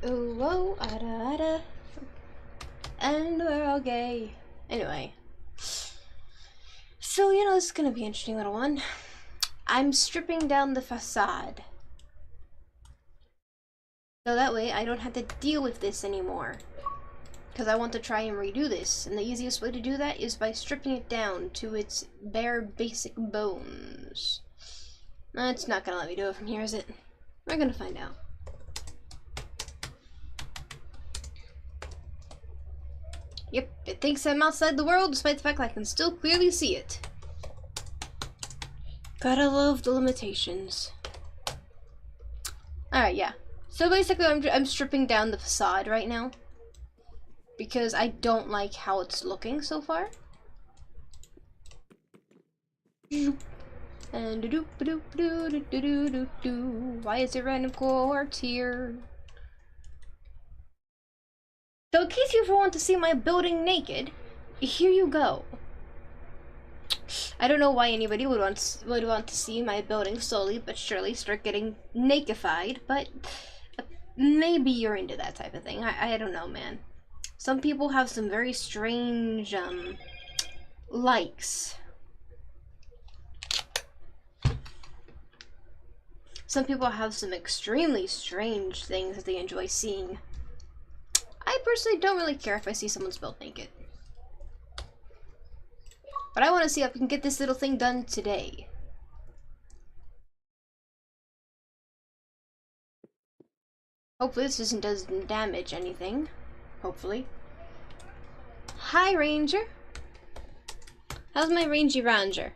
Oh, whoa, ada, ada. And we're all gay. Anyway. So, this is gonna be an interesting little one. I'm stripping down the facade. So that way I don't have to deal with this anymore. Because I want to try and redo this. And the easiest way to do that is by stripping it down to its bare basic bones. It's not gonna let me do it from here, is it? We're gonna find out. Yep, it thinks I'm outside the world despite the fact that I can still clearly see it. Gotta love the limitations. Alright, yeah. So basically I'm stripping down the facade right now. Because I don't like how it's looking so far. And do do do do do do do do. Why is there random quartz here? So in case you ever want to see my building naked, here you go. I don't know why anybody would want to see my building slowly but surely start getting nakedified, but maybe you're into that type of thing. I don't know, man. Some people have some very strange likes. Some people have some extremely strange things that they enjoy seeing. I personally don't really care if I see someone's built naked. But I want to see if I can get this little thing done today. Hopefully this doesn't damage anything. Hopefully. Hi, Ranger. How's my Rangy Ranger?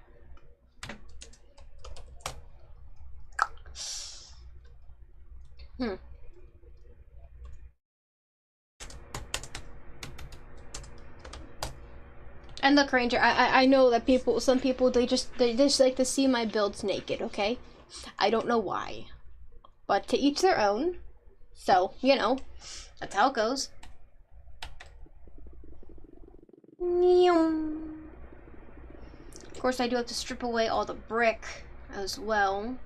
And look, Ranger, I know that some people they just like to see my builds naked, okay? I don't know why. But to each their own. So, that's how it goes. Of course, I do have to strip away all the brick as well.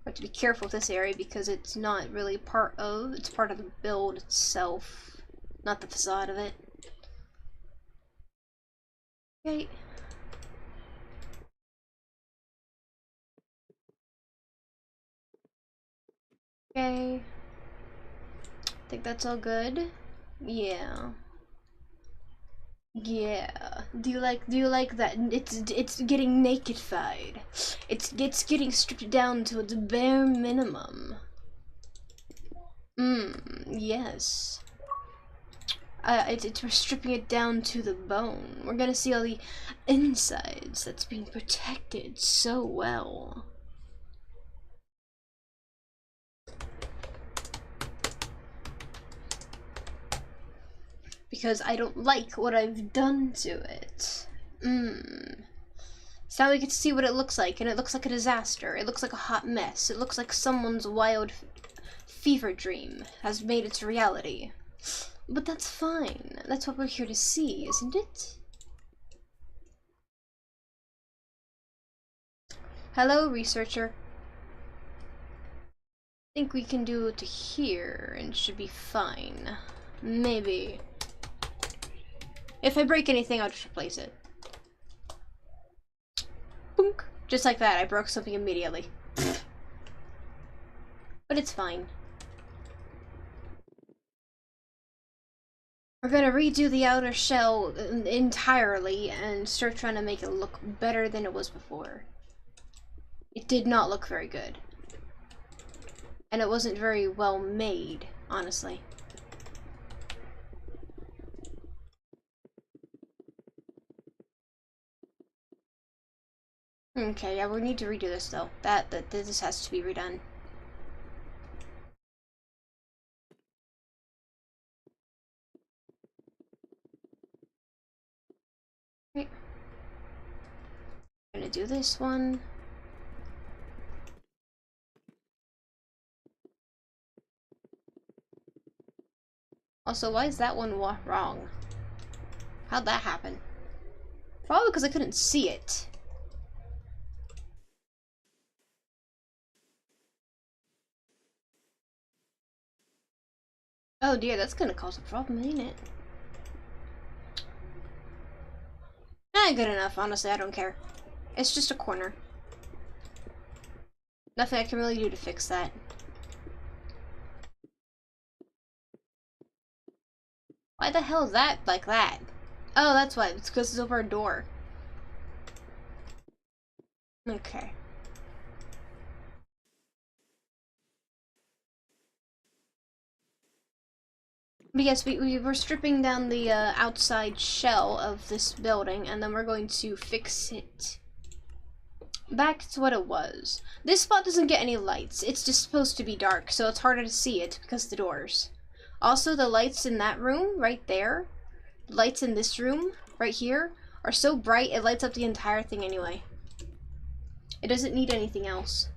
I have to be careful with this area because it's not really it's part of the build itself, not the facade of it. Okay. Okay. I think that's all good. Yeah. Yeah. Do you like that? It's getting nakedified. It's getting stripped down to its bare minimum. Yes. We're stripping it down to the bone. We're gonna see all the insides that's being protected so well. Because I don't like what I've done to it. So now we get to see what it looks like, and it looks like a disaster. It looks like a hot mess. It looks like someone's wild fever dream has made its reality. But that's fine. That's what we're here to see, isn't it? Hello, researcher. I think we can do it to here and it should be fine. Maybe. If I break anything, I'll just replace it. Boink. Just like that, I broke something immediately. But it's fine. We're gonna redo the outer shell entirely and start trying to make it look better than it was before. It did not look very good. And it wasn't very well made, honestly. Okay, yeah, we need to redo this though. This has to be redone. Right. I'm gonna do this one. Also, why is that one wrong? How'd that happen? Probably because I couldn't see it. Oh dear, that's gonna cause a problem, ain't it? Good enough, honestly, I don't care. It's just a corner. Nothing I can really do to fix that. Why the hell is that like that? Oh, that's why. It's because it's over a door. Okay. But yes, we're stripping down the outside shell of this building, and then we're going to fix it back to what it was. This spot doesn't get any lights. It's just supposed to be dark, so it's harder to see it because of the doors. Also, the lights in that room right there, the lights in this room right here, are so bright it lights up the entire thing anyway. It doesn't need anything else.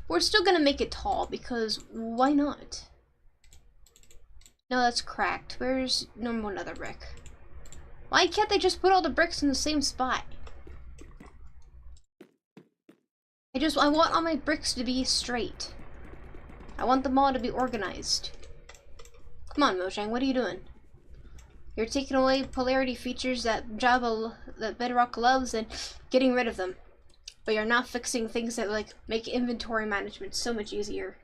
We're still gonna make it tall because why not? No, that's cracked. Where's normal another brick? Why can't they just put all the bricks in the same spot? I want all my bricks to be straight. I want them all to be organized. Come on, Mojang, what are you doing? You're taking away polarity features that Bedrock loves and getting rid of them. But you're not fixing things that like make inventory management so much easier.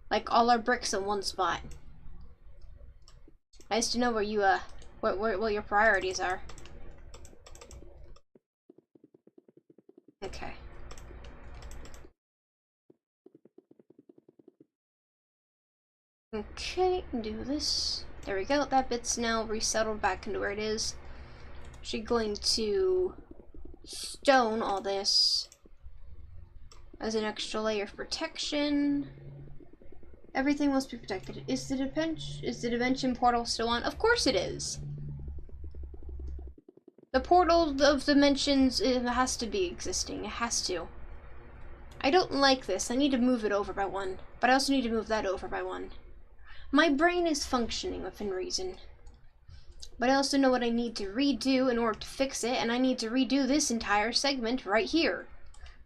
Like all our bricks in one spot. Nice to know where you what your priorities are. Okay. Okay, do this. There we go. That bit's now resettled back into where it is. She's going to stone all this as an extra layer of protection. Everything must be protected. Is the dimension portal still on? Of course it is. The portal of dimensions, it has to be existing. It has to. I don't like this. I need to move it over by one. But I also need to move that over by one. My brain is functioning within reason. But I also know what I need to redo in order to fix it. And I need to redo this entire segment right here.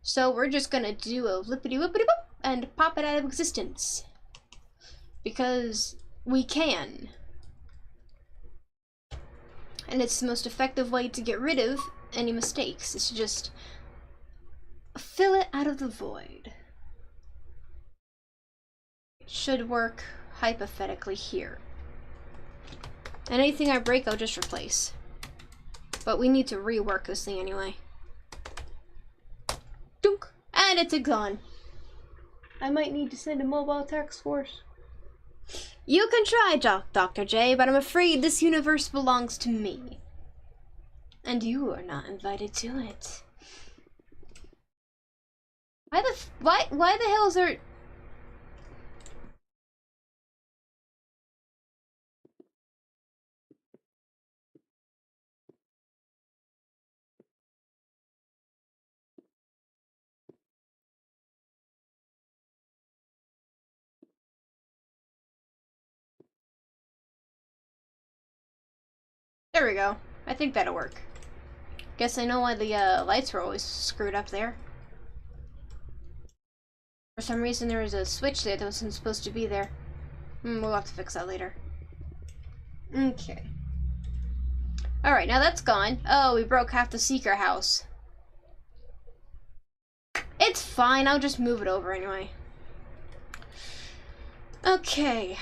So we're just gonna do a flippity-whippity-boop and pop it out of existence. Because we can. And it's the most effective way to get rid of any mistakes. Is to just fill it out of the void. It should work hypothetically here. And anything I break, I'll just replace. But we need to rework this thing anyway. Dunk! And it's gone. I might need to send a mobile task force. You can try, Dr. J, but I'm afraid this universe belongs to me. And you are not invited to it. Why the hell is there... There we go. I think that'll work. Guess I know why the lights were always screwed up there. For some reason there was a switch there that wasn't supposed to be there. We'll have to fix that later. Okay. Alright, now that's gone. Oh, we broke half the secret house. It's fine, I'll just move it over anyway. Okay.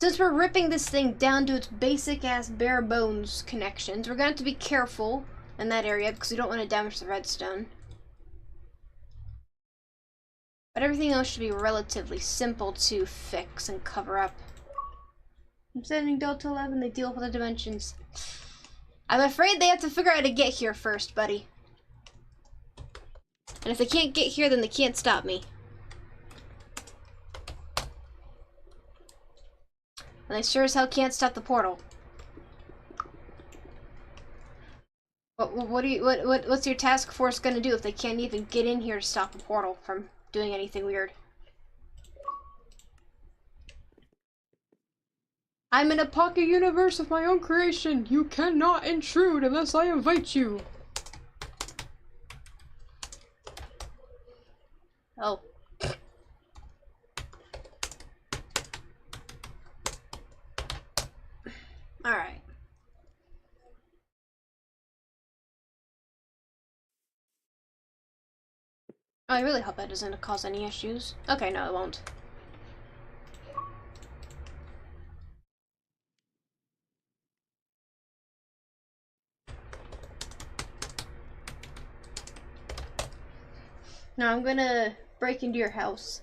Since we're ripping this thing down to its basic ass bare bones connections, we're gonna have to be careful in that area because we don't want to damage the redstone. But everything else should be relatively simple to fix and cover up. I'm sending Delta 11, they deal with the dimensions. I'm afraid they have to figure out how to get here first, buddy. And if they can't get here, then they can't stop me. And they sure as hell can't stop the portal. What's your task force gonna do if they can't even get in here to stop the portal from doing anything weird? I'm in a pocket universe of my own creation. You cannot intrude unless I invite you. Oh. Oh, I really hope that doesn't cause any issues. Okay, no, it won't. Now I'm gonna break into your house.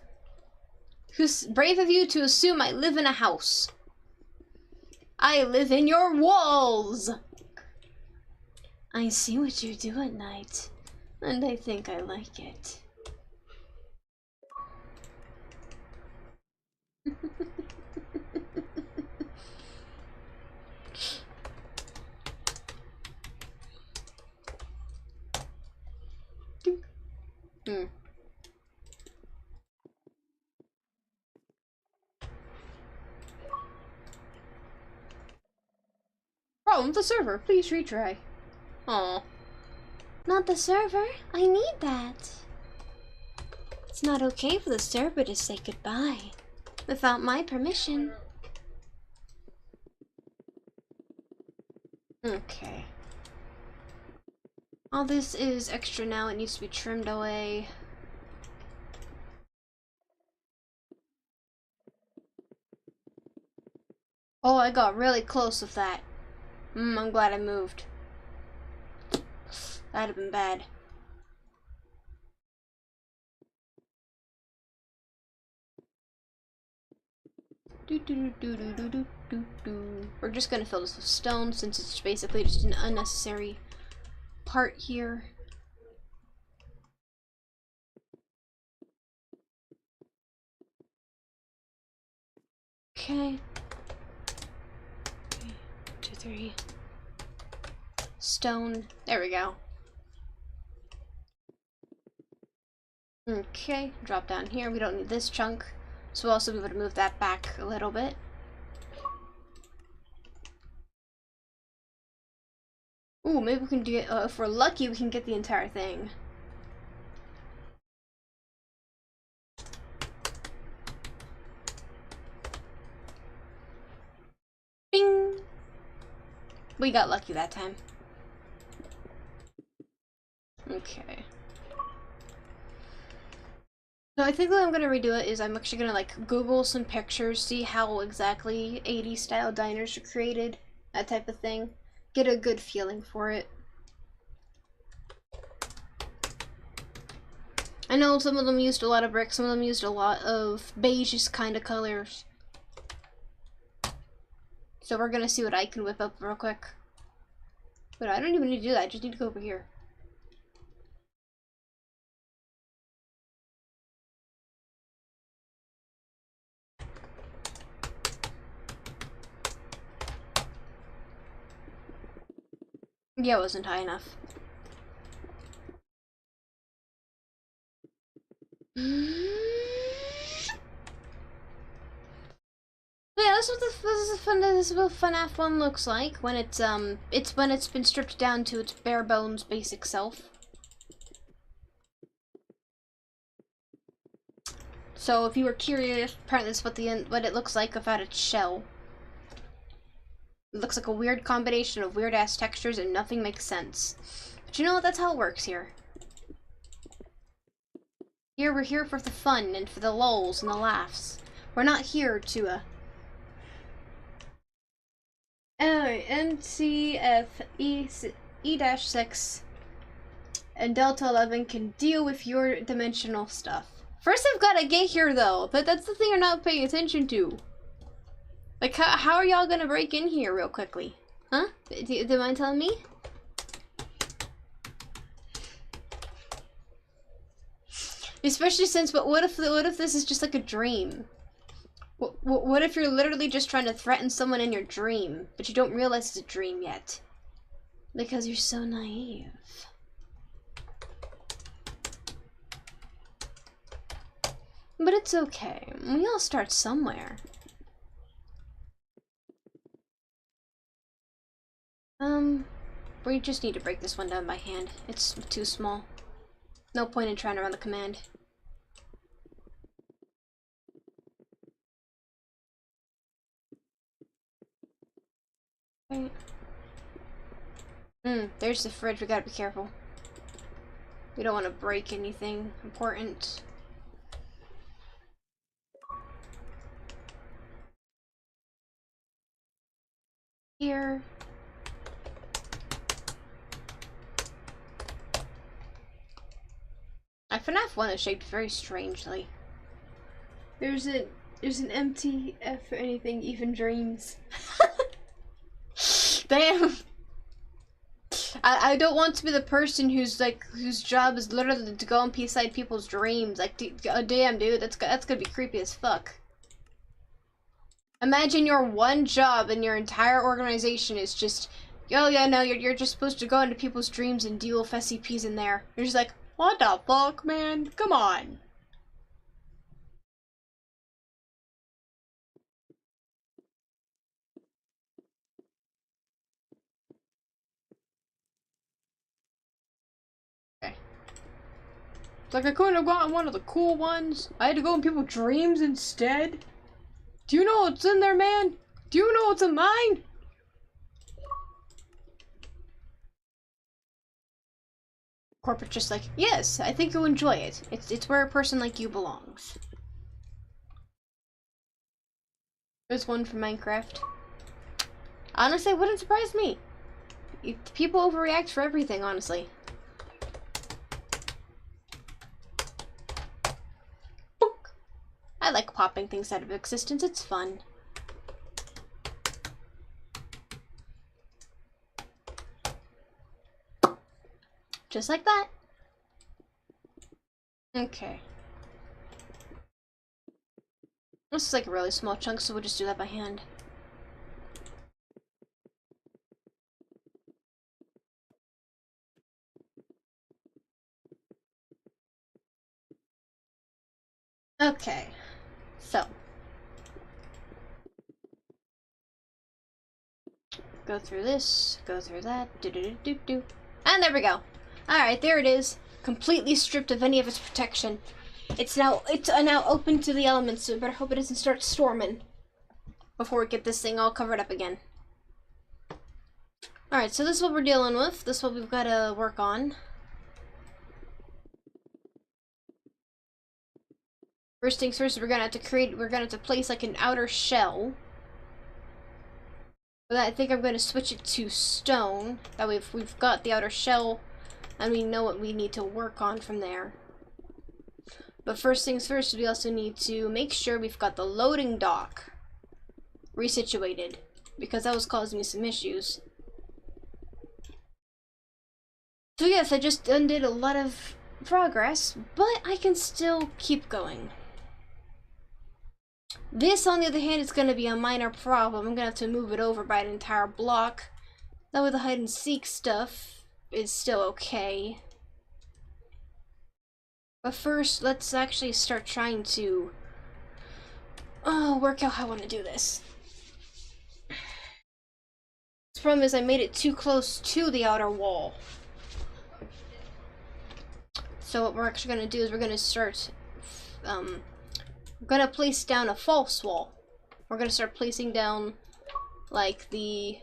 Who's brave of you to assume I live in a house? I live in your walls! I see what you do at night, and I think I like it. Problem with the server. Please retry. Aw. Not the server. I need that. It's not okay for the server to say goodbye without my permission. Okay. All this is extra now. It needs to be trimmed away. Oh, I got really close with that. I'm glad I moved. That'd have been bad. We're just gonna fill this with stone since it's basically just an unnecessary part here. Okay. 2, 3. Stone. There we go. Okay, drop down here. We don't need this chunk, so we'll also be able to move that back a little bit. Ooh, maybe we can do it, if we're lucky, we can get the entire thing. Bing! We got lucky that time. Okay. So I think that I'm gonna redo it is I'm actually gonna like Google some pictures, see how exactly 80s style diners are created, that type of thing. Get a good feeling for it. I know some of them used a lot of bricks, some of them used a lot of beige kind of colors. So we're gonna see what I can whip up real quick. But I don't even need to do that, I just need to go over here. Yeah, it wasn't high enough. Yeah, this is what FNAF 1 looks like when it's when it's been stripped down to its bare bones basic self. So if you were curious, apparently this is what it looks like without its shell. It looks like a weird combination of weird ass textures and nothing makes sense. But you know what? That's how it works here. Here we're here for the fun and for the lulz and the laughs. We're not here to NCF E-6 and Delta 11 can deal with your dimensional stuff. First I've got to get here though, but that's the thing you're not paying attention to. Like, how are y'all gonna break in here real quickly? Huh? Do you mind telling me? Especially since, but what if this is just like a dream? What if you're literally just trying to threaten someone in your dream, but you don't realize it's a dream yet? Because you're so naive. But it's okay. We all start somewhere. We just need to break this one down by hand. It's too small. No point in trying to run the command. Right. There's the fridge. We gotta be careful. We don't want to break anything important. Here. FNAF 1 is shaped very strangely. There's an empty F for anything, even dreams. Damn. I don't want to be the person whose job is literally to go inside people's dreams. Like, oh, damn, dude, that's gonna be creepy as fuck. Imagine your one job in your entire organization is just, oh yeah, no, you're just supposed to go into people's dreams and deal with SCPs in there. You're just like, what the fuck, man? Come on. Okay. It's like I couldn't have gotten one of the cool ones. I had to go in people's dreams instead. Do you know what's in there, man? Do you know what's in mine? Corporate just like, yes, I think you'll enjoy it. It's where a person like you belongs. There's one from Minecraft. Honestly, it wouldn't surprise me. People overreact for everything, honestly. Book. I like popping things out of existence, it's fun. Just like that. Okay. This is like a really small chunk, so we'll just do that by hand. Okay. So. Go through this, go through that, do-do-do-do-do. And there we go. Alright, there it is. Completely stripped of any of its protection. It's now open to the elements, so we better hope it doesn't start storming before we get this thing all covered up again. Alright, so this is what we're dealing with. This is what we've got to work on. First things first, we're gonna have to place like an outer shell. But I think I'm gonna switch it to stone. That way we've got the outer shell and we know what we need to work on from there. But first things first, we also need to make sure we've got the loading dock resituated, because that was causing me some issues. So yes, I just undid a lot of progress, but I can still keep going. This, on the other hand, is going to be a minor problem. I'm going to have to move it over by an entire block. That way the hide and seek stuff is still okay. But first, let's actually start trying to work out how I want to do this. The problem is I made it too close to the outer wall. So what we're actually going to do is we're going to start we're gonna place down a false wall. We're gonna start placing down like the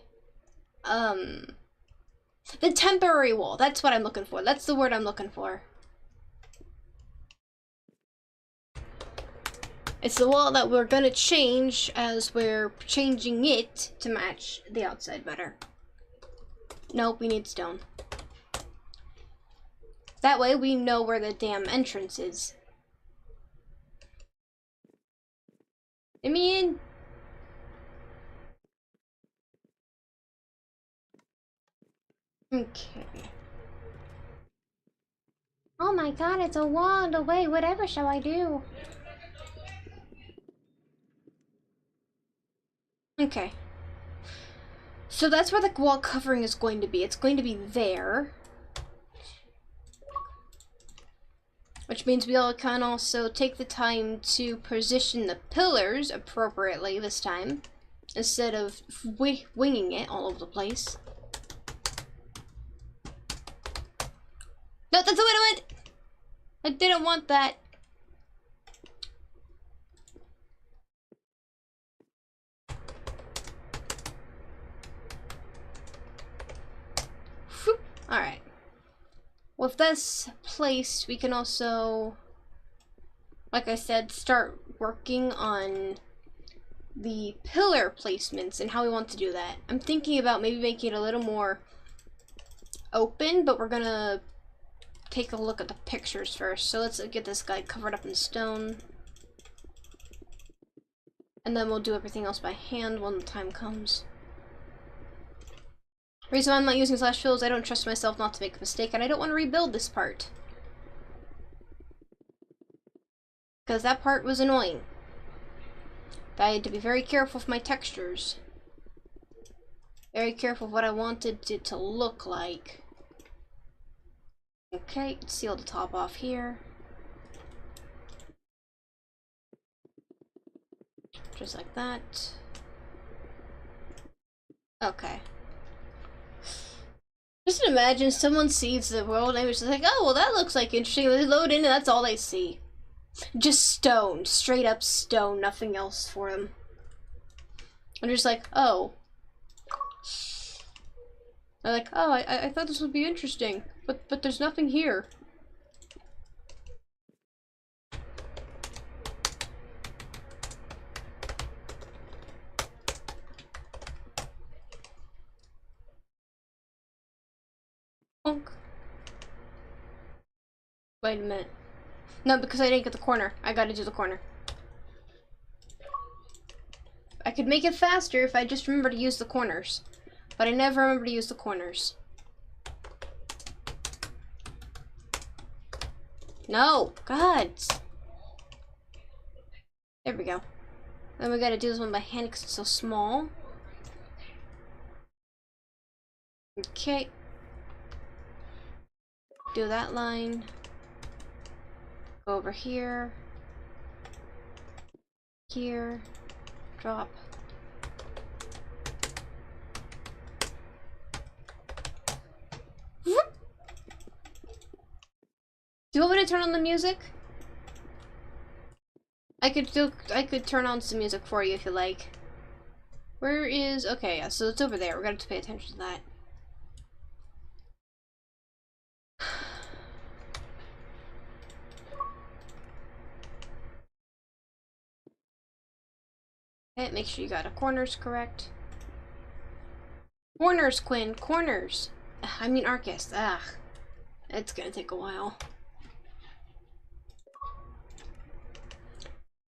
temporary wall. That's what I'm looking for. That's the word I'm looking for. It's the wall that we're gonna change as we're changing it to match the outside better. Nope, we need stone. That way we know where the damn entrance is. Let me in. Okay. Oh my god, it's a wand away. Whatever shall I do? Okay. So that's where the wall covering is going to be. It's going to be there. Which means we all can also take the time to position the pillars appropriately this time, instead of winging it all over the place. No, that's the way I went! I didn't want that. Alright. with this placed, we can also, like I said, start working on the pillar placements and how we want to do that. I'm thinking about maybe making it a little more open, but we're gonna take a look at the pictures first. So let's get this guy covered up in stone. And then we'll do everything else by hand when the time comes. The reason why I'm not using slash fill is I don't trust myself not to make a mistake, and I don't want to rebuild this part. Because that part was annoying. I had to be very careful with my textures. Very careful of what I wanted it to look like. Okay, seal the top off here. Just like that. Okay. Just imagine someone sees the world and it's just like, oh, well, that looks like interesting. They load in and that's all they see. Just stone. Straight up stone. Nothing else for them. I'm just like, oh. They're like, oh, I thought this would be interesting. But there's nothing here. Bonk. Wait a minute. No, because I didn't get the corner. I gotta do the corner. I could make it faster if I just remember to use the corners. But I never remember to use the corners. No! God! There we go. Then we gotta do this one by hand because it's so small. Okay. Do that line. Go over here. Here. Drop. Do you want me to turn on the music? I could turn on some music for you if you like. Where is, okay, yeah, so it's over there. We're gonna have to pay attention to that. Okay, make sure you got the corners correct. Corners, Quinn, corners. I mean Arcus, it's gonna take a while.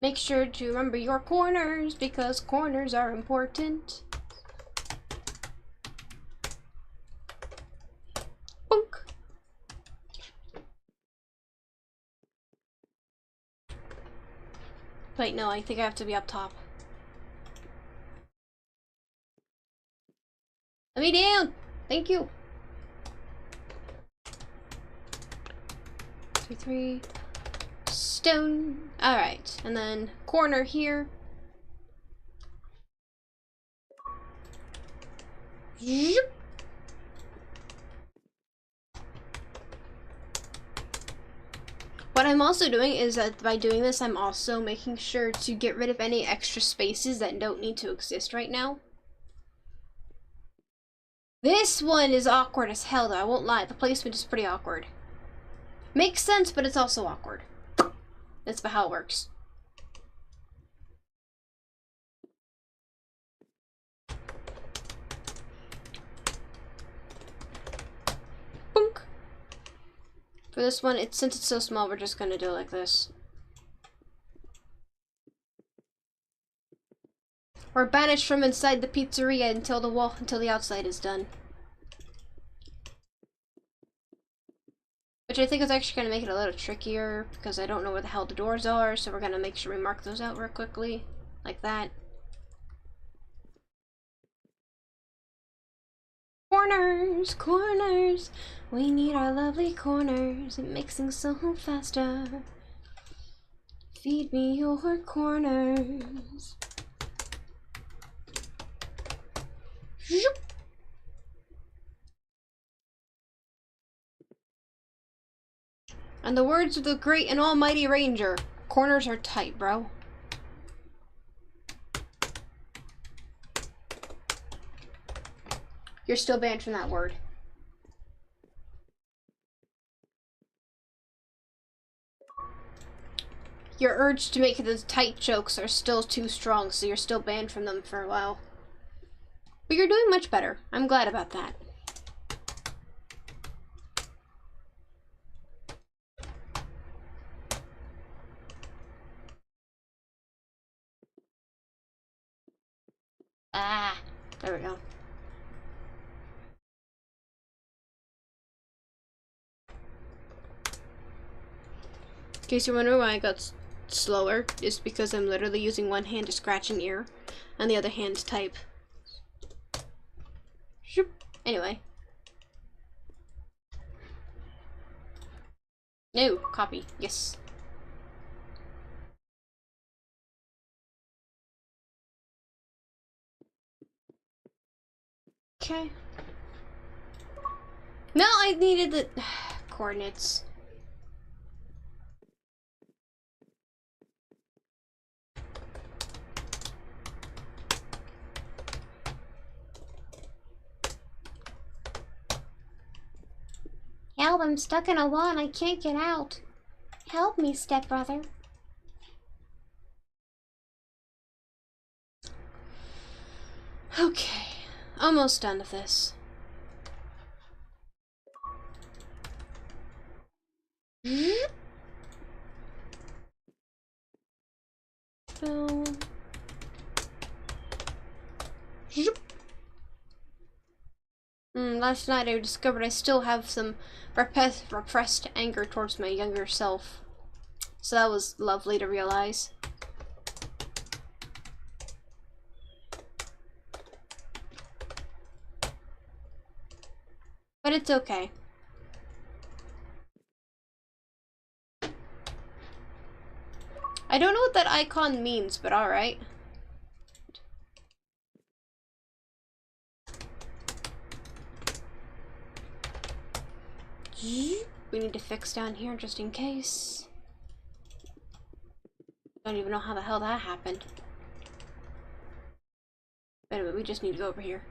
Make sure to remember your corners because corners are important. Boink. Wait, no, I think I have to be up top. Let me down! Thank you! 2, 3... Stone. Alright, and then corner here. Yep. What I'm also doing is that by doing this, I'm also making sure to get rid of any extra spaces that don't need to exist right now. This one is awkward as hell, though. I won't lie. The placement is pretty awkward. Makes sense, but it's also awkward. That's about how it works. Boink. For this one, since it's so small, we're just gonna do it like this. We're banished from inside the pizzeria until the outside is done. Which I think is actually going to make it a little trickier because I don't know where the hell the doors are, so we're going to make sure we mark those out real quickly, like that. Corners, corners, we need our lovely corners. It makes things so faster. Feed me your corners. Zoop. And the words of the great and almighty ranger, corners are tight, bro. You're still banned from that word. your urge to make the tight jokes are still too strong, so you're still banned from them for a while. But you're doing much better. I'm glad about that. Ah, there we go. In case you're wondering why I got slower, it's because I'm literally using one hand to scratch an ear, and the other hand to type. Shoop. Anyway. No, copy. Yes. Okay. No, I needed the coordinates. Help, I'm stuck in a wall and I can't get out. Help me, stepbrother. Okay, almost done with this. So... last night I discovered I still have some repressed anger towards my younger self. So that was lovely to realize. But it's okay. I don't know what that icon means, but alright. We need to fix down here just in case. Don't even know how the hell that happened. But anyway, we just need to go over here.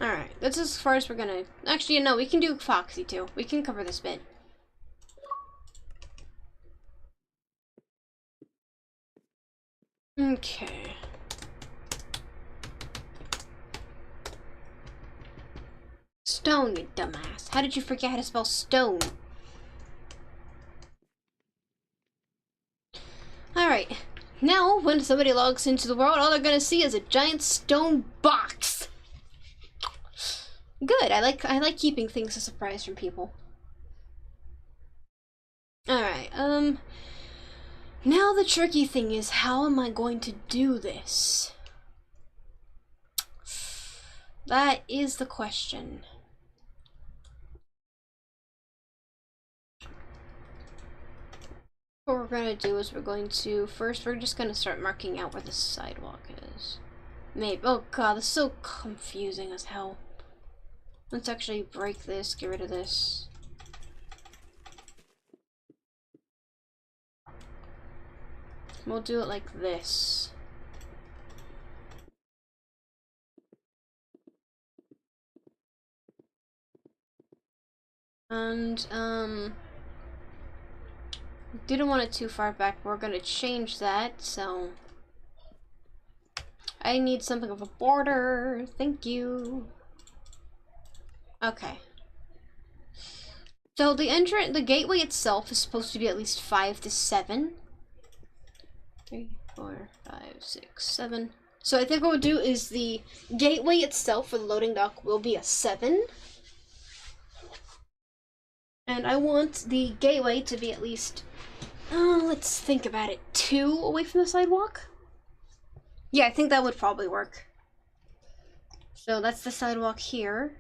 Alright, that's as far as we're gonna... Actually, no, we can do Foxy too. We can cover this bit. Okay. Stone, you dumbass. How did you forget how to spell stone? Alright. Now, when somebody logs into the world, all they're gonna see is a giant stone box. Good. I like keeping things a surprise from people. Alright, now the tricky thing is, how am I going to do this? That is the question. What we're gonna do is we're just gonna start marking out where the sidewalk is. Maybe, oh god, this is so confusing as hell. Let's actually break this, get rid of this. We'll do it like this. And, didn't want it too far back, but we're gonna change that, so... I need something of a border, thank you. Okay. So the gateway itself is supposed to be at least 5 to 7. 3, 4, 5, 6, 7. So I think what we'll do is the gateway itself for the loading dock will be a 7. And I want the gateway to be at least, let's think about it, 2 away from the sidewalk? Yeah, I think that would probably work. So that's the sidewalk here.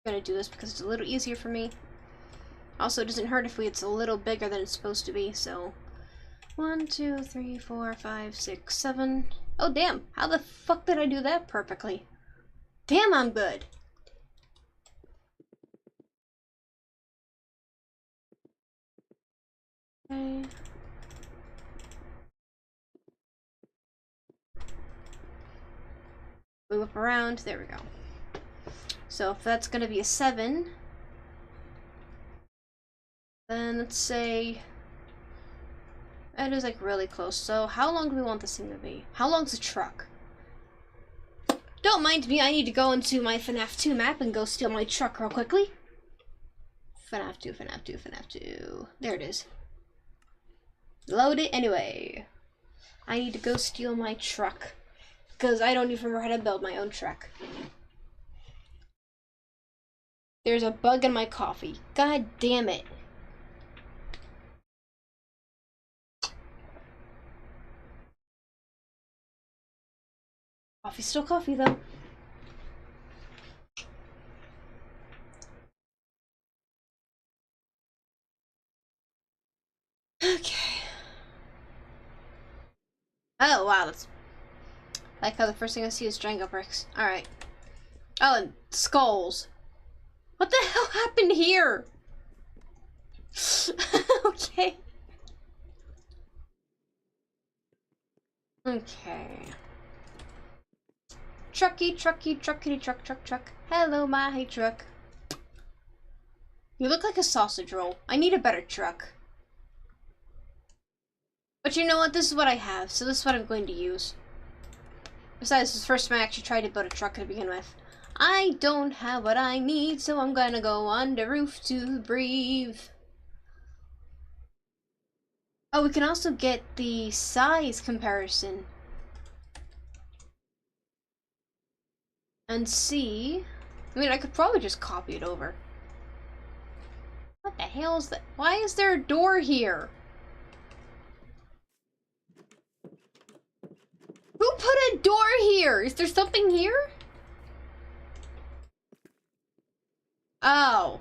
I'm gonna do this because it's a little easier for me. Also, it doesn't hurt if it's a little bigger than it's supposed to be, so... 1, 2, 3, 4, 5, 6, 7. Oh, damn. How the fuck did I do that perfectly? Damn, I'm good. Okay. whip around. There we go. So if that's gonna be a 7, then let's say it is like really close. So how long do we want this thing to be? How long's the truck? Don't mind me, I need to go into my FNAF 2 map and go steal my truck real quickly. FNAF 2, FNAF 2, FNAF 2. There it is. Load it anyway. I need to go steal my truck, because I don't even remember how to build my own truck. There's a bug in my coffee. God damn it. Coffee's still coffee, though. Okay. Oh, wow, that's... I like how the first thing I see is Jenga bricks. Alright. Oh, and skulls. What the hell happened here? Okay. Okay. Trucky, trucky, truckity, truck, truck, truck. Hello, my truck. You look like a sausage roll. I need a better truck. But you know what? This is what I have, so this is what I'm going to use. Besides, this is the first time I actually tried to build a truck to begin with. I don't have what I need, so I'm gonna go on the roof to breathe. Oh, we can also get the size comparison. And see... I mean, I could probably just copy it over. What the hell is that? Why is there a door here? Who put a door here? Is there something here? Oh.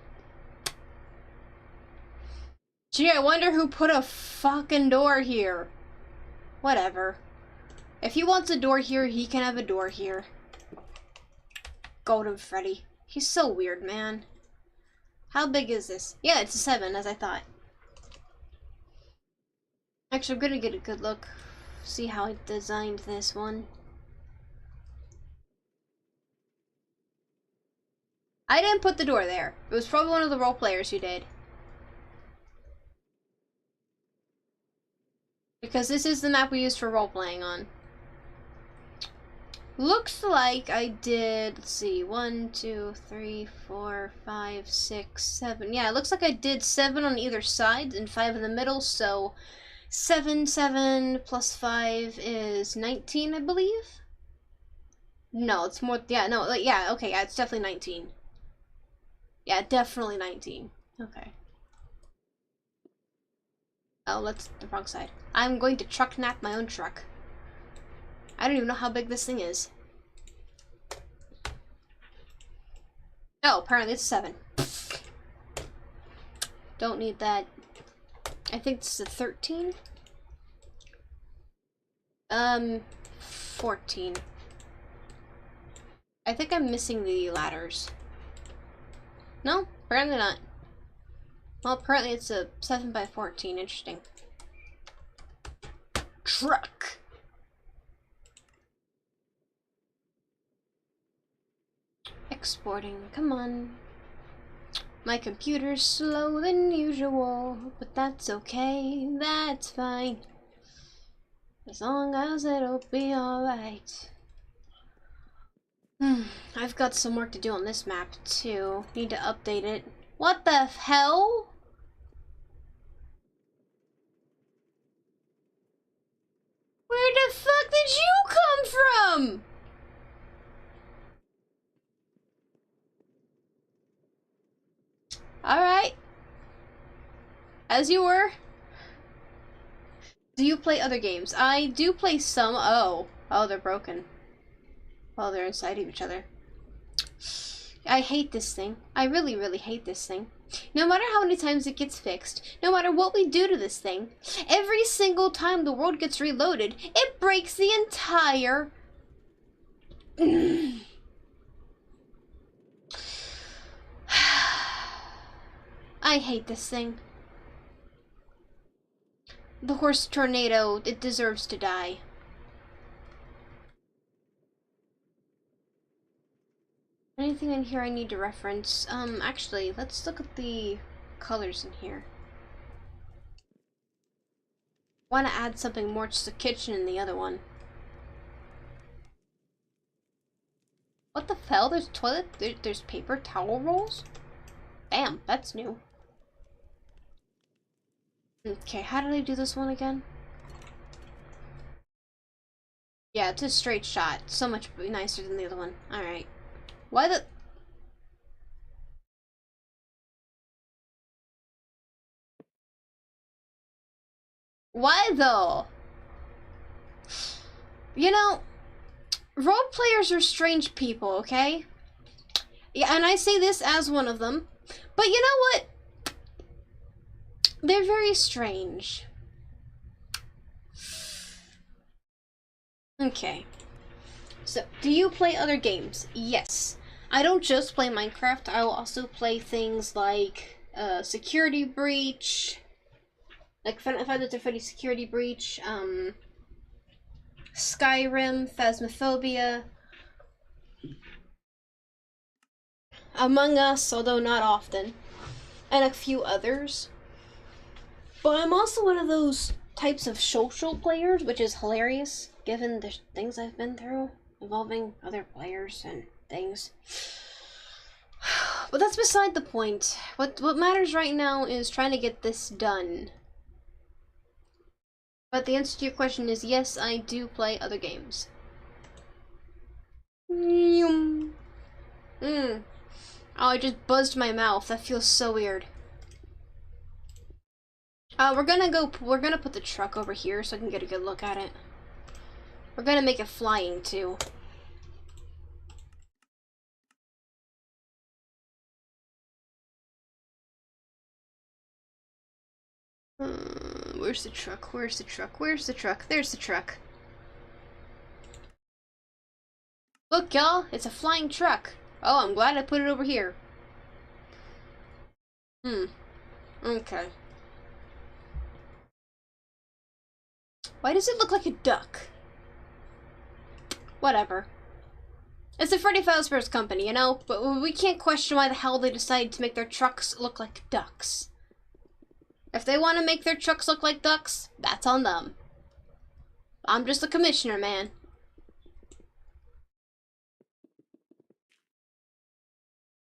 Gee, I wonder who put a fucking door here. Whatever. If he wants a door here, he can have a door here. Golden Freddy. He's so weird, man. How big is this? Yeah, it's a 7, as I thought. Actually, I'm gonna get a good look. See how I designed this one. I didn't put the door there. It was probably one of the role players who did. Because this is the map we used for role-playing on. Looks like I did, let's see, 1, 2, 3, 4, 5, 6, 7. Yeah, it looks like I did 7 on either side and 5 in the middle, so 7, 7 plus 5 is 19, I believe? No, it's more, yeah, no, like, yeah, okay, yeah, it's definitely 19. Yeah, definitely 19. Okay. Oh, that's the wrong side. I'm going to truck nap my own truck. I don't even know how big this thing is. Oh, apparently it's 7. Don't need that. I think this is a 13. 14. I think I'm missing the ladders. No, apparently not. Well, apparently it's a 7 by 14. Interesting. Truck. Exporting. Come on. My computer's slower than usual, but that's okay. That's fine. As long as it'll be alright. I've got some work to do on this map, too. Need to update it. What the hell? Where the fuck did you come from? Alright. As you were. Do you play other games? I do play some. Oh, they're broken. Oh, they're inside of each other. I hate this thing. I really, really hate this thing. No matter how many times it gets fixed, no matter what we do to this thing, every single time the world gets reloaded, it breaks the entire... I hate this thing. The horse tornado, it deserves to die. anything in here I need to reference? Actually, let's look at the colors in here. Want to add something more to the kitchen in the other one. What the hell? There's toilet? There's paper towel rolls? Damn, that's new. Okay, how did I do this one again? Yeah, it's a straight shot. So much nicer than the other one. Alright. Why the... Why though? You know, role players are strange people, okay? Yeah, and I say this as one of them. But you know what? They're very strange. Okay. So, do you play other games? Yes. I don't just play Minecraft, I will also play things like Security Breach, like Final Fantasy Security Breach, Skyrim, Phasmophobia, Among Us, although not often, and a few others. But I'm also one of those types of social players, which is hilarious, given the things I've been through involving other players and things. But that's beside the point. What matters right now is trying to get this done. But the answer to your question is yes, I do play other games. Oh, I just buzzed my mouth. That feels so weird. We're gonna put the truck over here so I can get a good look at it. We're gonna make it flying too. Where's the truck? Where's the truck? Where's the truck? There's the truck. Look, y'all, it's a flying truck. Oh, I'm glad I put it over here. Okay. Why does it look like a duck? Whatever. It's a Freddy Fazbear's company, you know? But we can't question why the hell they decided to make their trucks look like ducks. If they want to make their trucks look like ducks, that's on them. I'm just the commissioner, man.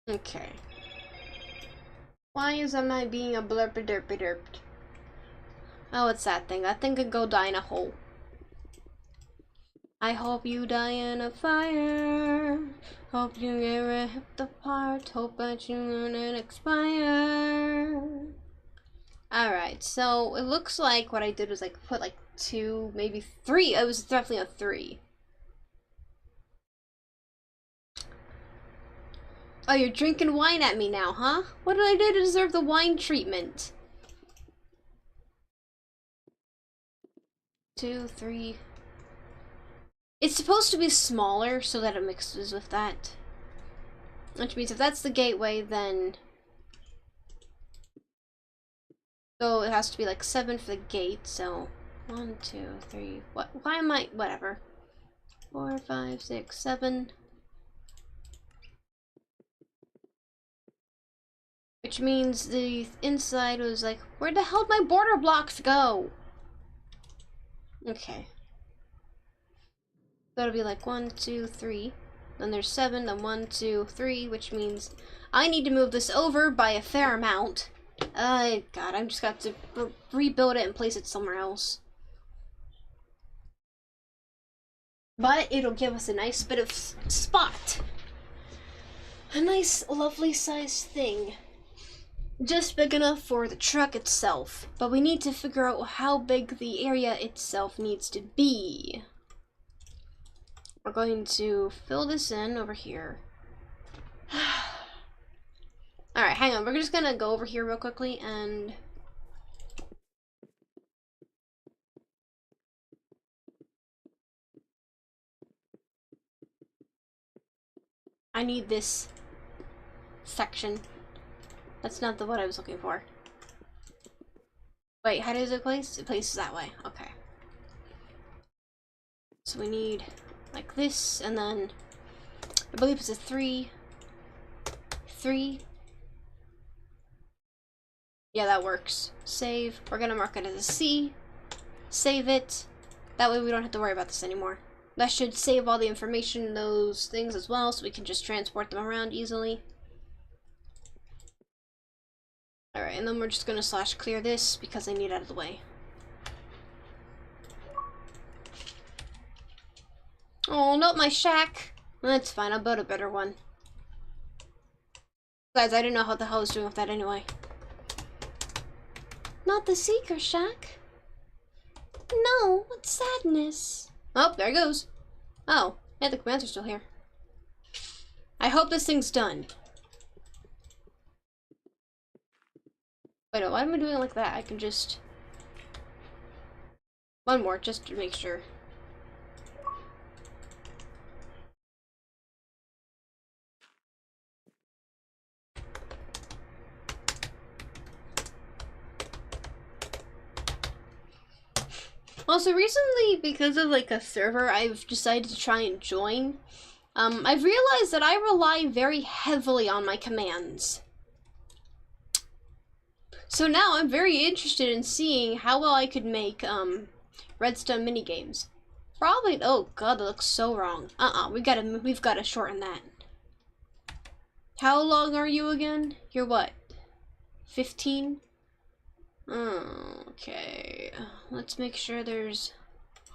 Okay. Why am I being a blurpy derpy derped? Oh, it's that thing. That thing could go die in a hole. I hope you die in a fire. Hope you get ripped apart. Hope that you won't expire. Alright, so it looks like what I did was like put like 2, maybe 3. It was definitely a 3. Oh, you're drinking wine at me now, huh? What did I do to deserve the wine treatment? 2, 3. It's supposed to be smaller so that it mixes with that. Which means if that's the gateway, then... So it has to be like 7 for the gate, so... 1, 2, 3... What? Why am I... Whatever. 4, 5, 6, 7... Which means the inside was like, where the hell did my border blocks go? Okay. That'll be like 1, 2, 3. Then there's 7, then 1, 2, 3, which means I need to move this over by a fair amount. God, I'm just got to rebuild it and place it somewhere else. But it'll give us a nice bit of spot. A nice, lovely sized thing. Just big enough for the truck itself. But we need to figure out how big the area itself needs to be. We're going to fill this in over here. Alright, hang on. We're just gonna go over here real quickly and... I need this section. That's not the what I was looking for. Wait, how does it place? It places that way. Okay. So we need like this, and then I believe it's a 3. 3. Yeah, that works. Save. We're gonna mark it as a C. Save it. That way we don't have to worry about this anymore. That should save all the information in those things as well, so we can just transport them around easily. Alright, and then we're just gonna / clear this because I need it out of the way. Oh, not my shack. That's fine, I'll build a better one. Guys, I didn't know how the hell I was doing with that anyway. Not the seeker shack. No, what sadness. Oh, there it goes. Oh, yeah, the commands are still here. I hope this thing's done. Wait, why am I doing it like that? I can just... One more, just to make sure. Also, recently, because of like a server I've decided to try and join, I've realized that I rely very heavily on my commands. So now I'm very interested in seeing how well I could make redstone minigames. Probably. Oh god, that looks so wrong. We've gotta shorten that. How long are you again? You're what? 15? Okay. Let's make sure there's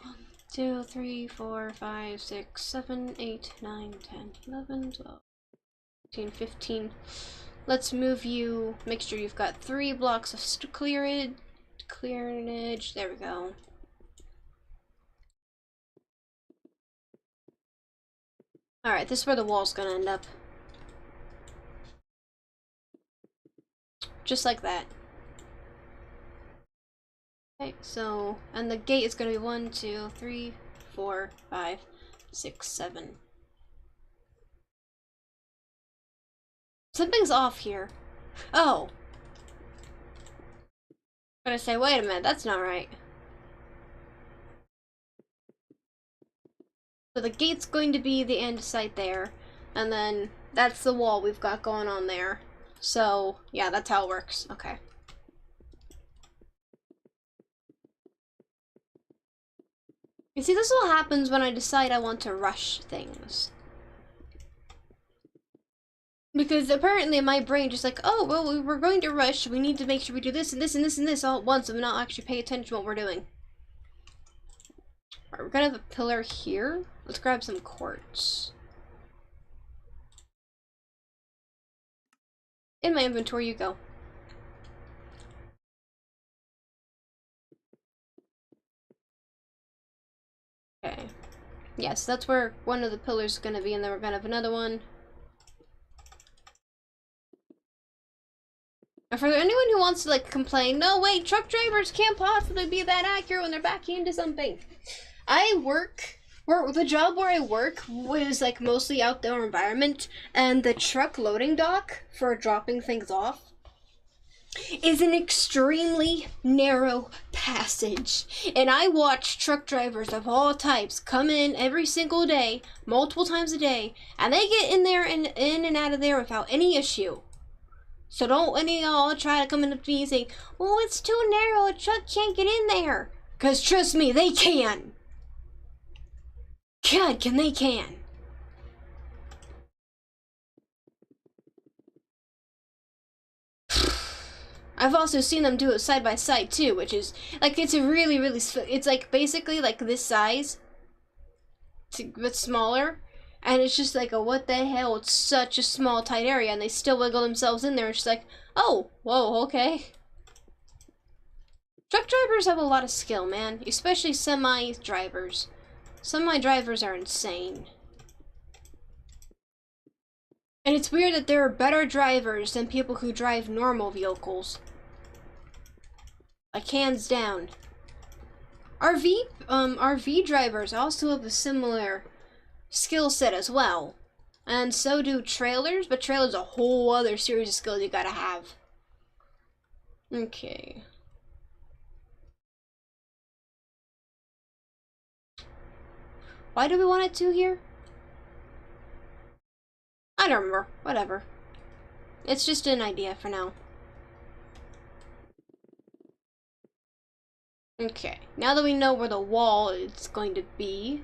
1, 2, 3, 4, 5, 6, 7, 8, 9, 10, 11, 12, 13, 15. Let's move you. Make sure you've got 3 blocks of clearage. There we go. Alright, this is where the wall's gonna end up. Just like that. Okay, so, and the gate is gonna be 1, 2, 3, 4, 5, 6, 7. Something's off here. Oh. I'm gonna say, wait a minute, that's not right. So the gate's going to be the andesite there, and then that's the wall we've got going on there. So, yeah, that's how it works. Okay. You see, this is what happens when I decide I want to rush things. Because apparently my brain just like, oh, well, we're going to rush, we need to make sure we do this and this and this and this all at once and not actually pay attention to what we're doing. Alright, we're gonna have a pillar here. Let's grab some quartz. In my inventory you go. Okay. Yes, that's where one of the pillars is gonna be, and then we're gonna have another one. And for anyone who wants to like complain, no wait, truck drivers can't possibly be that accurate when they're backing into something. The job where I work was like mostly outdoor environment, and the truck loading dock for dropping things off is an extremely narrow passage. And I watch truck drivers of all types come in every single day, multiple times a day, and they get in there and in and out of there without any issue. So don't any of y'all try to come in up to me and say, oh, it's too narrow, a truck can't get in there. Cause trust me, they can. God, they can. I've also seen them do it side by side too, which is like it's a really it's like basically like this size, but smaller, and it's just like a what the hell? It's such a small tight area, and they still wiggle themselves in there. It's just like, oh, whoa, okay. Truck drivers have a lot of skill, man, especially semi drivers. Semi drivers are insane. And it's weird that there are better drivers than people who drive normal vehicles. Like, hands down. RV drivers also have a similar skill set as well. And so do trailers, but trailers a whole other series of skills you gotta have. Okay. Why do we want it to here? I don't remember. Whatever. It's just an idea for now. Okay, now that we know where the wall is going to be,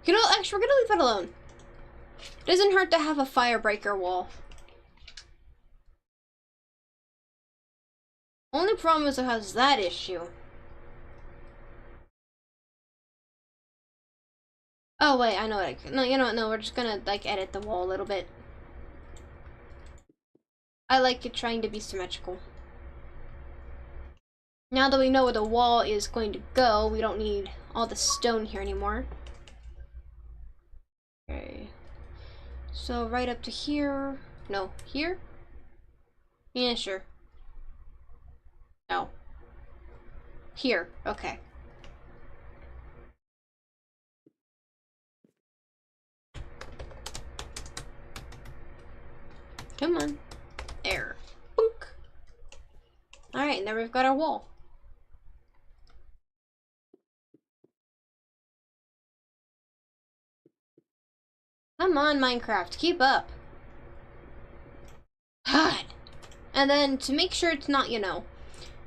you know, actually, we're gonna leave that alone. It doesn't hurt to have a firebreaker wall. Only problem is it has that issue. Oh wait, I know what no, you know what, no, we're just gonna, like, edit the wall a little bit. I like it trying to be symmetrical. Now that we know where the wall is going to go, we don't need all the stone here anymore. Okay. So right up to here. No, here? Yeah, sure. No. Here, okay. Come on. There. Boink. Alright, now we've got our wall. Come on, Minecraft, keep up. God. And then to make sure it's not, you know,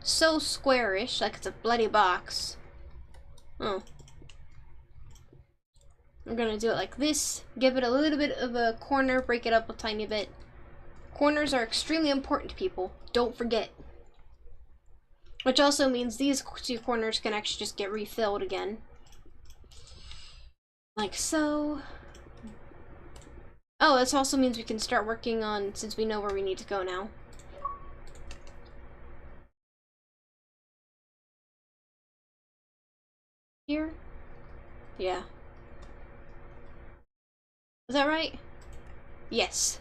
so squarish, like it's a bloody box. Oh. I'm gonna do it like this. Give it a little bit of a corner, break it up a tiny bit. Corners are extremely important to people. Don't forget. Which also means these two corners can actually just get refilled again. Like so. Oh, this also means we can start working on, since we know where we need to go now. Here? Yeah. Is that right? Yes.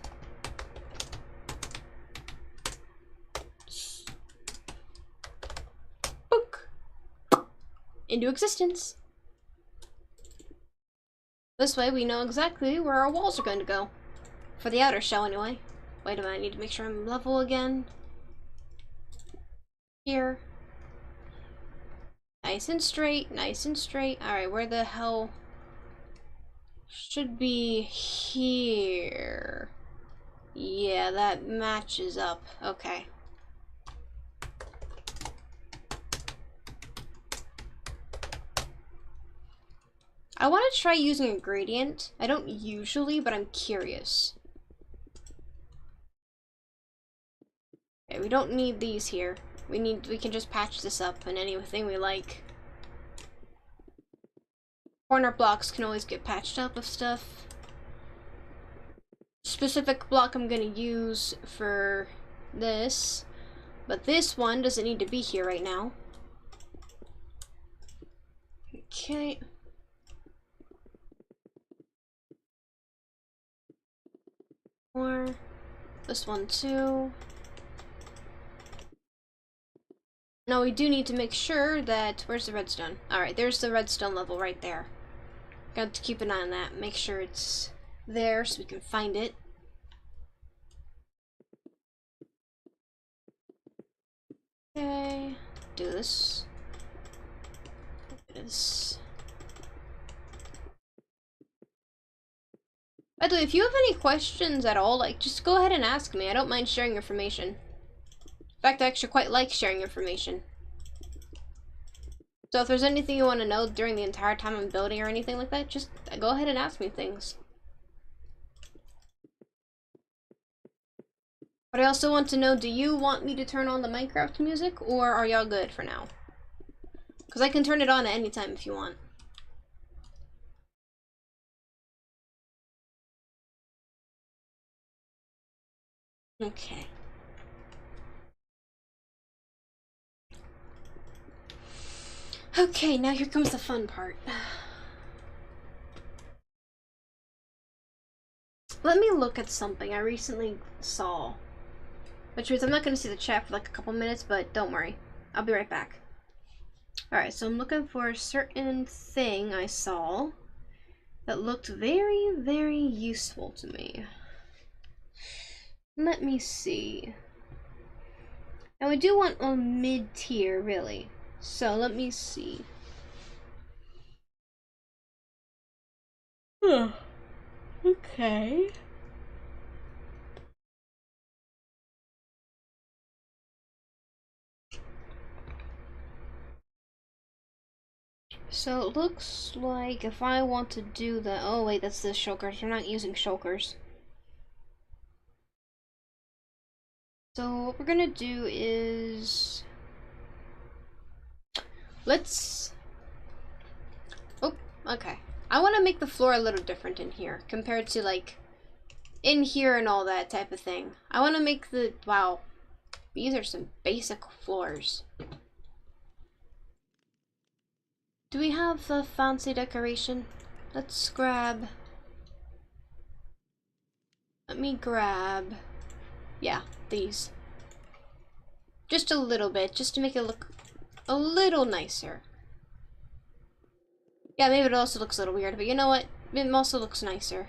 Book. Into existence. This way we know exactly where our walls are going to go. For the outer shell anyway. Wait a minute, I need to make sure I'm level again. Here. Nice and straight, nice and straight. Alright, where the hell should be here? Yeah, that matches up. Okay. I want to try using a gradient. I don't usually, but I'm curious. Okay, we don't need these here. We can just patch this up in anything we like. Corner blocks can always get patched up with stuff. Specific block I'm gonna use for this, but this one doesn't need to be here right now. Okay. Or this one too. Now we do need to make sure that, where's the redstone? Alright, there's the redstone level right there. Got to keep an eye on that, make sure it's there so we can find it. Okay, do this. By the way, if you have any questions at all, like, just go ahead and ask me. I don't mind sharing information. In fact, I actually quite like sharing information. So if there's anything you want to know during the entire time I'm building or anything like that, just go ahead and ask me things. But I also want to know, do you want me to turn on the Minecraft music, or are y'all good for now? Because I can turn it on at any time if you want. Okay. Okay, now here comes the fun part. Let me look at something I recently saw. Which means I'm not going to see the chat for like a couple minutes, but don't worry. I'll be right back. Alright, so I'm looking for a certain thing I saw that looked very, very useful to me. Let me see. Now I do want a mid-tier, really. So let me see. Okay. So it looks like if I want to do the... Oh wait, that's the shulkers. We're not using shulkers. So what we're gonna do is... Let's... Oh, okay. I want to make the floor a little different in here compared to like in here and all that type of thing. I want to make the... Wow. These are some basic floors. Do we have a fancy decoration? Let's grab... Let me grab... Yeah, these. Just a little bit, just to make it look a little nicer. Yeah, maybe it also looks a little weird, but you know what? It also looks nicer.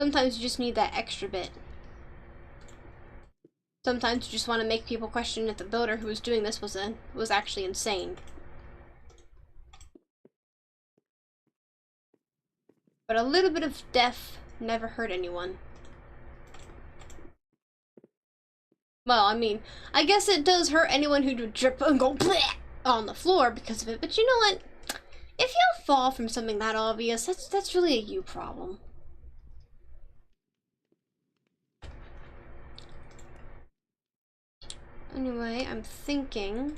Sometimes you just need that extra bit. Sometimes you just want to make people question if the builder who was doing this was actually insane. But a little bit of death never hurt anyone. Well, I mean, I guess it does hurt anyone who would drip and go bleh on the floor because of it, but you know what? If you fall from something that obvious, that's really a you problem. Anyway, I'm thinking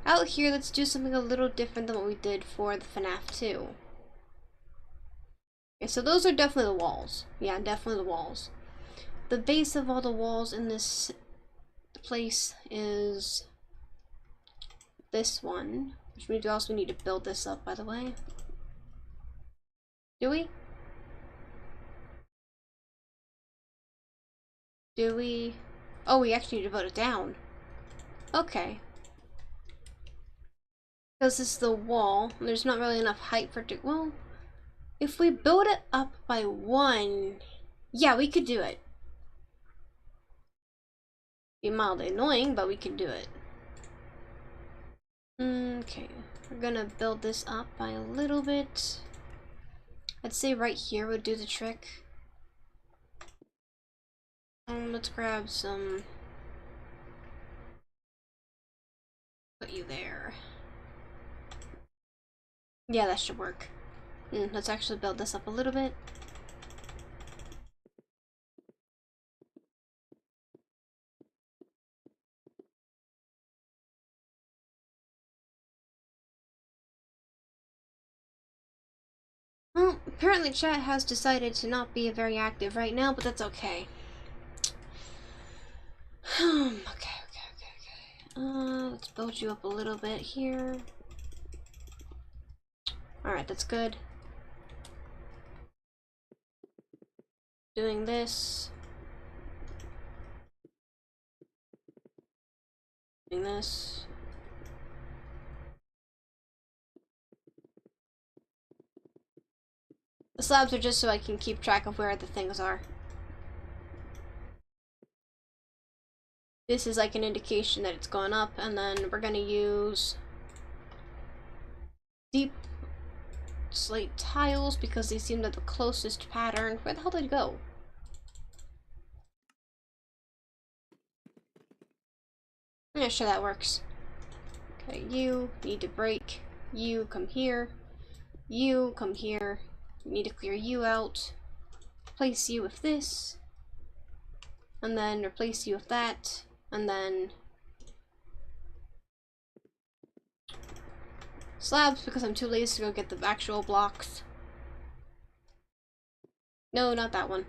out here, let's do something a little different than what we did for the FNAF 2. Okay, so those are definitely the walls. Yeah, definitely the walls. The base of all the walls in this place is this one, which means we also need to build this up, by the way. Do we? Do we? Oh, we actually need to build it down. Okay. Because this is the wall, and there's not really enough height for it. Well, if we build it up by 1, yeah, we could do it. Be mildly annoying, but we can do it. Okay, we're gonna build this up by a little bit. I'd say right here would do the trick. Let's grab some. Put you there. Yeah, that should work. Let's actually build this up a little bit. Well, apparently chat has decided to not be very active right now, but that's okay. Okay. Let's build you up a little bit here. Alright, that's good. Doing this. Doing this. The slabs are just so I can keep track of where the things are. This is like an indication that it's gone up, and then we're gonna use deep slate tiles because they seem to the closest pattern. Where the hell did it go? Yeah, sure, that works. Okay, you need to break. You come here. You come here. We need to clear you out. Replace you with this. And then replace you with that. And then slabs because I'm too lazy to go get the actual blocks. No, not that one.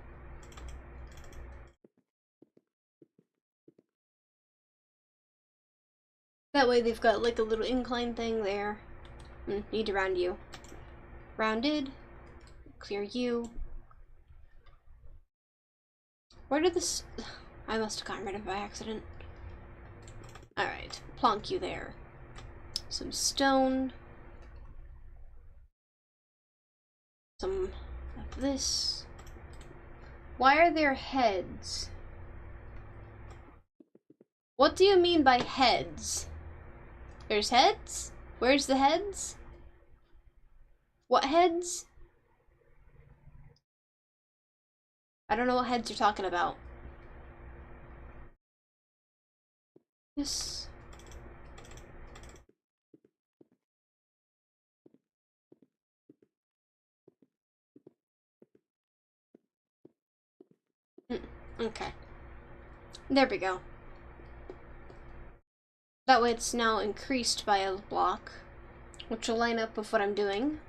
That way they've got like a little incline thing there. Need to round you. Rounded. Clear you. Where did this... I must have gotten rid of it by accident. Alright, plonk you there. Some stone. Some of this. Why are there heads? What do you mean by heads? There's heads? Where's the heads? What heads? I don't know what heads you're talking about. Yes. Okay. There we go. That way it's now increased by a block, which will line up with what I'm doing.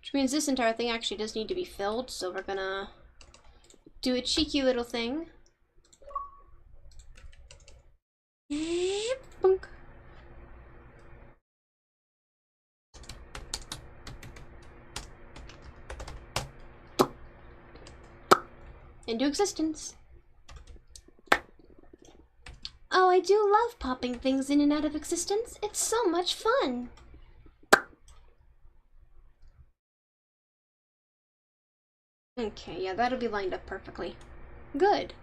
Which means this entire thing actually does need to be filled, so we're gonna do a cheeky little thing. Boink. Into existence. Oh, I do love popping things in and out of existence. It's so much fun. Okay, yeah, that'll be lined up perfectly. Good.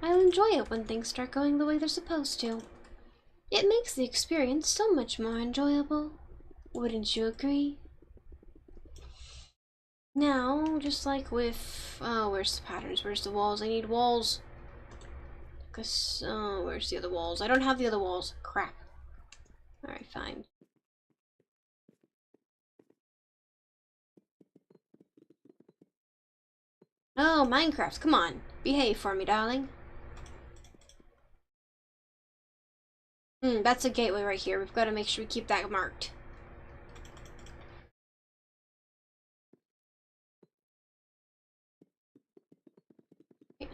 I'll enjoy it when things start going the way they're supposed to. It makes the experience so much more enjoyable. Wouldn't you agree? Now, just like with... Oh, where's the patterns? Where's the walls? I need walls. Cause, where's the other walls? I don't have the other walls. Crap. Alright, fine. Oh, Minecraft, come on. Behave for me, darling. That's a gateway right here. We've got to make sure we keep that marked. Okay.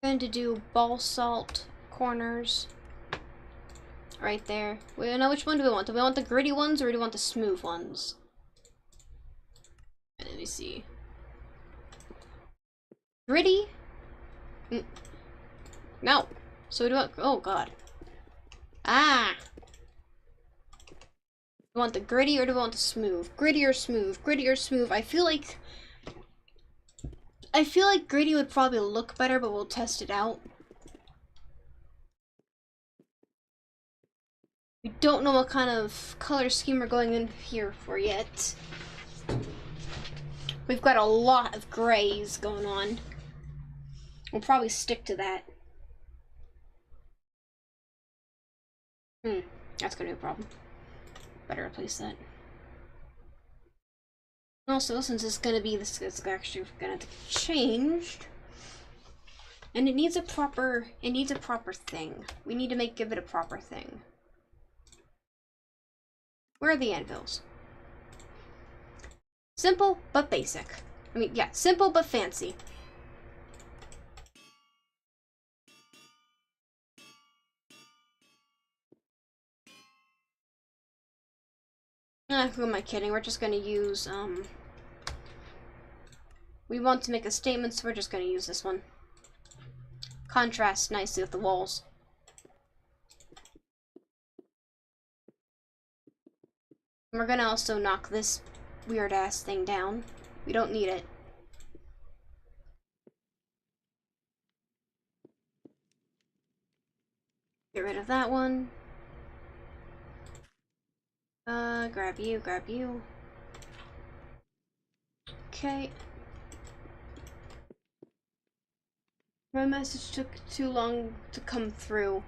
Going to do basalt corners right there. We know which one do we want. Do we want the gritty ones or do we want the smooth ones? Let me see. Gritty? No. So we do want... Oh, God. Ah! Do we want the gritty or do we want the smooth? Gritty or smooth? Gritty or smooth? I feel like gritty would probably look better, but we'll test it out. We don't know what kind of color scheme we're going in here for yet. We've got a lot of grays going on. We'll probably stick to that. That's gonna be a problem. Better replace that. Also, since it's gonna be this, it's actually gonna have to get changed. And it needs a proper thing. We need to give it a proper thing. Where are the anvils? Simple but basic. I mean, yeah, simple but fancy. Who am I kidding? We're just gonna use, we want to make a statement, so we're just gonna use this one. Contrasts nicely with the walls. And we're gonna also knock this weird-ass thing down. We don't need it. Get rid of that one. Grab you, grab you. Okay. My message took too long to come through.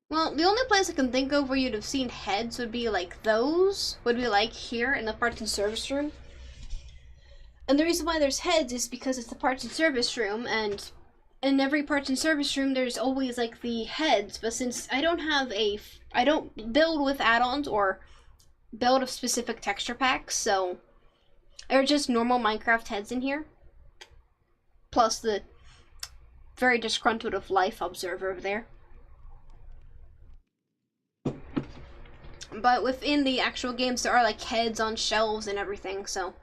Well, the only place I can think of where you'd have seen heads would be like those, would be like here in the parts and service room. And the reason why there's heads is because it's the parts and service room, and in every parts and service room there's always like the heads, but since I don't build with add-ons or build of specific texture packs, so they're just normal Minecraft heads in here. Plus the very disgruntled of life observer over there. But within the actual games there are like heads on shelves and everything, so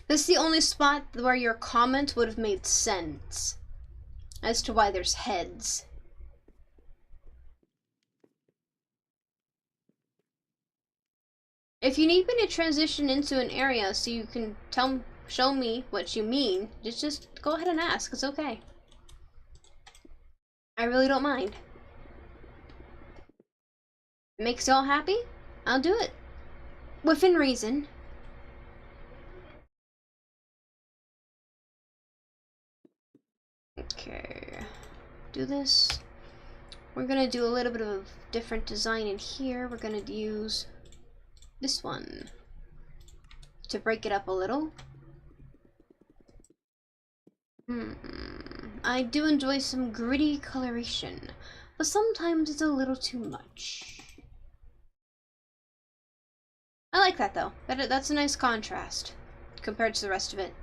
this is the only spot where your comment would have made sense as to why there's heads. If you need me to transition into an area so you can show me what you mean, just go ahead and ask. It's okay. I really don't mind. It makes y'all happy? I'll do it. Within reason. Okay. Do this. We're gonna do a little bit of different design in here. We're gonna use this one to break it up a little. I do enjoy some gritty coloration, but sometimes it's a little too much. I like that though. That's a nice contrast compared to the rest of it.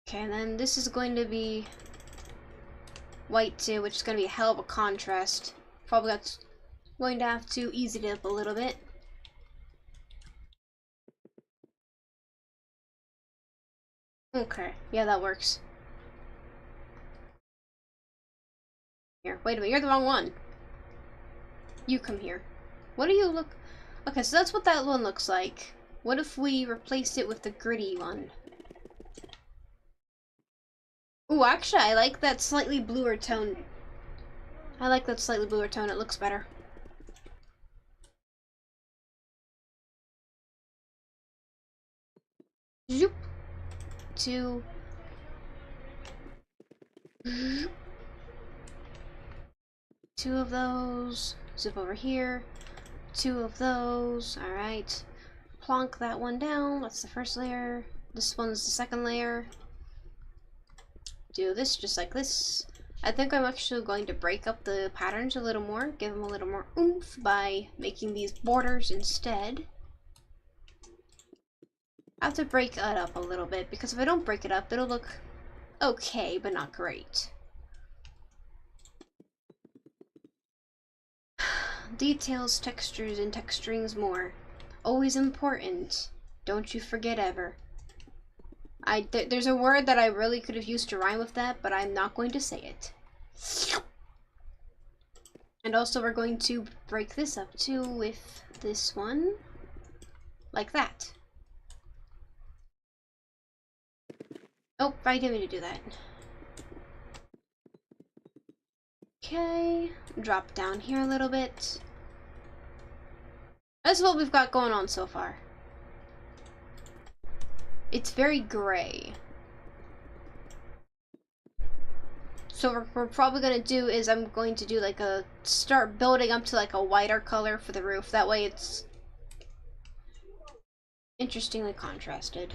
Okay, and then this is going to be white too, which is going to be a hell of a contrast. Probably that's going to have to ease it up a little bit. Okay, yeah, that works. Here, wait a minute, you're the wrong one. You come here. What do you look... Okay, so that's what that one looks like. What if we replaced it with the gritty one? Ooh, actually, I like that slightly bluer tone. I like that slightly bluer tone, it looks better. Zoop. Two. Two of those. Zip over here. Two of those. Alright. Plonk that one down. That's the first layer. This one's the second layer. Do this just like this. I think I'm actually going to break up the patterns a little more, give them a little more oomph by making these borders instead. I have to break it up a little bit because if I don't break it up, it'll look okay, but not great. Details, textures, and texturings more. Always important. Don't you forget ever. There's a word that I really could have used to rhyme with that, but I'm not going to say it. And also we're going to break this up too with this one. Like that. Oh, I didn't mean to do that. Okay, drop down here a little bit. That's what we've got going on so far. It's very gray. So what we're probably gonna do is I'm going to do like start building up to like a whiter color for the roof. That way it's interestingly contrasted.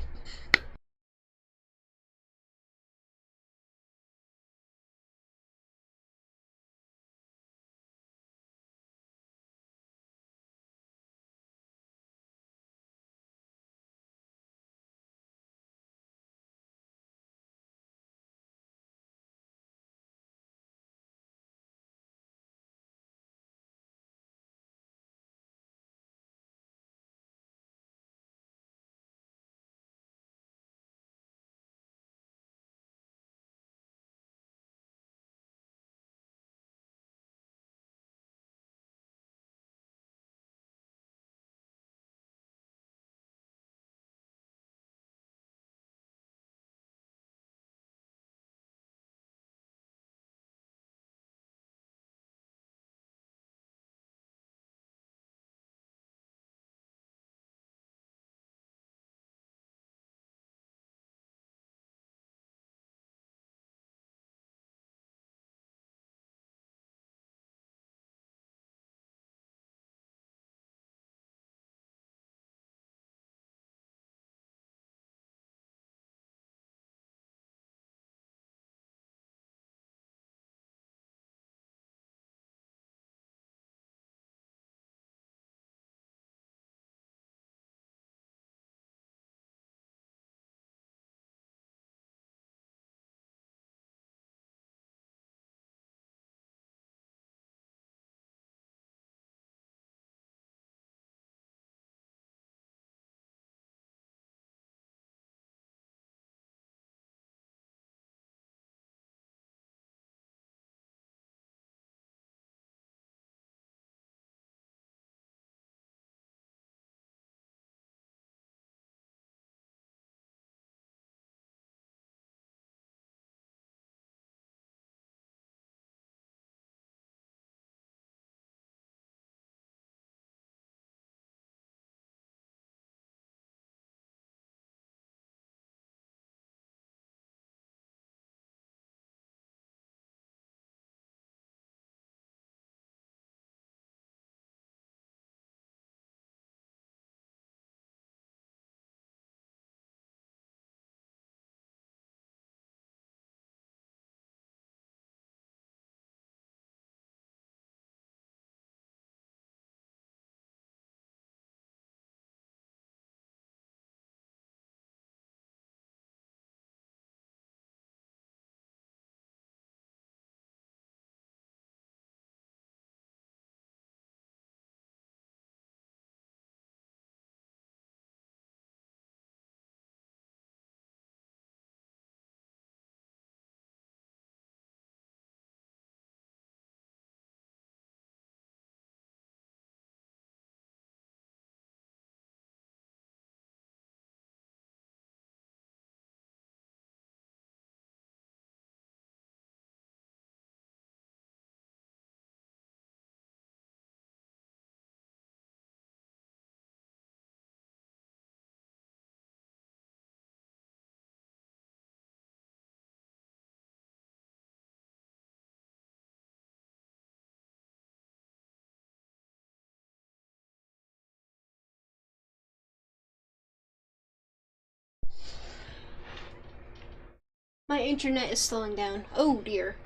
My internet is slowing down. Oh dear.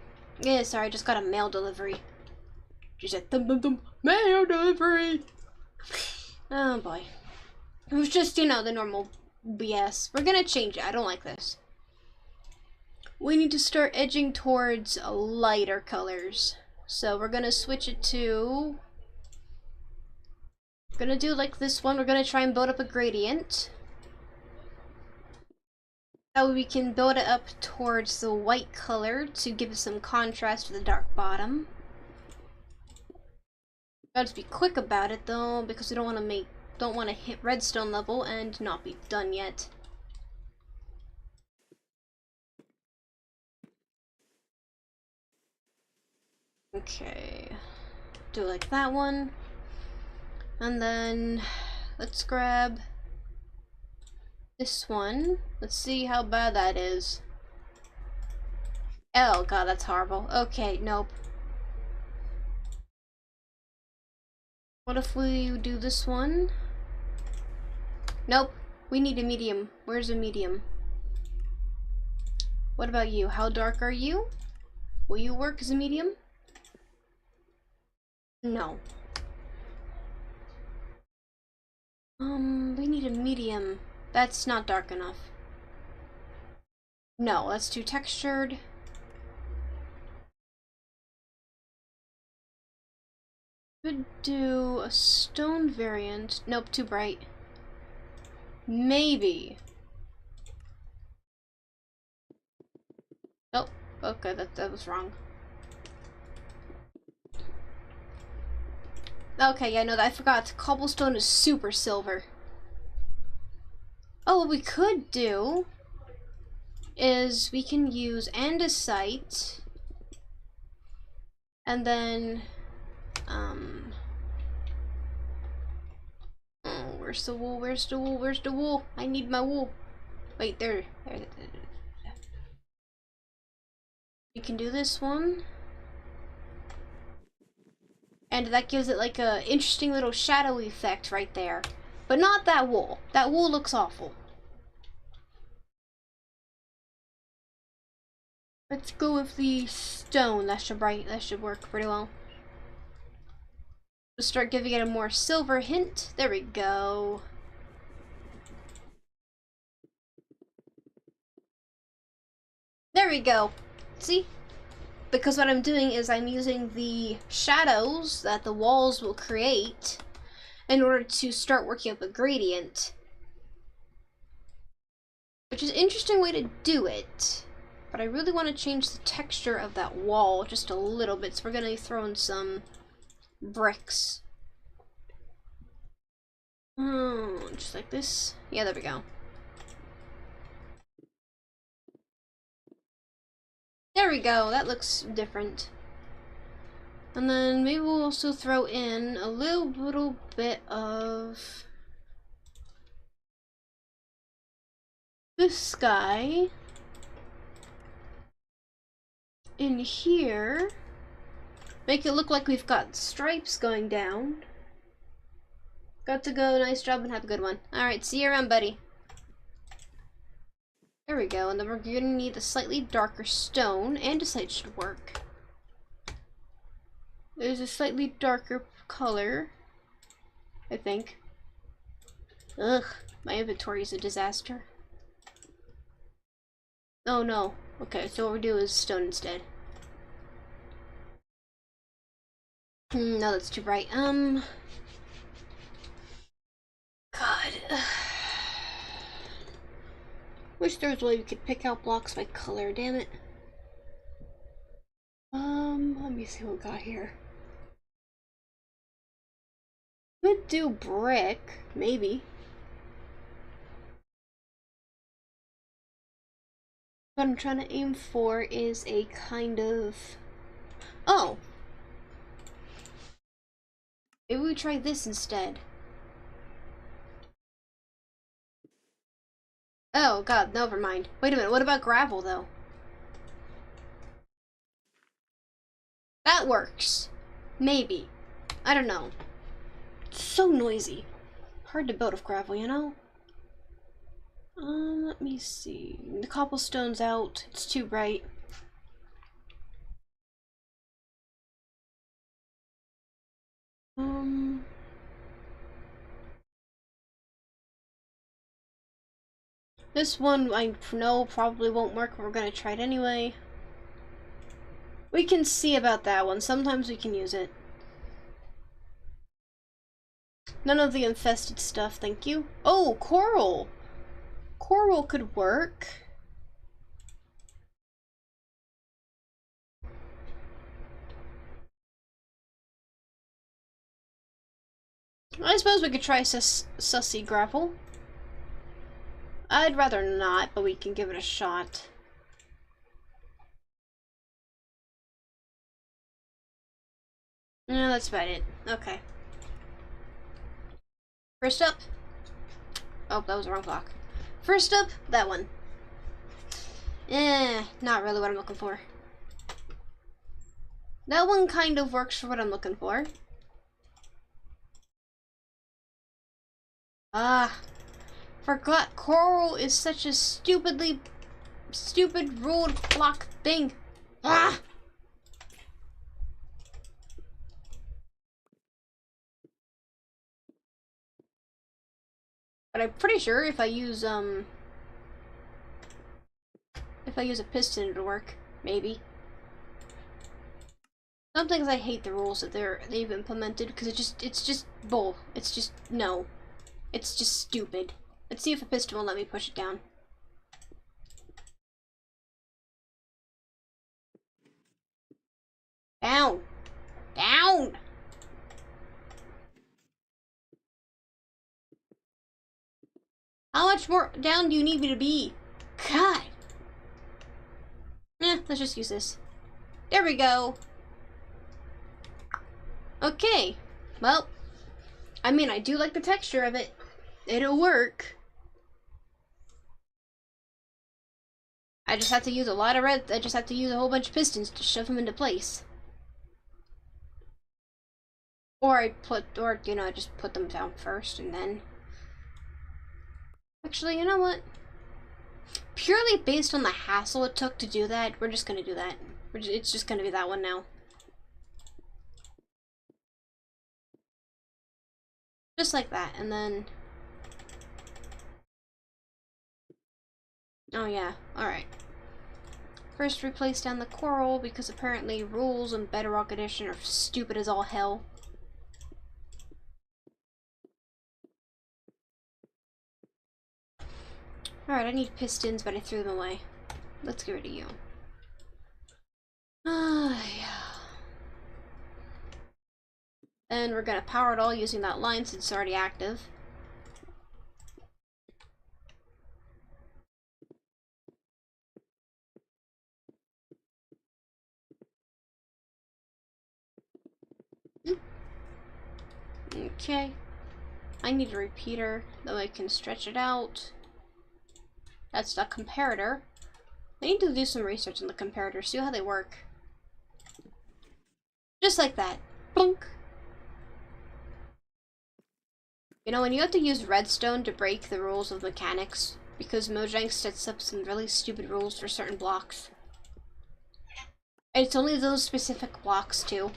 Yeah, sorry, I just got a mail delivery. She said, thump thump thump, mail delivery! Oh boy. It was just, you know, the normal BS. We're gonna change it. I don't like this. We need to start edging towards lighter colors. So we're gonna switch it to... We're gonna do like this one. We're gonna try and build up a gradient. That way we can build it up towards the white color to give it some contrast to the dark bottom. Gotta be quick about it though, because we don't want to hit redstone level and not be done yet. Okay, do it like that one, and then let's grab this one. Let's see how bad that is. Oh god, that's horrible. Okay, nope. What if we do this one? Nope, we need a medium. Where's a medium? What about you? How dark are you? Will you work as a medium? No. We need a medium. That's not dark enough. No, that's too textured. Could do a stone variant. Nope, too bright. Maybe. Nope. Okay, that was wrong. Okay, yeah, no, I forgot. Cobblestone is super silver. Oh, what we could do is we can use andesite and then oh, where's the wool? Where's the wool? Where's the wool? I need my wool. Wait, there. You can do this one. And that gives it like a interesting little shadow effect right there. But not that wool. That wool looks awful. Let's go with the stone. That should work pretty well. We'll start giving it a more silver hint. There we go. There we go. See? Because what I'm doing is I'm using the shadows that the walls will create in order to start working up a gradient. Which is an interesting way to do it. But I really want to change the texture of that wall just a little bit, so we're going to throw in some bricks. Just like this. Yeah, there we go. There we go, that looks different. And then maybe we'll also throw in a little bit of this guy in here. Make it look like we've got stripes going down. Got to go, nice job and have a good one. Alright, see you around, buddy. There we go, and then we're gonna need a slightly darker stone. Andesite should work. There's a slightly darker color, I think. Ugh, my inventory is a disaster. Oh no. Okay, so what we do is stone instead. No, that's too bright. God. Wish there was a way we could pick out blocks by color, damn it. Let me see what we got here. Could do brick, maybe. What I'm trying to aim for is a kind of... Oh! Maybe we try this instead. Oh god, never mind. Wait a minute, what about gravel though? That works. Maybe. I don't know. It's so noisy. Hard to build with gravel, you know? Let me see. The cobblestone's out. It's too bright. This one I know probably won't work, but we're gonna try it anyway. We can see about that one. Sometimes we can use it. None of the infested stuff, thank you. Oh, coral! Coral could work. I suppose we could try sussy gravel. I'd rather not, but we can give it a shot. Yeah, that's about it. Okay. First up. Oh, that was the wrong block. First up, that one. Not really what I'm looking for. That one kind of works for what I'm looking for. Ah. Forgot coral is such a stupid ruled block thing. Ah! But I'm pretty sure if I use a piston it'll work. Maybe. Some things I hate the rules that they've implemented because it's just bull. It's just no. It's just stupid. Let's see if a piston will let me push it down. Down! Down! How much more down do you need me to be? God! Let's just use this. There we go! Okay. Well, I mean, I do like the texture of it. It'll work. I just have to use a lot of I just have to use a whole bunch of pistons to shove them into place. Or I just put them down first and then... Actually, you know what? Purely based on the hassle it took to do that, we're just gonna do that. It's just gonna be that one now. Just like that, and then... Oh yeah, alright. First replace down the coral, because apparently rules in Bedrock Edition are stupid as all hell. Alright, I need pistons, but I threw them away. Let's get rid of you. Ah, yeah. And we're gonna power it all using that line since it's already active. Okay. I need a repeater, though I can stretch it out. That's the comparator. I need to do some research on the comparator, see how they work. Just like that. Plunk. You know, when you have to use redstone to break the rules of mechanics, because Mojang sets up some really stupid rules for certain blocks. And it's only those specific blocks, too.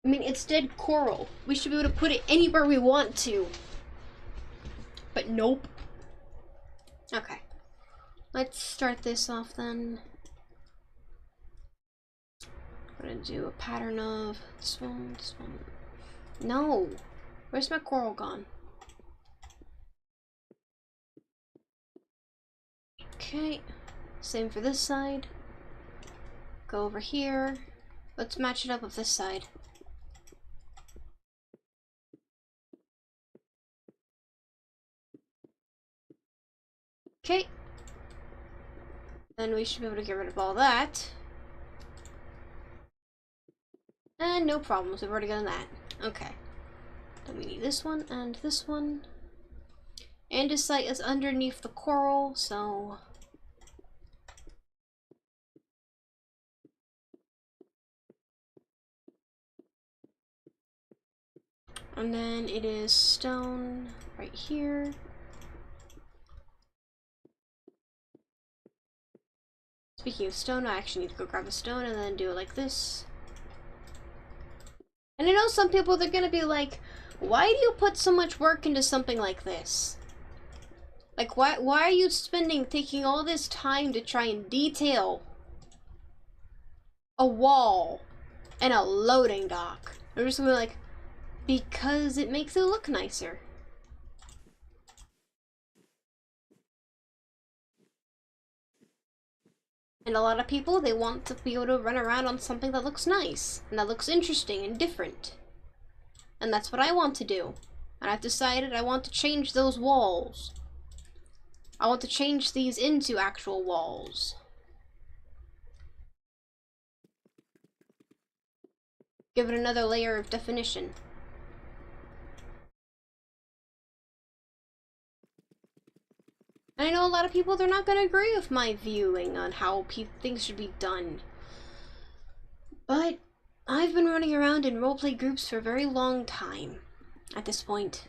I mean, it's dead coral. We should be able to put it anywhere we want to. But nope. Okay. Let's start this off then. I'm gonna do a pattern of this one, this one. No! Where's my coral gone? Okay. Same for this side. Go over here. Let's match it up with this side. Okay. Then we should be able to get rid of all that. And no problems, we've already done that. Okay. Then we need this one and this one. Andesite is underneath the coral, so... And then it is stone right here. Speaking of stone, I actually need to go grab a stone and then do it like this. And I know some people, they're gonna be like, why do you put so much work into something like this? Like, why are you taking all this time to try and detail a wall and a loading dock? I'm just gonna be like, because it makes it look nicer. And a lot of people, they want to be able to run around on something that looks nice, and that looks interesting and different. And that's what I want to do. And I've decided I want to change those walls. I want to change these into actual walls. Give it another layer of definition. And I know a lot of people, they're not going to agree with my viewing on how things should be done. But I've been running around in roleplay groups for a very long time at this point.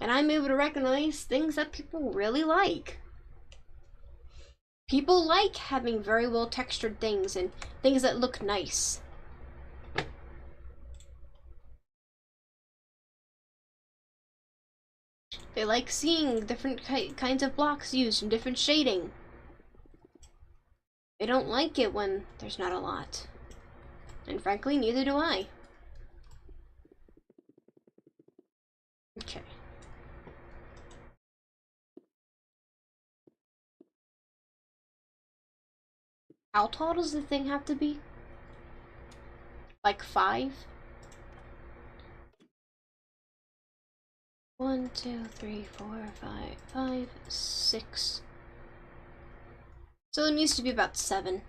And I'm able to recognize things that people really like. People like having very well textured things and things that look nice. They like seeing different kinds of blocks used and different shading. They don't like it when there's not a lot. And frankly, neither do I. Okay. How tall does the thing have to be? Like 5? 1, 2, 3, 4, 5, 6. So it needs to be about 7.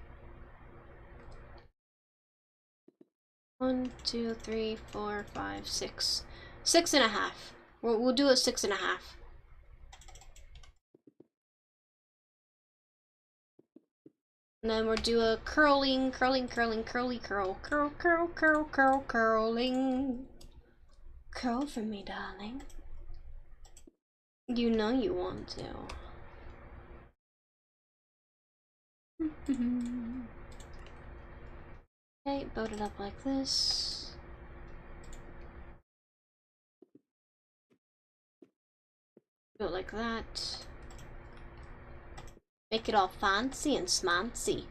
1, 2, 3, 4, 5, 6. 6.5. We'll do a 6.5. And then we'll do a curling, curly, curling, curly, curling. Curl for me, darling. You know you want to. Okay, build it up like this. Do it like that. Make it all fancy and smancy.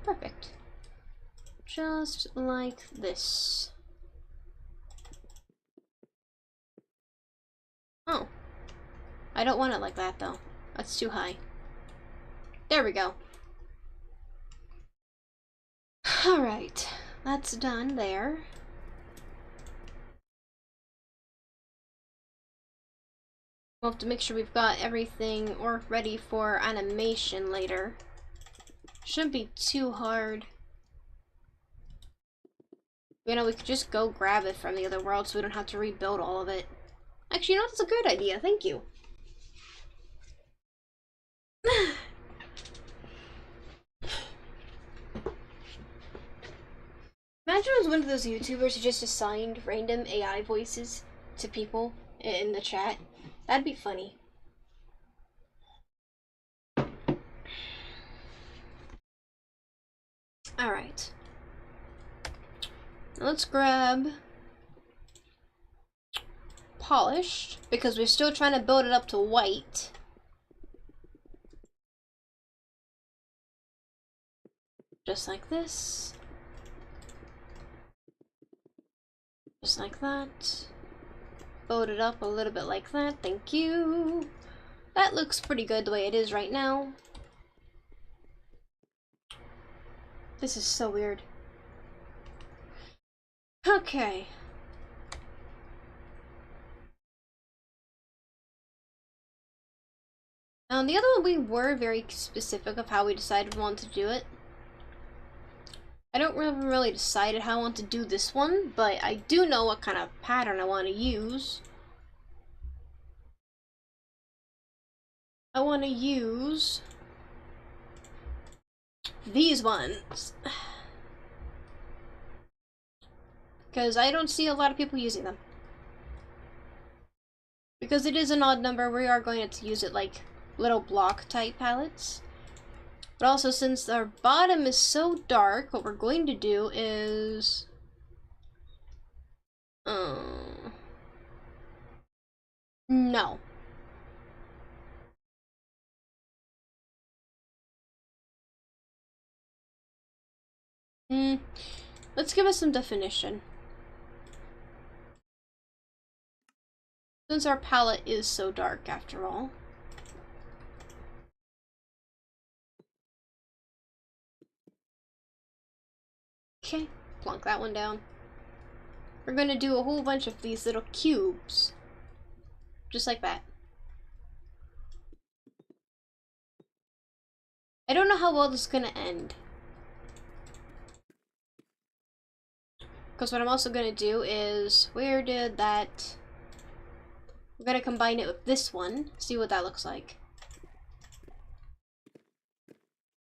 Perfect. Just like this. Oh. I don't want it like that though. That's too high. There we go. Alright. That's done there. We'll have to make sure we've got everything or ready for animation later. Shouldn't be too hard. You know, we could just go grab it from the other world so we don't have to rebuild all of it. Actually, you know, that's a good idea. Thank you. Imagine I was one of those YouTubers who just assigned random AI voices to people in the chat. That'd be funny. Alright. Let's grab polished, because we're still trying to build it up to white. Just like this. Just like that. Build it up a little bit like that. Thank you. That looks pretty good the way it is right now. This is so weird. Okay. The other one, we were very specific of how we decided we wanted to do it. I don't really decided how I want to do this one, but I do know what kind of pattern I want to use. I want to use these ones. because I don't see a lot of people using them. Because it is an odd number, we are going to use it like little block type palettes. But also, since our bottom is so dark, what we're going to do is... no. Let's give us some definition. Since our palette is so dark, after all. Okay, plunk that one down. We're gonna do a whole bunch of these little cubes. Just like that. I don't know how well this is gonna end. Because what I'm also gonna do is, where did that... We're gonna combine it with this one, see what that looks like.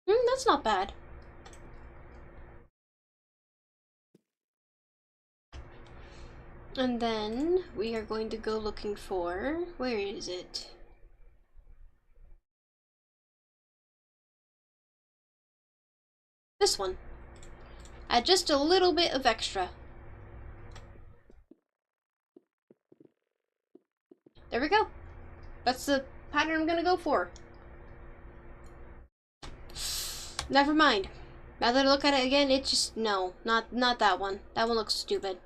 That's not bad. And then we are going to go looking for, where is it? This one. Add just a little bit of extra. There we go. That's the pattern I'm gonna go for. Never mind. Now that I look at it again, it just, no, not that one. That one looks stupid.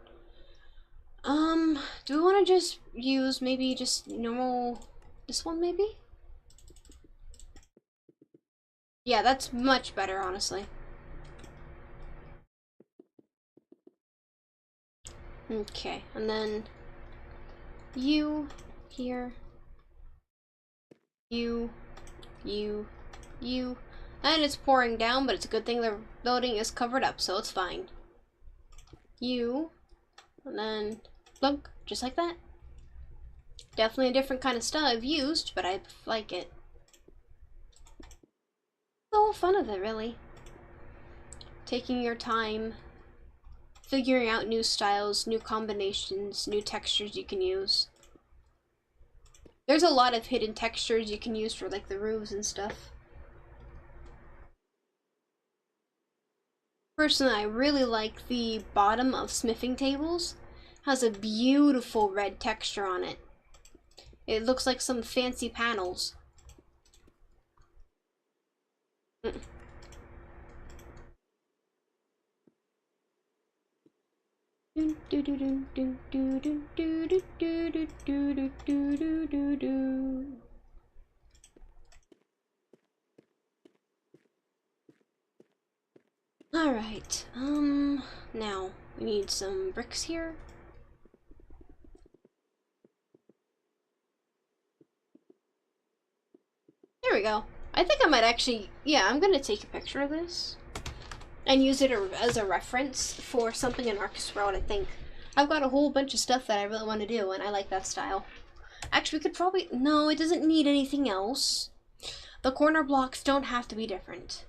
Do we want to just use maybe just normal, this one maybe? Yeah, that's much better, honestly. Okay, and then you here, you, and it's pouring down, but it's a good thing the building is covered up, so it's fine. You, and then plunk, just like that. Definitely a different kind of style I've used, but I like it. The whole fun of it, really. Taking your time, figuring out new styles, new combinations, new textures you can use. There's a lot of hidden textures you can use for like the roofs and stuff. Personally, I really like the bottom of smithing tables. Has a beautiful red texture on it. It looks like some fancy panels. Alright, now we need some bricks here. There we go. I think I might actually, yeah, I'm gonna take a picture of this and use it as a reference for something in Arcus World, I think. I've got a whole bunch of stuff that I really want to do, and I like that style. Actually, we could probably, no, it doesn't need anything else. The corner blocks don't have to be different.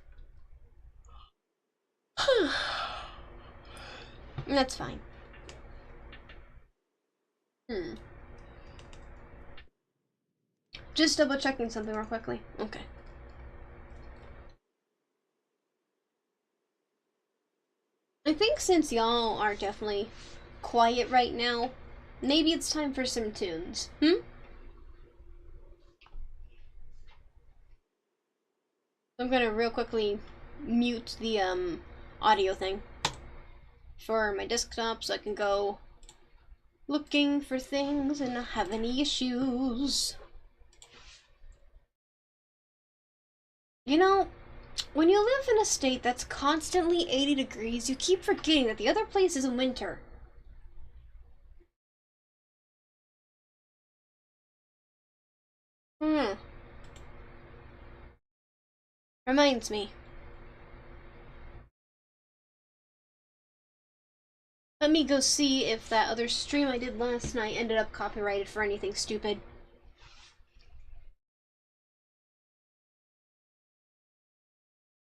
That's fine. Just double checking something real quickly. Okay. I think since y'all are definitely quiet right now, maybe it's time for some tunes. I'm gonna real quickly mute the audio thing for my desktop so I can go looking for things and not have any issues. You know, when you live in a state that's constantly 80 degrees, you keep forgetting that the other place is in winter. Reminds me. Let me go see if that other stream I did last night ended up copyrighted for anything stupid.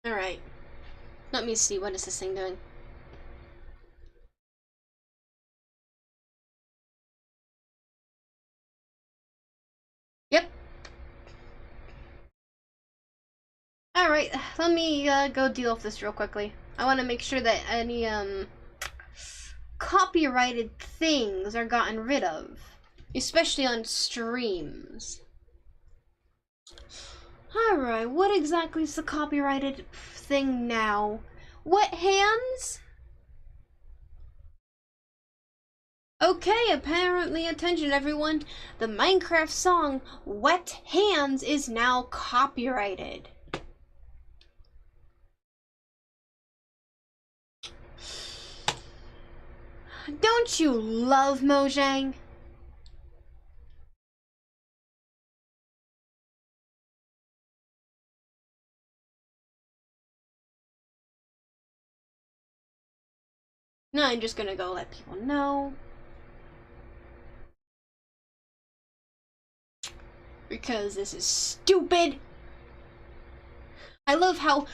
Alright. Let me see, what is this thing doing? Alright, let me go deal with this real quickly. I want to make sure that any copyrighted things are gotten rid of, especially on streams. Alright, what exactly is the copyrighted thing now? Wet hands? Okay, apparently, attention everyone, the Minecraft song Wet Hands is now copyrighted. Don't you love Mojang? No, I'm just gonna go let people know. Because this is stupid. I love how,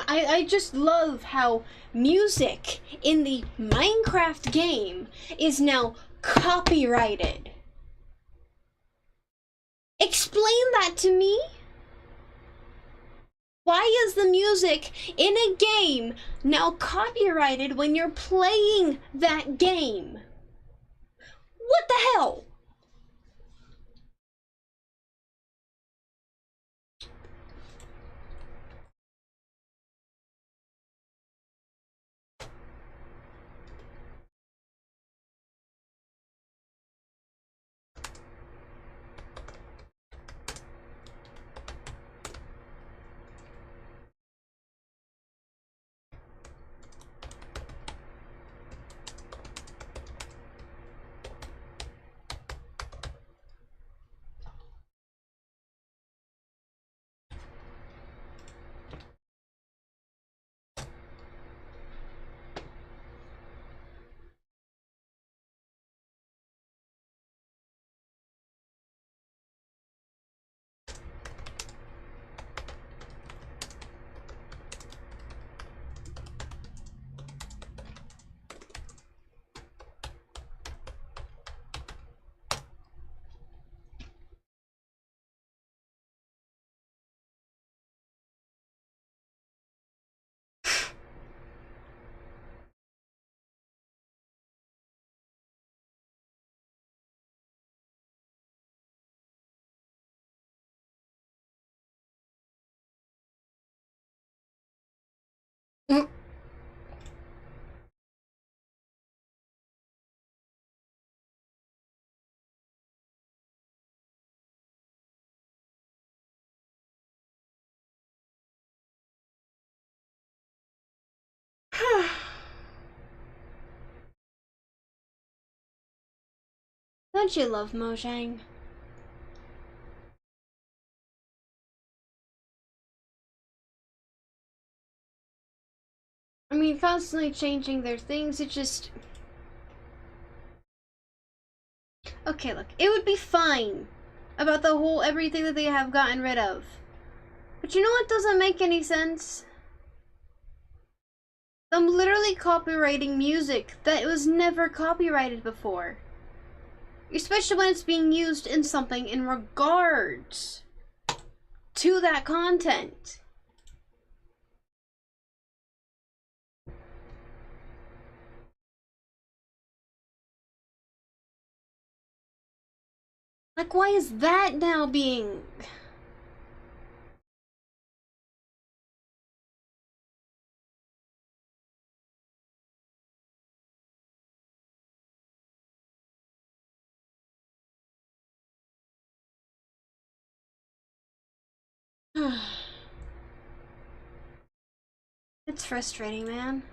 I just love how music in the Minecraft game is now copyrighted. Explain that to me. Why is the music in a game now copyrighted when you're playing that game? What the hell? Don't you love Mojang? I mean, constantly changing their things, it just... Okay, look, it would be fine about the whole everything that they have gotten rid of. But you know what doesn't make any sense? I'm literally copywriting music that was never copyrighted before. Especially when it's being used in something in regards to that content. Like, why is that now being... It's frustrating, man.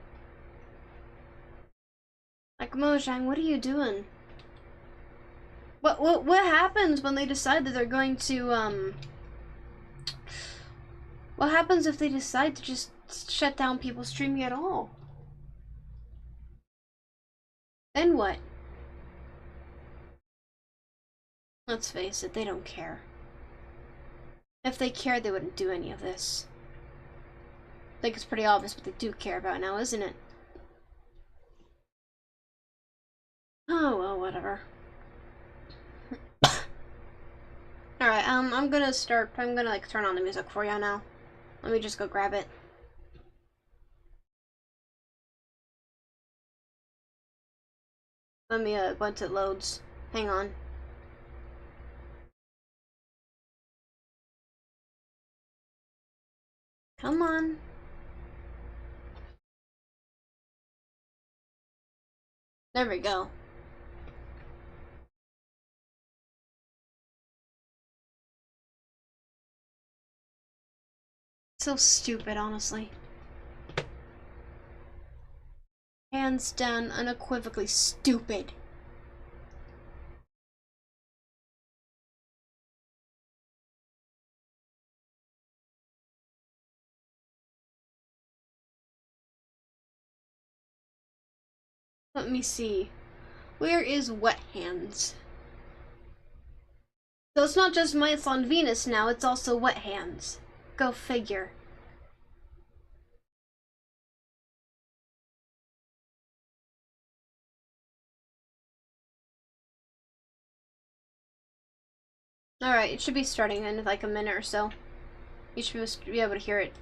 Like, Mojang, what are you doing? What happens when they decide that they're going to, what happens if they decide to just shut down people streaming at all? Then what? Let's face it, they don't care. If they cared, they wouldn't do any of this. I think it's pretty obvious what they do care about now, isn't it? Oh, well, whatever. Alright, I'm gonna like, turn on the music for you now. Let me just go grab it. Let me, once it loads. Hang on. Come on. There we go. So stupid, honestly. Hands down, unequivocally stupid. Let me see. Where is Wet Hands? So it's not just Mites on Venus now, it's also Wet Hands. Go figure. Alright, it should be starting in like a minute or so. You should be able to hear it.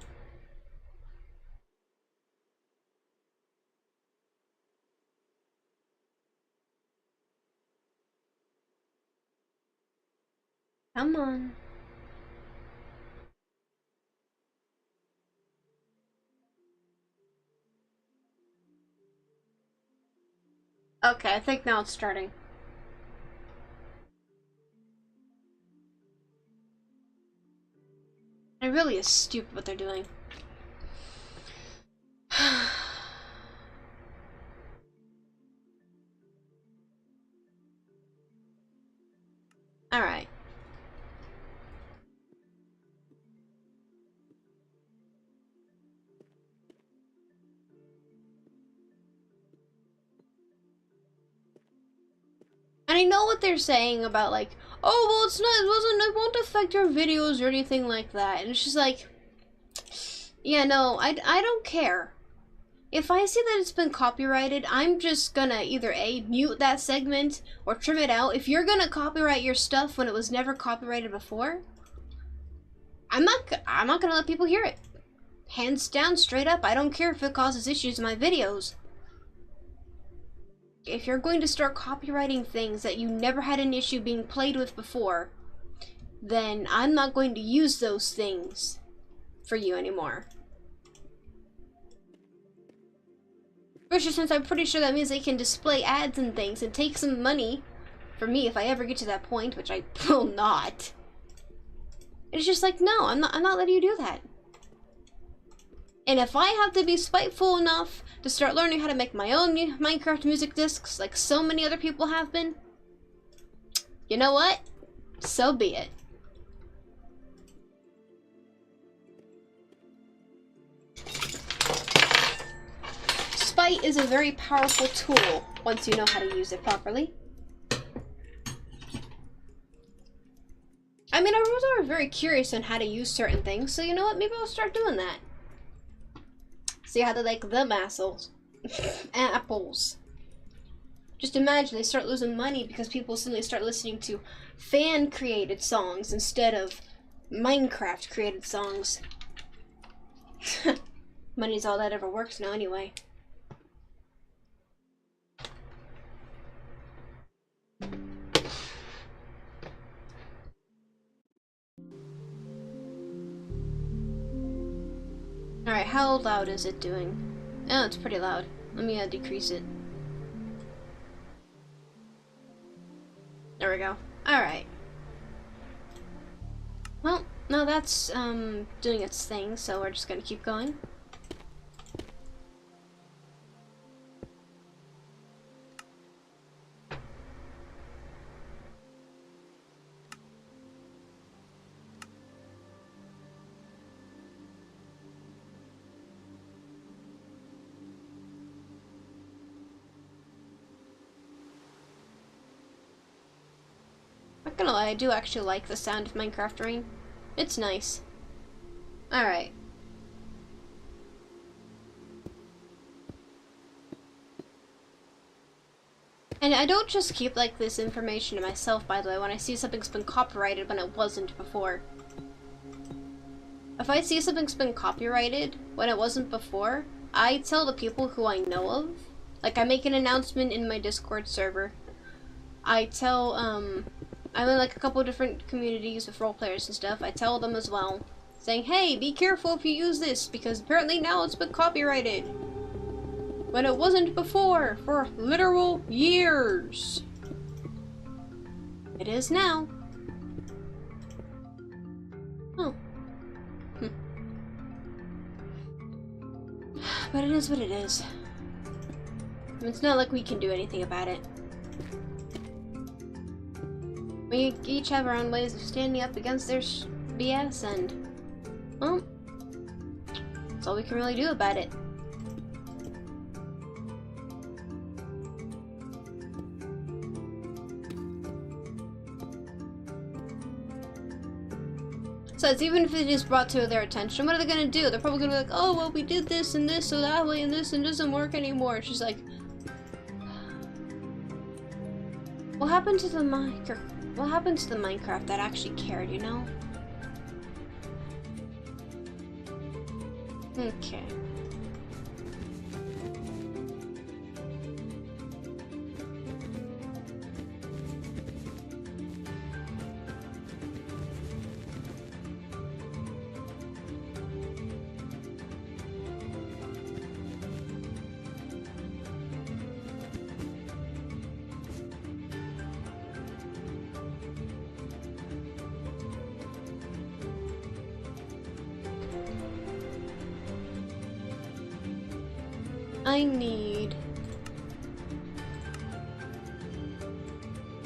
Come on. Okay, I think now it's starting. It really is stupid what they're doing. Alright. And I know what they're saying about like, oh well it won't affect your videos or anything like that. And it's just like, yeah, no, I don't care. If I see that it's been copyrighted, I'm just gonna either A, mute that segment or trim it out. If you're gonna copyright your stuff when it was never copyrighted before, I'm not gonna let people hear it. Hands down, straight up, I don't care if it causes issues in my videos. If you're going to start copywriting things that you never had an issue being played with before, then I'm not going to use those things for you anymore. Especially since I'm pretty sure that means they can display ads and things and take some money for me if I ever get to that point, which I will not. It's just like, no, I'm not letting you do that. And if I have to be spiteful enough to start learning how to make my own Minecraft music discs like so many other people have been, you know what? So be it. Spite is a very powerful tool once you know how to use it properly. I mean, I was always very curious on how to use certain things, so you know what? Maybe I'll start doing that. See how to like them assholes. Apples. Just imagine they start losing money because people suddenly start listening to fan-created songs instead of Minecraft-created songs. Money's all that ever works now anyway. Alright, how loud is it doing? Oh, it's pretty loud. Let me decrease it. There we go. Alright. Well, no, that's doing its thing, so we're just gonna keep going. Not gonna lie, I do actually like the sound of Minecraft rain. It's nice. Alright. And I don't just keep like this information to myself, by the way, when I see something's been copyrighted when it wasn't before. If I see something's been copyrighted when it wasn't before, I tell the people who I know of. Like, I make an announcement in my Discord server. I tell, I'm in like a couple different communities with role players and stuff. I tell them as well, saying, hey, be careful if you use this, because apparently now it's been copyrighted. When it wasn't before, for literal years. It is now. Oh. But it is what it is. It's not like we can do anything about it. We each have our own ways of standing up against their BS, and, well, that's all we can really do about it. So even if it is brought to their attention, what are they gonna do? They're probably gonna be like, oh, well, we did this and this so that way and this and it doesn't work anymore. She's like, what happened to the Minecraft that actually cared, you know? Okay. I need...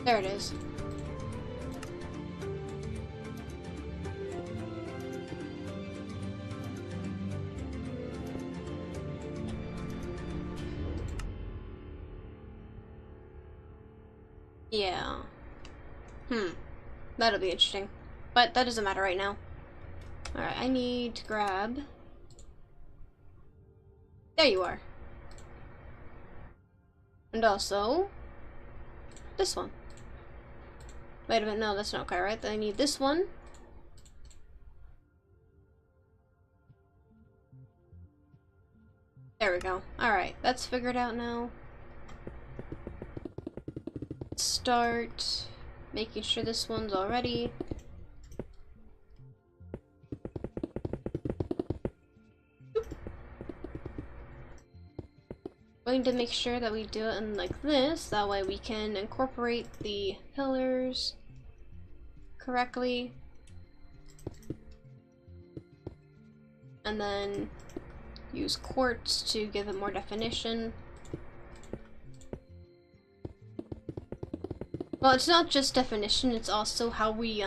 There it is. Yeah. That'll be interesting. But that doesn't matter right now. Alright, I need to grab... There you are. And also... this one. Wait a minute, no, that's not quite right. I need this one. There we go. Alright, that's figured out now. Start making sure this one's all ready. Going to make sure that we do it in like this, that way we can incorporate the pillars correctly. And then use quartz to give it more definition. Well, it's not just definition, it's also how we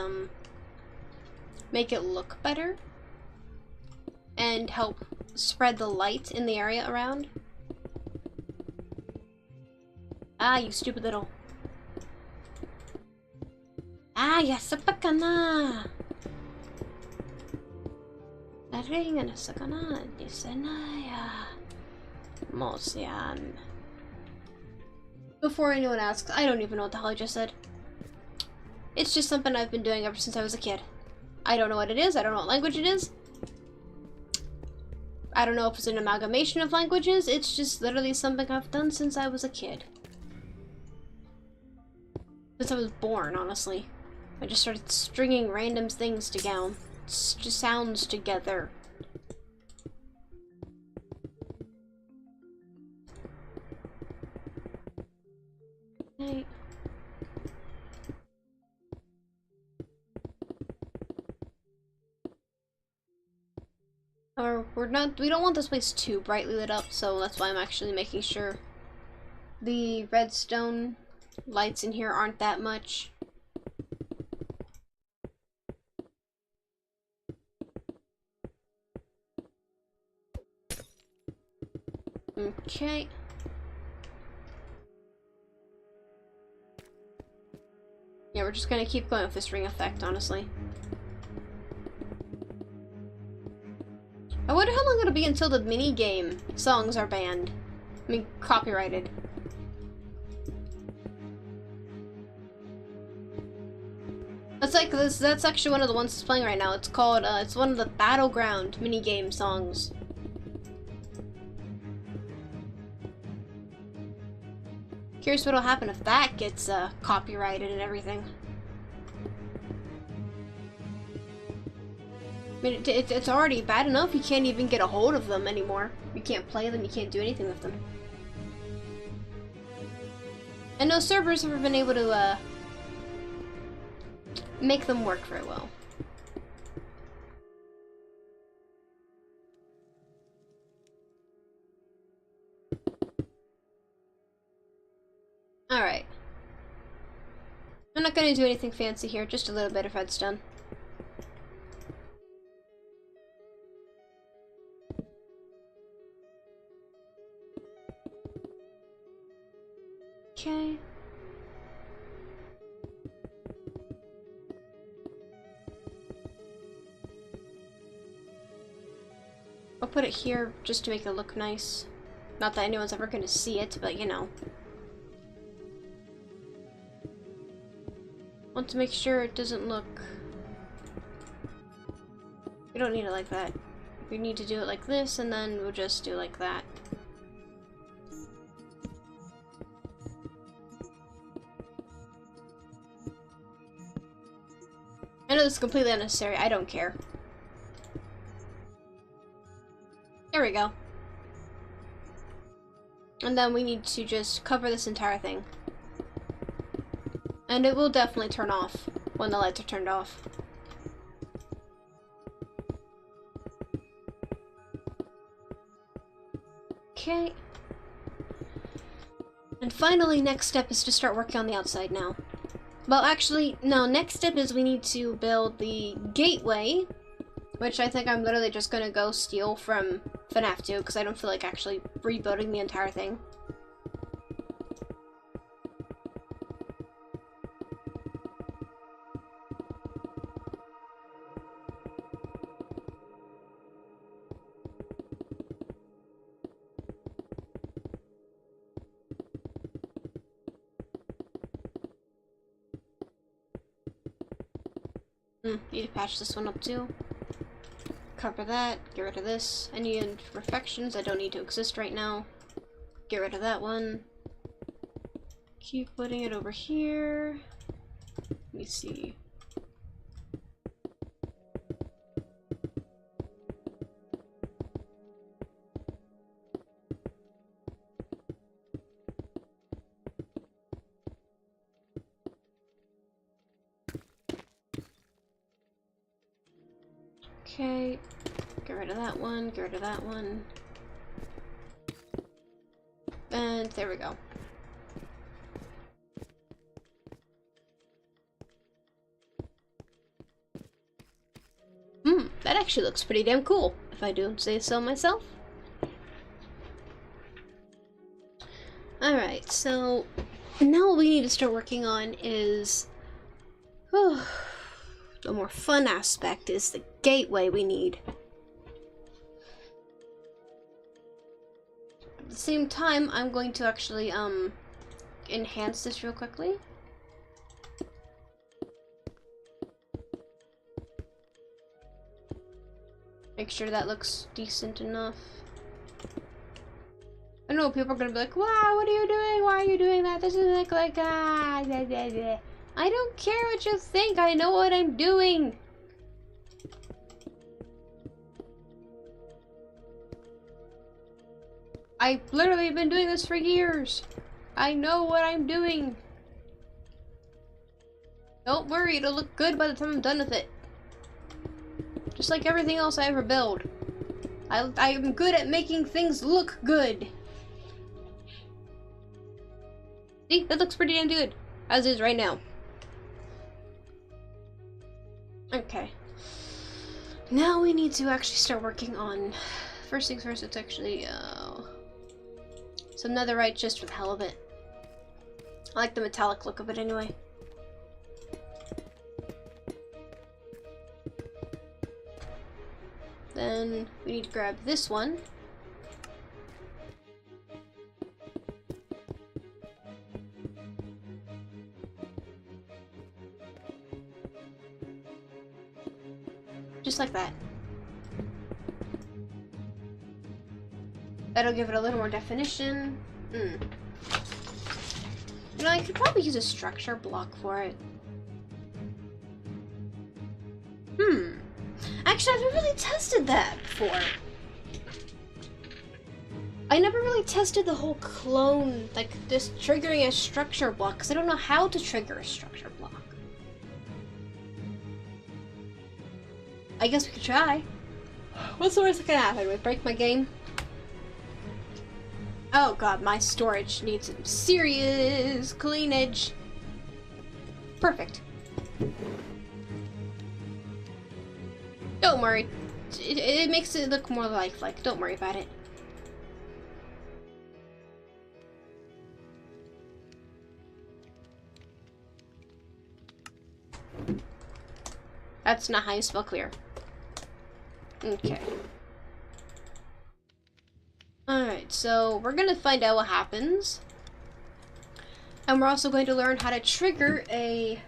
make it look better and help spread the light in the area around. Ah, you stupid little. Ah, yasapa ka na. Naring na sa kana. Disanaya. Mosyan. Before anyone asks, I don't even know what the hell I just said. It's just something I've been doing ever since I was a kid. I don't know what it is. I don't know what language it is. I don't know if it's an amalgamation of languages. It's just literally something I've done since I was a kid. Since I was born, honestly. I just started stringing random things together. Just sounds together. Okay. Or we don't want this place too brightly lit up, so that's why I'm actually making sure the redstone lights in here aren't that much. Okay. Yeah, we're just gonna keep going with this ring effect, honestly. I wonder how long it'll be until the mini-game songs are banned. I mean, copyrighted. like this. That's actually one of the ones that's playing right now. It's called. It's one of the Battleground minigame songs. Curious what'll happen if that gets copyrighted and everything. I mean, it's already bad enough you can't even get a hold of them anymore. You can't play them. You can't do anything with them. And no servers have ever been able to make them work very well. Alright. I'm not gonna do anything fancy here, just a little bit of redstone. Okay. I'll put it here just to make it look nice. Not that anyone's ever gonna see it, but you know. Want to make sure it doesn't look... We don't need it like that. We need to do it like this, and then we'll just do like that. I know this is completely unnecessary. I don't care. There we go. And then we need to just cover this entire thing. And it will definitely turn off when the lights are turned off. Okay. And finally, next step is to start working on the outside now. Well, actually, no, next step is we need to build the gateway, which I think I'm literally just gonna go steal from FNAF 2, because I don't feel like actually rebuilding the entire thing. Need to patch this one up too. Cover that, get rid of this. Any imperfections that don't need to exist right now. Get rid of that one. Keep putting it over here. Let me see. Okay, get rid of that one, get rid of that one. And there we go. That actually looks pretty damn cool, if I do say so myself. Alright, so now what we need to start working on is... the more fun aspect is the gateway we need. At the same time, I'm going to actually enhance this real quickly. Make sure that looks decent enough. I know people are gonna be like, wow, what are you doing? Why are you doing that? This doesn't look like blah, blah, blah. I don't care what you think. I know what I'm doing. I've literally been doing this for years. I know what I'm doing. Don't worry, it'll look good by the time I'm done with it. Just like everything else I ever build. I'm good at making things look good. See, that looks pretty damn good. As is right now. Okay. Now we need to actually start working on... First things first, it's actually, some netherite just for the hell of it. I like the metallic look of it anyway. Then we need to grab this one. just like that. That'll give it a little more definition. You know, I could probably use a structure block for it. Actually, I've never really tested that before. I never really tested the whole clone, like, this triggering a structure block, because I don't know how to trigger a structure block. I guess we could try. What's the worst that can happen? We break my game? Oh god, my storage needs some serious cleanage. Perfect. Don't worry. It makes it look more lifelike. Don't worry about it. That's not how you spell clear. Okay. Alright, so we're gonna find out what happens. And we're also going to learn how to trigger a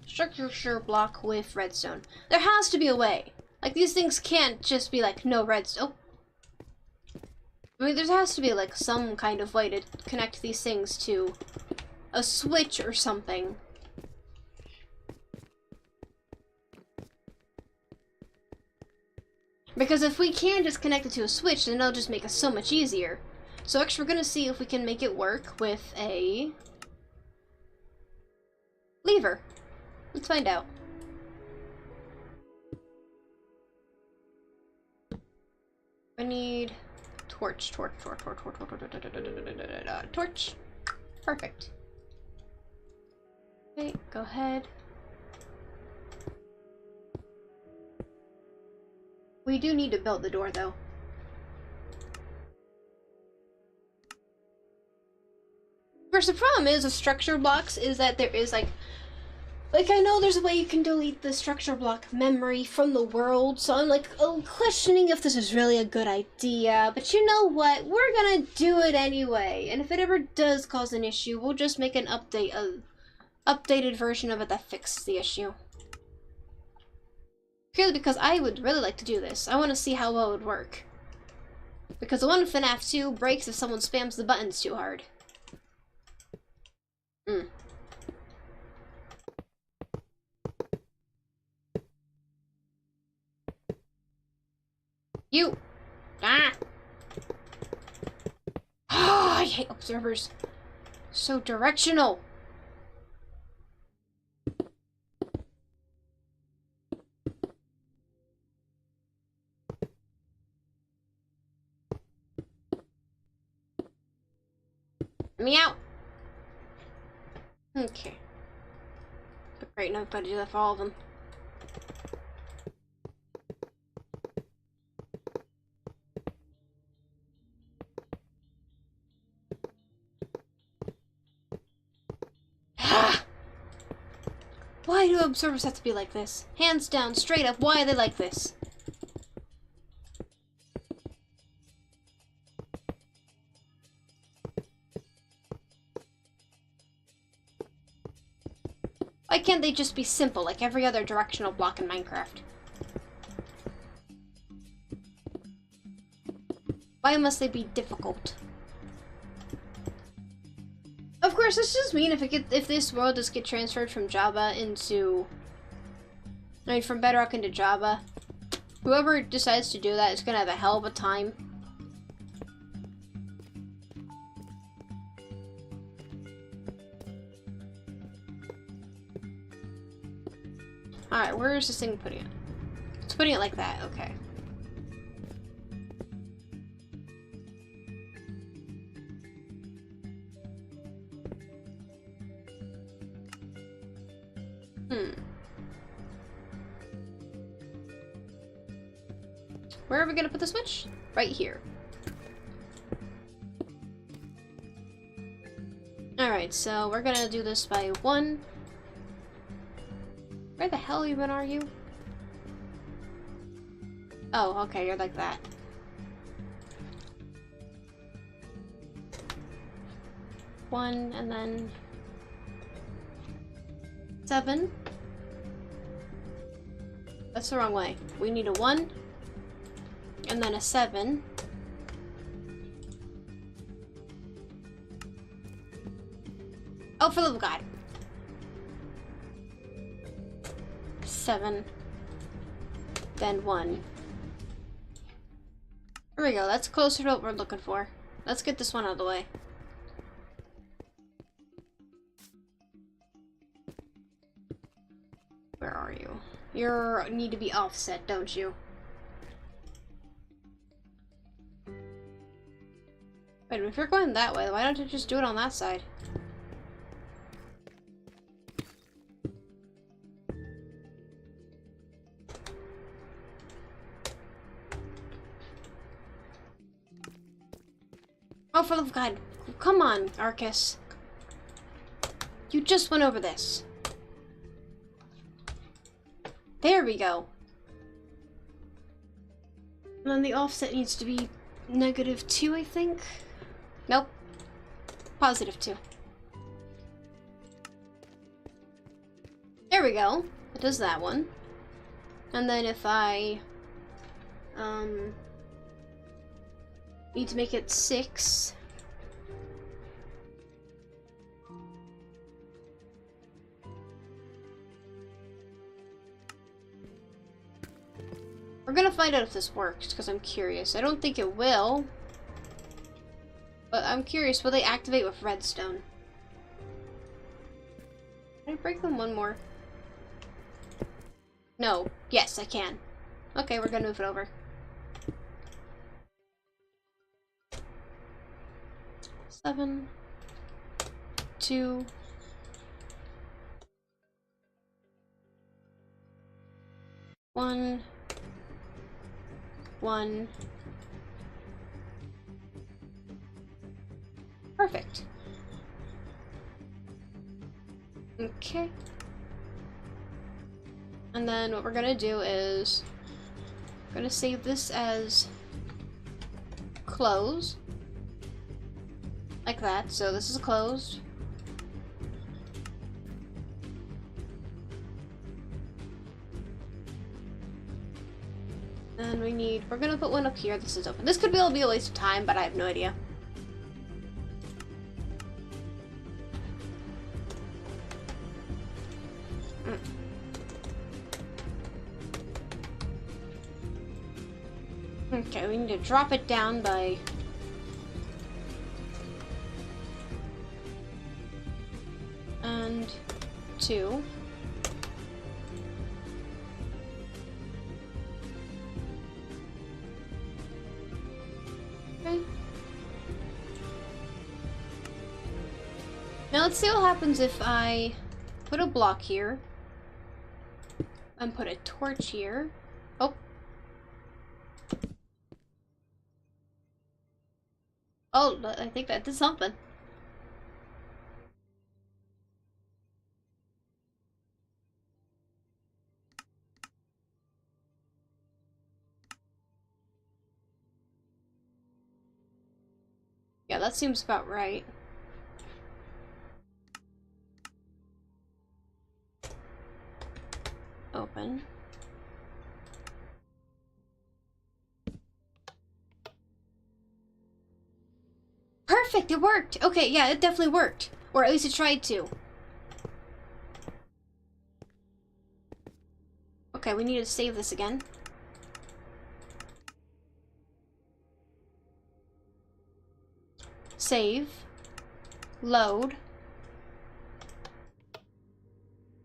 structure block with redstone. There has to be a way. Like, these things can't just be like, no redstone. Oh. I mean, there has to be like some kind of way to connect these things to a switch or something. Because if we can just connect it to a switch, then it'll just make it so much easier. So actually, we're gonna see if we can make it work with a lever. Let's find out. I need torch. Torch. Perfect. Okay, go ahead. We do need to build the door, though. Of course, the problem is with structure blocks is that there is like I know there's a way you can delete the structure block memory from the world, so I'm like, questioning if this is really a good idea, but you know what, we're gonna do it anyway, and if it ever does cause an issue, we'll just make an updated version of it that fixes the issue. Purely because I would really like to do this. I want to see how well it would work. Because the one in FNAF 2 breaks if someone spams the buttons too hard. You! Ah! Oh, I hate observers. So directional. Meow. Okay. But great, now I've got to do that for all of them. Why do observers have to be like this? Hands down, straight up, why are they like this? Why can't they just be simple, like every other directional block in Minecraft? Why must they be difficult? Of course, this does mean if this world does get transferred from Java into, I mean, from Bedrock into Java, whoever decides to do that is gonna have a hell of a time. Alright, where is this thing putting it? It's putting it like that, okay. Where are we gonna put the switch? Right here. Alright, so we're gonna do this by 1. Where the hell even are you? Oh, okay, you're like that. One, and then 7. That's the wrong way. We need a 1, and then a 7. Oh, for the love of God. 7, then 1. There we go, that's closer to what we're looking for. Let's get this one out of the way. Where are you? You need to be offset, don't you? Wait, if you're going that way, why don't you just do it on that side? Oh, for the love of God. Come on, Arcus. You just went over this. There we go. And then the offset needs to be -2, I think. Nope. +2. There we go. It does that one. And then if I need to make it 6. We're gonna find out if this works, because I'm curious. I don't think it will. But I'm curious, will they activate with redstone? Can I break them one more? No. Yes, I can. Okay, we're gonna move it over. 7, 2, 1, 1. Perfect. Okay. And then what we're gonna do is I'm gonna save this as close. Like that. So this is closed. And we're gonna put one up here. This is open. This could be a waste of time, but I have no idea. Okay, we need to drop it down by and 2. Okay. Now let's see what happens if I put a block here and put a torch here. Oh. Oh, I think that did something. Yeah, that seems about right. Open. Perfect, it worked! Okay, yeah, it definitely worked. Or at least it tried to. Okay, we need to save this again. Save. Load.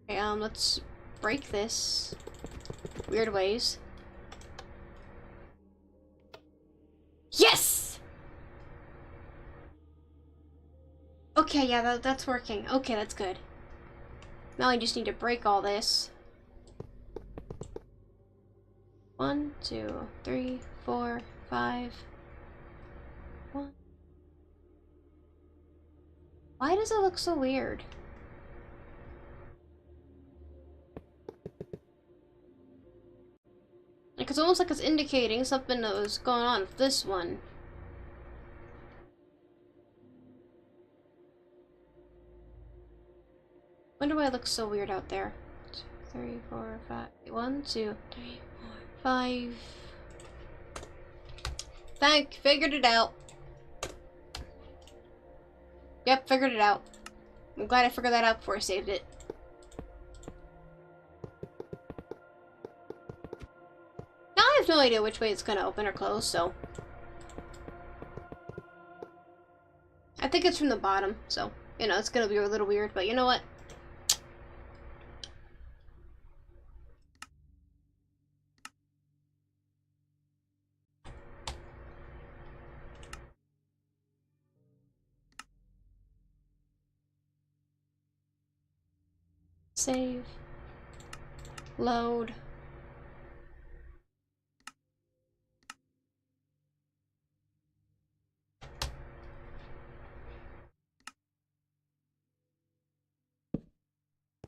Okay, let's break this. Weird ways. Yes! Okay, yeah, that's working. Okay, that's good. Now I just need to break all this. 1, 2, 3, 4, 5. 1. Why does it look so weird? Like, it's almost like it's indicating something that was going on with this one. Wonder why it looks so weird out there. 2, 3, 4, 5. 1, 2, 3, 4, 5. Figured it out. Yep, figured it out. I'm glad I figured that out before I saved it. Now I have no idea which way it's gonna open or close, so. I think it's from the bottom, so, you know, it's gonna be a little weird, but you know what? Save. Load.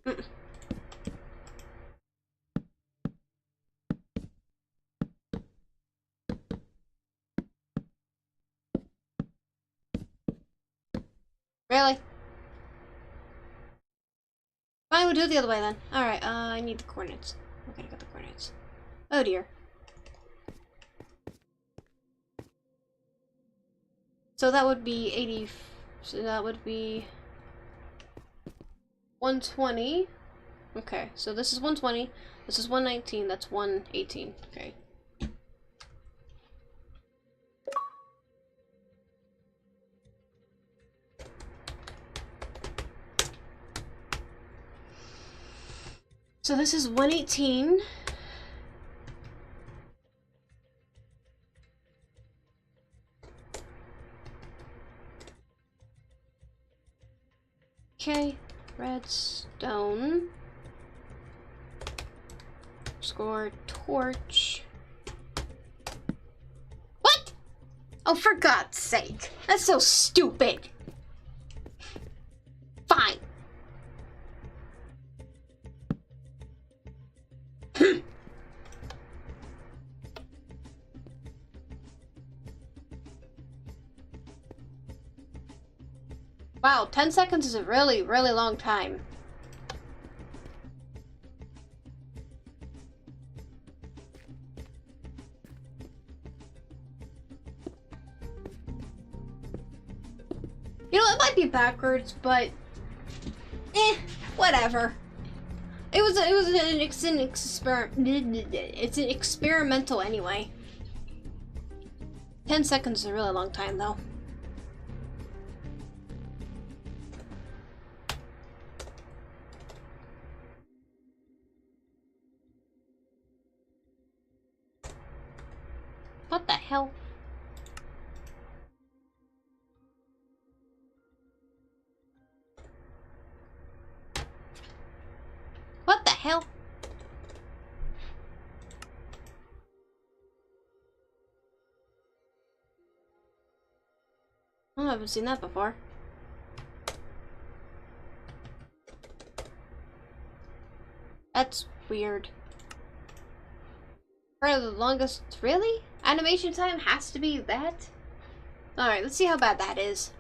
Mm. Really? Fine, we'll do it the other way then. Alright, I need the coordinates. Okay, I got the coordinates. Oh dear. So that would be 80. So that would be 120. Okay, so this is 120. This is 119. That's 118. Okay. So this is 118. Okay, redstone. Score torch. What? Oh, for God's sake. That's so stupid. Fine. Wow, 10 seconds is a really, really long time. You know, it might be backwards, but whatever. It's an experiment. It's an experimental anyway. 10 seconds is a really long time, though. What the hell? What the hell? Oh, I haven't seen that before. That's weird. For the longest, really? Animation time has to be that? Alright, let's see how bad that is.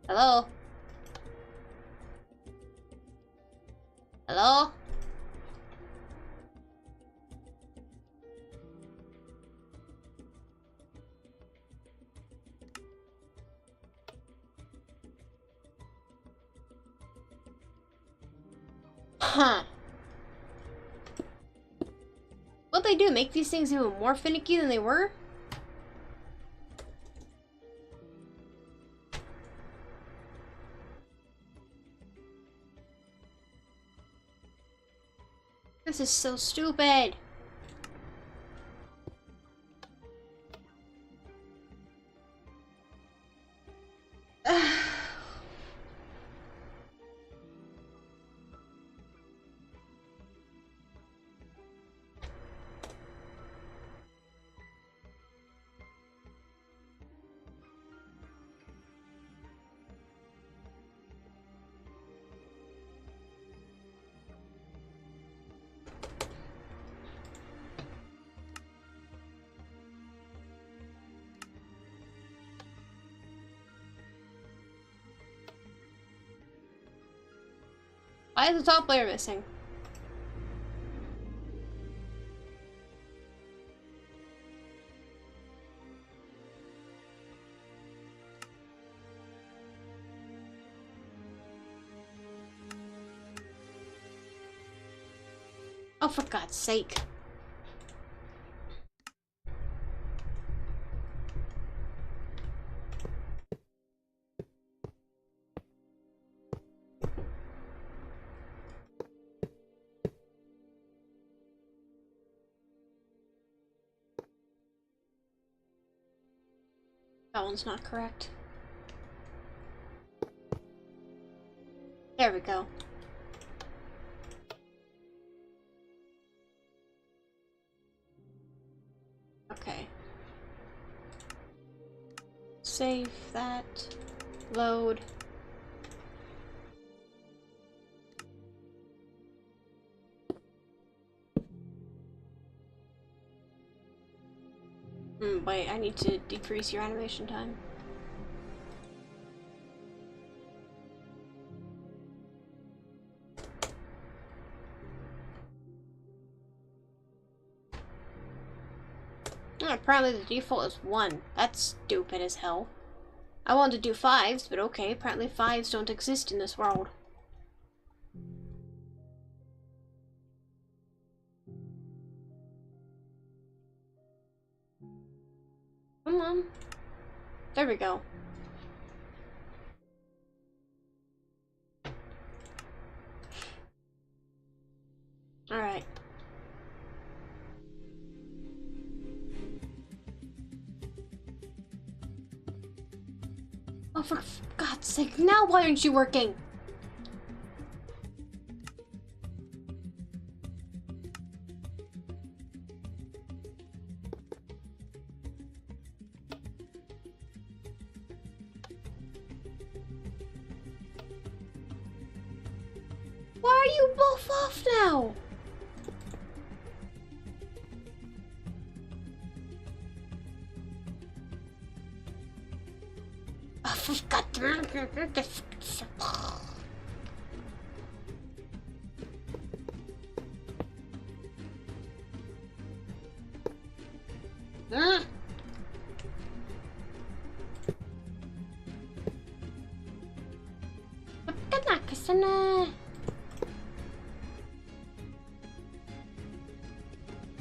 Hello? Hello? Huh. What they do, make these things even more finicky than they were? This is so stupid. Why is the top layer missing? Oh, for God's sake. That one's not correct. There we go. Okay. Save that. Load. Wait, I need to decrease your animation time. Oh, apparently the default is 1. That's stupid as hell. I wanted to do 5s, but okay, apparently 5s don't exist in this world. Come on. There we go. Alright. Oh, for God's sake, now why aren't you working? Why are you both off now? Oh, for God's sake.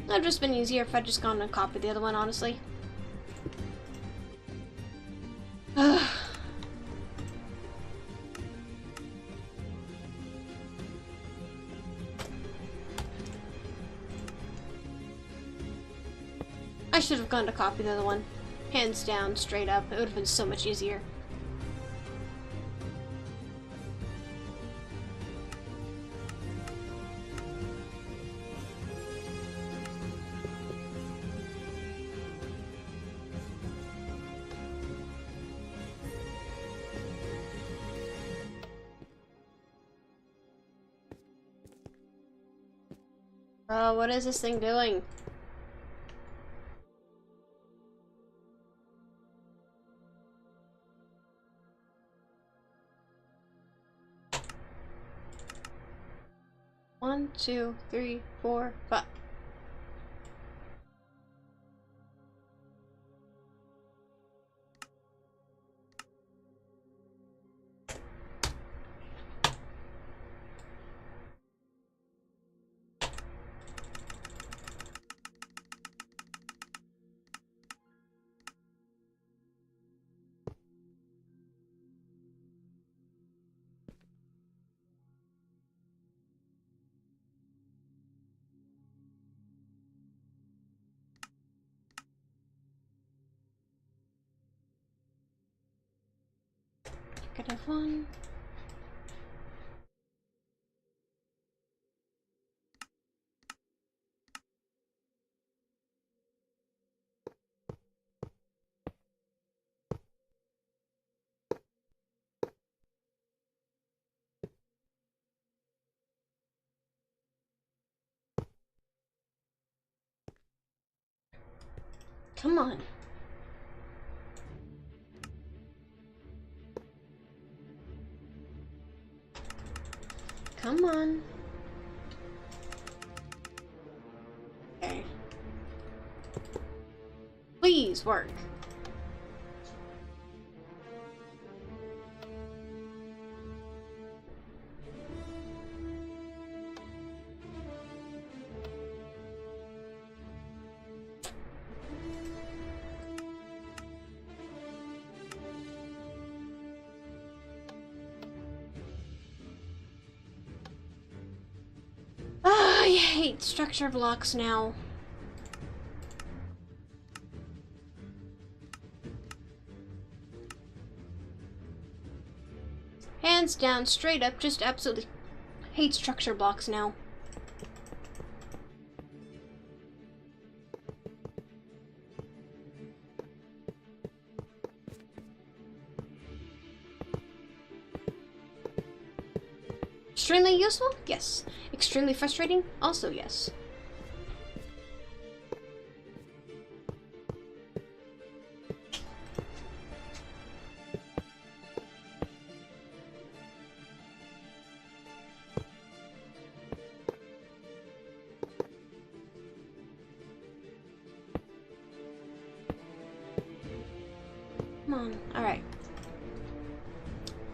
It would have just been easier if I'd just gone and copied the other one, honestly. I should have gone to copy the other one. Hands down, straight up. It would have been so much easier. Oh, what is this thing doing? One, two, three, four, five. Negative 1. Come on. Come on. Okay. Please work. Ah, I hate structure blocks now. Hands down, straight up, just absolutely hate structure blocks now. Extremely useful? Yes. Extremely frustrating? Also yes. Come on. Alright.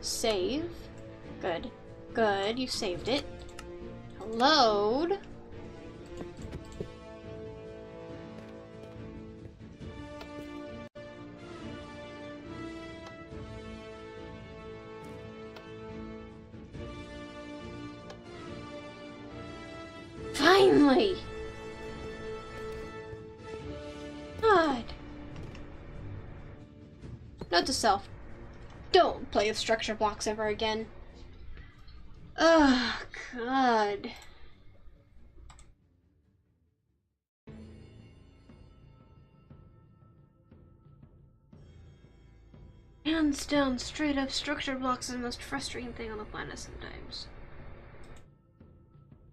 Save. Good. Good, you saved it. Load. Finally! God. Note to self. Don't play with structure blocks ever again. Oh, God. Hands down, straight up, structure blocks are the most frustrating thing on the planet sometimes.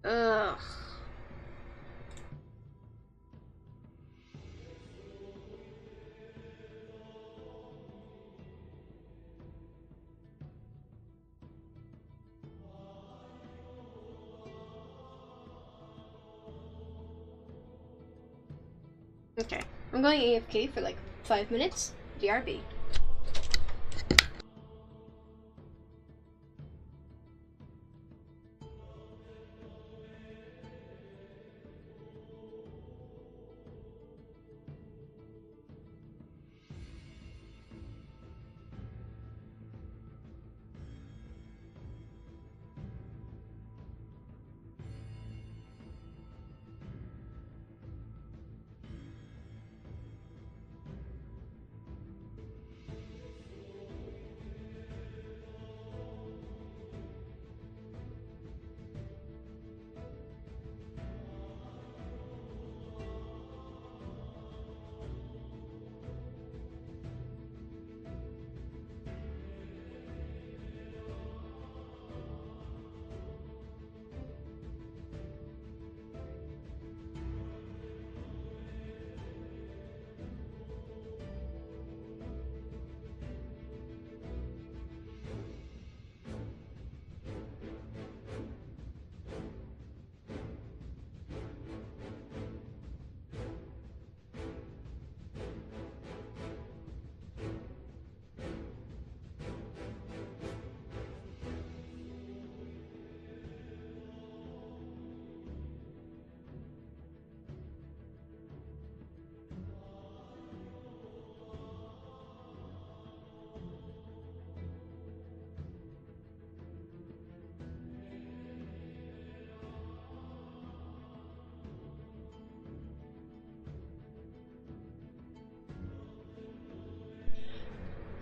Ugh. Okay, I'm going AFK for like 5 minutes. DRB.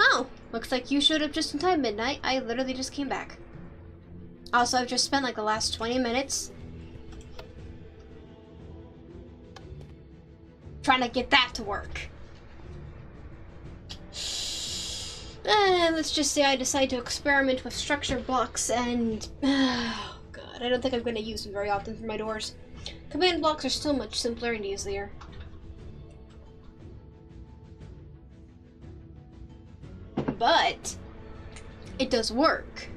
Oh, looks like you showed up just in time, Midnight. I literally just came back. Also, I've just spent like the last 20 minutes trying to get that to work. And let's just say I decide to experiment with structure blocks and... Oh god, I don't think I'm going to use them very often for my doors. Command blocks are still much simpler and easier. But it does work.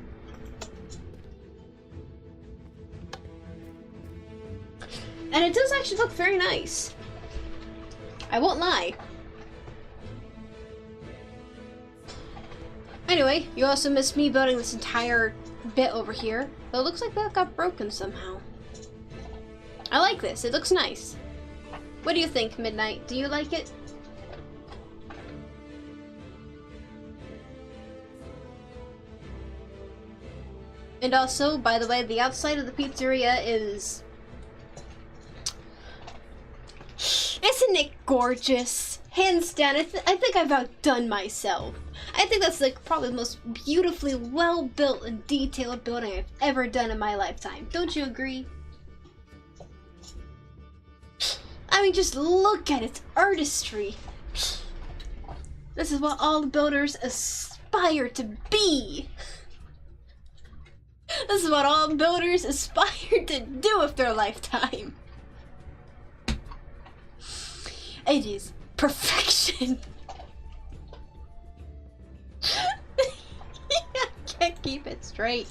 And it does actually look very nice. I won't lie. Anyway, you also missed me building this entire bit over here, but it looks like that got broken somehow. I like this, it looks nice. What do you think, Midnight? Do you like it? And also, by the way, the outside of the pizzeria is... Isn't it gorgeous? Hands down, I think I've outdone myself. I think that's like probably the most beautifully well-built and detailed building I've ever done in my lifetime. Don't you agree? I mean, just look at its artistry. This is what all builders aspire to be. This is what all builders aspire to do with their lifetime. It is perfection. I can't keep it straight.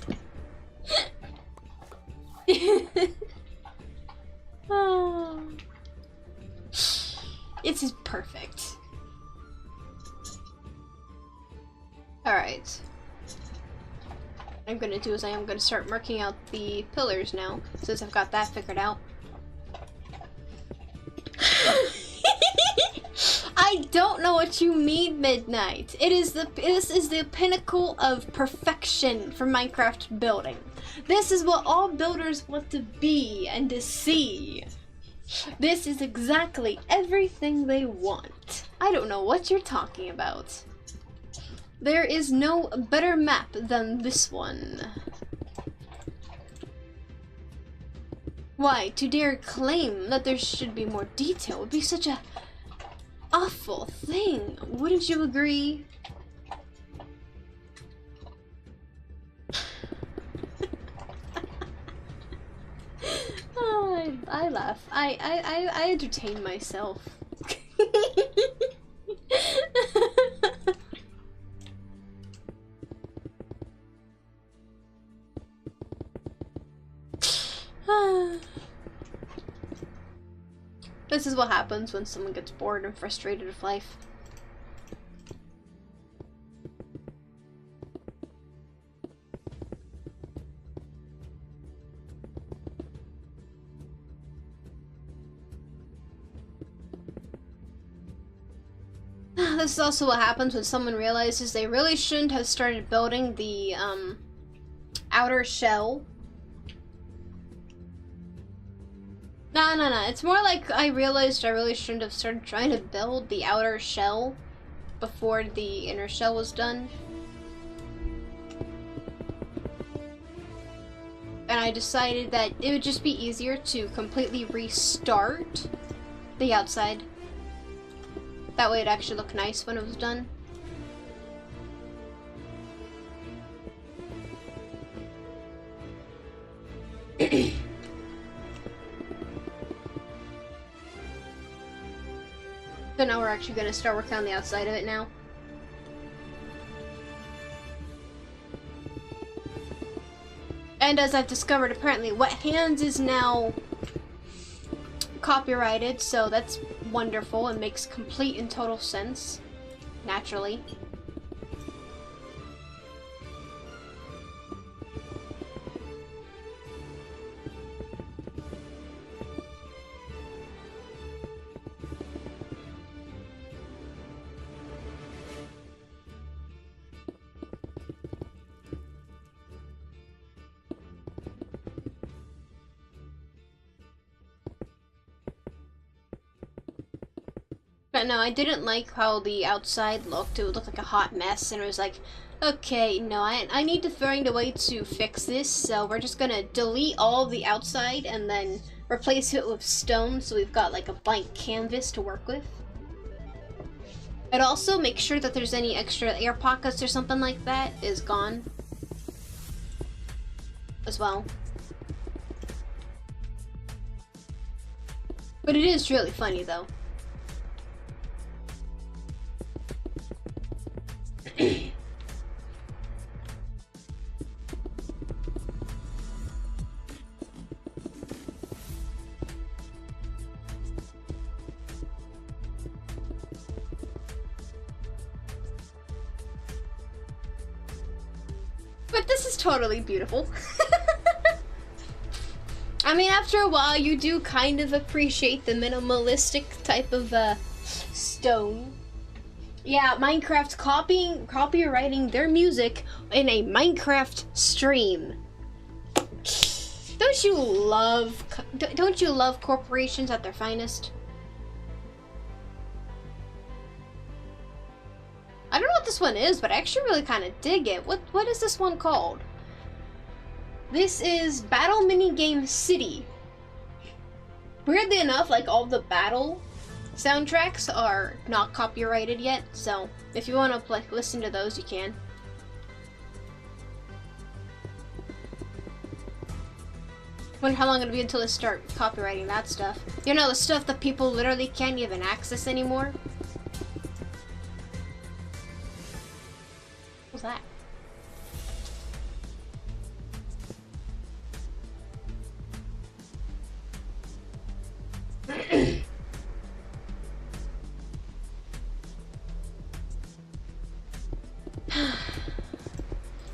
Oh. It is perfect. Alright. What I'm gonna do is I am gonna start marking out the pillars now, since I've got that figured out. I don't know what you mean, Midnight. This is the pinnacle of perfection for Minecraft building. This is what all builders want to be and to see. This is exactly everything they want. I don't know what you're talking about. There is no better map than this one. Why, to dare claim that there should be more detail would be such a awful thing. Wouldn't you agree? Oh, I laugh. I entertain myself. This is what happens when someone gets bored and frustrated with life. This is also what happens when someone realizes they really shouldn't have started building the outer shell. No. It's more like I realized I really shouldn't have started trying to build the outer shell before the inner shell was done. And I decided that it would just be easier to completely restart the outside. That way it'd actually look nice when it was done. So now we're actually going to start working on the outside of it now. And as I've discovered, apparently Wet Hands is now copyrighted, so that's wonderful and makes complete and total sense, naturally. But no, I didn't like how the outside looked. It would look like a hot mess, and it was like, okay, no, I need to find a way to fix this, so we're just gonna delete all of the outside and then replace it with stone, so we've got like a blank canvas to work with. And also make sure that there's any extra air pockets or something like that is gone as well. But it is really funny though. But this is totally beautiful. I mean, after a while, you do kind of appreciate the minimalistic type of stone. Yeah, Minecraft copywriting their music in a Minecraft stream. Don't you love corporations at their finest? I don't know what this one is, but I actually really kind of dig it. What is this one called? This is Battle Minigame City. Weirdly enough, like all the battle soundtracks are not copyrighted yet, so if you want to listen to those, you can. Wonder how long it'll be until they start copywriting that stuff. You know, the stuff that people literally can't even access anymore. What's that?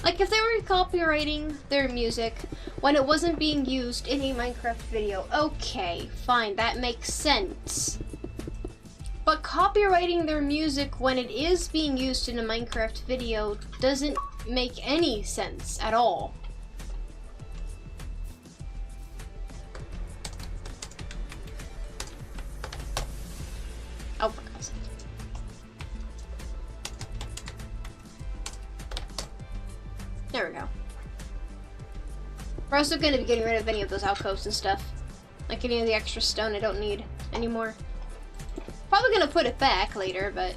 Like, if they were copywriting their music when it wasn't being used in a Minecraft video, okay, fine, that makes sense. But copywriting their music when it is being used in a Minecraft video doesn't make any sense at all. Oh, for God's sake. There we go. We're also going to be getting rid of any of those alcoves and stuff. Like any of the extra stone I don't need anymore. Probably going to put it back later, but...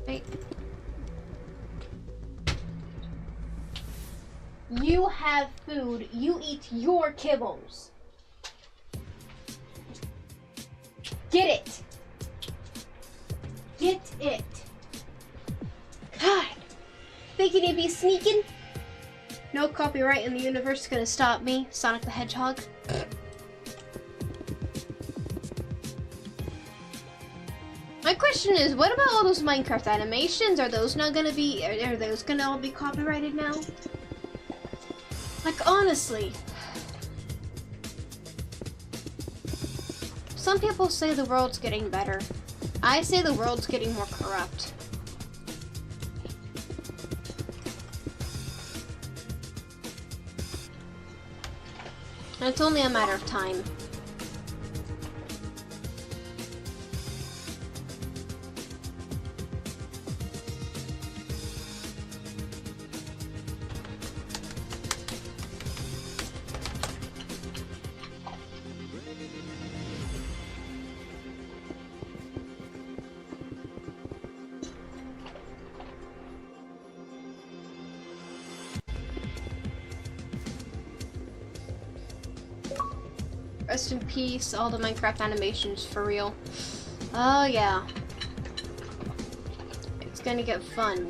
Wait. You have food. You eat your kibbles. Get it. Get it. God. Thinking you'd be sneaking? No copyright in the universe is gonna stop me, Sonic the Hedgehog. My question is, what about all those Minecraft animations? Are those not gonna be, are those gonna all be copyrighted now? Like, honestly. Some people say the world's getting better. I say the world's getting more corrupt. And it's only a matter of time. Rest in peace, all the Minecraft animations, for real. Oh yeah. It's gonna get fun.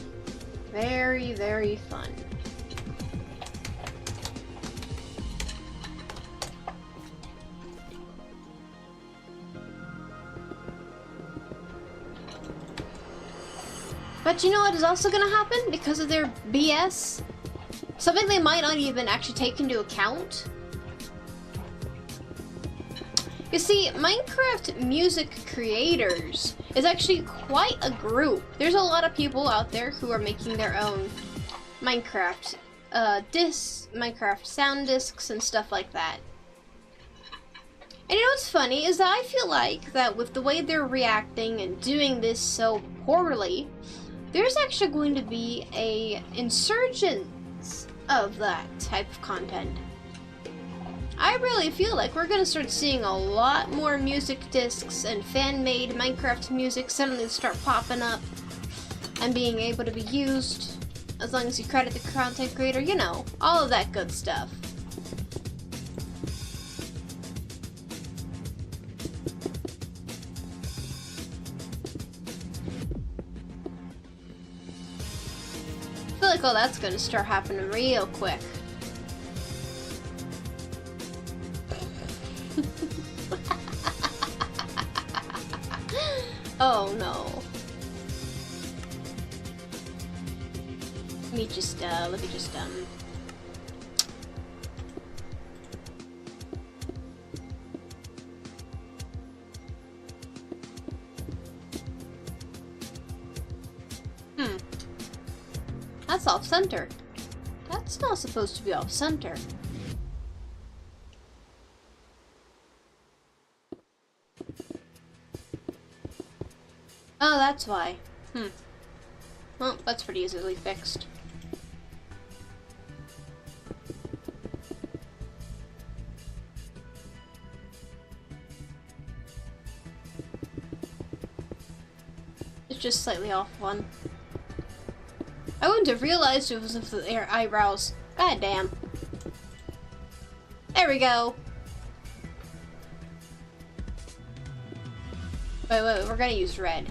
Very, very fun. But you know what is also gonna happen because of their BS? Something they might not even actually take into account. You see, Minecraft music creators is actually quite a group. There's a lot of people out there who are making their own Minecraft discs, Minecraft sound discs, and stuff like that. And you know what's funny is that I feel like that with the way they're reacting and doing this so poorly, there's actually going to be a insurgence of that type of content. I really feel like we're gonna start seeing a lot more music discs and fan-made Minecraft music suddenly start popping up and being able to be used, as long as you credit the content creator, you know, all of that good stuff. I feel like all that's gonna start happening real quick. Oh no. me just That's off-center. That's not supposed to be off-center. Oh, that's why. Well, that's pretty easily fixed. It's just slightly off one. I wouldn't have realized it was with their eyebrows. God damn. There we go. Wait, we're gonna use red.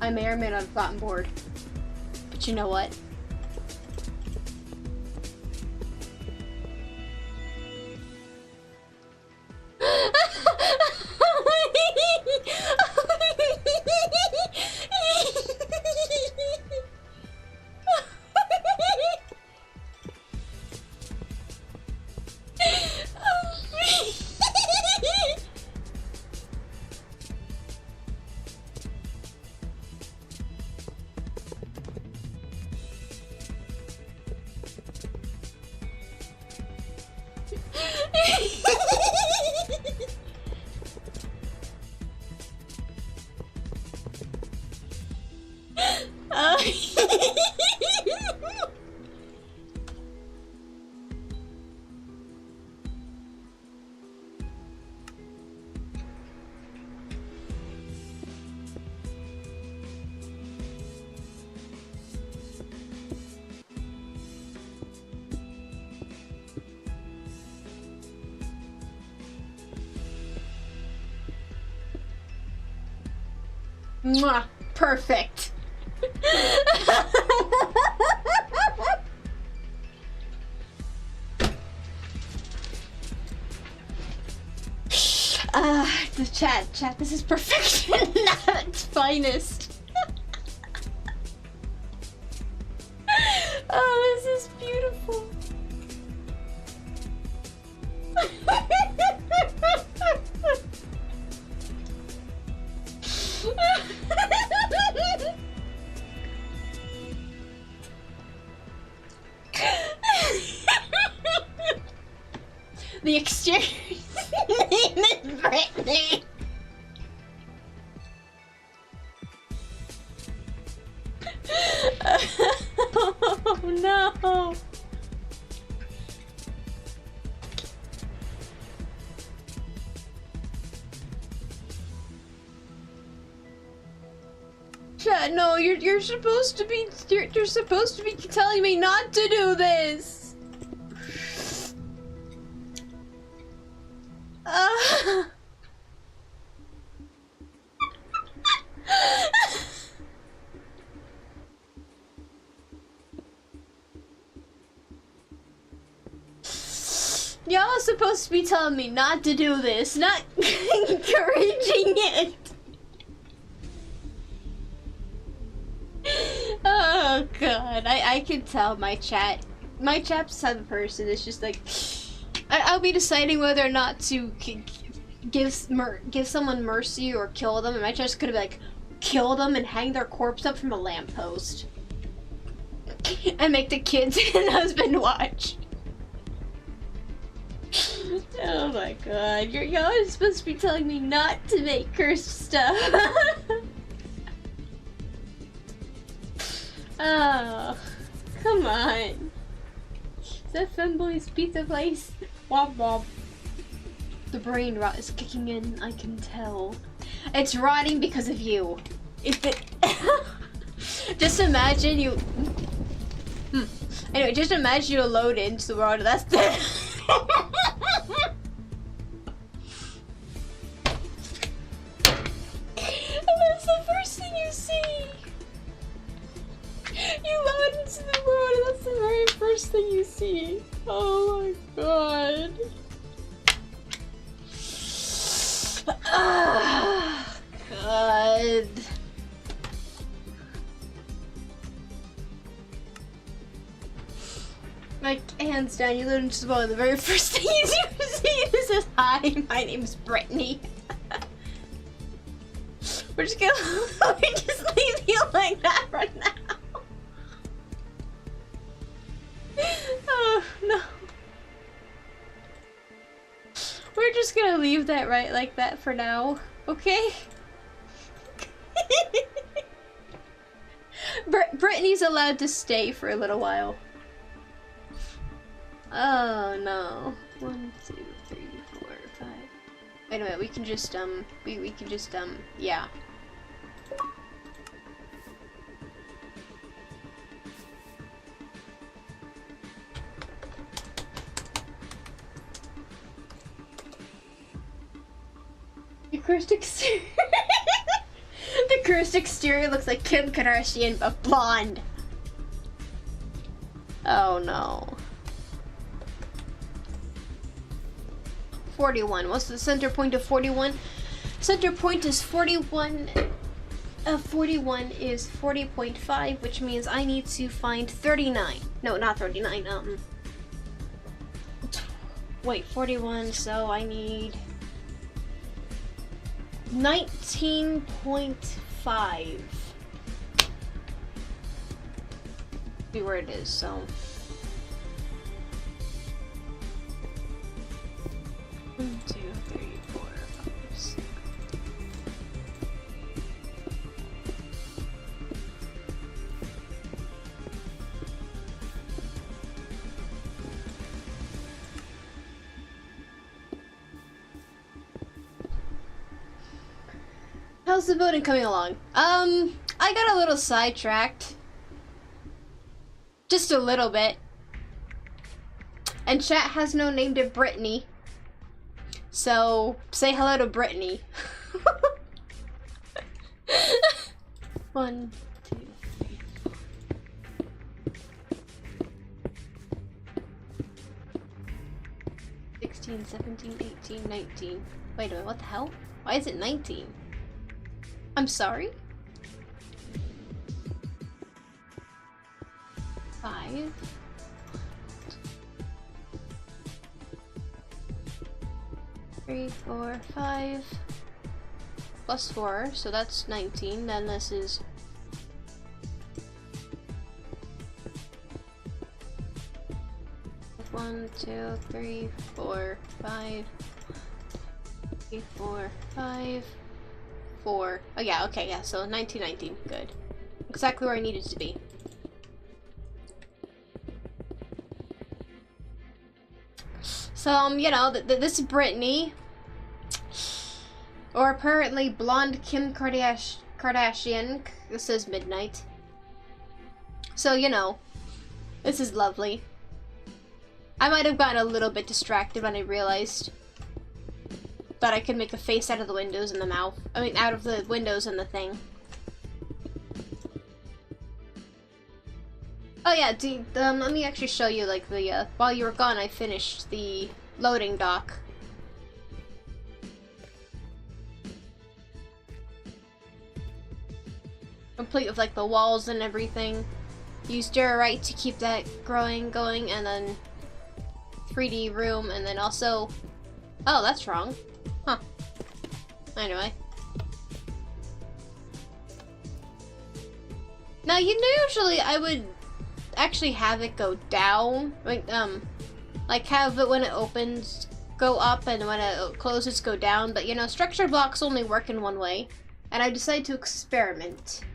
I may or may not have gotten bored. But you know what? Mwah, perfect. The chat, this is perfection at its finest. Oh, this is beautiful. The exterior name is Brittany. Oh no. Chat, no, you're supposed to be you're supposed to be telling me not to do this. Y'all supposed to be telling me not to do this, not encouraging it. Oh god, I can tell my chat's the type of person that's just like, I'll be deciding whether or not to give someone mercy or kill them, and my chat's gonna be like, kill them and hang their corpse up from a lamppost. And make the kids and husband watch. Oh my god, y'all are supposed to be telling me not to make cursed stuff. Oh, come on. Is that Femboy's pizza place? Womp womp. The brain rot is kicking in, I can tell. It's rotting because of you. Just imagine you... Anyway, just imagine you load into the world, that's the... That's the first thing you see. You load into the world and That's the very first thing you see. Oh my god. Ah, god. Like, hands down, you literally just one of the very first things you see. This is, hi, my name's Brittany. We're just gonna just leave you like that right now. Oh no. We're just gonna leave that right like that for now, okay? Brittany's allowed to stay for a little while. Oh no. 1, 2, 3, 4, 5. Wait a minute, we can just we can just yeah. The cursed exterior. The cursed exterior looks like Kim Kardashian but blonde. Oh no. 41. What's the center point of 41? Center point is 41. 41 is 40.5, which means I need to find 39. No, not 39. Wait, 41. So I need 19.5. See where it is. So. 1, 2, 3, 4, 5, 6. How's the voting coming along? I got a little sidetracked. Just a little bit. And chat has no name to Brittany. So, say hello to Brittany. 1, 2, 3, 4. 16, 17, 18, 19. Wait a minute, what the hell? Why is it 19? I'm sorry? 5. 3, 4, 5 plus 4, so that's 19. Then this is 1, 2, 3, 4, 5, 3, 4, 5, 4. Oh yeah, okay, yeah. So 19, 19. Good. Exactly where I needed to be. So, you know, this Brittany, or apparently blonde Kim Kardashian, this says midnight. So, you know, this is lovely. I might have gotten a little bit distracted when I realized that I could make a face out of the windows and the mouth. I mean, out of the windows and the thing. Oh yeah, let me actually show you, like, the, while you were gone, I finished the loading dock. Complete with, like, the walls and everything. Used Right to keep that going, and then 3D room, and then also... Oh, that's wrong. Huh. Anyway. Now, usually I would actually have it go down, like have it when it opens go up and when it closes go down, but you know, structure blocks only work in one way, and I decided to experiment.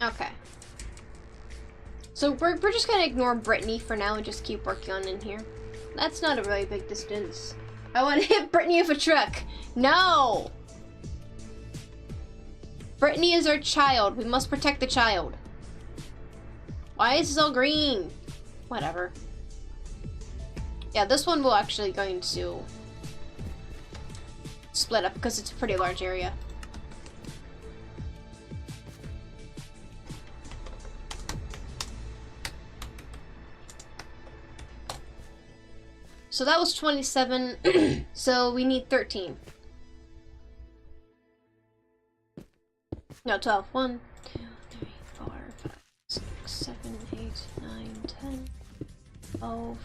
Okay. So we're just gonna ignore Brittany for now and just keep working on in here. That's not a really big distance. I want to hit Brittany with a truck. No! Brittany is our child. We must protect the child. Why is this all green? Whatever. Yeah, this one will actually going to split up because it's a pretty large area. So that was 27. So we need 13. No, 12. 1, 2, 3, 4, 5, 6, 7, 8, 9, 10, 12.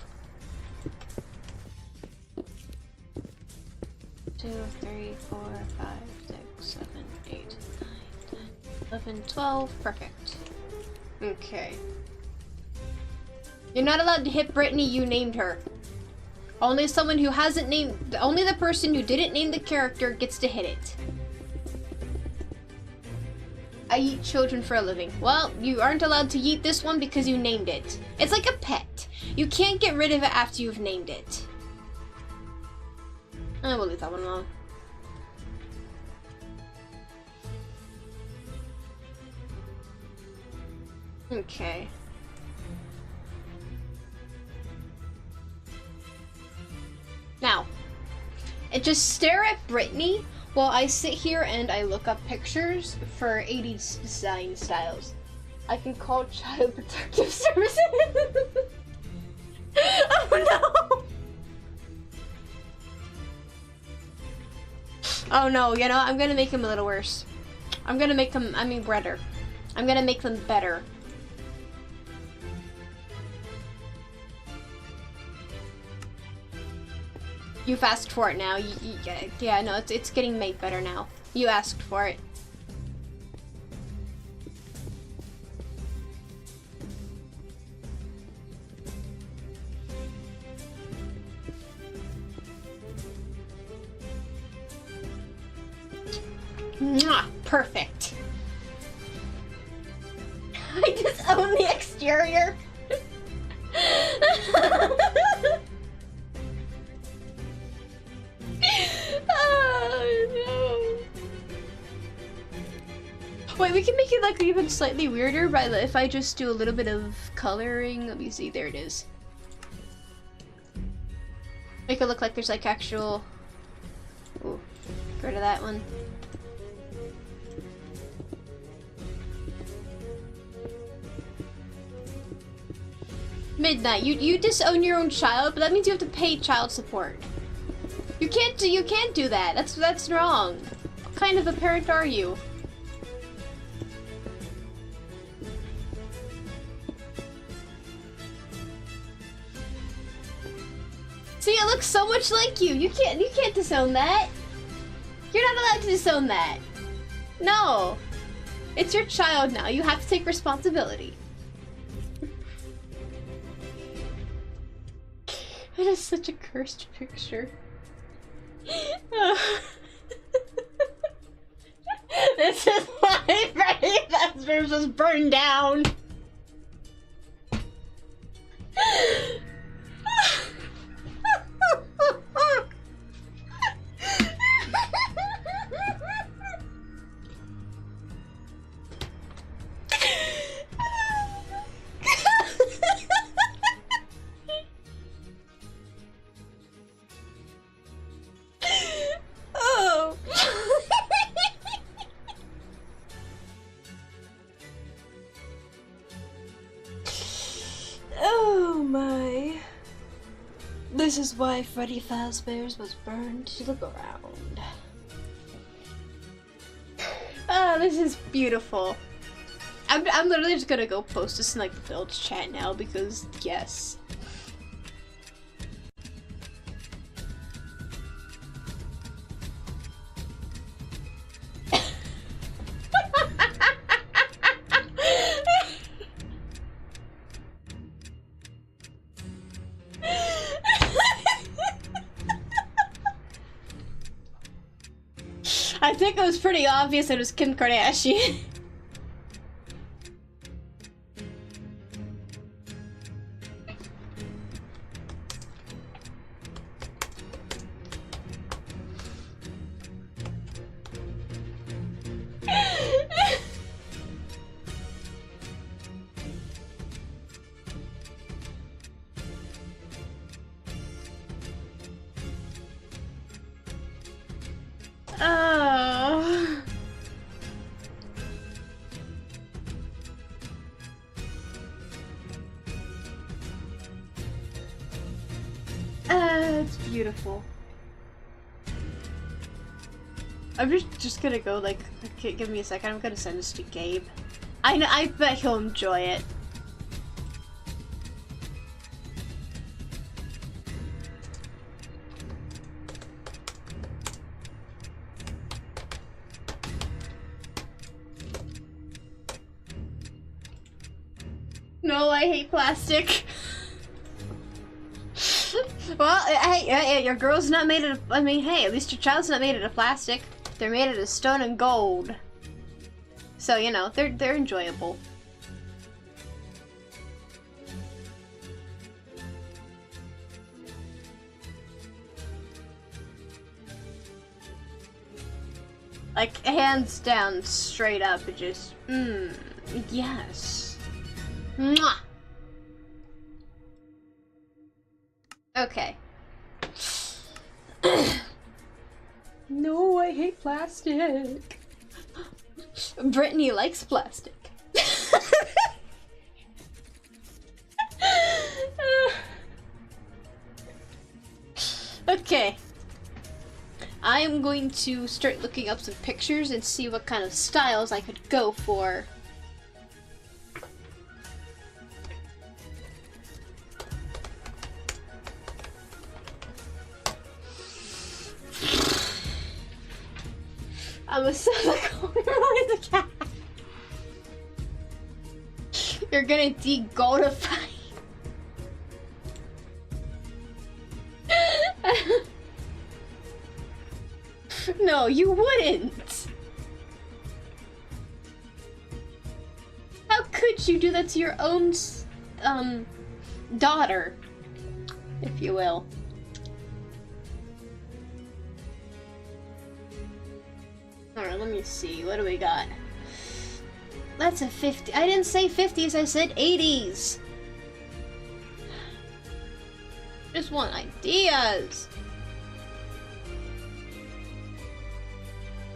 2, 3, 4, 5, 6, 7, 8, 9, 10, 11, 12. Perfect. Okay. You're not allowed to hit Brittany, you named her. Only someone who hasn't named, only the person who didn't name the character gets to hit it. I eat children for a living. Well, you aren't allowed to eat this one because you named it. It's like a pet. You can't get rid of it after you've named it. I will leave that one alone. Okay. Now, and just stare at Brittany while I sit here and I look up pictures for 80s design styles. I can call Child Protective Services. Oh no! Oh no, you know, I'm gonna make him a little worse. I'm gonna make them, better. I'm gonna make them better. You've asked for it now. Yeah, no, it's getting made better now. You asked for it. Mwah, perfect. I just own the exterior. Oh no. Wait, we can make it like even slightly weirder by if I just do a little bit of coloring. Let me see, there it is. Make it look like there's like actual. Ooh, get rid of that one. Midnight, you disown your own child, but that means you have to pay child support. You can't do that. That's wrong. What kind of a parent are you? See, it looks so much like you. You can't disown that. You're not allowed to disown that. No. It's your child now. You have to take responsibility. It is such a cursed picture. This is why Freddy Fazbear's was burned down. Oh. Oh my. This is why Freddy Fazbear's was burned. Look around. Oh, this is beautiful. I'm literally just gonna go post this in like the Builds chat now because yes. I think it was pretty obvious it was Kim Kardashian. Oh. beautiful. I'm just gonna go, like, okay, give me a second, I'm gonna send this to Gabe. I bet he'll enjoy it. No, I hate plastic. Well, hey, your girl's not made out of, I mean, hey, at least your child's not made out of plastic. They're made out of stone and gold. So, you know, they're enjoyable. Like, hands down, straight up, it just, yes. Mwah! Okay. No, I hate plastic. Brittany likes plastic. Okay. I am going to start looking up some pictures and see what kind of styles I could go for. I'm a silicone the cat. You're gonna de-goldify. No, you wouldn't. How could you do that to your own, daughter, if you will? Alright, let me see. What do we got? That's a 50. I didn't say 50s, I said 80s. Just want ideas.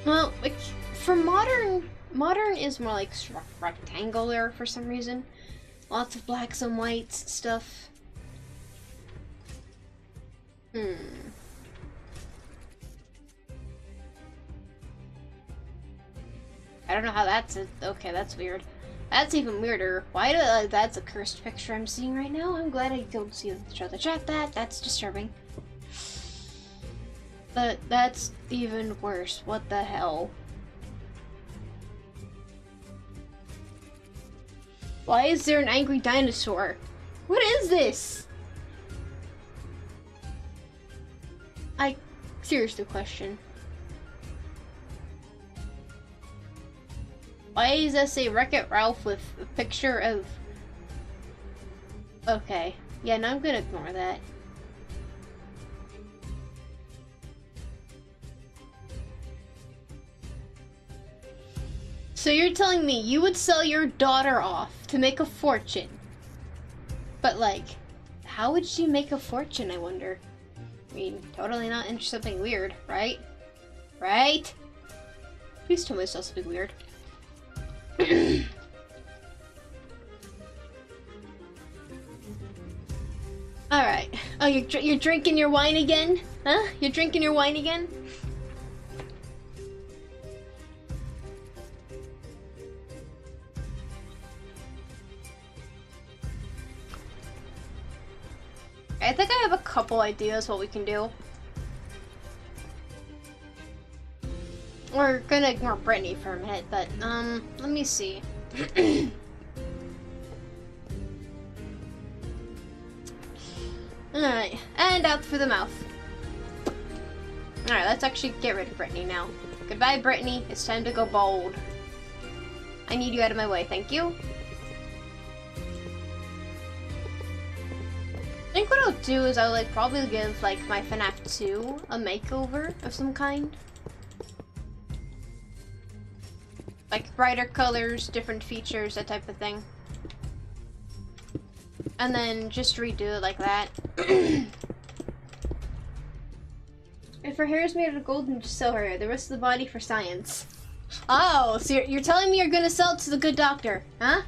Well, like, for modern is more like rectangular for some reason. Lots of blacks and whites stuff. I don't know how that's okay, that's weird. That's even weirder. Why do that's a cursed picture I'm seeing right now? I'm glad I don't show the chat that's disturbing. But that's even worse. What the hell? Why is there an angry dinosaur? What is this? I seriously question. Why does that say Wreck-It Ralph with a picture of... Okay. Yeah, no, I'm gonna ignore that. So you're telling me you would sell your daughter off to make a fortune? But like, how would she make a fortune, I wonder? I mean, totally not into something weird, right? Right? Please tell me it's something weird. Alright. Oh, you're drinking your wine again? Huh? You're drinking your wine again? I think I have a couple ideas what we can do. We're gonna ignore Brittany for a minute, but, let me see. Alright, and out through the mouth. Alright, let's actually get rid of Brittany now. Goodbye, Brittany. It's time to go bold. I need you out of my way, thank you. I think what I'll do is I'll, like, probably give, like, my FNAF 2 a makeover of some kind. Like, brighter colors, different features, that type of thing. And then just redo it like that. If her hair is made out of gold, then just sell her hair. The rest of the body for science. Oh, so you're telling me you're gonna sell it to the good doctor, huh?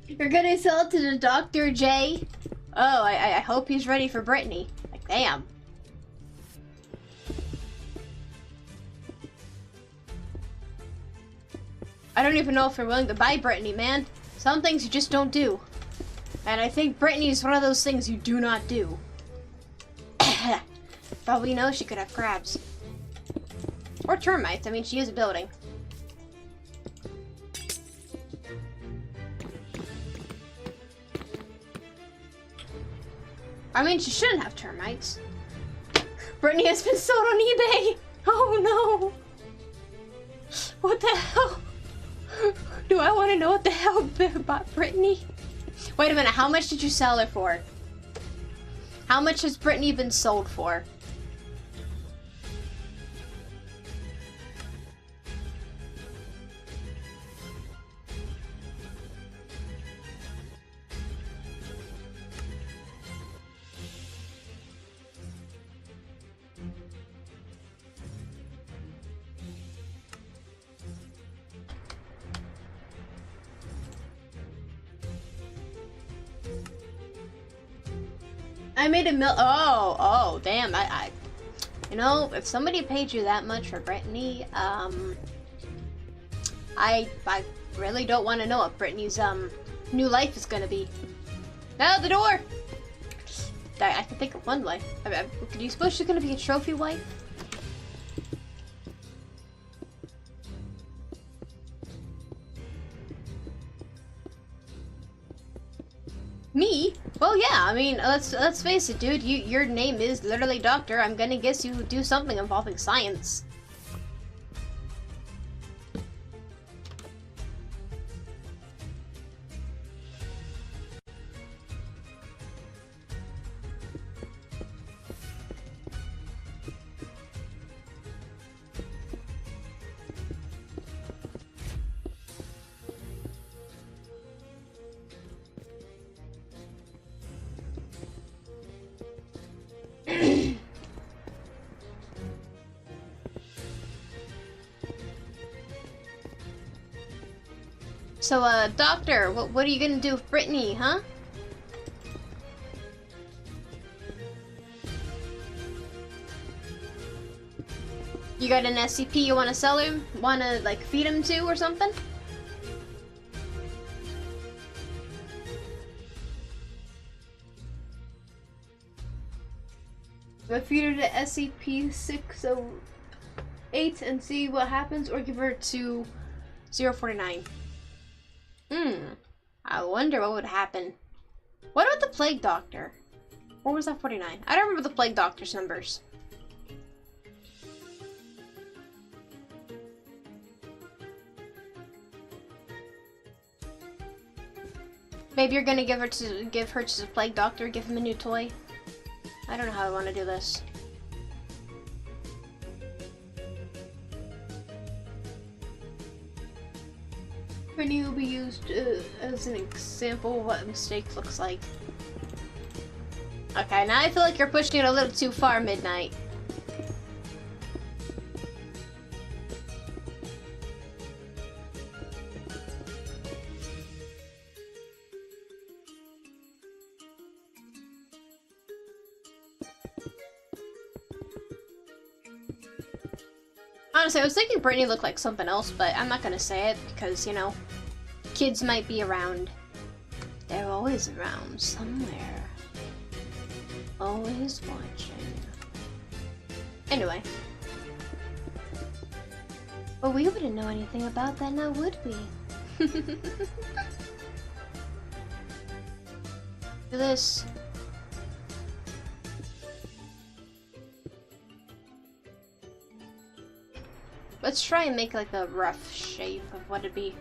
You're gonna sell it to the Dr. J? Oh, I hope he's ready for Brittany. Like, damn. I don't even know if you're willing to buy Brittany, man. Some things you just don't do. And I think Brittany is one of those things you do not do. For all we know, she could have crabs. Or termites. I mean, she is a building. I mean, she shouldn't have termites. Brittany has been sold on eBay! Oh no! What the hell? Do I want to know what the hell bought Brittany? Wait a minute, how much did you sell her for? How much has Brittany been sold for? I made a oh, damn, you know, if somebody paid you that much for Brittany, I really don't want to know what Brittany's, new life is gonna be. No, the door! I can think of one life. Do you suppose she's gonna be a trophy wife? Me? Well, yeah, I mean, let's face it, dude. Your name is literally Doctor. I'm gonna guess you do something involving science. So, Doctor, what are you gonna do with Brittany, huh? You got an SCP you wanna sell him? Wanna, like, feed him to or something? Go feed her to SCP-608 and see what happens, or give her to 049. I wonder what would happen. What about the Plague Doctor? Or was that 49? I don't remember the Plague Doctor's numbers. Maybe you're gonna give her to the Plague Doctor, give him a new toy. I don't know how I want to do this. Brittany will be used as an example of what a mistake looks like. Okay, now I feel like you're pushing it a little too far, Midnight. Honestly, I was thinking Brittany looked like something else, but I'm not gonna say it because, you know, kids might be around. They're always around somewhere. Always watching. Anyway. Well, we wouldn't know anything about that now, would we? Do this. Let's try and make like a rough shape of what it'd be.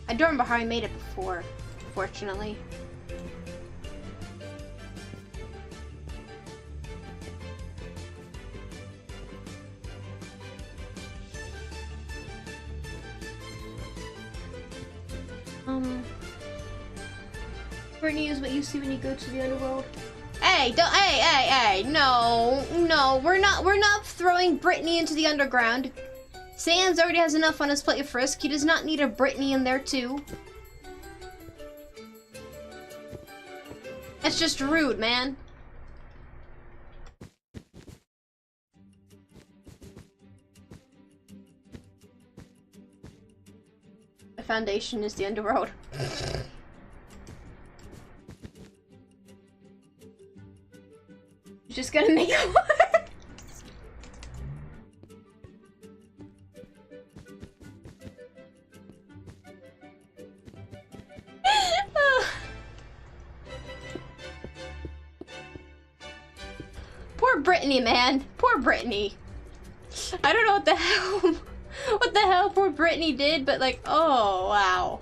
I don't remember how I made it before, fortunately. Brittany is what you see when you go to the underworld. Hey, hey, no, we're not throwing Brittany into the underground. Sans already has enough on his plate of Frisk. He does not need a Brittany in there too. It's just rude, man. The foundation is the underworld. Just gonna make it work. Poor Brittany, man. Poor Brittany. I don't know what the hell poor Brittany did, but like, oh wow.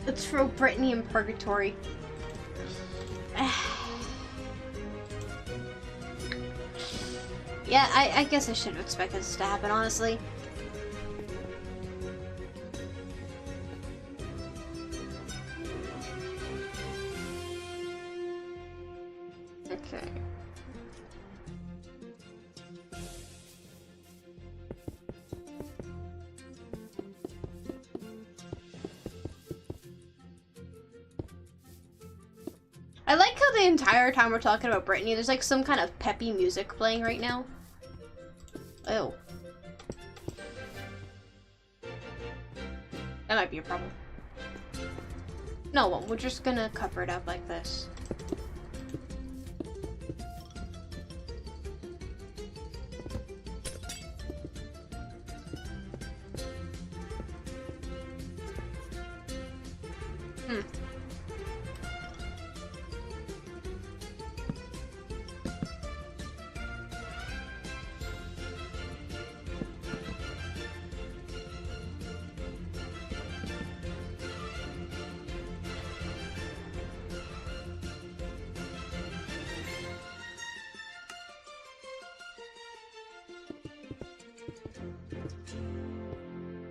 Let's throw Brittany in purgatory. Yeah, I guess I should have expected this to happen, honestly. Okay. I like how the entire time we're talking about Brittany, there's like some kind of peppy music playing right now. Oh. That might be a problem. No, well, we're just gonna cover it up like this.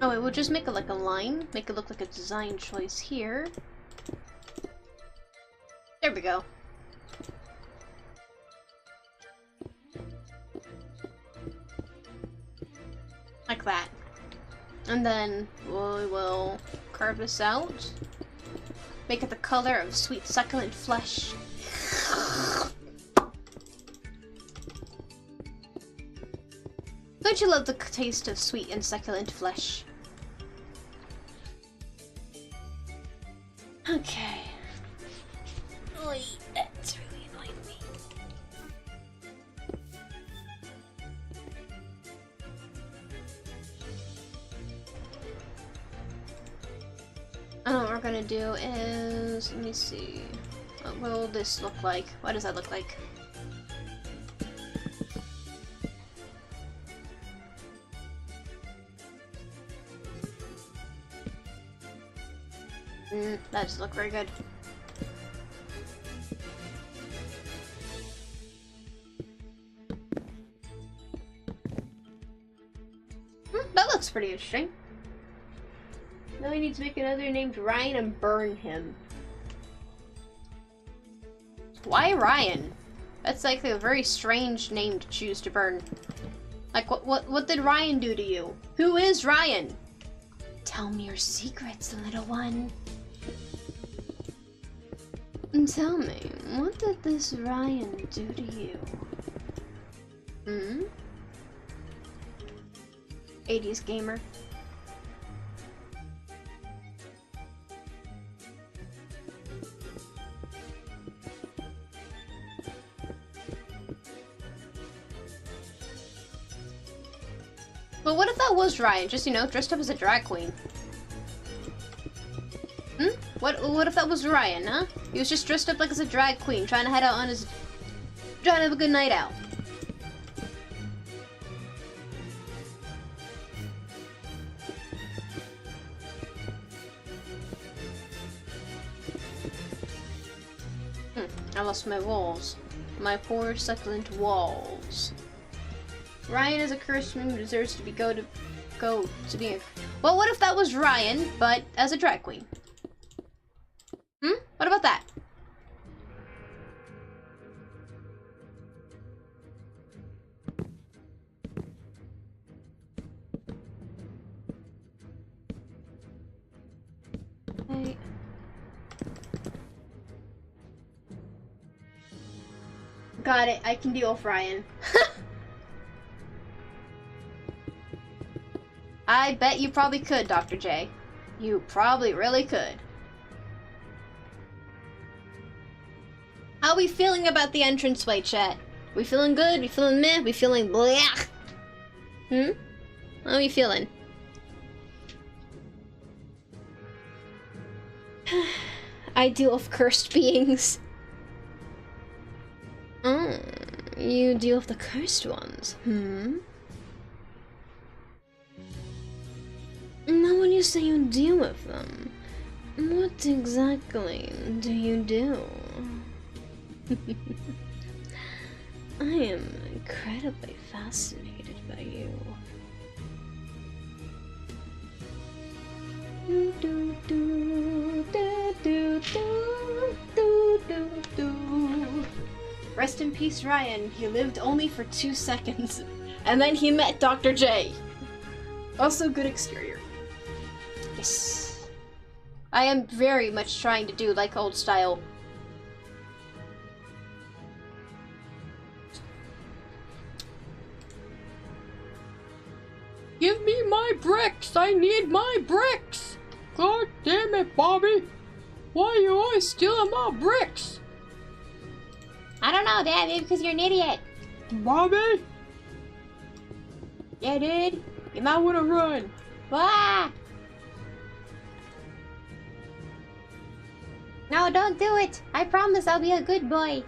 Oh wait, we'll just make it like a line. Make it look like a design choice here. There we go. Like that. And then we will carve this out. Make it the color of sweet succulent flesh. Don't you love the taste of sweet and succulent flesh? Okay. Oy, that's really annoying me. What we're gonna do is, let me see. What will this look like? What does that look like? That doesn't look very good. That looks pretty interesting. Now we need to make another named Ryan and burn him. Why Ryan? That's like a very strange name to choose to burn. Like, what did Ryan do to you? Who is Ryan? Tell me your secrets, little one. And tell me, what did this Ryan do to you? 80s gamer. But what if that was Ryan? Just, you know, dressed up as a drag queen. What if that was Ryan, huh? He was just dressed up like as a drag queen, trying to head out on his... trying to have a good night out. I lost my walls. my poor succulent walls. Ryan is a cursed man who deserves to go to be a... Well, what if that was Ryan, but as a drag queen? What about that? Okay. Got it. I can deal with Ryan. I bet you probably could, Dr. J. You probably really could. How we feeling about the entranceway, chat? We feeling good? We feeling meh? We feeling blech? How we feeling? I deal with cursed beings. You deal with the cursed ones, Now when you say you deal with them, what exactly do you do? I am incredibly fascinated by you. Rest in peace, Ryan. He lived only for 2 seconds. And then he met Dr. J. Also good exterior. Yes. I am very much trying to do like old style. Give me my bricks! I need my bricks! God damn it, Bobby! Why are you always stealing my bricks? I don't know, Dad. Maybe because you're an idiot. Bobby? Yeah, dude. You might want to run. Ah! No, don't do it. I promise I'll be a good boy.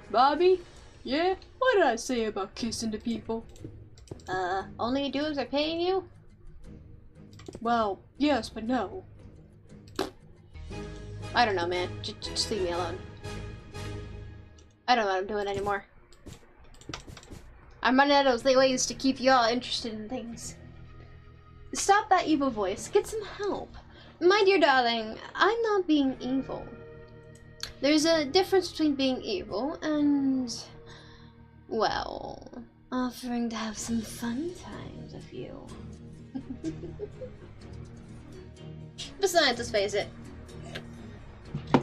Bobby? Yeah? What did I say about kissing to people? Only dudes are paying you? Well, yes, but no. I don't know, man. Just leave me alone. I don't know what I'm doing anymore. I'm running out of ways to keep y'all interested in things. Stop that evil voice. Get some help. My dear darling, I'm not being evil. There's a difference between being evil and, well, offering to have some fun times with you. Besides, let's face it,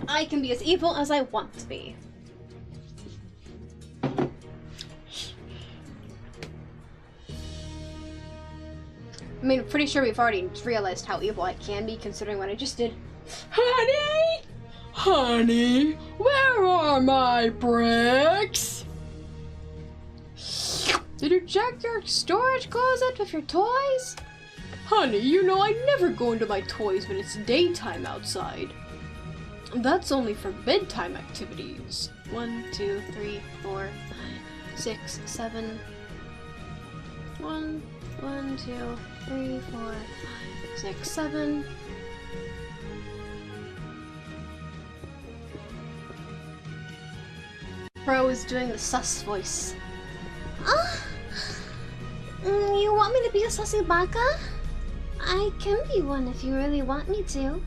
I can be as evil as I want to be. I mean, I'm pretty sure we've already realized how evil I can be, considering what I just did. Honey? Honey, where are my bricks? Did you check your storage closet with your toys? Honey, you know I never go into my toys when it's daytime outside. That's only for bedtime activities. 1, 2, 3, 4, 5, 6, 7. 1, 2, 3, 4, 5, 6, 7. Pro is doing the sus voice. You want me to be a sussy baka? I can be one if you really want me to.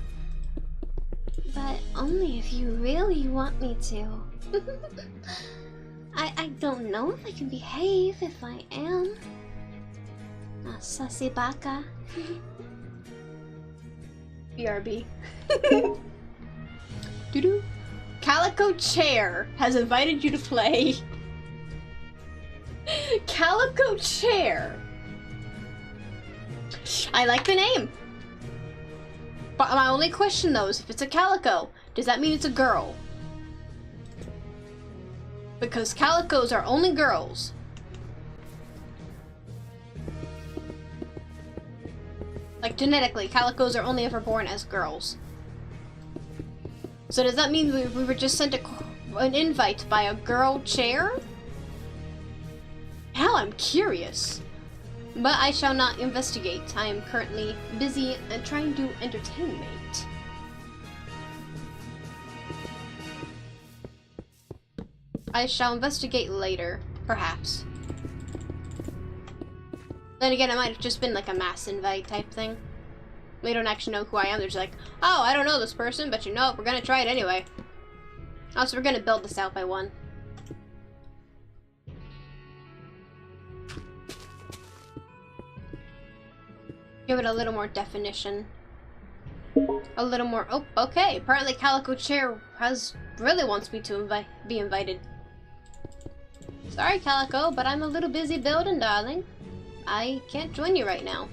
But only if you really want me to. I don't know if I can behave if I am a sussy baka. BRB. Doo-doo. Calico Chair has invited you to play. Calico Chair. I like the name. But my only question though is if it's a calico, does that mean it's a girl? Because calicos are only girls. Like genetically, calicos are only ever born as girls. So does that mean we were just sent an invite by a girl chair? Hell, I'm curious. But I shall not investigate. I am currently busy trying to entertain mate. I shall investigate later, perhaps. Then again, it might have just been like a mass invite type thing. They don't actually know who I am. They're just like, oh, I don't know this person, but you know what? We're gonna try it anyway. Also, we're gonna build this out by one. Give it a little more definition. A little more. Oh, okay. Apparently, Calico Chair really wants me to be invited. Sorry, Calico, but I'm a little busy building, darling. I can't join you right now.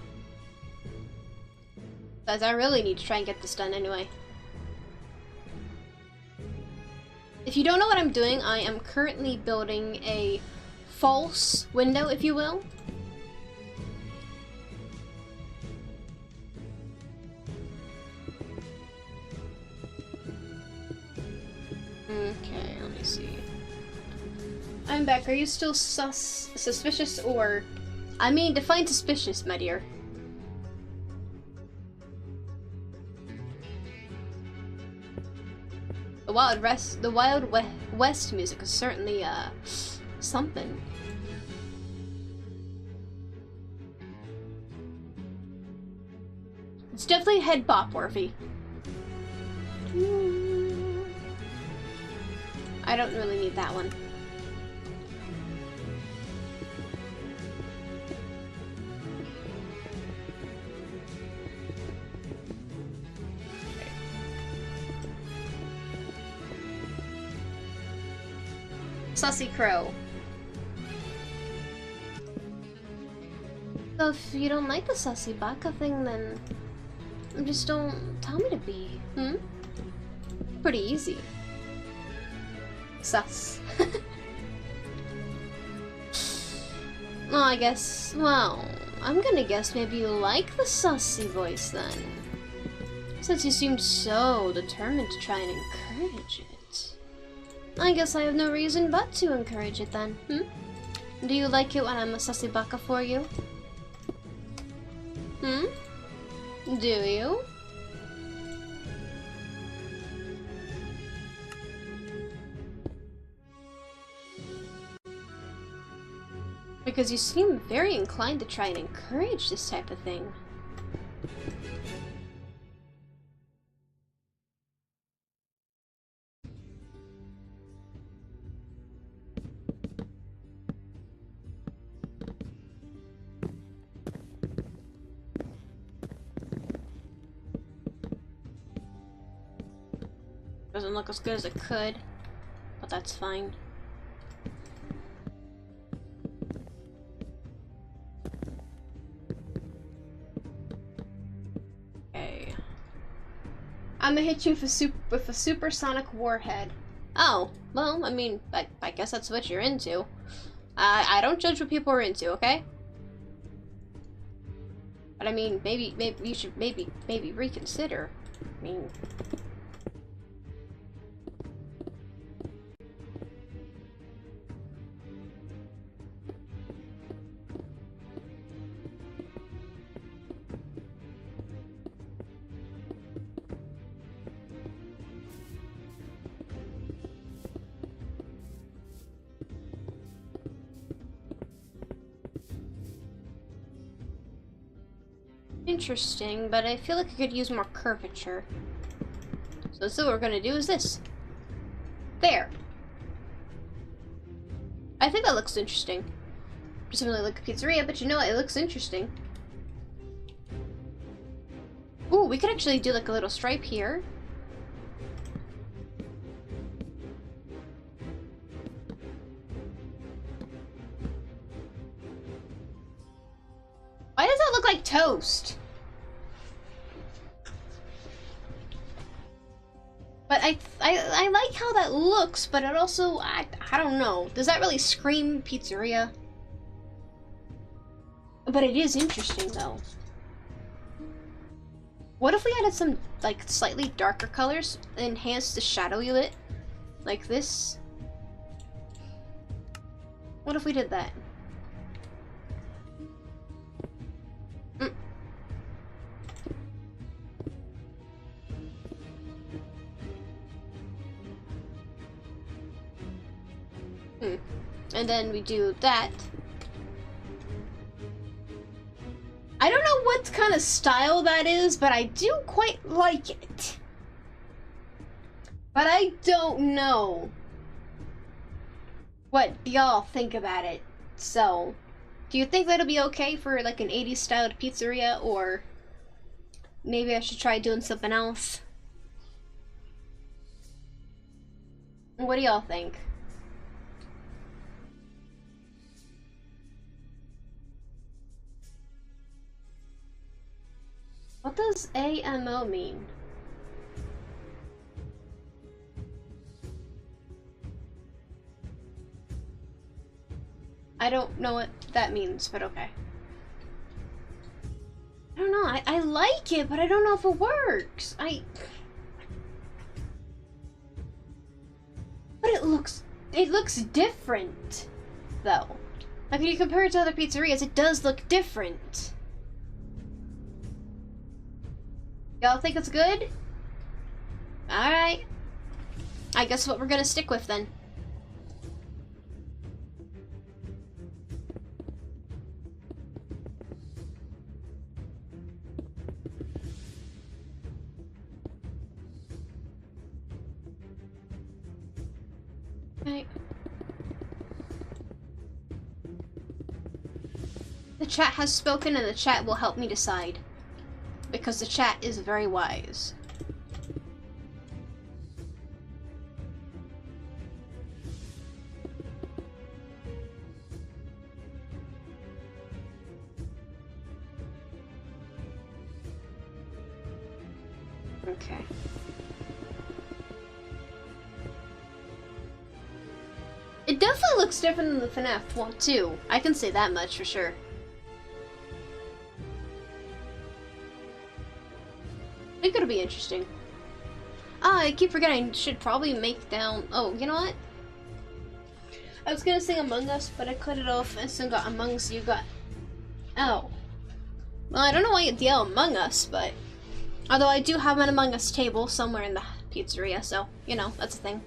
Because I really need to try and get this done anyway. If you don't know what I'm doing, I am currently building a false window, if you will. Okay, let me see. I'm back. Are you still suspicious or... I mean, define suspicious, my dear. The Wild West music is certainly, something. It's definitely head bop worthy. I don't really need that one. Sussy Crow. So if you don't like the Sussy Baka thing, then just don't tell me to be. Pretty easy. Sus. Well, I guess, well, I'm gonna guess maybe you like the sussy voice then. Since you seemed so determined to try and encourage it. I guess I have no reason but to encourage it then, Do you like it when I'm a sussy baka for you? Do you? Because you seem very inclined to try and encourage this type of thing. Doesn't look as good as it could, but that's fine. Okay. I'm gonna hit you with a supersonic warhead. Oh, well, I mean, I guess that's what you're into. I don't judge what people are into, okay? But I mean, maybe you should maybe reconsider. I mean. Interesting, but I feel like I could use more curvature. So what we're gonna do is this. There. I think that looks interesting. Doesn't really look like a pizzeria, but you know what? It looks interesting. Ooh, we could actually do like a little stripe here. Why does that look like toast? But I like how that looks, but it also, I don't know. Does that really scream pizzeria? But it is interesting though. What if we added some like slightly darker colors, enhance the shadowy lit, like this? What if we did that? And then we do that. I don't know what kind of style that is, but I do quite like it. But I don't know what y'all think about it. So, do you think that'll be okay for like an 80s styled pizzeria, or maybe I should try doing something else? What do y'all think? What does AMO mean? I don't know what that means, but okay. I don't know, I like it, but I don't know if it works. But it looks different, though. Like, when you compare it to other pizzerias, it does look different. Y'all think it's good? Alright. I guess what we're gonna stick with, then. Okay. The chat has spoken, and the chat will help me decide. Because the chat is very wise. Okay. It definitely looks different than the FNAF one too. I can say that much for sure. I think it'll be interesting. Ah, I keep forgetting. I should probably make down. Oh, you know what? I was gonna sing Among Us, but I cut it off and soon got Among Us. You got. Oh. Well, I don't know why you'd yell Among Us, but. Although I do have an Among Us table somewhere in the pizzeria, so, you know, that's a thing.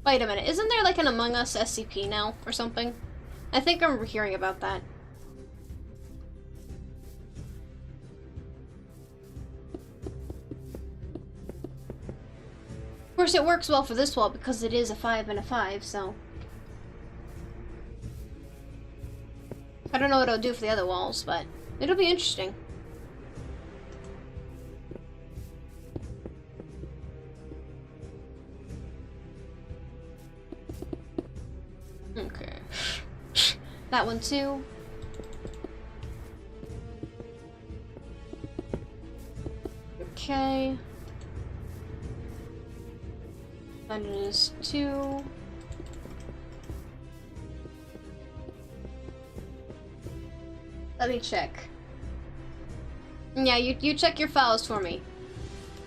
Wait a minute, isn't there like an Among Us SCP now, or something? I think I remember hearing about that. Of course, it works well for this wall because it is a 5 and a 5, so... I don't know what it'll do for the other walls, but it'll be interesting. Okay. That one too. Okay. That is 2. Let me check. Yeah, you check your files for me.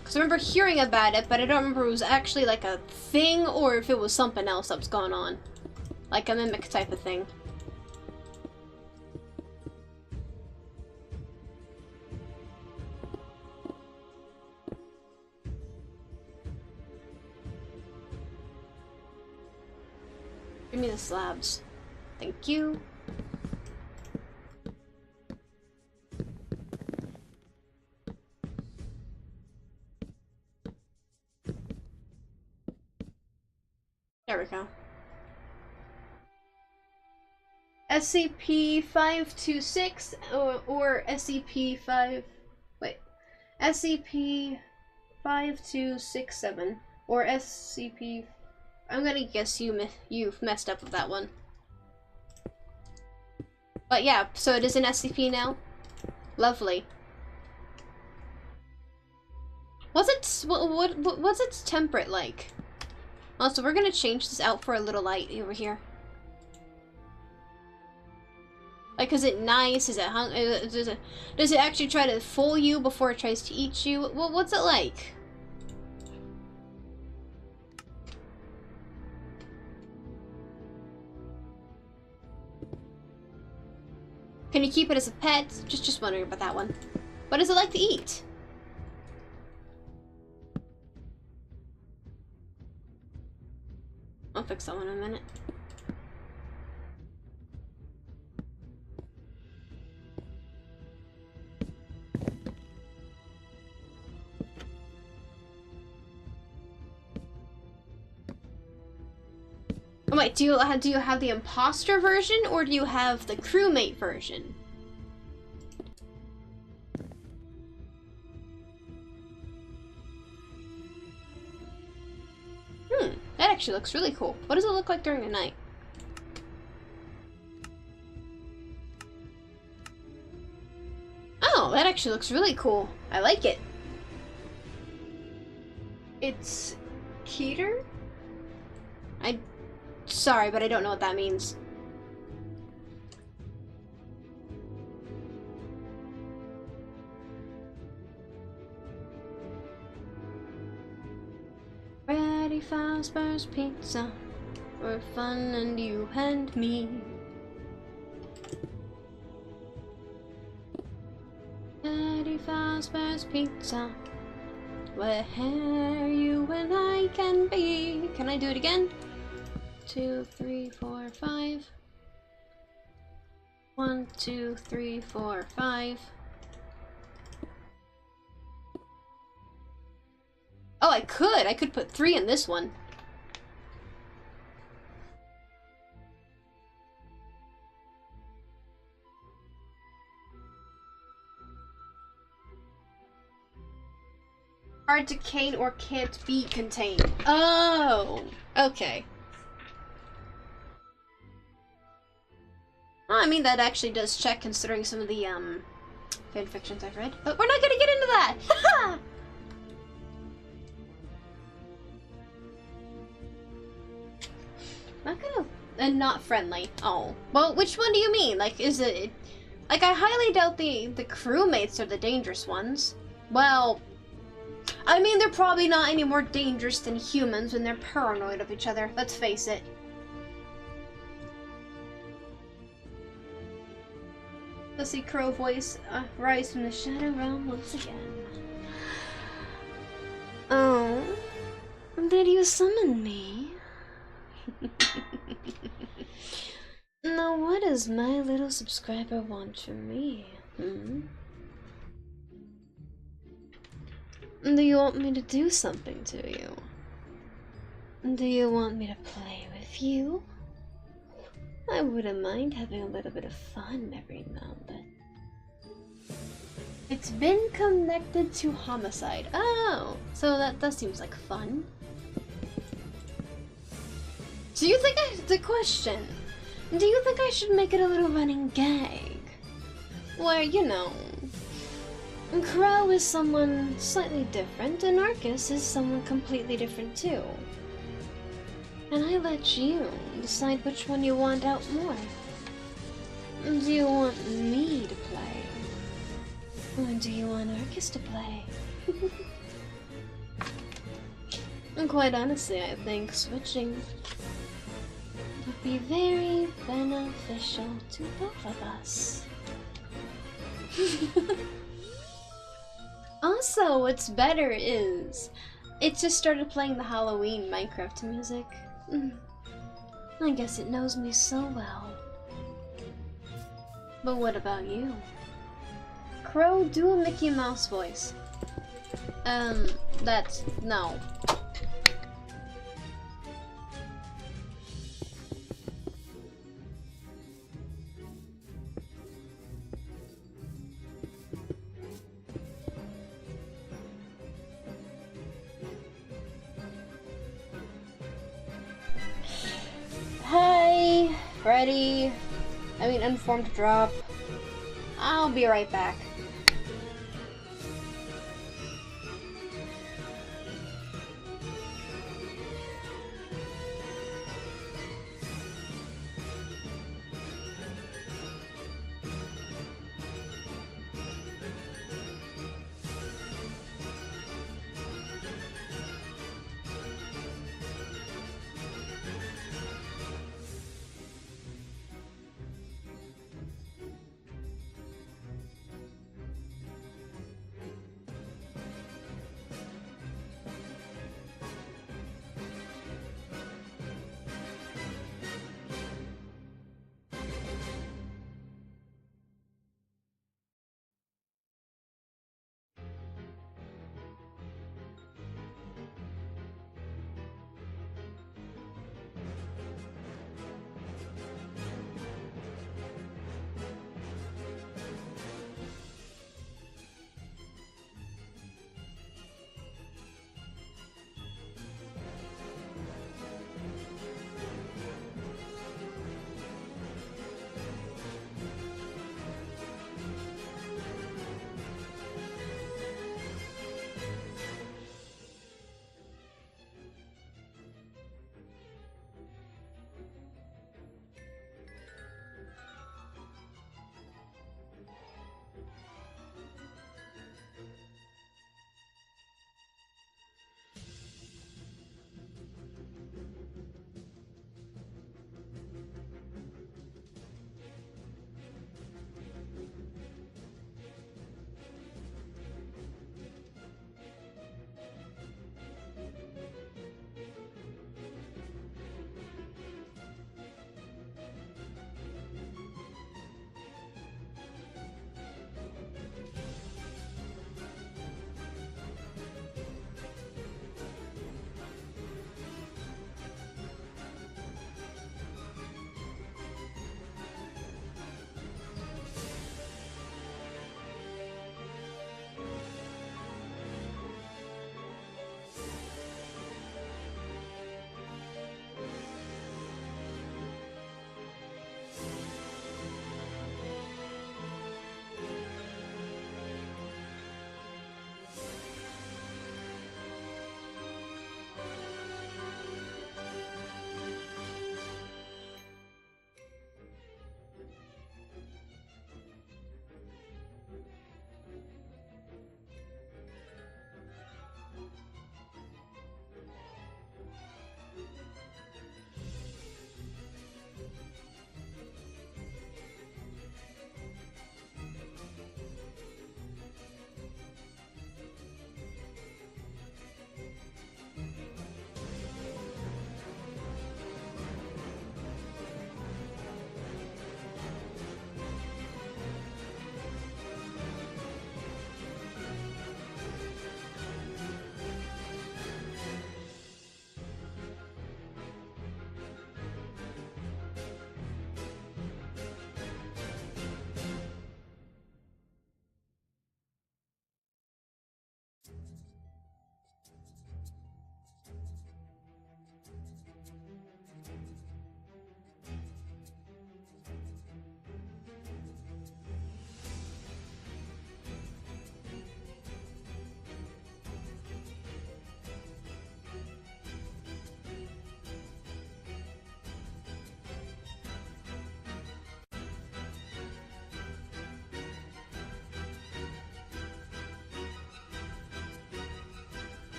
Because I remember hearing about it, but I don't remember if it was actually like a thing or if it was something else that was going on. Like a mimic type of thing. Give me the slabs. Thank you. There we go. SCP-526 or SCP-5... Wait. SCP-5267 or SCP... I'm gonna guess you've messed up with that one. But yeah, so it is an SCP now. Lovely. What's its temperate like? Also, we're gonna change this out for a little light over here. Like, is it nice? Is it does it actually try to fool you before it tries to eat you? Well, what's it like? Can you keep it as a pet? Just wondering about that one. What does it like to eat? I'll fix that one in a minute. Oh, wait, do you have the imposter version or do you have the crewmate version? That actually looks really cool. What does it look like during the night? Oh, that actually looks really cool. I like it. It's Keter? Sorry, but I don't know what that means. Freddy Fazbear's Pizza for fun and you and me. Freddy Fazbear's Pizza, where you and I can be. Can I do it again? 2, 3, 4, 5. 1, 2, 3, 4, 5. Oh, I could put 3 in this one. Hard to contain or can't be contained. Oh, okay. Well, I mean, that actually does check considering some of the, fanfictions I've read. But we're not gonna get into that! Haha! Not gonna... And not friendly. Oh. Well, which one do you mean? Like, is it... Like, I highly doubt the crewmates are the dangerous ones. Well... I mean, they're probably not any more dangerous than humans when they're paranoid of each other. Let's face it. Let's see Crow voice rise from the shadow realm once again. Oh, did you summon me? Now what does my little subscriber want from me? Do you want me to do something to you? Do you want me to play with you? I wouldn't mind having a little bit of fun every now and then. It's been connected to homicide. Oh, so that seems like fun. Do you think the question, do you think I should make it a little running gag? Where, you know, Crow is someone slightly different and Arcus is someone completely different too. And I let you decide which one you want out more. Do you want me to play? Or do you want Arcus to play? And quite honestly, I think switching would be very beneficial to both of us. Also, what's better is it just started playing the Halloween Minecraft music. I guess it knows me so well. But what about you? Crow, do a Mickey Mouse voice. That's... no. Hi, Freddy. I mean, unformed drop. I'll be right back.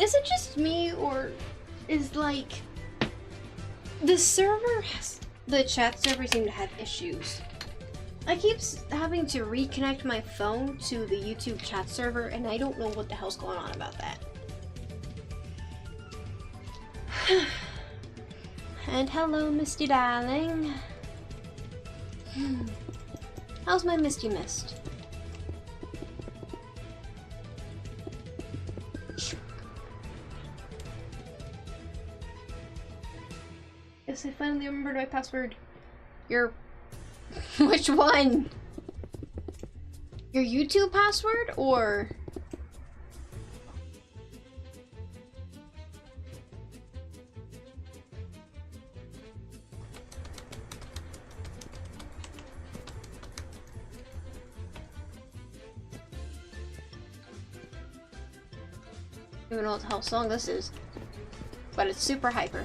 Is it just me, or is like the server has, the chat server seem to have issues? I keep having to reconnect my phone to the YouTube chat server, and I don't know what the hell's going on about that. And hello, Misty darling. How's my Misty Mist? Yes, I finally remembered my password. Your... Which one? Your YouTube password, or... I don't even know what the hell song this is, but it's super hyper.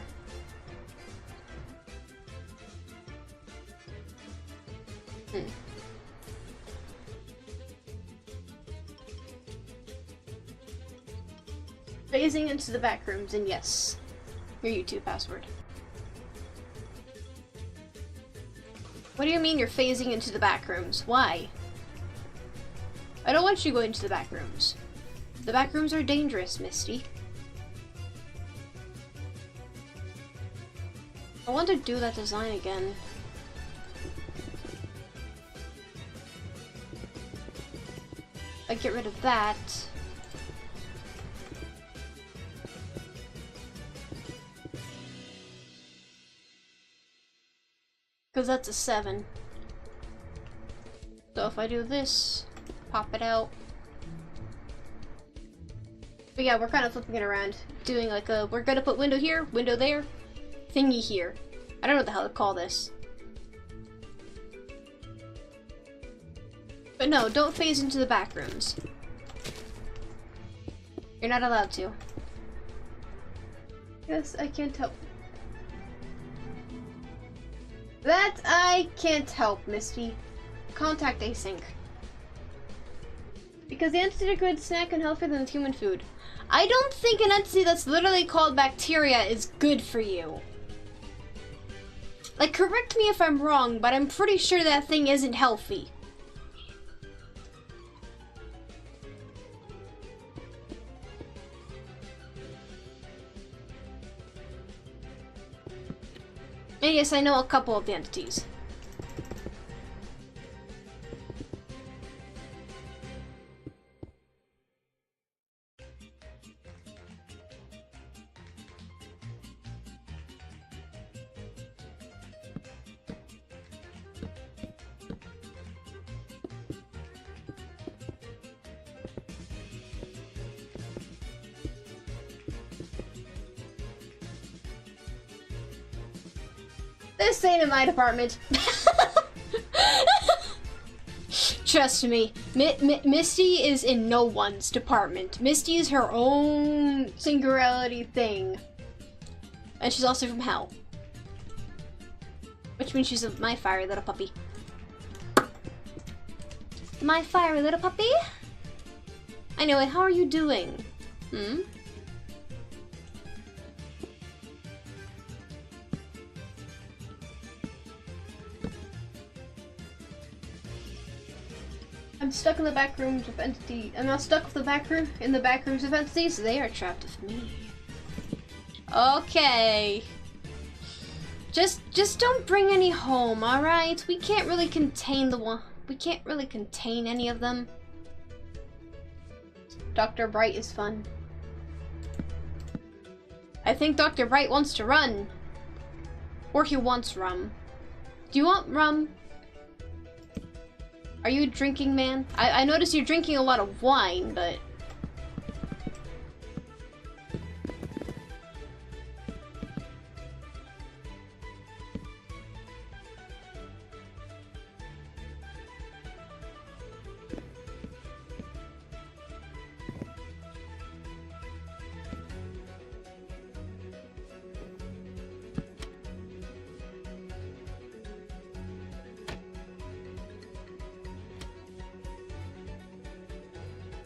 Phasing into the back rooms, and yes, your YouTube password. What do you mean you're phasing into the back rooms? Why? I don't want you going to the back rooms. The back rooms are dangerous, Misty. I want to do that design again. I get rid of that. Because that's a 7. So if I do this, pop it out. But yeah, we're kind of flipping it around. Doing like a, we're gonna put window here, window there, thingy here. I don't know what the hell to call this. But no, don't phase into the back rooms. You're not allowed to. Yes, I can't help. That I can't help, Misty. Contact async. Because the entity is a good snack and healthier than human food. I don't think an entity that's literally called bacteria is good for you. Like, correct me if I'm wrong, but I'm pretty sure that thing isn't healthy. And yes, I know a couple of the entities. This ain't in my department. Trust me, Misty is in no one's department. Misty is her own singularity thing. And she's also from hell. Which means she's my fiery little puppy. My fiery little puppy? Anyway, how are you doing? Hmm? I'm stuck in the back rooms of entity. I'm not stuck with the back room in the back rooms of entities. They are trapped with me. Okay. Just don't bring any home, all right? We can't really contain the one. We can't really contain any of them. Dr. Bright is fun. I think Dr. Bright wants to run. Or he wants rum. Do you want rum? Are you a drinking man? I notice you're drinking a lot of wine, but...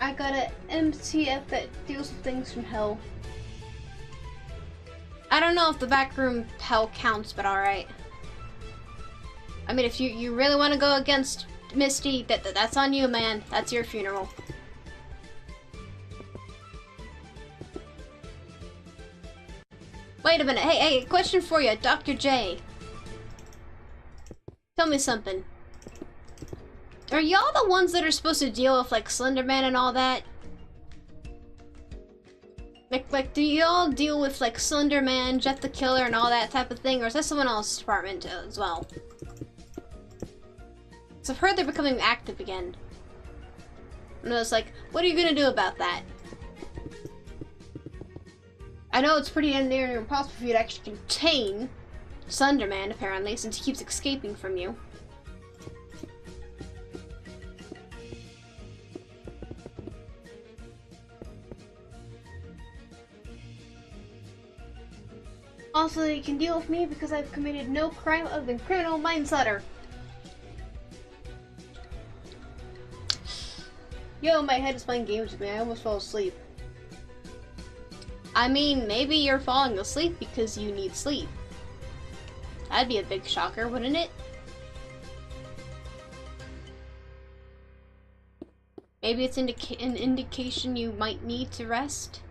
I got an MTF that deals with things from hell. I don't know if the back room hell counts, but alright. I mean, if you really want to go against Misty, that's on you, man. That's your funeral. Wait a minute. Hey, question for you, Dr. J. Tell me something. Are y'all the ones that are supposed to deal with, like, Slender Man and all that? Like, do y'all deal with, like, Slender Man, Jeff the Killer, and all that type of thing? Or is that someone else's department as well? So I've heard they're becoming active again. And I was like, what are you gonna do about that? I know it's pretty near impossible for you to actually contain Slender Man, apparently, since he keeps escaping from you. Also, you can deal with me because I've committed no crime other than criminal manslaughter. Yo, my head is playing games with me. I almost fell asleep. I mean, maybe you're falling asleep because you need sleep. That'd be a big shocker, wouldn't it? Maybe it's an indication you might need to rest.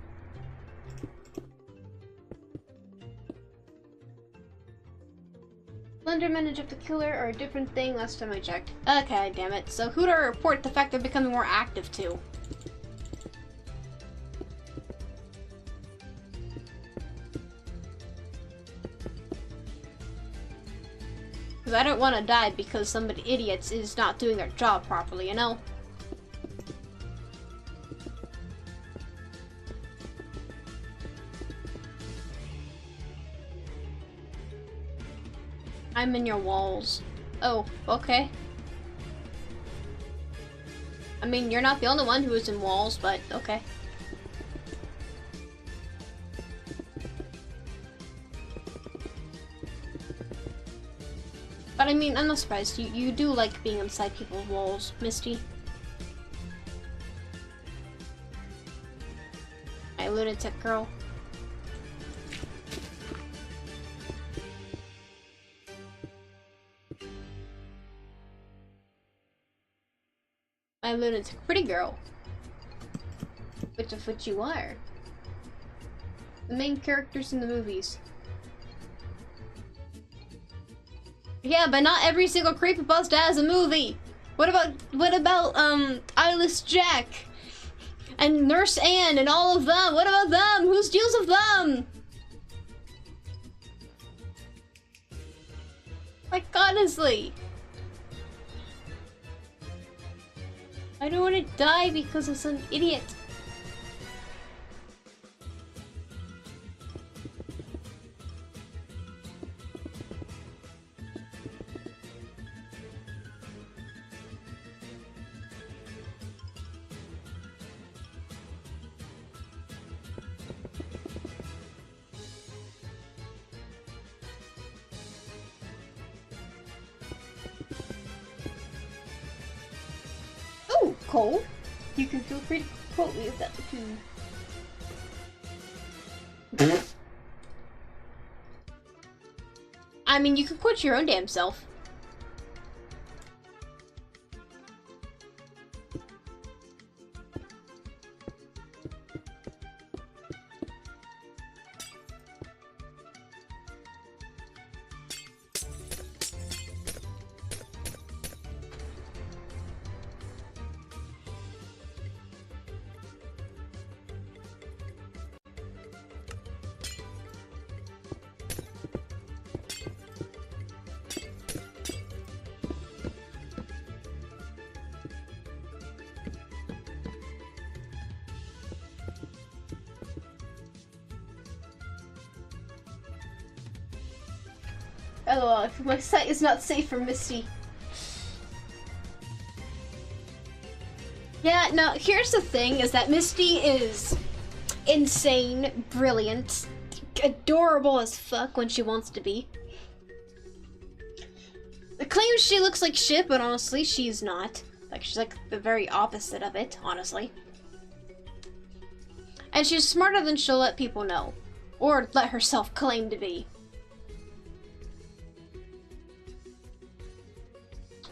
Slenderman and Jeff the Killer are a different thing last time I checked. Okay, damn it. So who do I report the fact they're becoming more active to? Because I don't want to die because somebody idiots is not doing their job properly, you know? I'm in your walls. Oh, okay. I mean, you're not the only one who is in walls, but okay. But I mean, I'm not surprised. You do like being inside people's walls, Misty. My lunatic girl. My lunatic pretty girl. Which of which you are. The main characters in the movies. Yeah, but not every single creepypasta has a movie. What about Eyeless Jack and Nurse Anne and all of them? What about them? Who deals with them? Like, honestly. I don't want to die because of some idiot. Cole, you can feel free to quote me if that's what you... I mean, you can quote your own damn self. LOL, my site is not safe for Misty. Yeah, no, here's the thing, is that Misty is insane, brilliant, adorable as fuck when she wants to be. It claims she looks like shit, but honestly, she's not. Like, she's like the very opposite of it, honestly. And she's smarter than she'll let people know. Or let herself claim to be.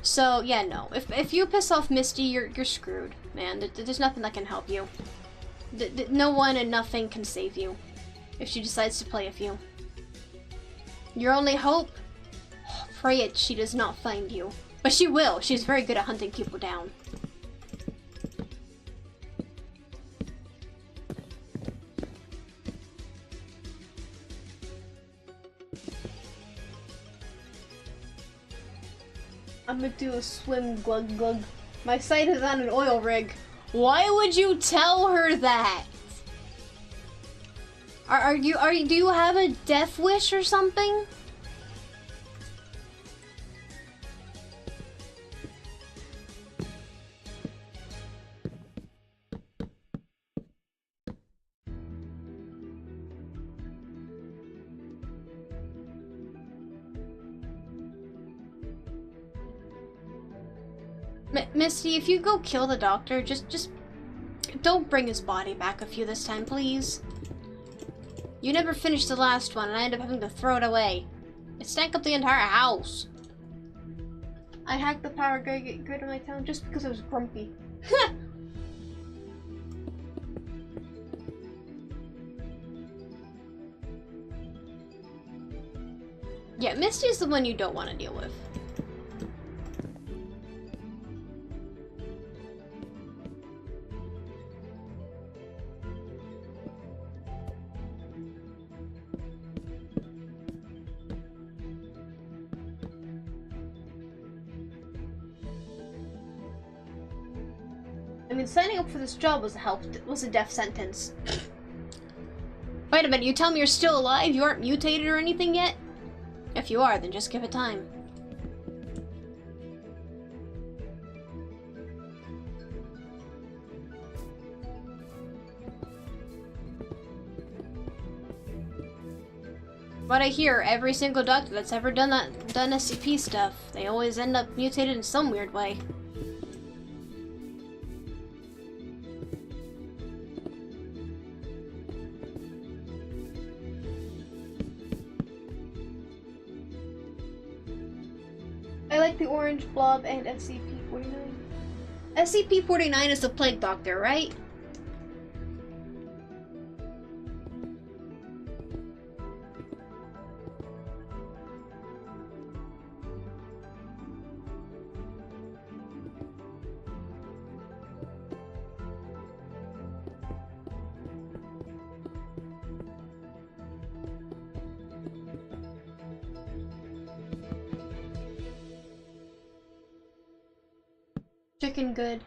So, yeah, no. If you piss off Misty, you're screwed, man. There's nothing that can help you. No one and nothing can save you if she decides to play with you. Your only hope? Pray it she does not find you. But she will. She's very good at hunting people down. I'm gonna do a swim, glug glug. My site is on an oil rig. Why would you tell her that? Do you have a death wish or something? Misty, if you go kill the doctor, just don't bring his body back with you this time, please. You never finished the last one, and I ended up having to throw it away. It stank up the entire house. I hacked the power grid in my town just because I was grumpy. Yeah, Misty's the one you don't want to deal with. I mean, signing up for this job was a death sentence. Wait a minute, you tell me you're still alive? You aren't mutated or anything yet? If you are, then just give it time. What I hear, every single doctor that's ever done SCP stuff, they always end up mutated in some weird way. I like the orange blob and SCP-49. SCP-49 is the plague doctor, right? Chicken good.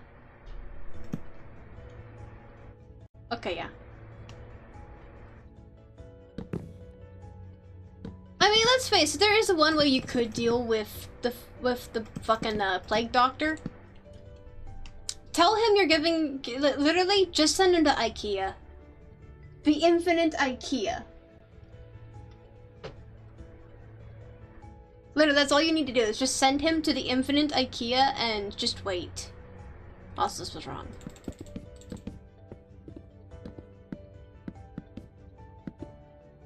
Okay, yeah. I mean, let's face it, there is one way you could deal with the fucking plague doctor. Tell him you're giving, literally, just send him to IKEA. The infinite IKEA. Literally, that's all you need to do, is just send him to the infinite IKEA and just wait. Also, this was wrong.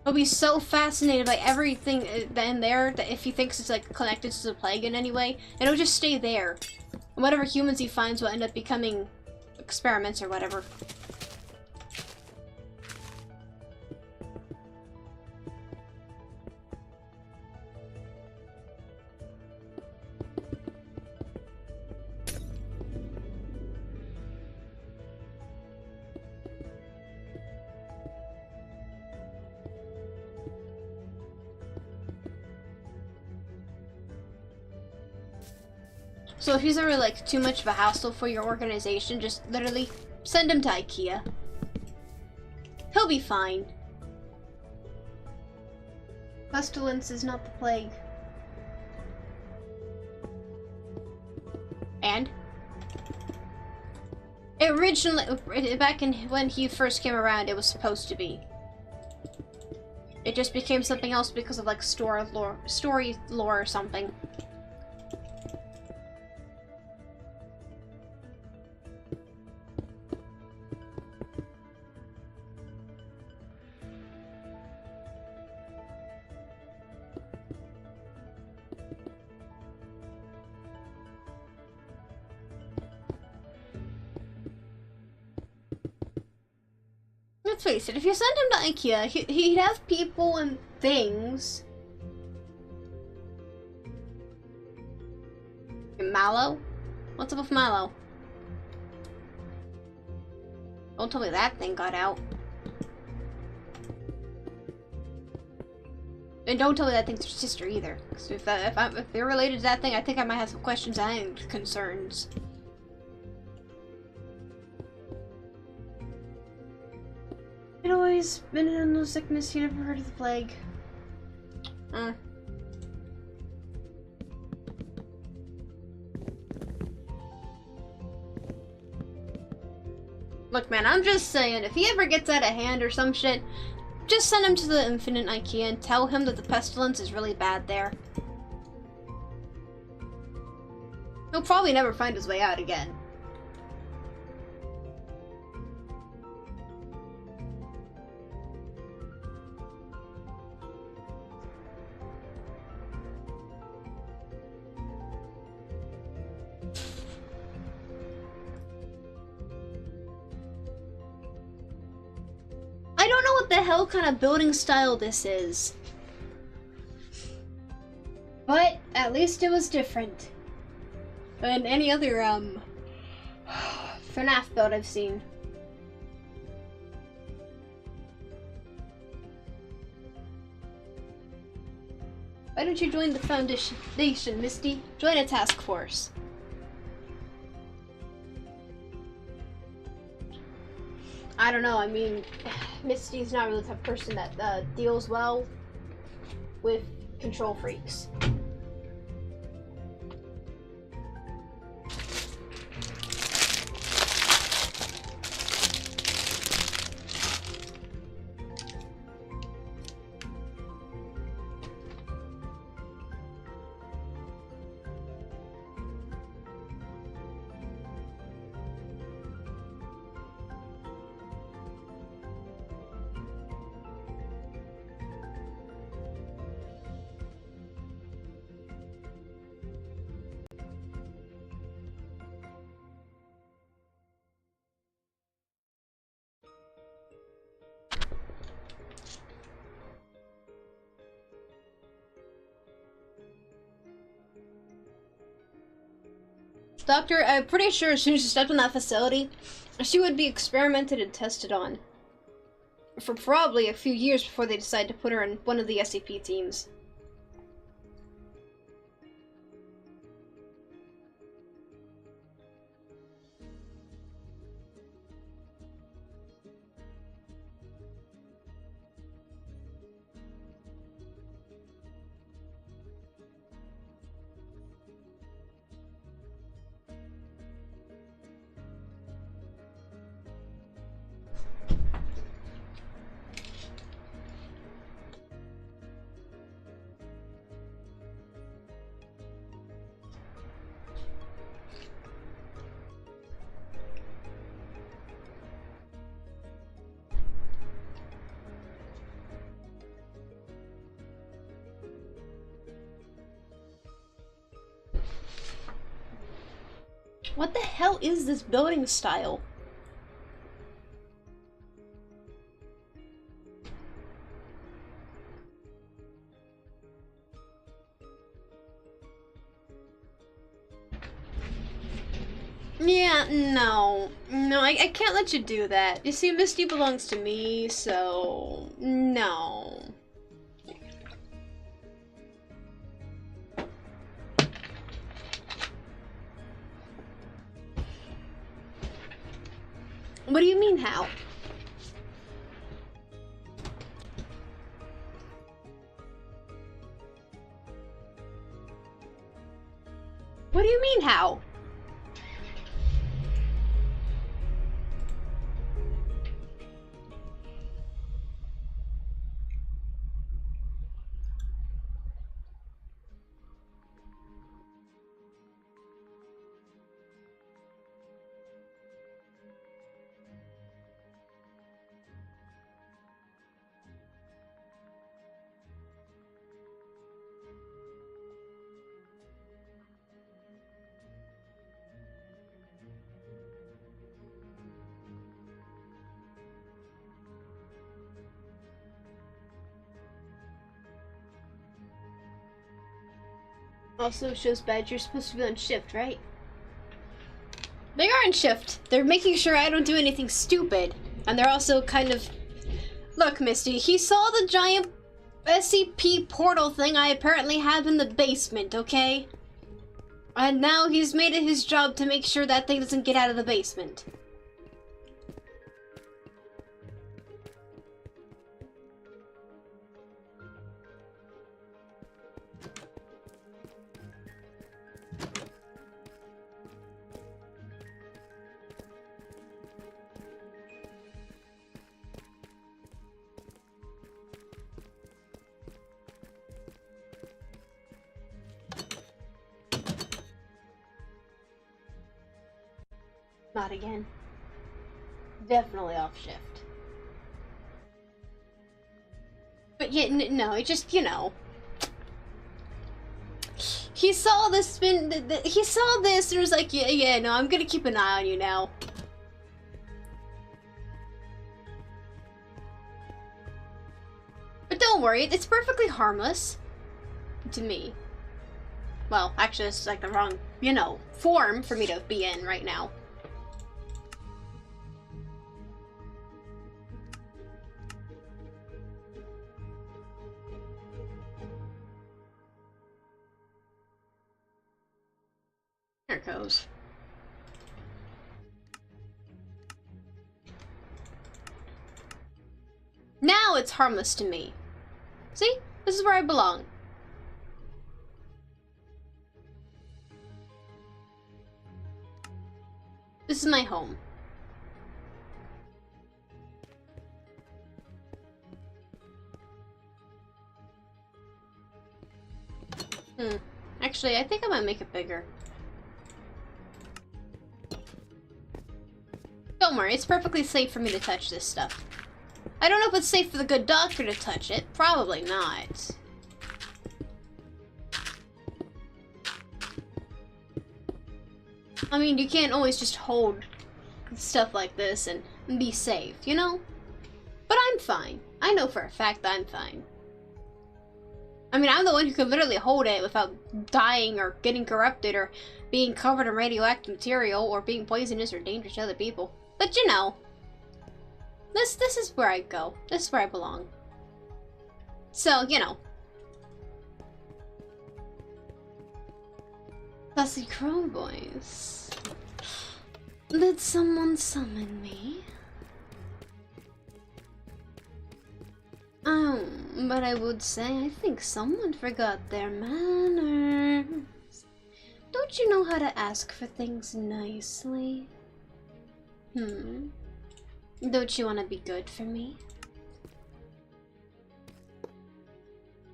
He'll be so fascinated by everything in there that if he thinks it's like connected to the plague in any way, it'll just stay there. And whatever humans he finds will end up becoming experiments or whatever. So if he's ever like too much of a hassle for your organization, just literally send him to IKEA. He'll be fine. Pestilence is not the plague. And? Originally, back in when he first came around, it was supposed to be. It just became something else because of like story lore or something. let's face it, if you send him to IKEA, he'd have people and things. Mallow? What's up with Mallow? Don't tell me that thing got out. And don't tell me that thing's your sister either. Because if they're related to that thing, I think I might have some questions and concerns. I'd always been in no sickness, you never heard of the plague. Look, man, I'm just saying, if he ever gets out of hand or some shit, just send him to the Infinite IKEA and tell him that the pestilence is really bad there. He'll probably never find his way out again. I don't know what the hell kind of building style this is. But at least it was different than any other FNAF build I've seen. Why don't you join the Foundation, Misty? Join a task force. I don't know, I mean, Misty's not really the type of person that deals well with control freaks. Doctor, I'm pretty sure as soon as she stepped in that facility, she would be experimented and tested on. For probably a few years before they decide to put her in one of the SCP teams. What the hell is this building style? Yeah, no. No, I can't let you do that. You see, Misty belongs to me, so... no. What do you mean, how? What do you mean, how? Also shows Badger's supposed to be on shift, right? They are on shift. They're making sure I don't do anything stupid. And they're also kind of... Look, Misty, he saw the giant SCP portal thing I apparently have in the basement, okay? And now he's made it his job to make sure that thing doesn't get out of the basement. Not again. Definitely off shift. But yeah, no, it just, you know. He saw this, he saw this and was like, yeah, no, I'm gonna keep an eye on you now. But don't worry, it's perfectly harmless. To me. Well, actually, it's like the wrong, you know, form for me to be in right now. There it goes. Now it's harmless to me. See? This is where I belong. This is my home. Actually, I think I might make it bigger. Don't worry, it's perfectly safe for me to touch this stuff. I don't know if it's safe for the good doctor to touch it. Probably not. I mean, you can't always just hold stuff like this and be safe, you know? But I'm fine. I know for a fact that I'm fine. I mean, I'm the one who could literally hold it without dying or getting corrupted or being covered in radioactive material or being poisonous or dangerous to other people. But you know, this is where I go. This is where I belong. So, you know. Fussy Crow voice. Did someone summon me? But I would say I think someone forgot their manners. Don't you know how to ask for things nicely? Don't you want to be good for me?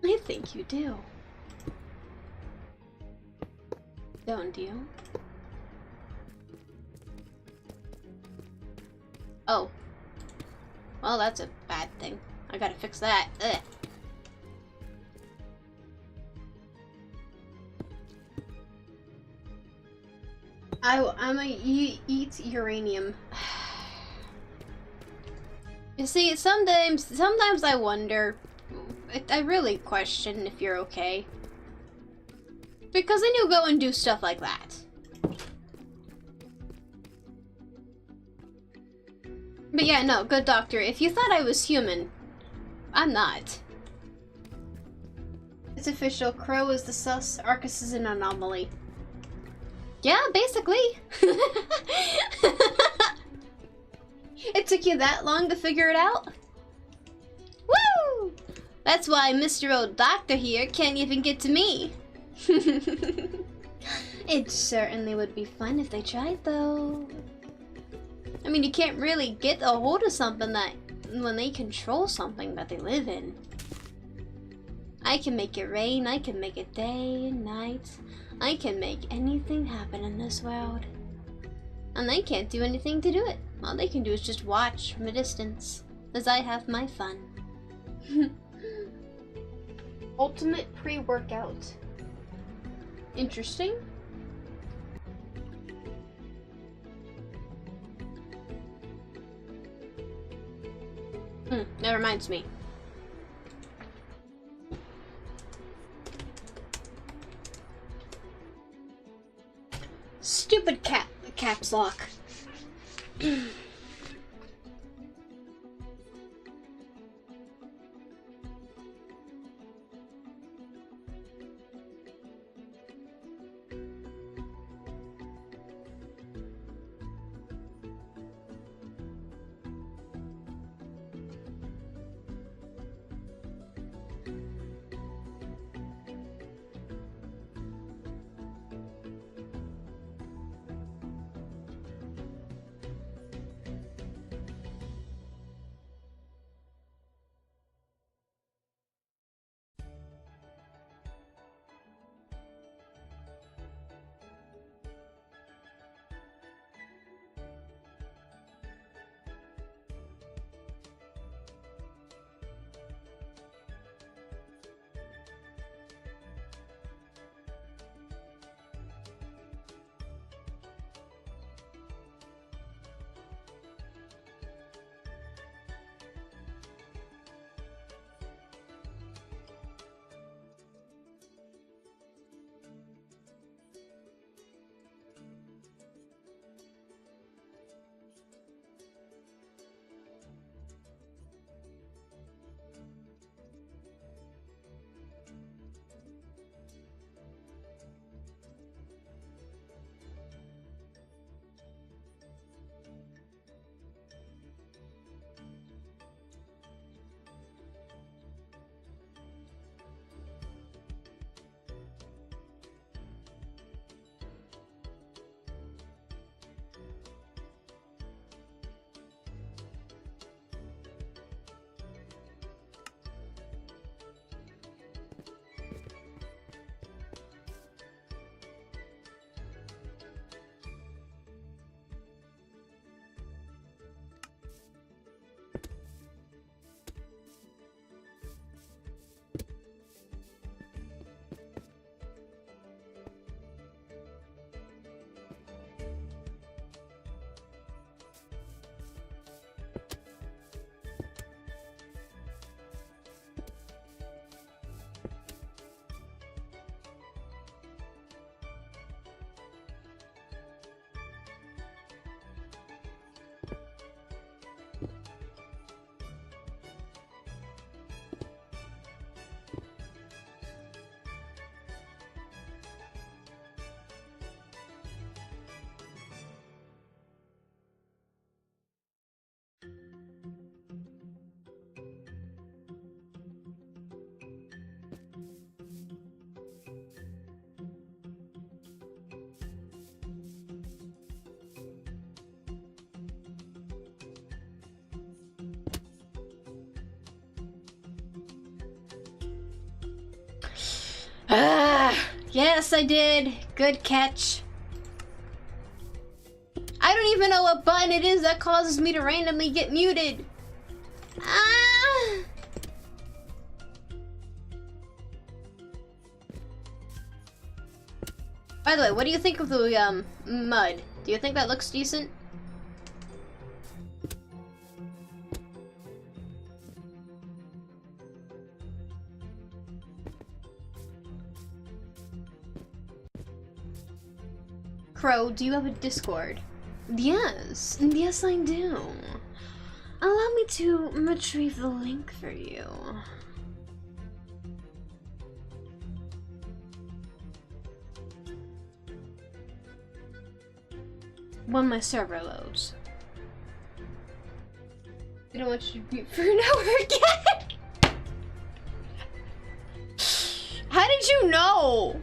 I think you do. Don't you? Oh. Well, that's a bad thing. I gotta fix that. Ugh. I'm a eat uranium. You see, sometimes I wonder. I really question if you're okay. Because then you go and do stuff like that. But yeah, no, good doctor. If you thought I was human, I'm not. It's official. Crow is the sus. Arcus is an anomaly. Yeah, basically. It took you that long to figure it out? Woo! That's why Mr. Old Doctor here can't even get to me. It certainly would be fun if they tried, though. I mean, you can't really get a hold of something that when they control something that they live in. I can make it rain, I can make it day and night. I can make anything happen in this world. And they can't do anything to do it. All they can do is just watch from a distance, as I have my fun. Ultimate pre-workout. Interesting. That reminds me. Stupid caps lock. Yes, I did. Good catch. I don't even know what button it is that causes me to randomly get muted. Ah! By the way, what do you think of the mud? Do you think that looks decent? Crow, do you have a Discord? Yes, yes I do. Allow me to retrieve the link for you. When my server loads. I don't want you to mute for an hour again! How did you know?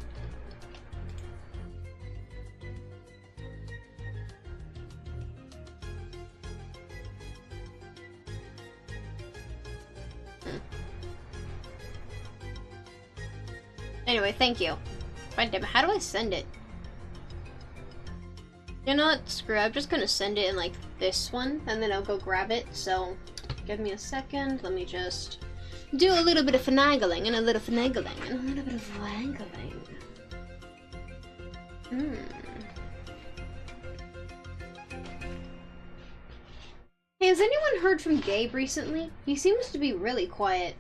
Anyway, thank you. God damn it, how do I send it? You know what? Screw it. I'm just gonna send it in like this one, and then I'll go grab it. So, give me a second. Let me just do a little bit of finagling, and a little finagling, and a little bit of wangling. Hey, has anyone heard from Gabe recently? He seems to be really quiet.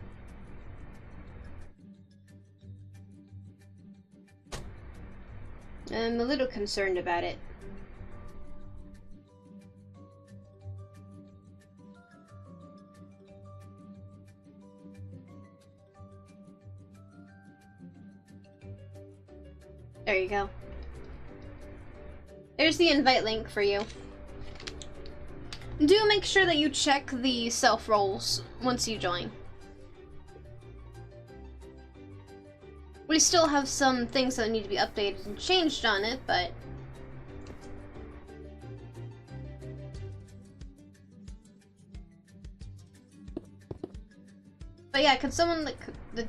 I'm a little concerned about it. There you go. There's the invite link for you. Do make sure that you check the self roles once you join. We still have some things that need to be updated and changed on it, but yeah, could someone like,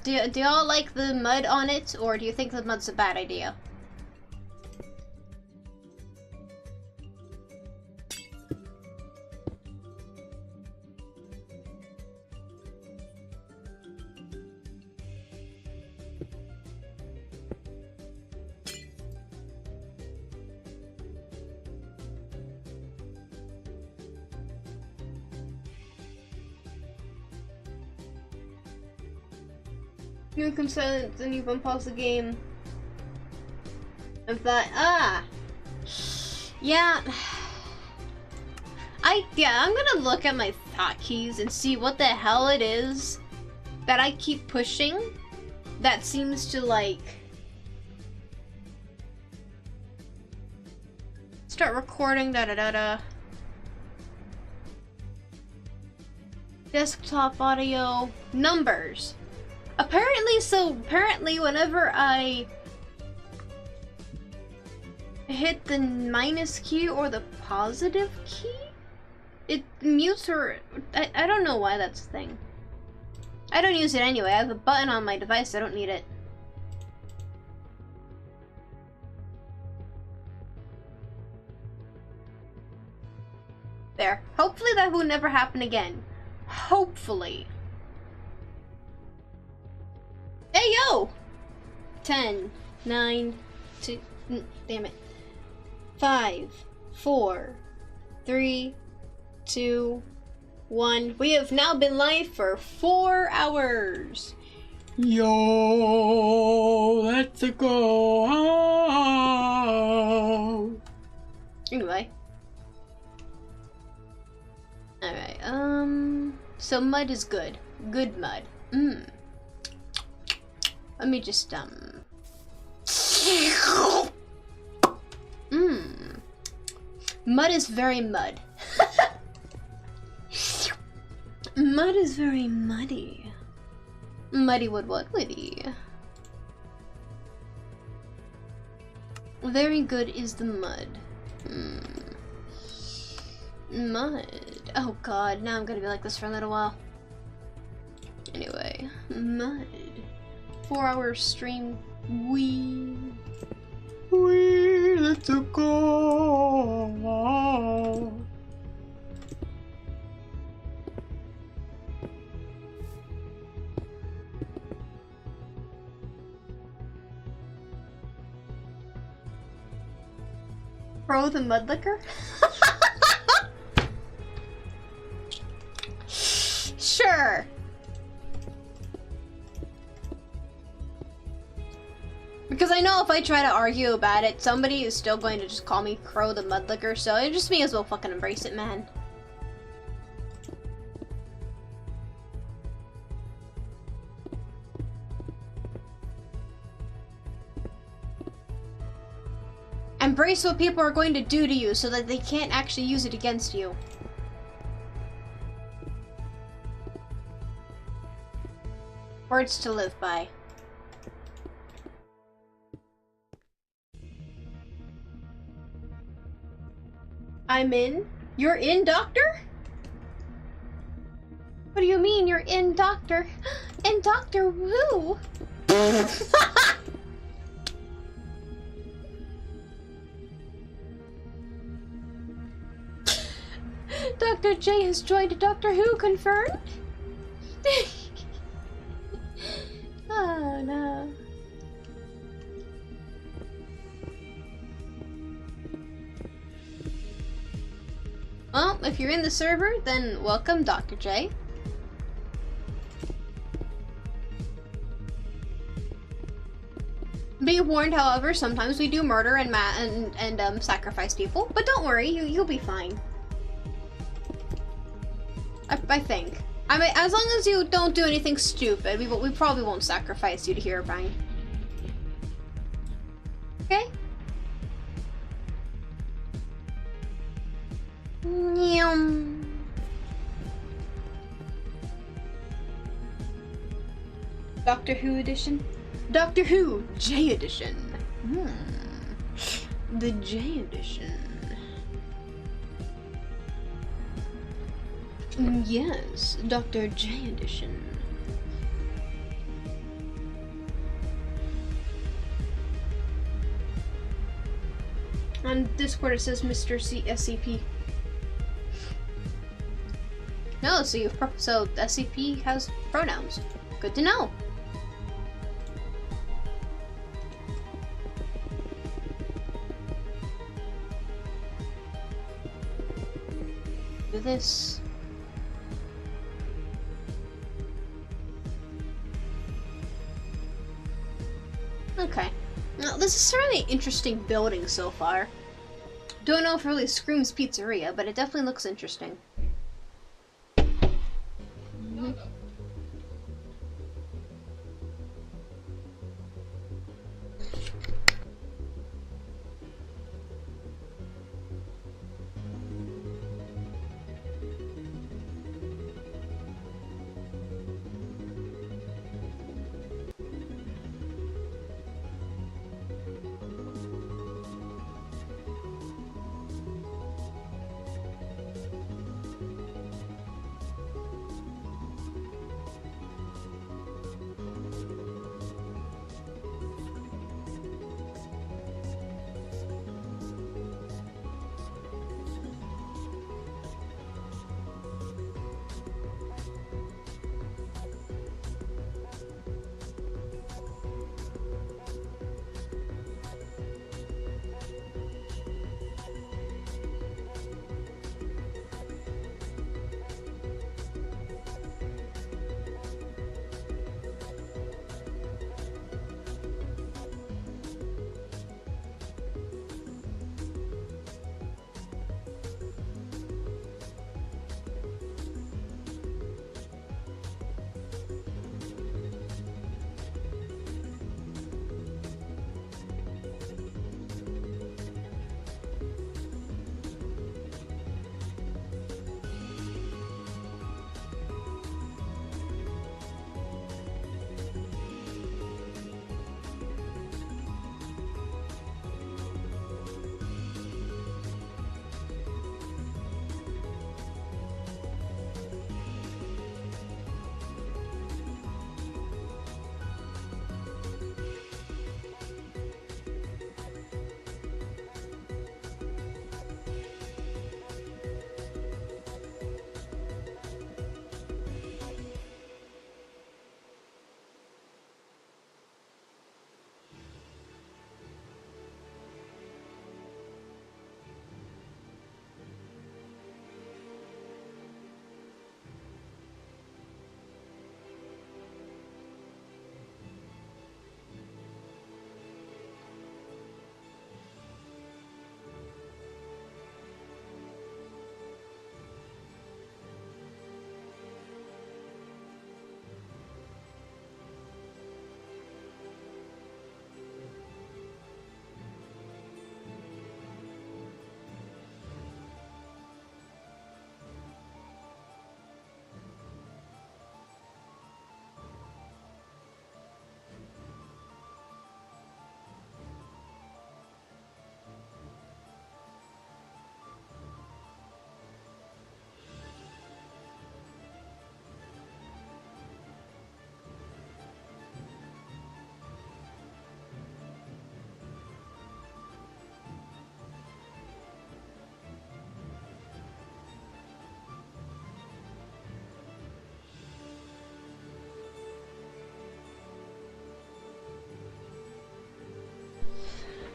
do y'all like the mud on it, or do you think the mud's a bad idea? You become silent, then you unpause the game. Of that, yeah. I'm gonna look at my hotkeys and see what the hell it is that I keep pushing that seems to, like, start recording, desktop audio, numbers. Apparently whenever I hit the minus key or the positive key, it mutes or I don't know why that's a thing. I don't use it anyway. I have a button on my device. I don't need it. There. Hopefully that will never happen again. Hopefully. Hey, yo! 10, 9, 2, damn it. 5, 4, 3, 2, 1. We have now been live for 4 hours. Yo, let's go home. Anyway. Alright, so mud is good. Good mud. Let me just, Mud is very mud. Mud is very muddy. Muddy wood woody. Very good is the mud. Mud. Oh god, now I'm gonna be like this for a little while. Anyway, mud. 4-hour stream. Let's go. Pro the mud liquor? Sure. Because I know if I try to argue about it, somebody is still going to just call me Crow the Mudlicker, so I just may as well fucking embrace it, man. Embrace what people are going to do to you so that they can't actually use it against you. Words to live by. I'm in? You're in, Doctor? What do you mean you're in, Doctor? In Doctor Who? Dr. J has joined Doctor Who, confirmed? Oh no. Well, if you're in the server, then welcome, Dr. J. Be warned, however, sometimes we do murder and sacrifice people, but don't worry, you'll be fine. I think. I mean, as long as you don't do anything stupid, we probably won't sacrifice you to Herobrine. Okay? Yum. Doctor Who edition? Doctor Who J edition. The J edition. Yes, Dr. J edition. On Discord it says Mr. SCP. No, so so SCP has pronouns. Good to know. Do this. Okay. Now, this is certainly an interesting building so far. Don't know if it really screams pizzeria, but it definitely looks interesting.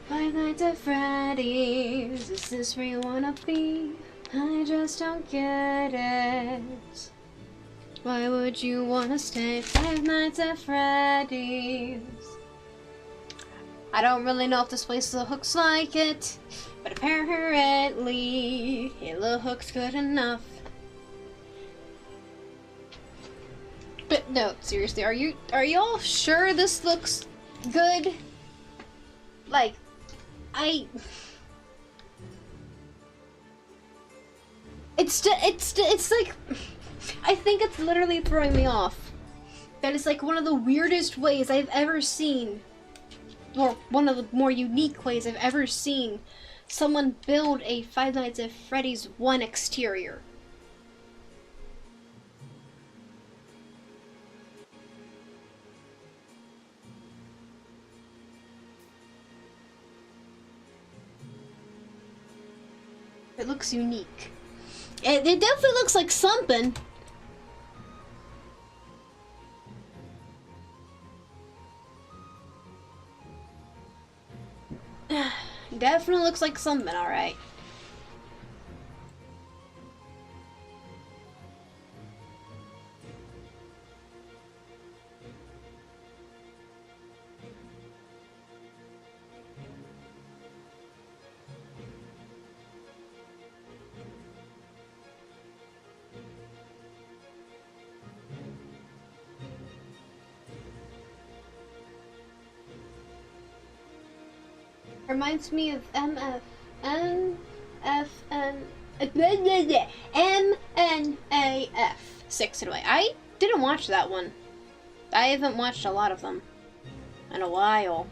Five Nights at Freddy's, is this where you wanna be? I just don't get it. Why would you wanna stay Five Nights at Freddy's? I don't really know if this place looks like it, but apparently it looks good enough. But no, seriously, are y'all sure this looks good? Like, it's like, I think it's literally throwing me off. That is like one of the weirdest ways I've ever seen, or one of the more unique ways I've ever seen someone build a Five Nights at Freddy's 1 exterior. It looks unique. It definitely looks like something. Definitely looks like something, alright. Reminds me of MNAF 6 in a way. I didn't watch that one. I haven't watched a lot of them in a while.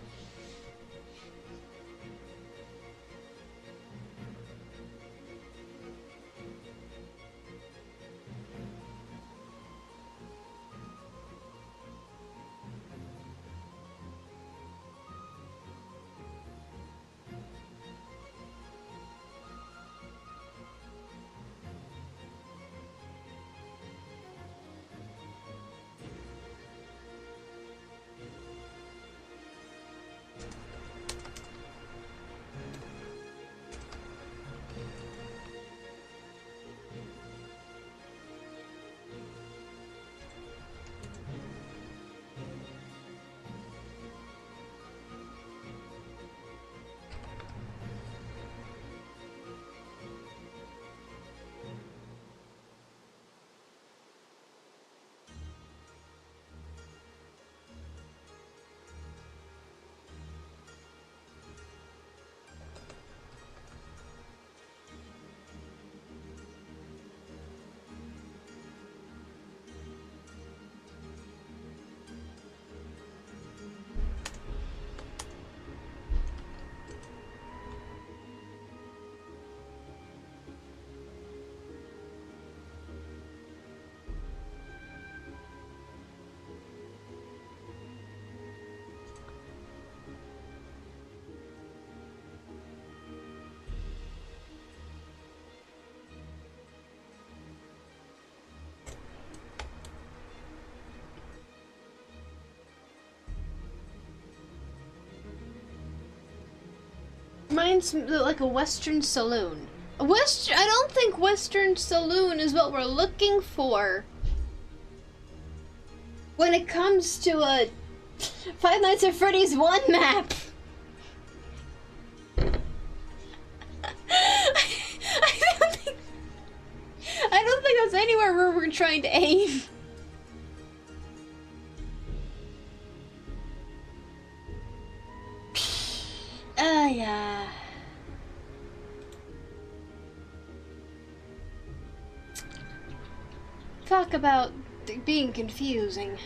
Reminds me like a Western saloon. I don't think Western saloon is what we're looking for when it comes to a Five Nights at Freddy's 1 map. I don't think that's anywhere where we're trying to aim. Yeah. Talk about being confusing.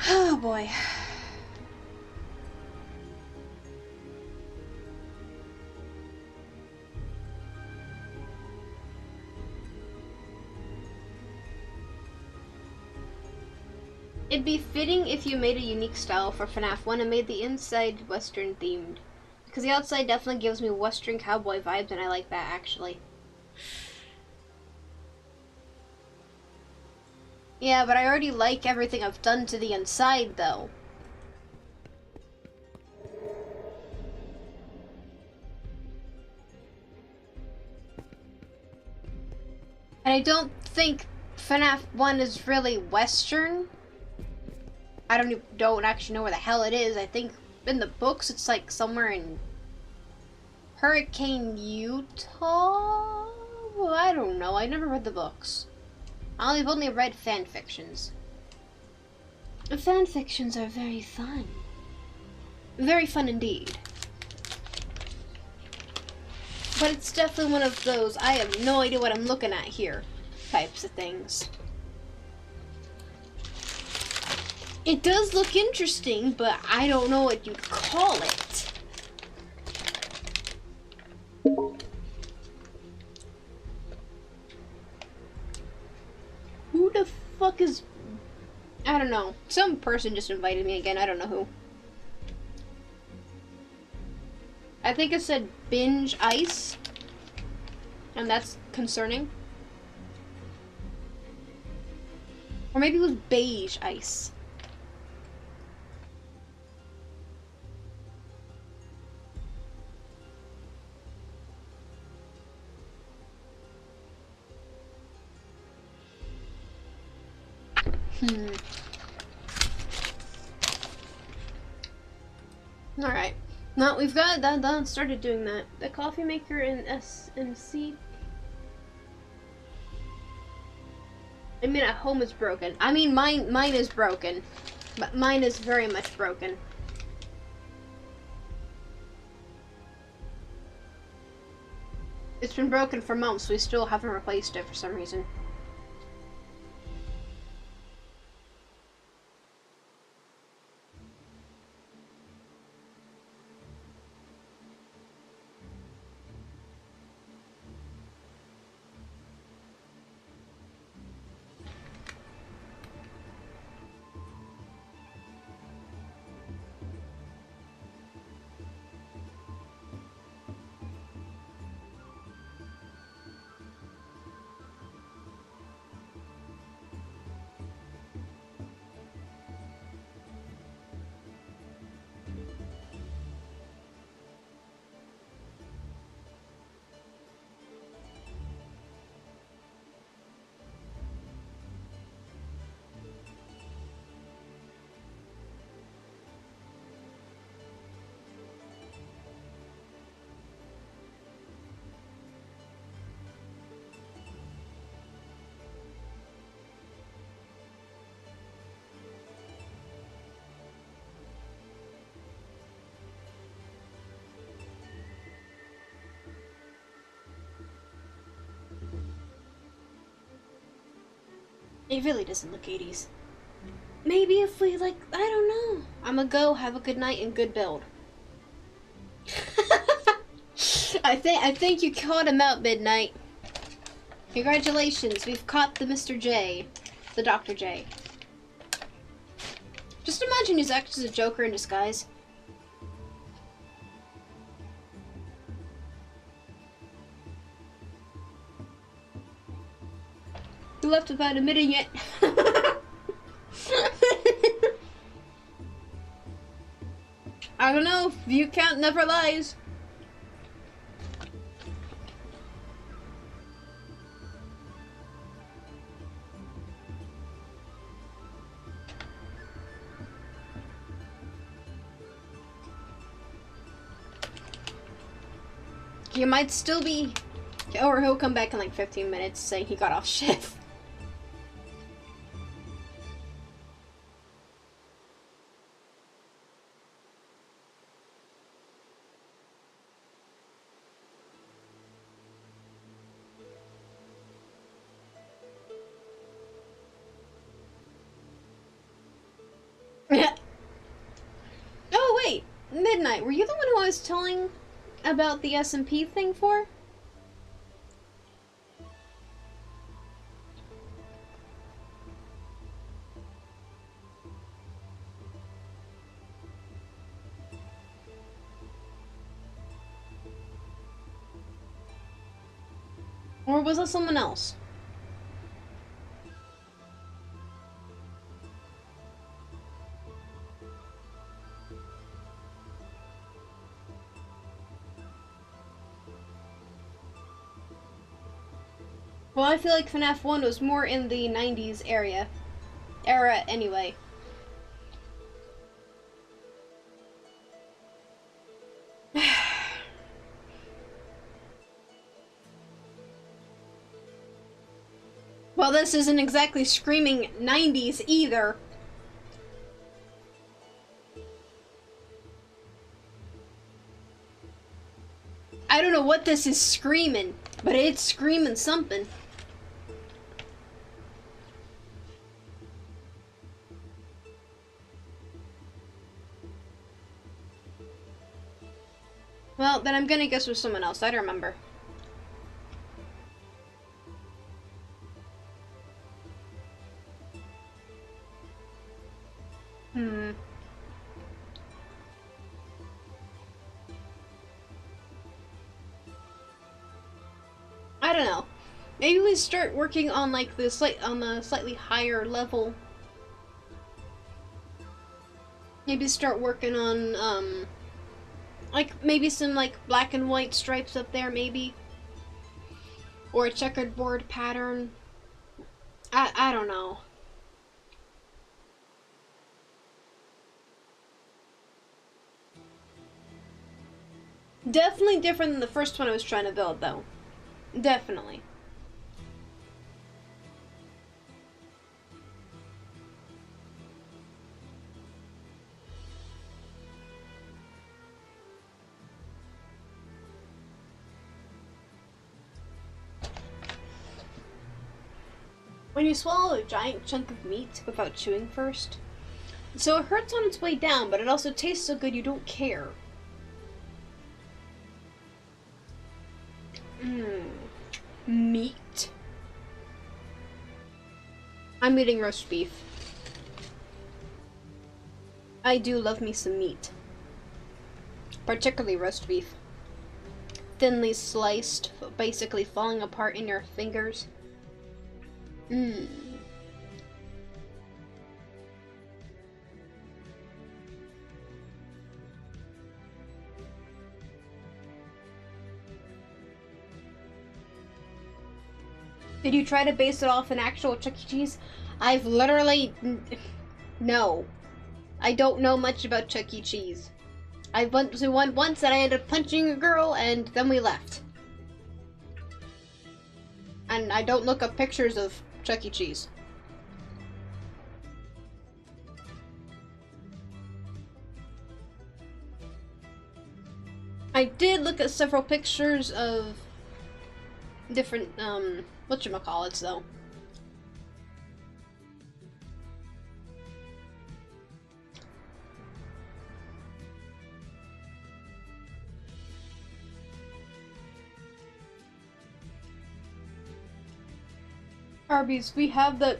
Oh boy. It'd be fitting if you made a unique style for FNAF 1 and made the inside Western themed. Because the outside definitely gives me Western cowboy vibes, and I like that, actually. Yeah, but I already like everything I've done to the inside, though. And I don't think FNAF 1 is really Western. I don't actually know where the hell it is. I think in the books it's like somewhere in Hurricane, Utah? Well, I don't know. I never read the books. I've only read fan fictions. Fan fictions are very fun. Very fun indeed. But it's definitely one of those I have no idea what I'm looking at here types of things. It does look interesting, but I don't know what you'd call it. Who the fuck is... I don't know. Some person just invited me again. I don't know who. I think it said binge ice. And that's concerning. Or maybe it was beige ice. Alright. Now we've got that done. Started doing that. The coffee maker in SMC. I mean, at home is broken. I mean, mine is broken. But mine is very much broken. It's been broken for months. We still haven't replaced it for some reason. It really doesn't look 80s. Maybe if we, like, I don't know. I'ma go, have a good night, and good build. I think you caught him out, Midnight. Congratulations, we've caught the Mr. J. The Dr. J. Just imagine he's actually a Joker in disguise. He left without admitting it. I don't know, view count never lies. He might still be, or he'll come back in like 15 minutes saying he got off shift. Oh wait, Midnight, were you the one who I was telling about the SMP thing for? Or was that someone else? Well, I feel like FNAF 1 was more in the 90s era anyway. Well, this isn't exactly screaming 90s either. I don't know what this is screaming, but it's screaming something. Well, then I'm gonna guess with someone else. I don't remember. I don't know. Maybe we start working on like the slightly higher level. Maybe start working on like maybe some like black and white stripes up there, maybe, or a checkered board pattern. I don't know. Definitely different than the first one I was trying to build, though. Definitely. When you swallow a giant chunk of meat without chewing first, so it hurts on its way down, but it also tastes so good you don't care. Meat. I'm eating roast beef. I do love me some meat. Particularly roast beef. Thinly sliced, basically falling apart in your fingers. Did you try to base it off an actual Chuck E. Cheese? I've literally... No. I don't know much about Chuck E. Cheese. I went to one once and I ended up punching a girl and then we left. And I don't look up pictures of Chuck E. Cheese. I did look at several pictures of different, whatchamacallits, though. Arby's, we have the...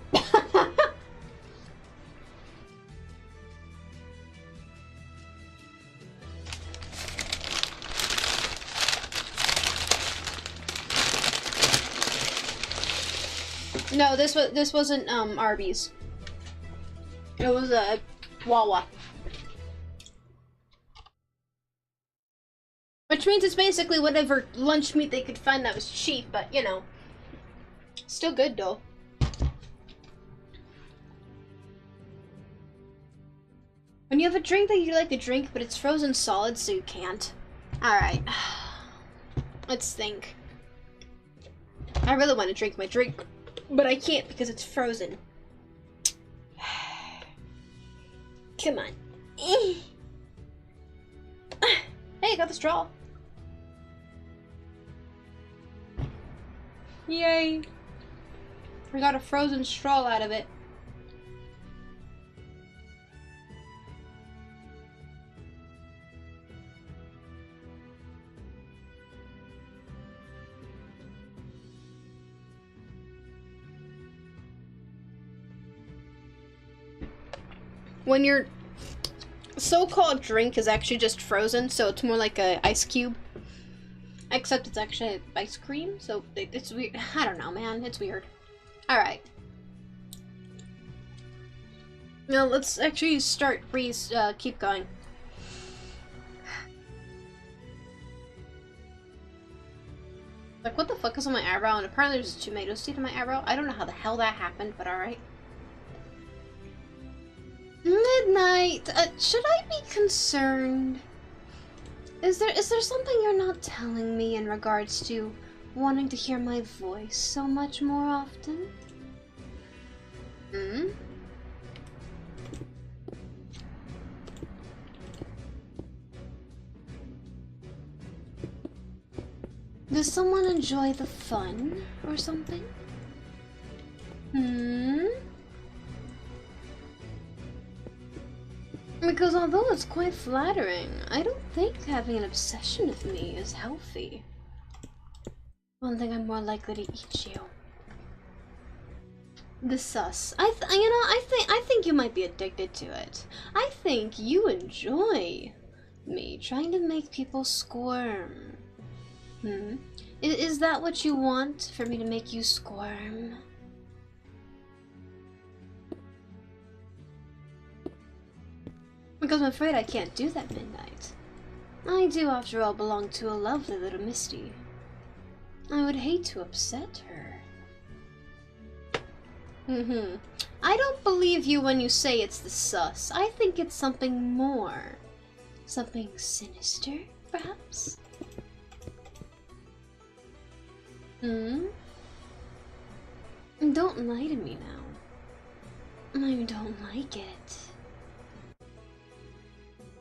No, this wasn't Arby's. It was a Wawa. Which means it's basically whatever lunch meat they could find that was cheap, but you know. Still good though. When you have a drink that you like to drink, but it's frozen solid, so you can't. Alright. Let's think. I really want to drink my drink, but I can't because it's frozen. Come on. Hey, got the straw. Yay. We got a frozen straw out of it. When your so-called drink is actually just frozen, so it's more like a ice cube. Except it's actually ice cream, so it's weird. I don't know, man. It's weird. Alright. Now let's actually start keep going. Like, what the fuck is on my eyebrow? And apparently there's a tomato seed in my eyebrow. I don't know how the hell that happened, but alright. Midnight! Should I be concerned? Is there something you're not telling me in regards to wanting to hear my voice so much more often? Hmm? Does someone enjoy the fun or something? Hmm? Because although it's quite flattering, I don't think having an obsession with me is healthy. One thing I'm more likely to eat you. The sus. I think you might be addicted to it. I think you enjoy me trying to make people squirm. Hmm? Is that what you want, for me to make you squirm? Because I'm afraid I can't do that, Midnight. I do, after all, belong to a lovely little Misty. I would hate to upset her. I don't believe you when you say it's the sus. I think it's something more. Something sinister, perhaps? Don't lie to me now. I don't like it.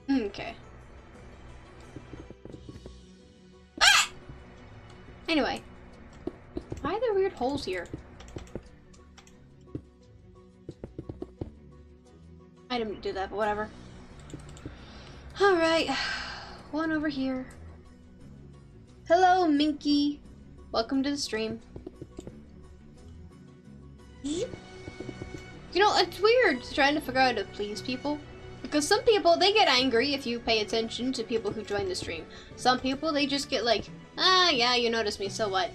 Okay. Ah! Anyway. Why are there weird holes here? I didn't mean to do that, but whatever. Alright. One over here. Hello, Minky. Welcome to the stream. You know, it's weird trying to figure out how to please people. Because some people, they get angry if you pay attention to people who join the stream. Some people, they just get like, ah, yeah, you noticed me, so what?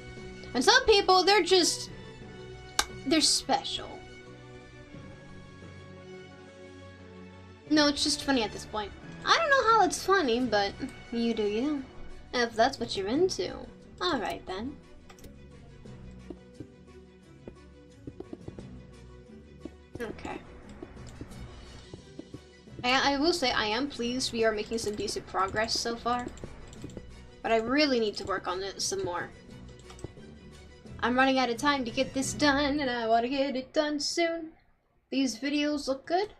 And some people, they're special. No, it's just funny at this point. I don't know how it's funny, but you do you. If that's what you're into. Alright then. Okay. I will say I am pleased we are making some decent progress so far. But I really need to work on it some more. I'm running out of time to get this done, and I want to get it done soon. These videos look good.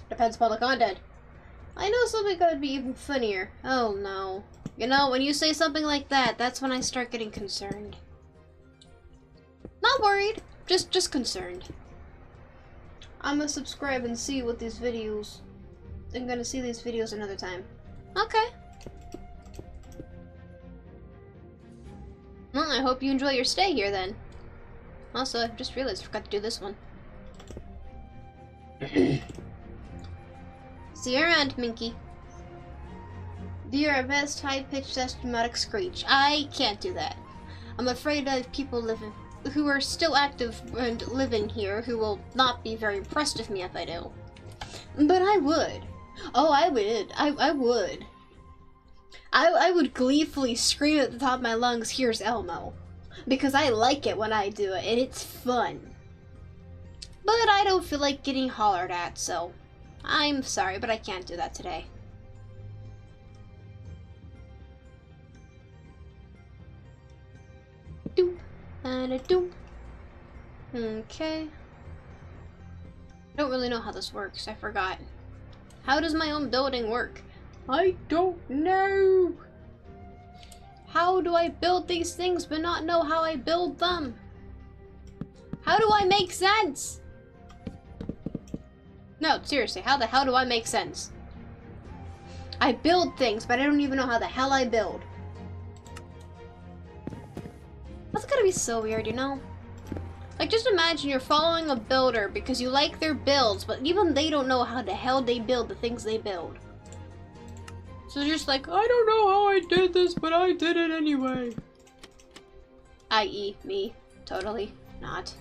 Depends upon the content. I know something could be even funnier. Oh no. You know, when you say something like that, that's when I start getting concerned. Not worried, just concerned. I'm gonna subscribe and see what these videos... I'm gonna see these videos another time. Okay. Well, I hope you enjoy your stay here then. Also, I just realized I forgot to do this one. See you around, Minky. Do your best high-pitched systematic screech. I can't do that. I'm afraid of people who are still active and living here who will not be very impressed with me if I do. But I would. Oh, I would. I would. I would gleefully scream at the top of my lungs, "Here's Elmo." Because I like it when I do it, and it's fun. But I don't feel like getting hollered at, so I'm sorry, but I can't do that today. Doop and a doop. Okay. I don't really know how this works. I forgot. How does my own building work? I don't know. How do I build these things but not know how I build them? How do I make sense? No, seriously, how the hell do I make sense? I build things, but I don't even know how the hell I build. That's gonna be so weird, you know? Like, just imagine you're following a builder because you like their builds, but even they don't know how the hell they build the things they build. So they're just like, I don't know how I did this, but I did it anyway. I.e. me. Totally not.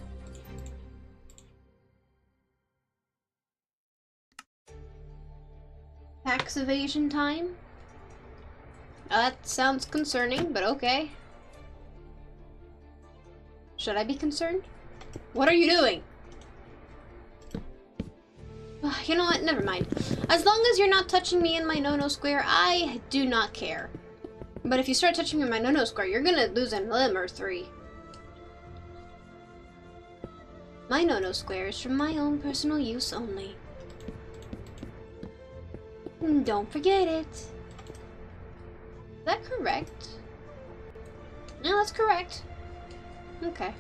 Tax evasion time? That sounds concerning, but okay. Should I be concerned? What are you doing? You know what? Never mind. As long as you're not touching me in my no-no square, I do not care. But if you start touching me in my no-no square, you're gonna lose a limb or 3. My no-no square is for my own personal use only. Don't forget it. Is that correct? No, that's correct. Okay.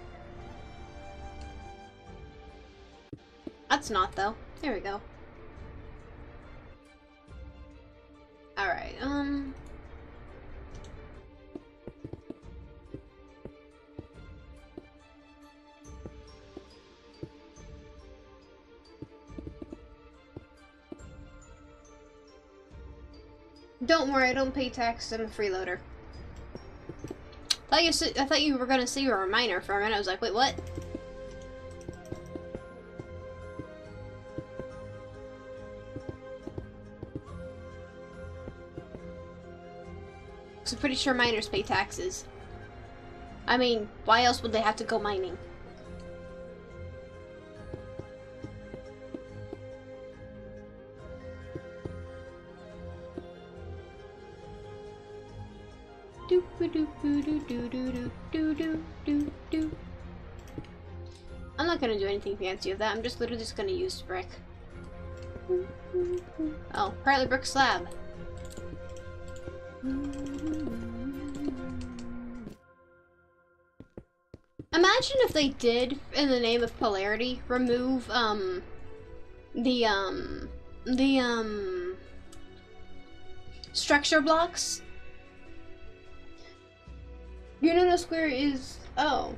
That's not, though. There we go. Alright, don't worry, I don't pay taxes, I'm a freeloader. I thought you were gonna say you were a minor for a minute. I was like, wait, what? So I'm pretty sure miners pay taxes. I mean, why else would they have to go mining? I'm not gonna do anything fancy with that. I'm just literally just gonna use brick. Oh, partly brick slab. Imagine if they did, in the name of polarity, remove the structure blocks. Your no-no square is oh,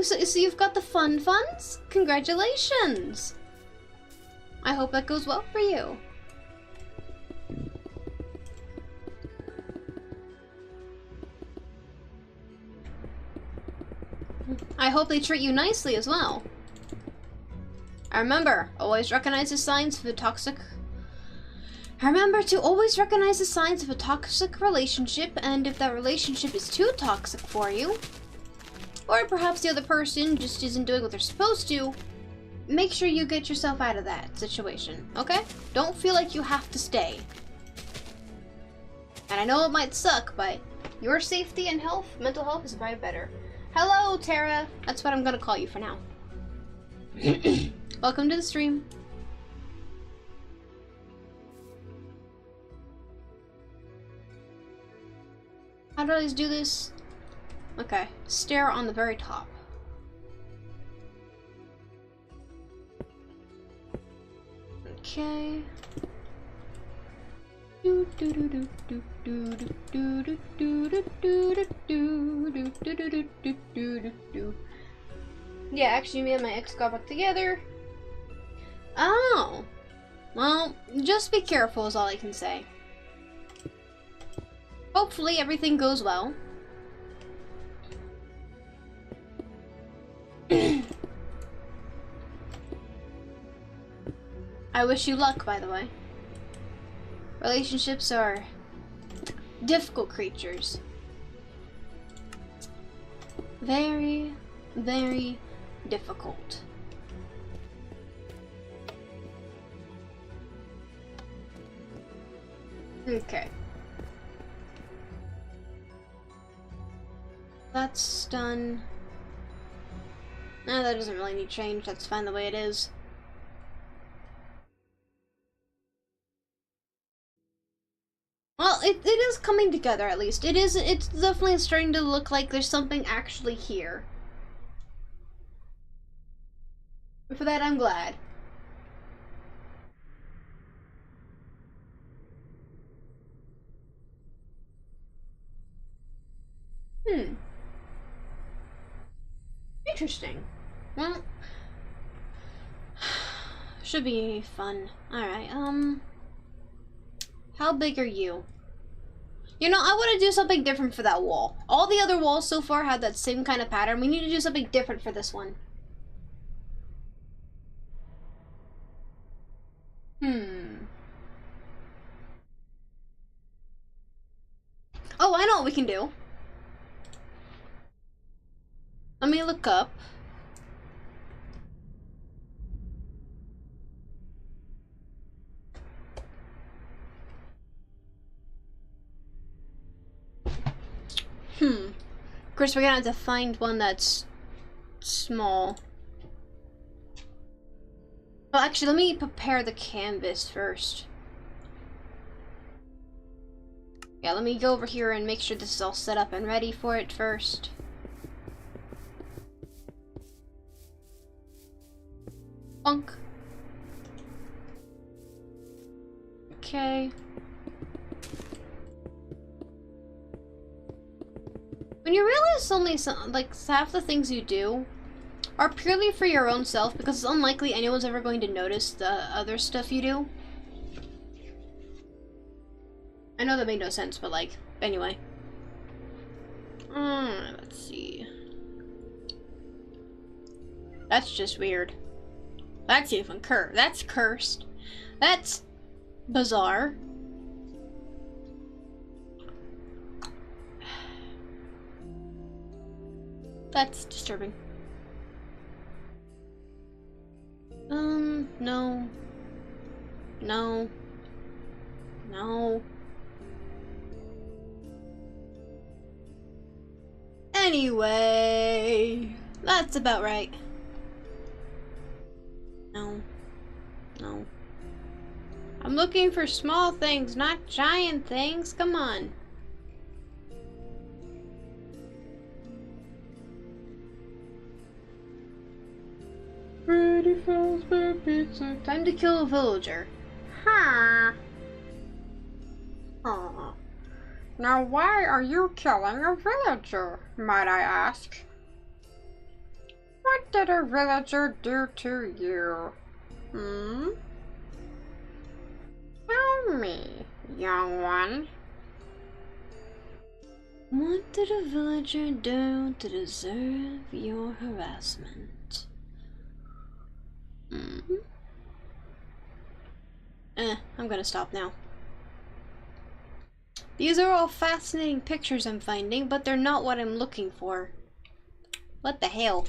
so you've got the fun funds? Congratulations! I hope that goes well for you. I hope they treat you nicely as well. Remember, always recognize the signs of a toxic. Remember to always recognize the signs of a toxic relationship, and if that relationship is too toxic for you, or perhaps the other person just isn't doing what they're supposed to, make sure you get yourself out of that situation, okay? Don't feel like you have to stay. And I know it might suck, but your safety and health, mental health, is probably better. Hello, Tara. That's what I'm gonna call you for now. Welcome to the stream. How do I do this? Okay, stair on the very top. Okay. Yeah, actually me and my ex got back together. Oh. Well, just be careful is all I can say. Hopefully everything goes well. I wish you luck, by the way. Relationships are difficult creatures. Very, very difficult. Okay. That's done. No, that doesn't really need change. That's fine the way it is. Well, it is coming together at least. It's definitely starting to look like there's something actually here. For that, I'm glad. Interesting. Well, should be fun. Alright, how big are you? You know, I want to do something different for that wall. All the other walls so far had that same kind of pattern. We need to do something different for this one. Oh, I know what we can do. Let me look up. Of course, we're gonna have to find one that's small. Well, actually, let me prepare the canvas first. Yeah, let me go over here and make sure this is all set up and ready for it first. Bonk. Okay. When you realize only some, like, half the things you do are purely for your own self, because it's unlikely anyone's ever going to notice the other stuff you do. I know that made no sense, but like, anyway. Let's see. That's just weird. That's even that's cursed. That's bizarre. That's disturbing. No. No. No. Anyway, that's about right. No. No. I'm looking for small things, not giant things. Come on. Pretty falls for pizza. Time to kill a villager. Huh. Aw. Now why are you killing a villager, might I ask? What did a villager do to you? Tell me, young one. What did a villager do to deserve your harassment? I'm gonna stop now. These are all fascinating pictures I'm finding, but they're not what I'm looking for. What the hell?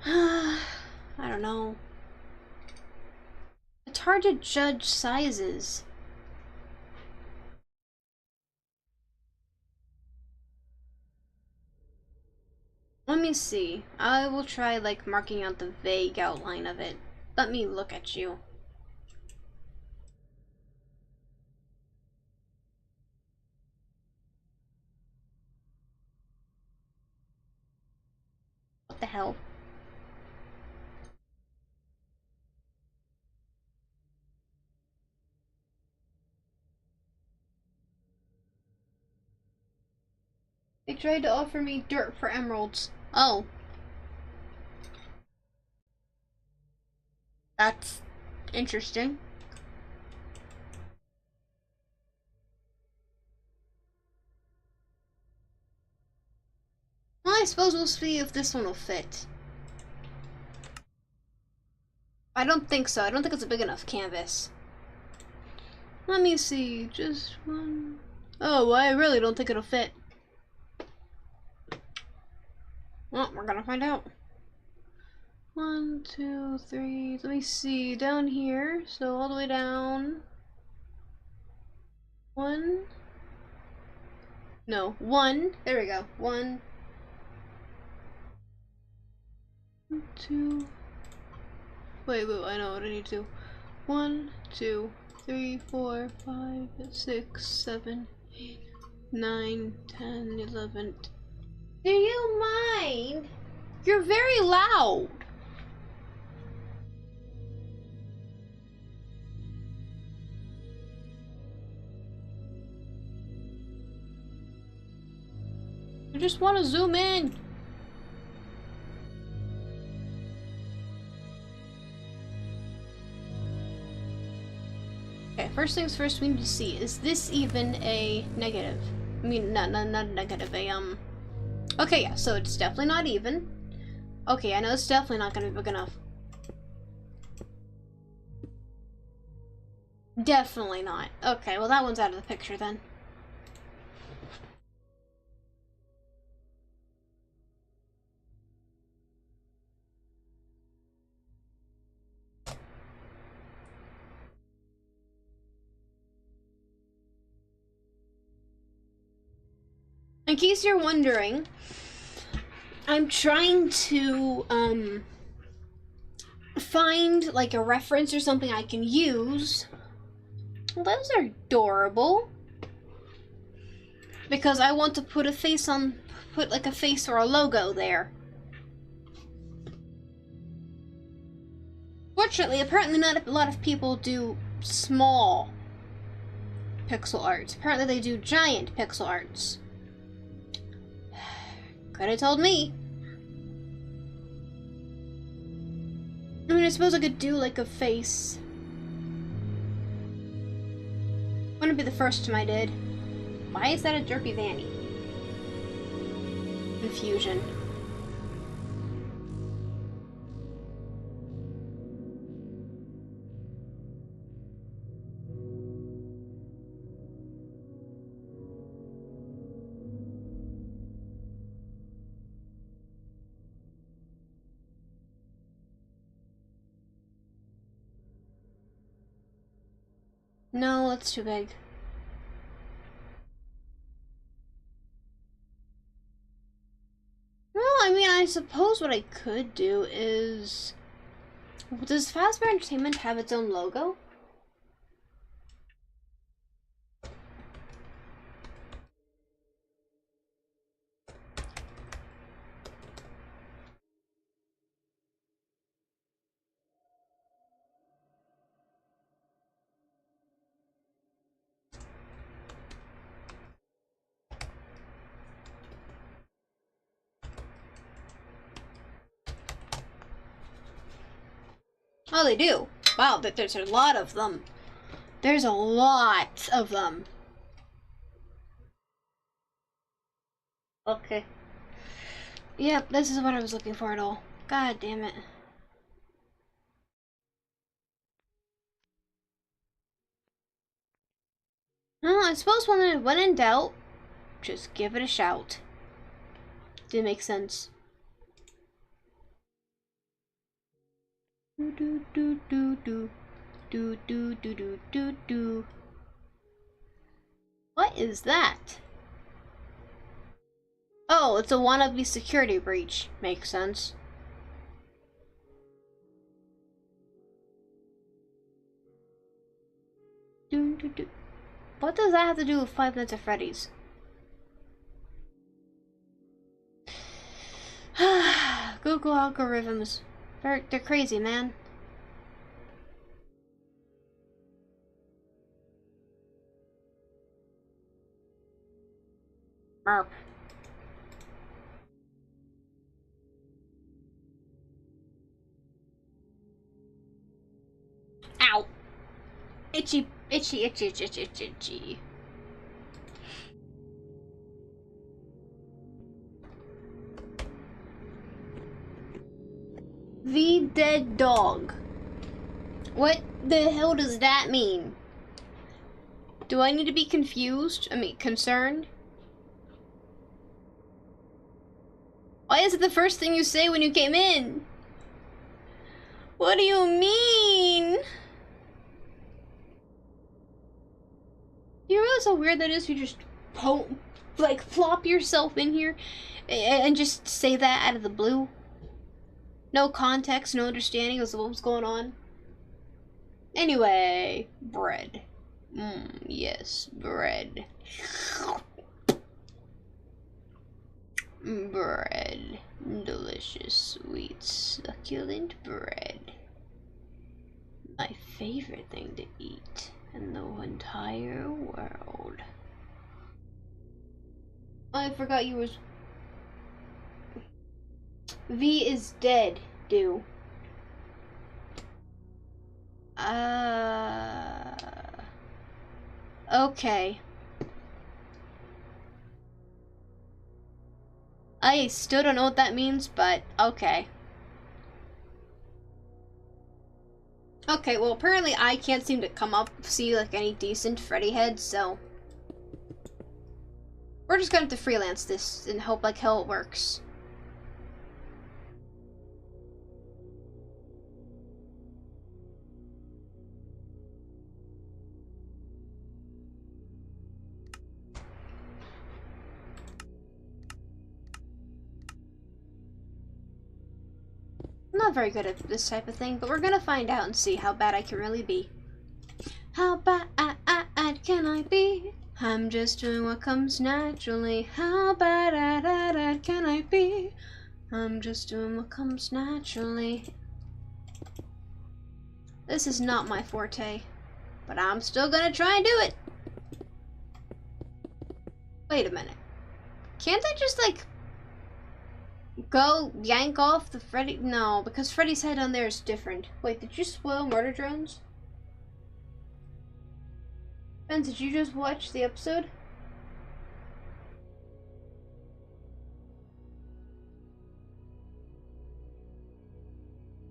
I don't know. It's hard to judge sizes. Let me see. I will try like marking out the vague outline of it. Let me look at you. What the hell? They tried to offer me dirt for emeralds. Oh. That's interesting. Well, I suppose we'll see if this one will fit. I don't think so. I don't think it's a big enough canvas. Let me see. Just one. Oh, well, I really don't think it'll fit. Well, we're gonna find out. 1, 2, 3. Let me see. Down here. So all the way down. 1. No, 1. There we go. 1, 2. Wait, I know what I need to do. 1, 2, 3, 4, 5, 6, 7, 8, 9, 10, 11. Do you mind? You're very loud. just want to zoom in. Okay, first things first, we need to see, is this even a negative? I mean, not negative, okay, yeah, so it's definitely not even. Okay, I know it's definitely not gonna be big enough. Definitely not. Okay, well that one's out of the picture then. In case you're wondering, I'm trying to, find, like, a reference or something I can use. Well, those are adorable. Because I want to put a face on, put, like, a face or a logo there. Fortunately, apparently not a lot of people do small pixel arts. Apparently they do giant pixel arts. Could have told me. I mean, I suppose I could do like a face. Wouldn't be the first time I did. Why is that a derpy Vanny? Confusion. No, that's too big. Well, I mean, I suppose what I could do is... Does Fazbear Entertainment have its own logo? Oh, they do. Wow, there's a lot of them. There's a lot of them. Okay. Yep, this is what I was looking for at all. God damn it. Well, I suppose when in doubt, just give it a shout. Did make sense. Do do do do do do do do do do do. What is that? Oh, it's a wannabe security breach. Makes sense. Do do do. What does that have to do with 5 Nights at Freddy's? Google algorithms. They're crazy, man. Merp. Ow. Itchy, itchy, itchy, itchy, itchy, itchy. The dead dog. What the hell does that mean? Do I need to be confused? I mean, concerned? Why is it the first thing you say when you came in? What do you mean? You realize how weird that is? You just like flop yourself in here and just say that out of the blue? No context, no understanding of what was going on. Anyway, bread. Yes, bread. Bread. Delicious, sweet, succulent bread. My favorite thing to eat in the entire world. I forgot you was V is dead do? Okay. I still don't know what that means, but okay. Okay, well apparently I can't seem to see like any decent Freddy heads, so we're just gonna have to freelance this and hope like hell it works. I'm not very good at this type of thing, but we're gonna find out and see how bad I can really be. How bad can I be? I'm just doing what comes naturally. How bad can I be? I'm just doing what comes naturally. This is not my forte, but I'm still gonna try and do it. Wait a minute. Can't I just like go yank off the Freddy? No, because Freddy's head on there is different. Wait, did you spoil murder drones? Ben, did you just watch the episode?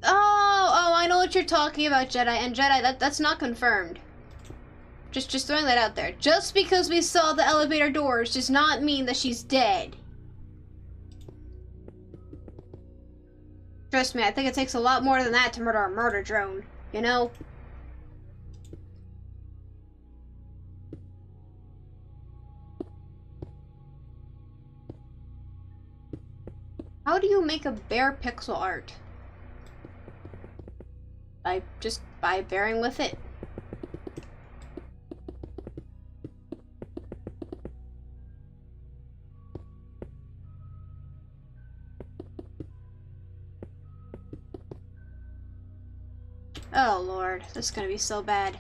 Oh, I know what you're talking about, Jedi. And Jedi, that's not confirmed. Just throwing that out there. Just because we saw the elevator doors does not mean that she's dead. Trust me, I think it takes a lot more than that to murder a murder drone, you know? How do you make a bare pixel art? By bearing with it. Oh lord, this is gonna be so bad.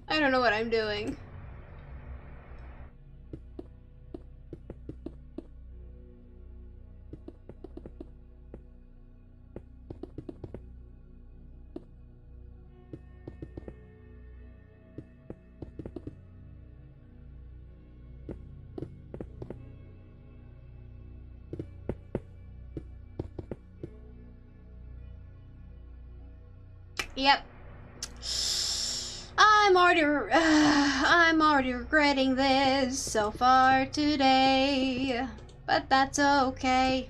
I don't know what I'm doing. Yep. I'm already regretting this so far today, but that's okay.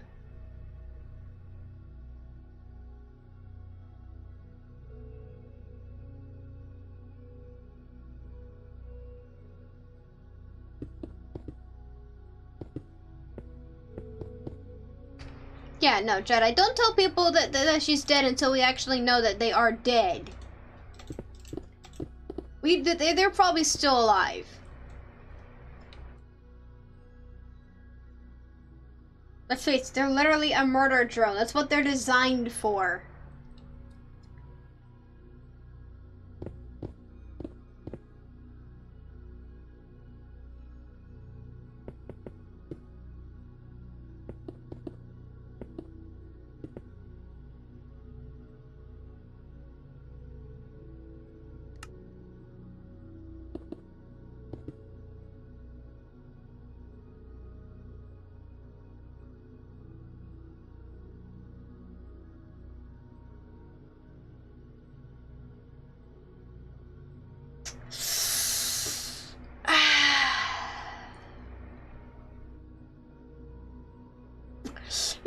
Yeah, no, Jedi, don't tell people that she's dead until we actually know that they are dead. They're probably still alive. Let's face it, they're literally a murder drone. That's what they're designed for.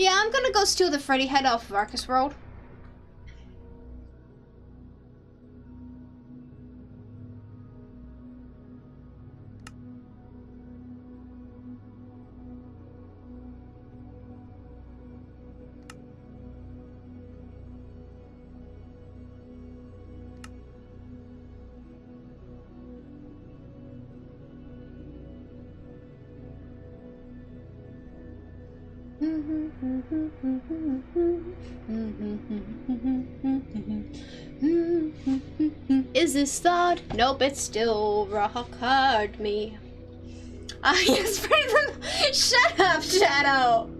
Yeah, I'm gonna go steal the Freddy head off of Arcus World. Is this thought? Nope, it's still rock hard me. Yes, shut up, Shadow!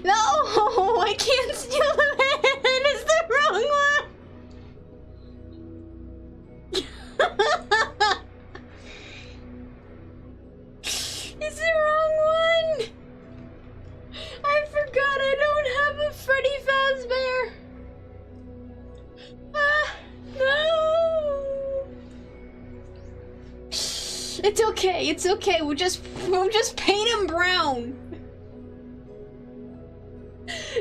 No, I can't steal the man. It's the wrong one. It's the wrong one. I forgot I don't have a Freddy Fazbear. No. It's okay. It's okay. We'll just paint him brown.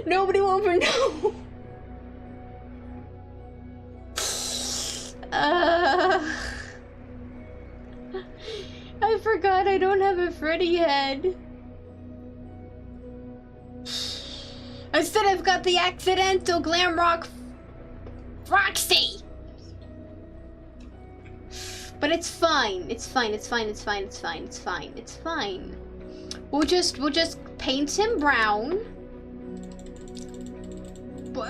Nobody will ever know. I forgot I don't have a Freddy head. Instead, I've got the accidental glam rock Roxy. But it's fine. It's fine. It's fine. It's fine. It's fine. It's fine. It's fine. We'll just paint him brown.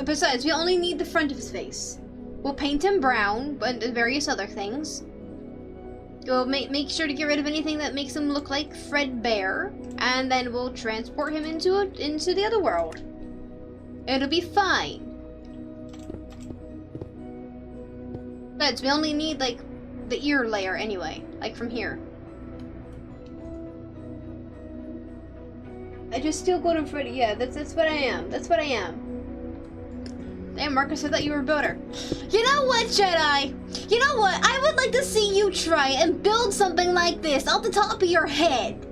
Besides, we only need the front of his face. We'll paint him brown and various other things. We'll make sure to get rid of anything that makes him look like Fredbear, and then we'll transport him into the other world. It'll be fine. Besides, we only need like the ear layer anyway, like from here. I just steal Golden Freddy. Yeah, that's what I am. That's what I am. Damn, Marcus, I thought you were a builder. You know what, Jedi? You know what? I would like to see you try and build something like this off the top of your head.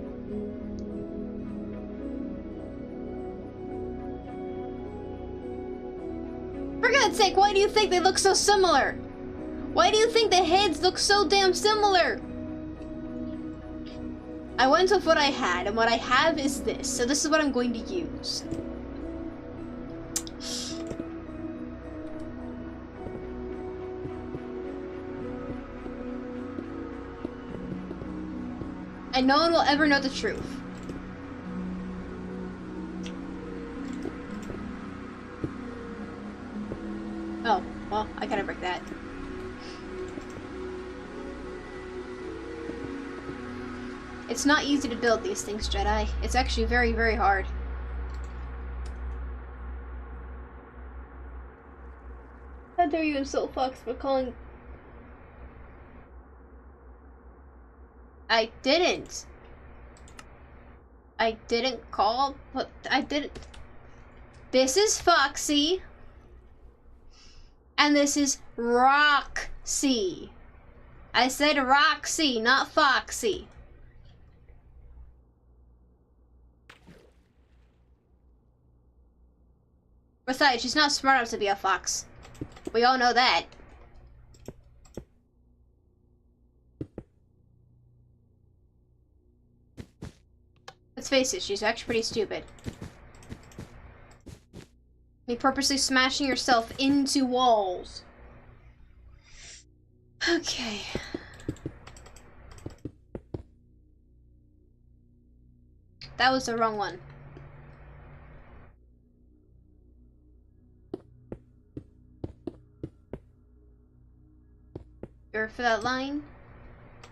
For God's sake, why do you think they look so similar? Why do you think the heads look so damn similar? I went with what I had, and what I have is this. So this is what I'm going to use. And no one will ever know the truth. Oh, well, I gotta break that. It's not easy to build these things, Jedi. It's actually very, very hard. How dare you insult Fox for calling... I didn't. I didn't call, but I didn't. This is Foxy. And this is Roxy. I said Roxy, not Foxy. Besides, she's not smart enough to be a fox. We all know that. Let's face it, she's actually pretty stupid. You purposely smashing yourself into walls. Okay. That was the wrong one. You're for that line.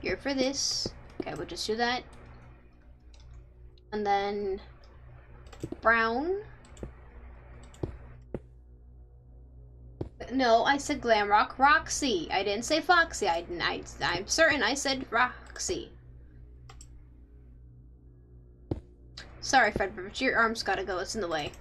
You're for this. Okay, we'll just do that. And then brown. No, I said Glamrock Roxy. I didn't say Foxy. I'm certain I said Roxy. Sorry, Fred, but your arm's gotta go. It's in the way.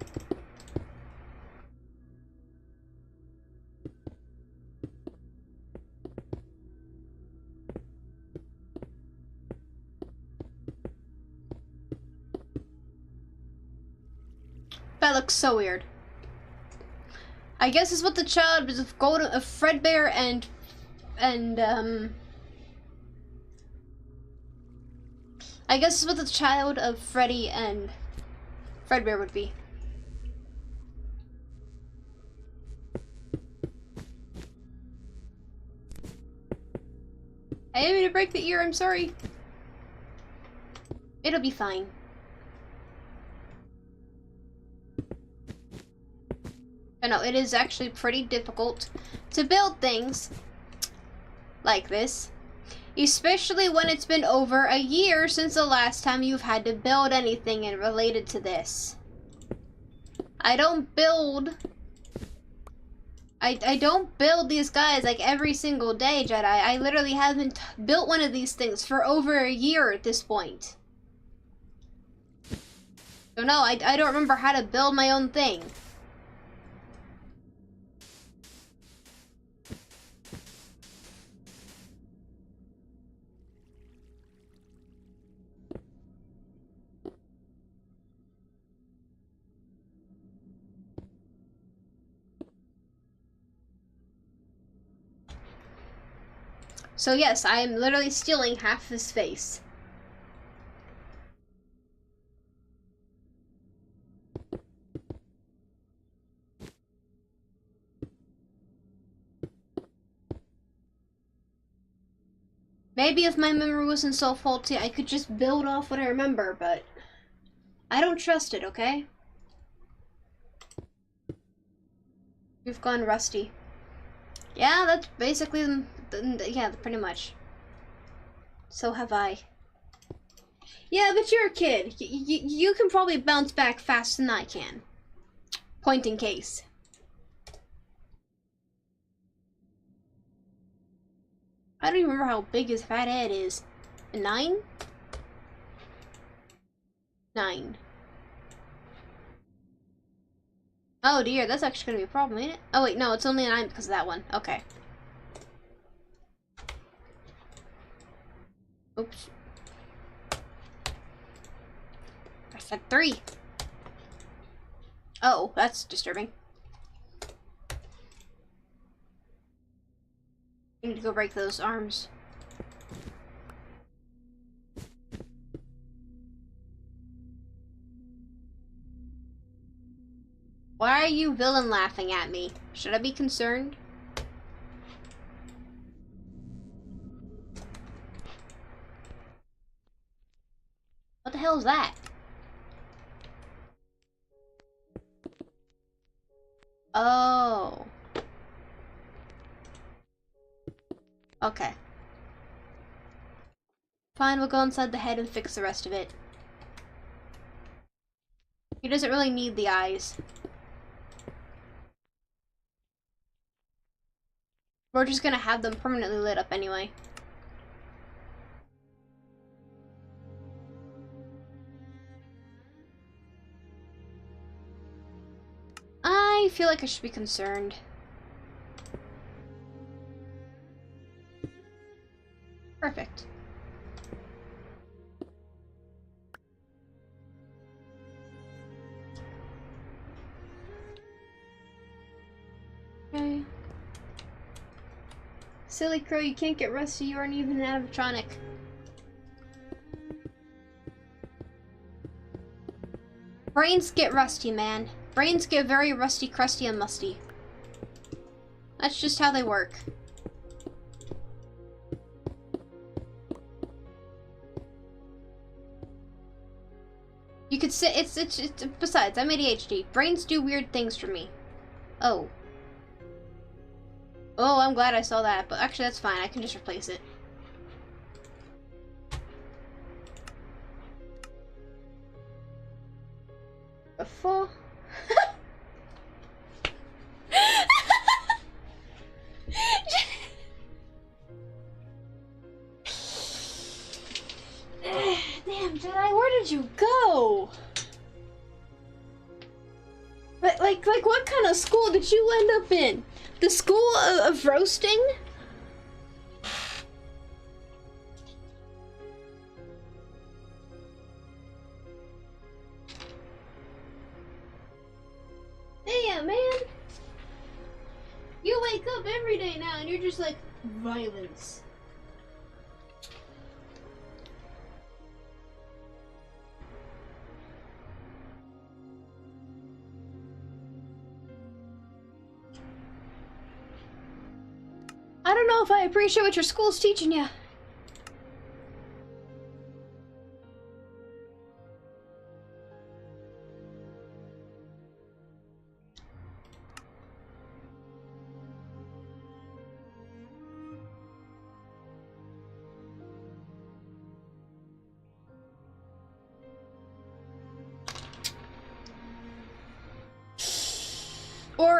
That looks so weird. I guess it's what the child is of Fredbear and I guess it's what the child of Freddy and Fredbear would be. I didn't mean to break the ear, I'm sorry. It'll be fine. I know, it is actually pretty difficult to build things like this. Especially when it's been over a year since the last time you've had to build anything and related to this. I don't build these guys like every single day, Jedi. I literally haven't built one of these things for over a year at this point. So no, I don't remember how to build my own thing. So yes, I am literally stealing half his face. Maybe if my memory wasn't so faulty, I could just build off what I remember, but I don't trust it, okay? We've gone rusty. Yeah, that's basically, yeah, pretty much. So have I. Yeah, but you're a kid. You can probably bounce back faster than I can. Point in case. I don't even remember how big his fat head is. A 9? 9. Oh dear, that's actually gonna be a problem, ain't it? Oh wait, no, it's only a 9 because of that one. Okay. Oops. I said 3. Oh, that's disturbing. I need to go break those arms. Why are you villain laughing at me? Should I be concerned? What the hell is that? Oh. Okay. Fine, we'll go inside the head and fix the rest of it. He doesn't really need the eyes. We're just gonna have them permanently lit up anyway. I feel like I should be concerned. Perfect. Okay. Silly crow, you can't get rusty, you aren't even an animatronic. Brains get rusty, man. Brains get very rusty, crusty, and musty. That's just how they work. You could say it's besides, I'm ADHD. Brains do weird things for me. Oh. Oh, I'm glad I saw that, but actually that's fine. I can just replace it. Before. Damn, Jedi, where did you go? Like what kind of school did you end up in? The school of roasting? Damn, man. You wake up every day now and you're just like, violence. I don't know if I appreciate what your school's teaching you.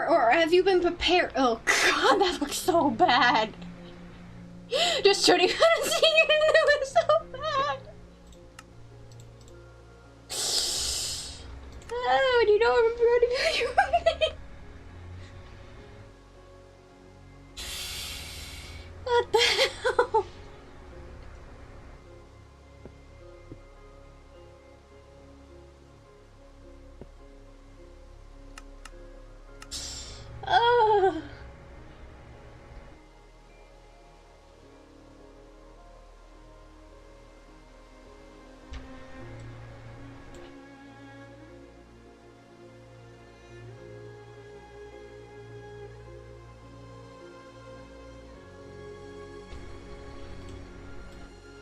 Or have you been prepared? Oh god, that looks so bad. Just turning around and seeing it, and it was so bad. Oh, you don't remember how to do your What the hell? Oh.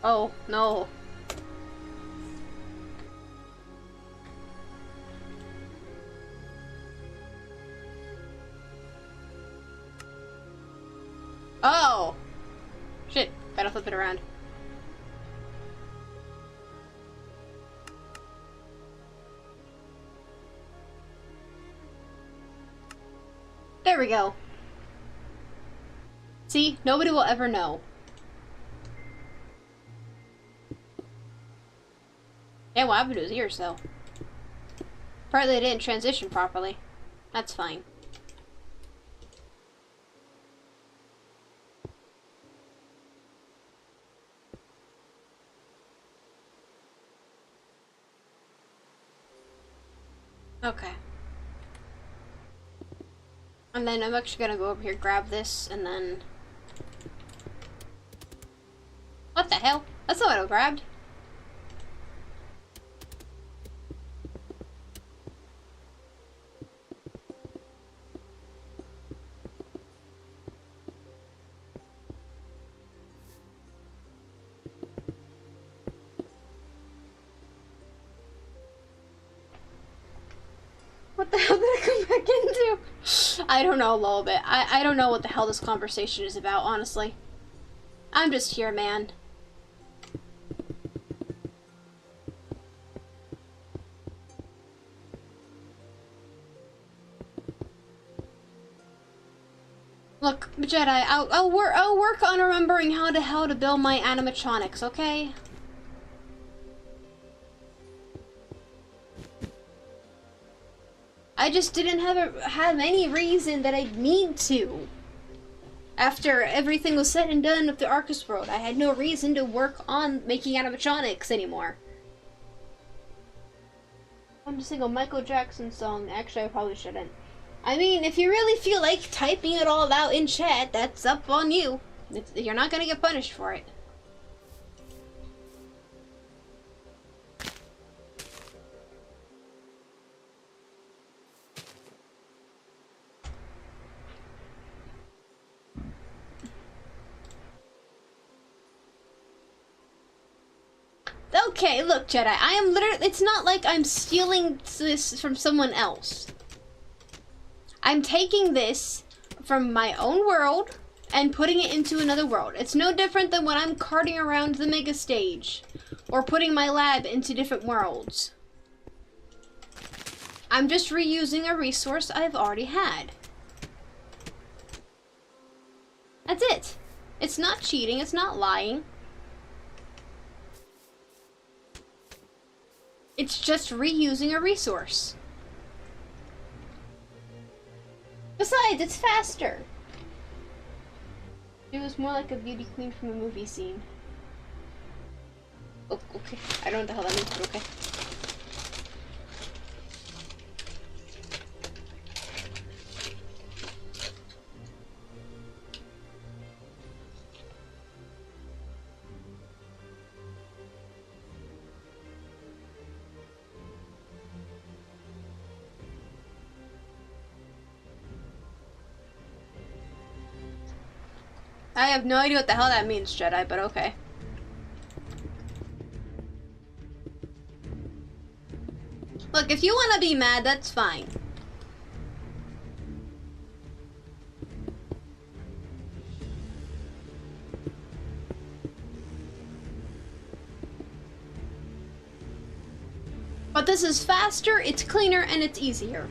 Oh, no. Oh! Shit, gotta flip it around. There we go. See? Nobody will ever know. Yeah, what happened to his ears, though? Apparently they didn't transition properly. That's fine. Okay. And then I'm actually gonna go over here, grab this, and then... What the hell? That's not what I grabbed. What the hell did I come back into? I don't know a little bit. I don't know what the hell this conversation is about, honestly. I'm just here, man. Look, Jedi, I'll work on remembering how the hell to build my animatronics, okay? I just didn't have any reason that I'd need to. After everything was said and done with the Arcus world, I had no reason to work on making animatronics anymore. I'm just singing a Michael Jackson song. Actually, I probably shouldn't. I mean, if you really feel like typing it all out in chat, that's up on you. You're not gonna get punished for it. Okay, look, Jedi, I am literally, it's not like I'm stealing this from someone else. I'm taking this from my own world and putting it into another world. It's no different than when I'm carting around the mega stage or putting my lab into different worlds. I'm just reusing a resource I've already had. That's it. It's not cheating, it's not lying. It's just reusing a resource. Besides, it's faster. It was more like a beauty queen from a movie scene. Oh, okay. I don't know what the hell that means, but okay. I have no idea what the hell that means, Jedi, but okay. Look, if you want to be mad, that's fine. But this is faster, it's cleaner, and it's easier.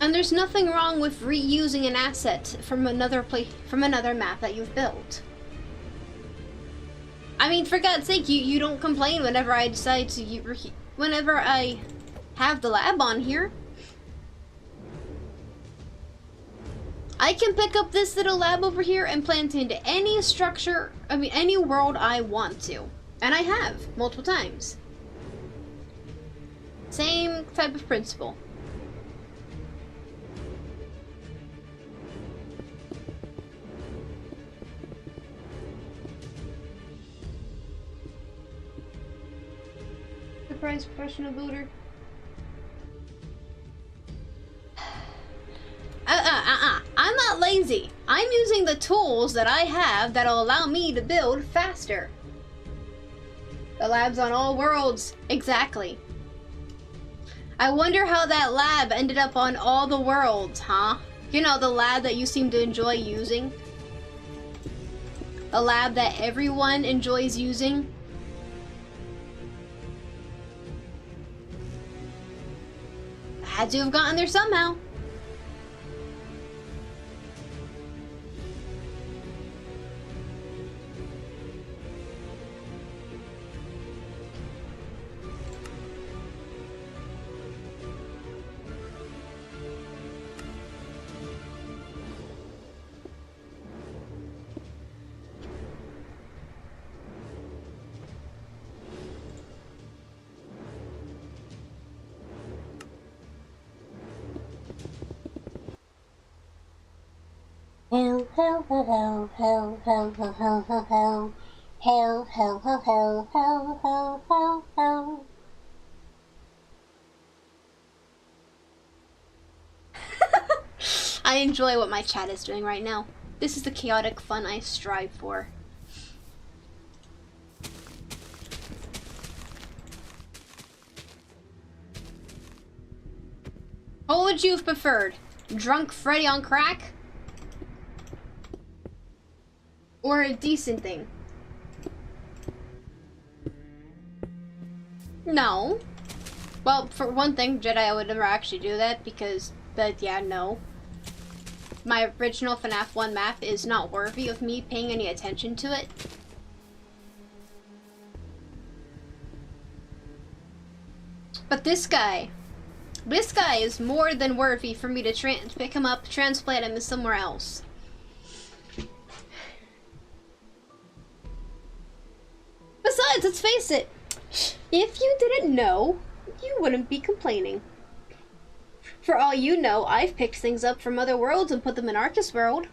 And there's nothing wrong with reusing an asset from another map that you've built. I mean, for God's sake, you don't complain whenever I decide to whenever I have the lab on here. I can pick up this little lab over here and plant it into any structure, any world I want to. And I have, multiple times. Same type of principle. Surprise professional builder. I'm not lazy. I'm using the tools that I have that'll allow me to build faster. The lab's on all worlds. Exactly. I wonder how that lab ended up on all the worlds, huh? You know, the lab that you seem to enjoy using. The lab that everyone enjoys using. Had to have gotten there somehow. I enjoy what my chat is doing right now. This is the chaotic fun I strive for. What would you have preferred? Drunk Freddy on crack? Or a decent thing? No. Well, for one thing, Jedi, I would never actually do that because, but yeah, no. My original FNAF 1 map is not worthy of me paying any attention to it. But this guy is more than worthy for me to pick him up, transplant him to somewhere else. Besides, let's face it, if you didn't know, you wouldn't be complaining. For all you know, I've picked things up from other worlds and put them in Arcus World.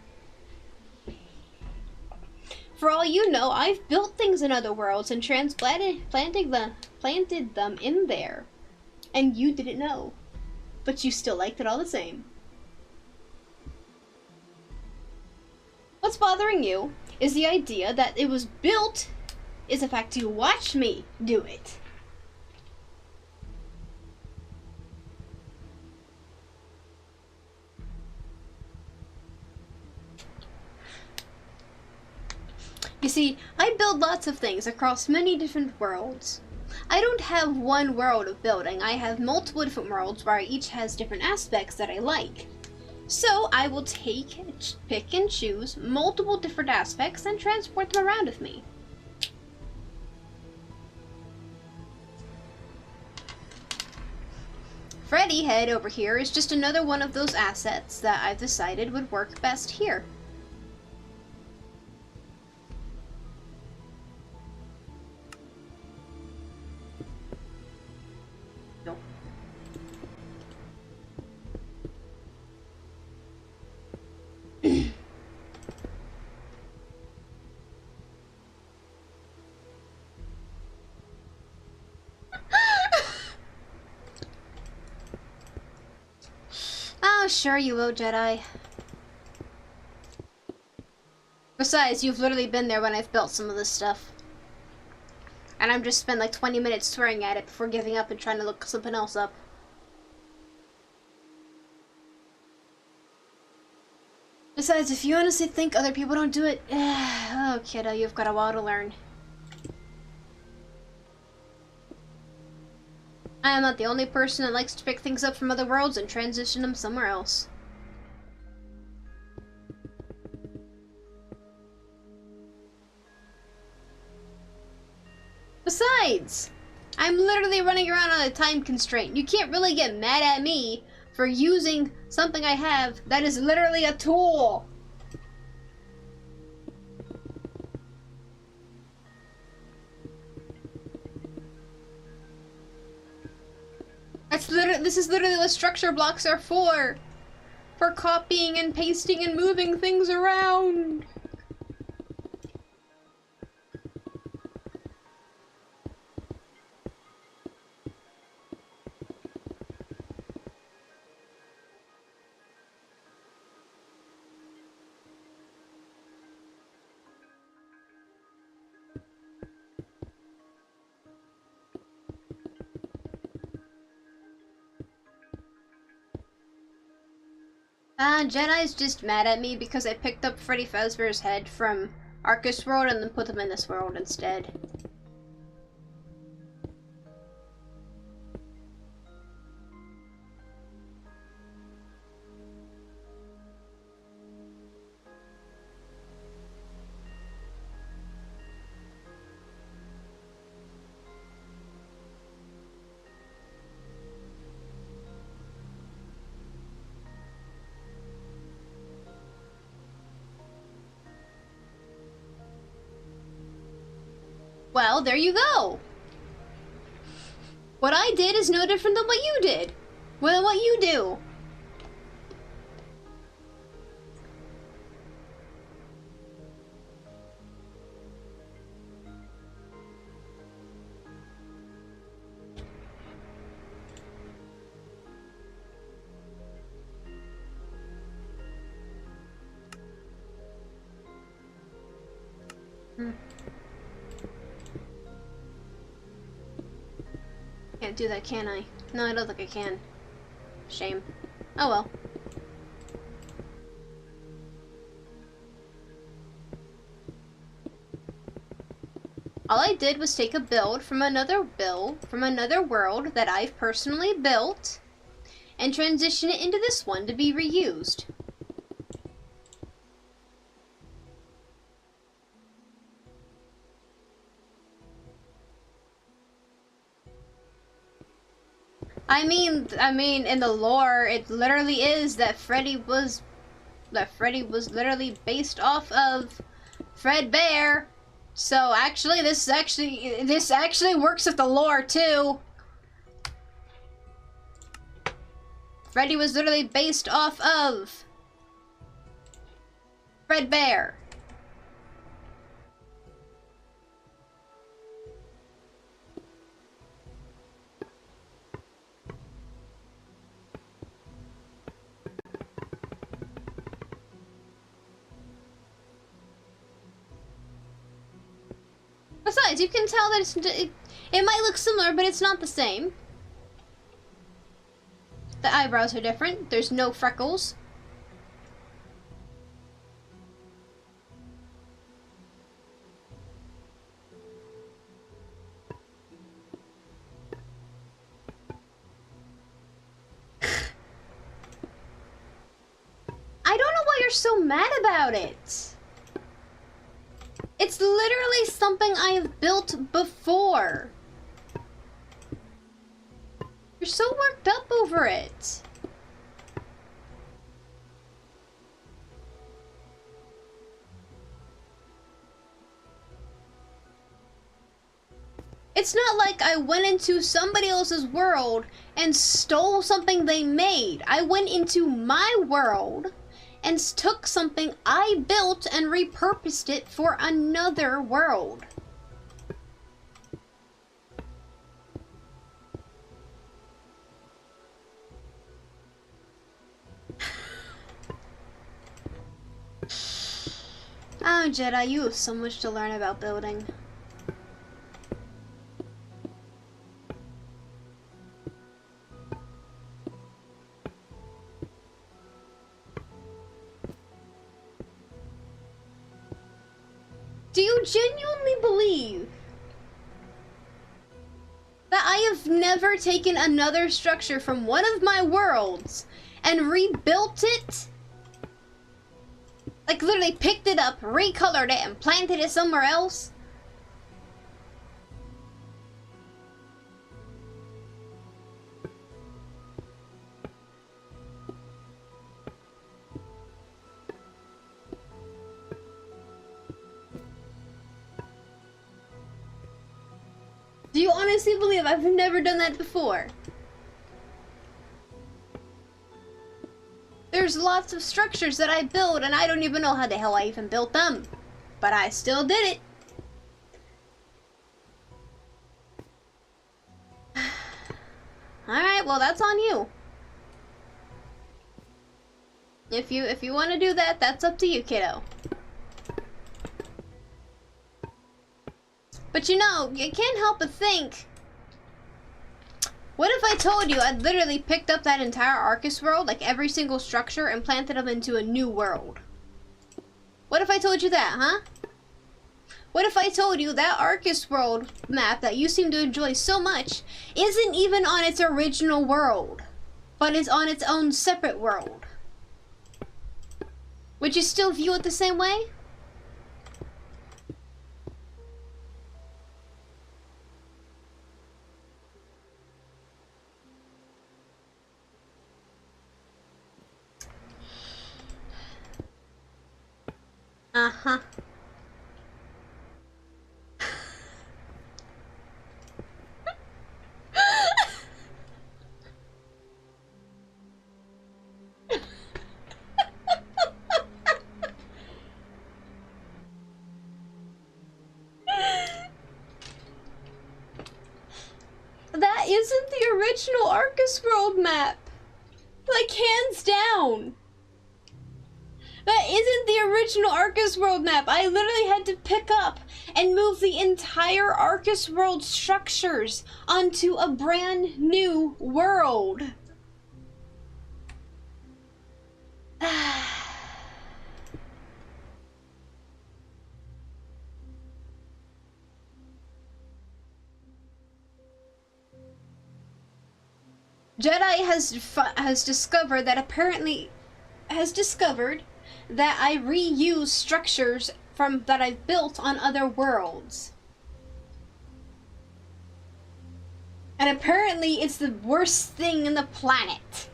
For all you know, I've built things in other worlds and planted them in there. And you didn't know. But you still liked it all the same. What's bothering you is the idea that it was built is the fact you watched me do it. You see, I build lots of things across many different worlds. I don't have one world of building. I have multiple different worlds where each has different aspects that I like. So I will pick and choose multiple different aspects and transport them around with me. Freddy Head over here is just another one of those assets that I've decided would work best here. Oh, sure you will, Jedi. Besides, you've literally been there when I've built some of this stuff. And I've just spent like 20 minutes swearing at it before giving up and trying to look something else up. Besides, if you honestly think other people don't do it, oh kiddo, you've got a while to learn. I am not the only person that likes to pick things up from other worlds and transition them somewhere else. Besides, I'm literally running around on a time constraint. You can't really get mad at me for using something I have that is literally a tool. This is literally what structure blocks are for. For copying and pasting and moving things around. Jedi's just mad at me because I picked up Freddy Fazbear's head from Arcus World and then put them in this world instead. Well, there you go. What I did is no different than what you did. Well, what you do. Can't do that, can I? No, I don't think I can. Shame. Oh well. All I did was take a build from another world that I've personally built and transition it into this one to be reused. I mean, in the lore, it literally is that Freddy was literally based off of Fred Bear. So actually, this actually works with the lore too. Freddy was literally based off of Fred Bear. Besides, you can tell that it might look similar, but it's not the same. The eyebrows are different. There's no freckles. I don't know why you're so mad about it. It's literally something I've built before. You're so worked up over it. It's not like I went into somebody else's world and stole something they made. I went into my world and took something I built and repurposed it for another world. Oh, Jedi, you have so much to learn about building. Do you genuinely believe that I have I've never taken another structure from one of my worlds and rebuilt it. Like, literally picked it up, recolored it, and planted it somewhere else. Do you honestly believe I've never done that before? There's lots of structures that I build and I don't even know how the hell I even built them. But I still did it. Alright, well that's on you. If you want to do that, that's up to you, kiddo. But you know, you can't help but think, what if I told you I'd literally picked up that entire Arcus world, like every single structure, and planted them into a new world? What if I told you that, huh? What if I told you that Arcus world map that you seem to enjoy so much isn't even on its original world, but is on its own separate world? Would you still view it the same way? Uh-huh. That isn't the original Arcus world map. Like, hands down. That isn't the original Arcus world map. I literally had to pick up and move the entire Arcus world structures onto a brand new world. Jedi has discovered that that I reuse structures from that I've built on other worlds. And apparently it's the worst thing in the planet.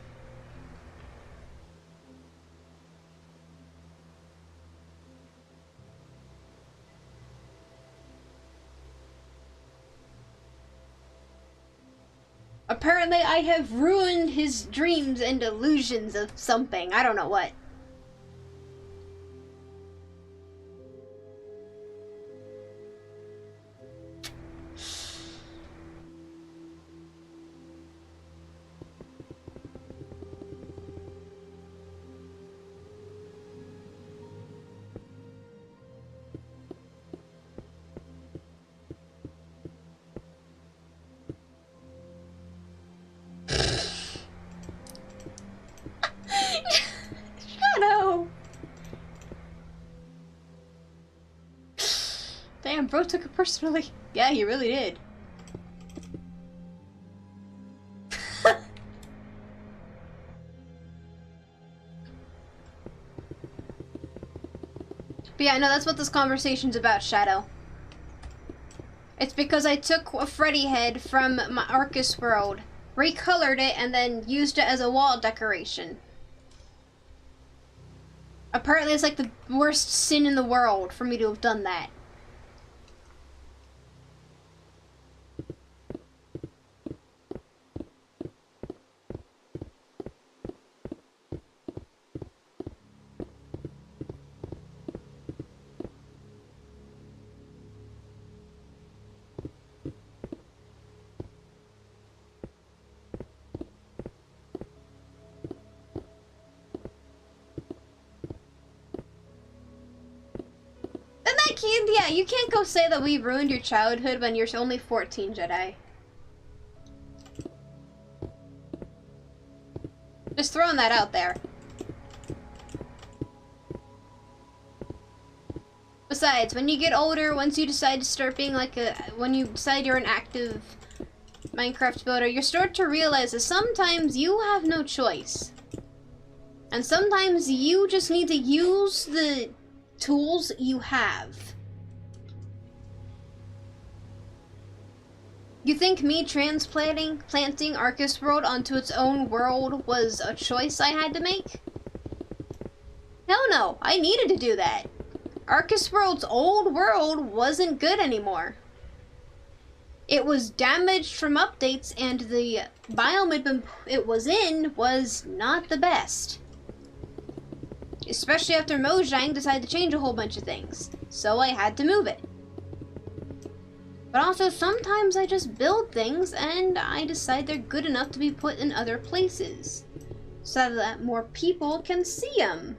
Apparently I have ruined his dreams and illusions of something. I don't know what. Damn, bro took it personally. Yeah, he really did. But yeah, no, that's what this conversation's about, Shadow. It's because I took a Freddy head from my Arcus world, recolored it, and then used it as a wall decoration. Apparently it's like the worst sin in the world for me to have done that. Yeah, you can't go say that we ruined your childhood when you're only 14, Jedi. Just throwing that out there. Besides, when you get older, once you decide to start being like when you decide you're an active Minecraft builder, you start to realize that sometimes you have no choice. And sometimes you just need to use the tools you have. You think me planting Arcus World onto its own world was a choice I had to make? Hell no, I needed to do that. Arcus World's old world wasn't good anymore. It was damaged from updates, and the biome it was in was not the best. Especially after Mojang decided to change a whole bunch of things, so I had to move it. But also, sometimes I just build things and I decide they're good enough to be put in other places, so that more people can see them.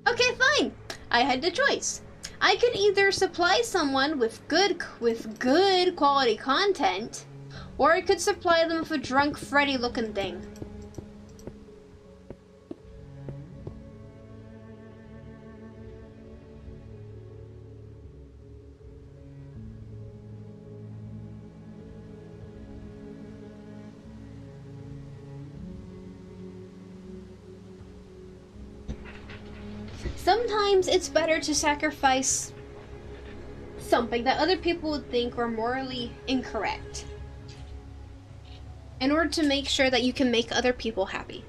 Okay, fine. I had the choice. I could either supply someone with good quality content, or I could supply them with a drunk Freddy looking thing. Sometimes it's better to sacrifice something that other people would think were morally incorrect in order to make sure that you can make other people happy.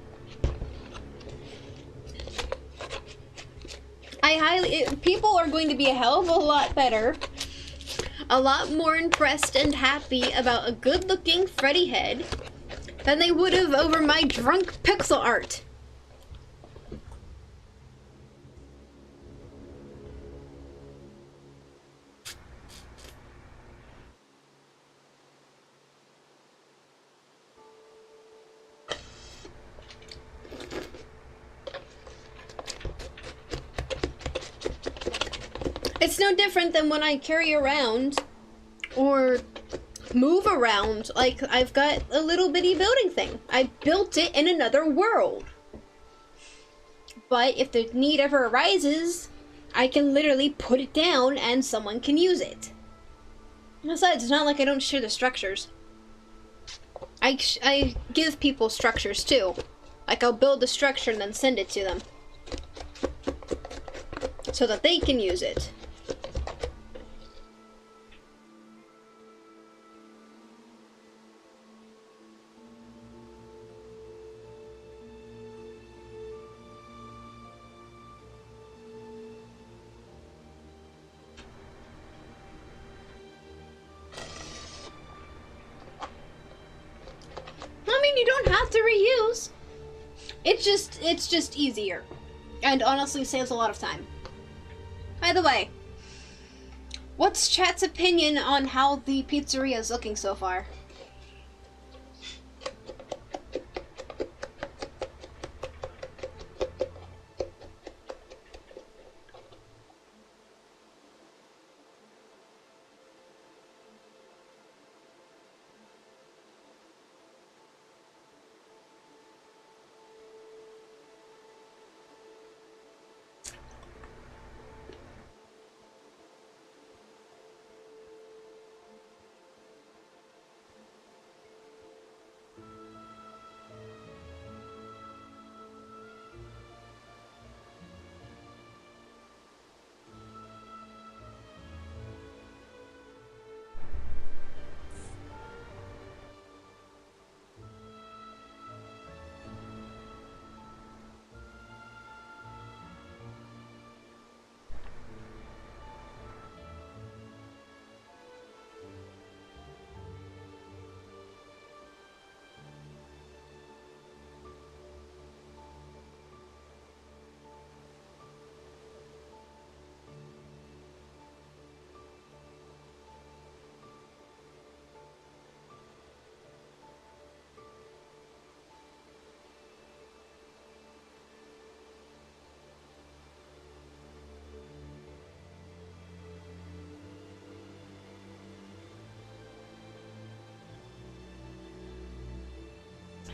People are going to be a hell of a lot better, a lot more impressed and happy about a good-looking Freddy head than they would have over my drunk pixel art. It's no different than when I carry around or move around. Like, I've got a little bitty building thing. I built it in another world. But if the need ever arises, I can literally put it down and someone can use it. Besides, it's not like I don't share the structures. I give people structures too. Like, I'll build the structure and then send it to them, so that they can use it. I mean, you don't have to reuse. It's just easier. And honestly saves a lot of time. By the way, what's chat's opinion on how the pizzeria is looking so far?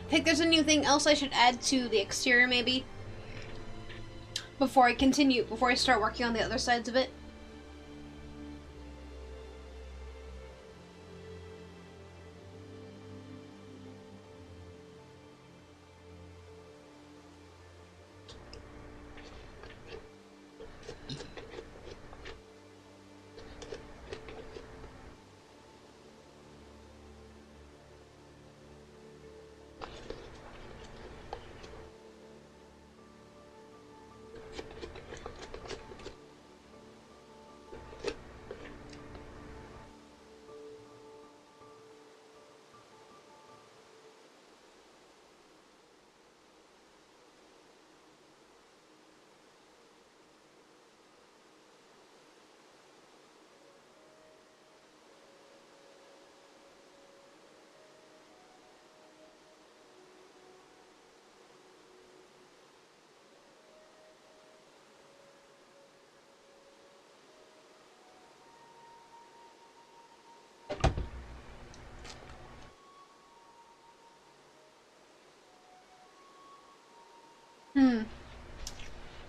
I think there's anything else I should add to the exterior, maybe? Before I start working on the other sides of it?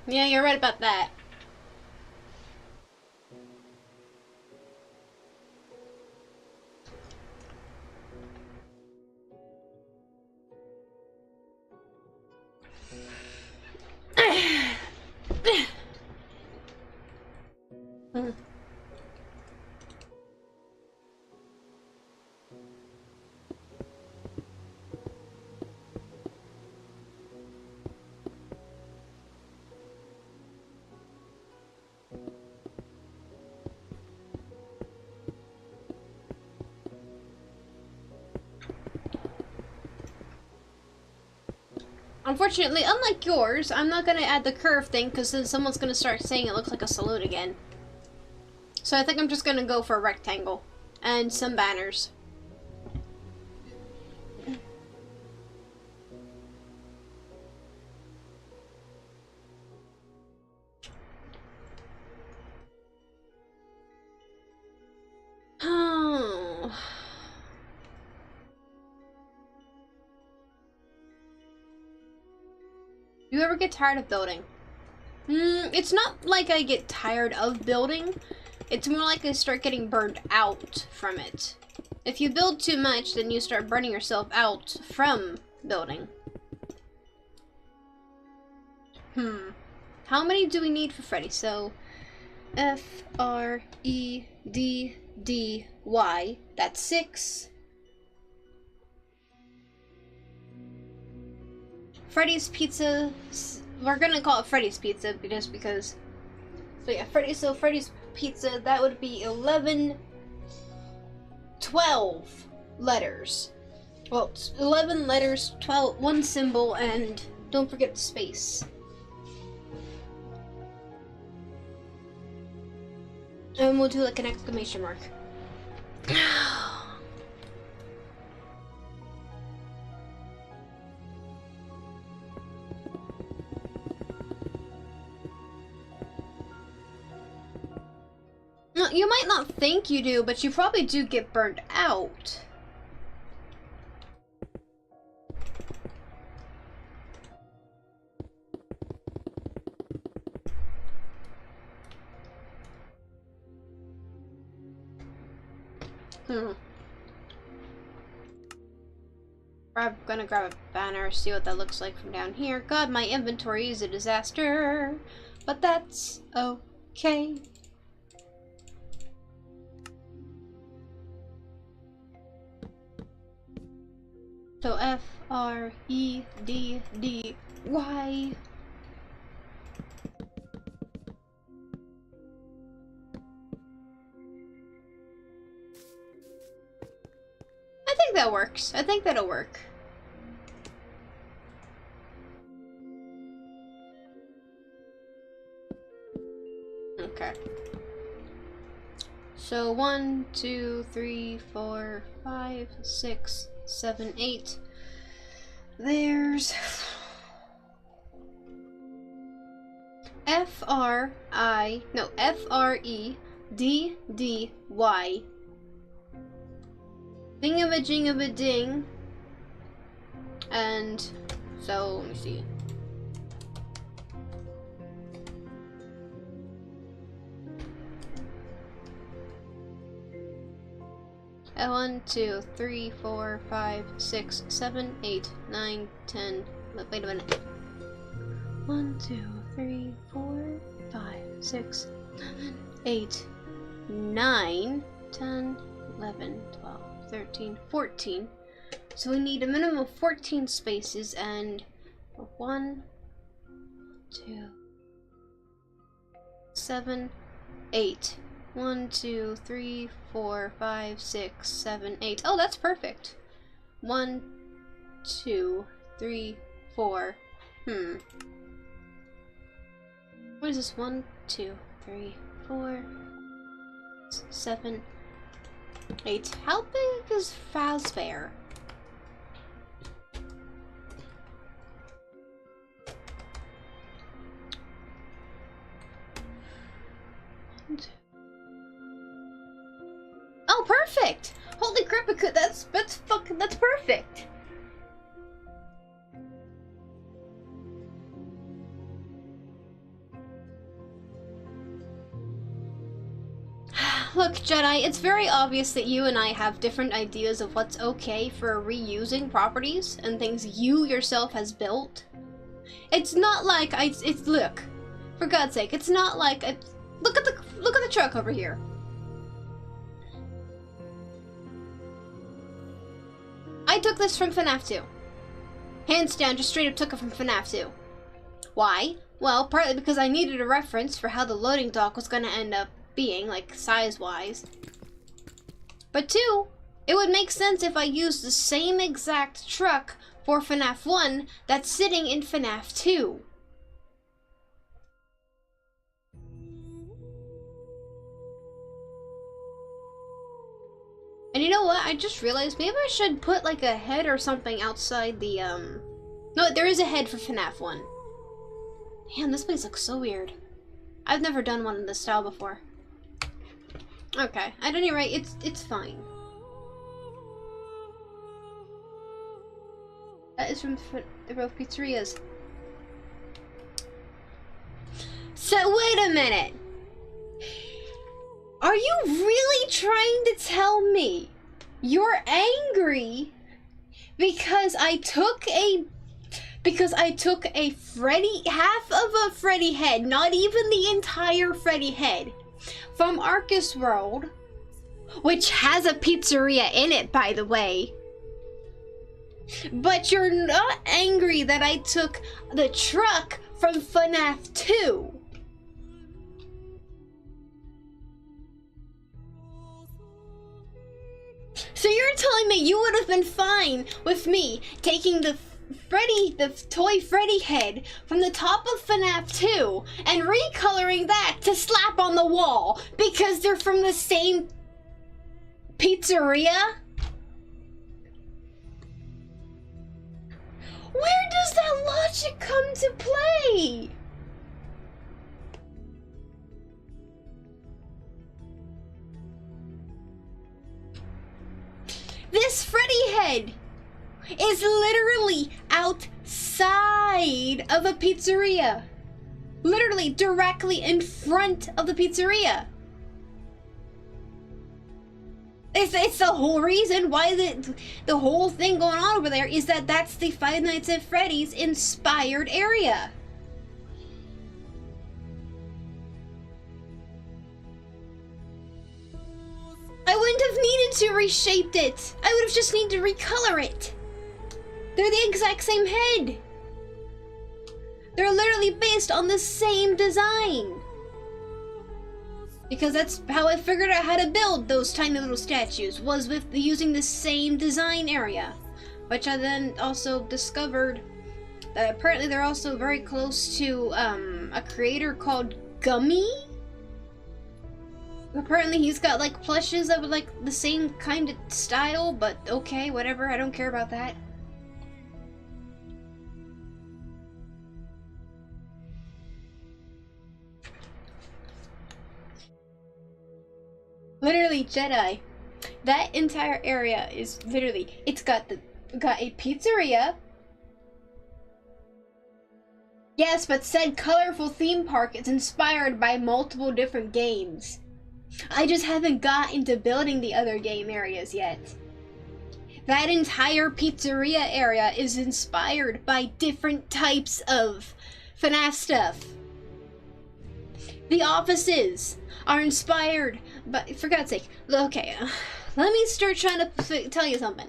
Yeah, you're right about that. Unfortunately, unlike yours, I'm not gonna add the curve thing because then someone's gonna start saying it looks like a salute again. So I think I'm just gonna go for a rectangle and some banners. Oh. Do you ever get tired of building? It's not like I get tired of building. It's more like I start getting burned out from it. If you build too much, then you start burning yourself out from building. How many do we need for Freddy? So, F-R-E-D-D-Y. That's 6. Freddy's Pizza. We're gonna call it Freddy's Pizza just because. So yeah, Freddy's Pizza, that would be 12 letters. Well, 11 letters, 12, one symbol, and don't forget the space. And we'll do like an exclamation mark. You might not think you do, but you probably do get burnt out. I'm gonna grab a banner, see what that looks like from down here. God, my inventory is a disaster, but that's okay. So F-R-E-D-D-Y. I think that works. I think that'll work. Okay. So 1, 2, 3, 4, 5, 6, 7, 8. There's F-R-E-D-D-Y. Ding-a-ba-jing-a-ba-ding. And so, let me see. One, 2, 3, 4, 5, 6, 7, 8, 9, 10. Wait a minute. 1, 2, 3, 4, 5, 6, 7, 8, 9, 10, 11, 12, 13, 14. So we need a minimum of 14 spaces and 1, 2, 7, 8. 1, 2, 3, 4, 5, 6, 7, 8. Oh, that's perfect. 1, 2, 3, 4. What is this? 1, 2, 3, 4, 7, 8. How big is Fazbear? Oh, perfect! Holy crap! That's perfect. Jedi, it's very obvious that you and I have different ideas of what's okay for reusing properties and things you yourself has built. It's not like look, for God's sake, it's not like look at the truck over here. I took this from FNAF 2. Hands down, just straight up took it from FNAF 2. Why? Well, partly because I needed a reference for how the loading dock was gonna end up being, like, size-wise. But two, it would make sense if I used the same exact truck for FNAF 1 that's sitting in FNAF 2. And you know what? I just realized maybe I should put like a head or something outside the, No, there is a head for FNAF 1. Man, this place looks so weird. I've never done one in this style before. Okay, at any rate, it's fine. That is from the both pizzerias. So wait a minute. Are you really trying to tell me you're angry because I took a Freddy, half of a Freddy head, not even the entire Freddy head, from Arcus World, which has a pizzeria in it, by the way. But you're not angry that I took the truck from FNAF 2. So you're telling me you would have been fine with me taking the toy Freddy head from the top of FNAF 2 and recoloring that to slap on the wall because they're from the same pizzeria? Where does that logic come to play? This Freddy head is literally outside of a pizzeria. Literally directly in front of the pizzeria. It's the whole reason why the whole thing going on over there is that that's the Five Nights at Freddy's inspired area. I wouldn't have needed to reshape it. I would have just needed to recolor it. They're the exact same head. They're literally based on the same design. Because that's how I figured out how to build those tiny little statues, was with using the same design area. Which I then also discovered that apparently they're also very close to a creator called Gummy. Apparently he's got like plushes of like the same kind of style, but okay, whatever, I don't care about that. Literally, Jedi, that entire area is literally, it's got a pizzeria. Yes, but said colorful theme park is inspired by multiple different games. I just haven't got into building the other game areas yet. That entire pizzeria area is inspired by different types of FNAF stuff. The offices are inspired by, for God's sake, okay, let me start trying to tell you something.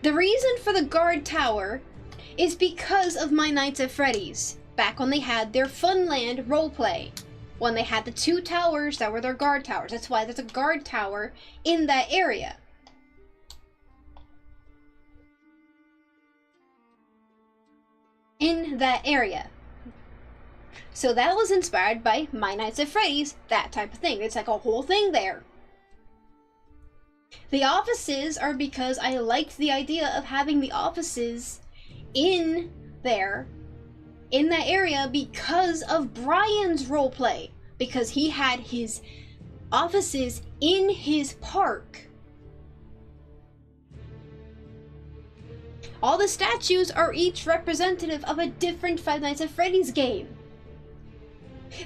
The reason for the guard tower is because of My Nights at Freddy's. Back when they had their Funland roleplay. When they had the two towers that were their guard towers. That's why there's a guard tower in that area. In that area. So that was inspired by My Nights at Freddy's, that type of thing. It's like a whole thing there. The offices are because I liked the idea of having the offices in there, in that area, because of Brian's roleplay. Because he had his offices in his park. All the statues are each representative of a different Five Nights at Freddy's game.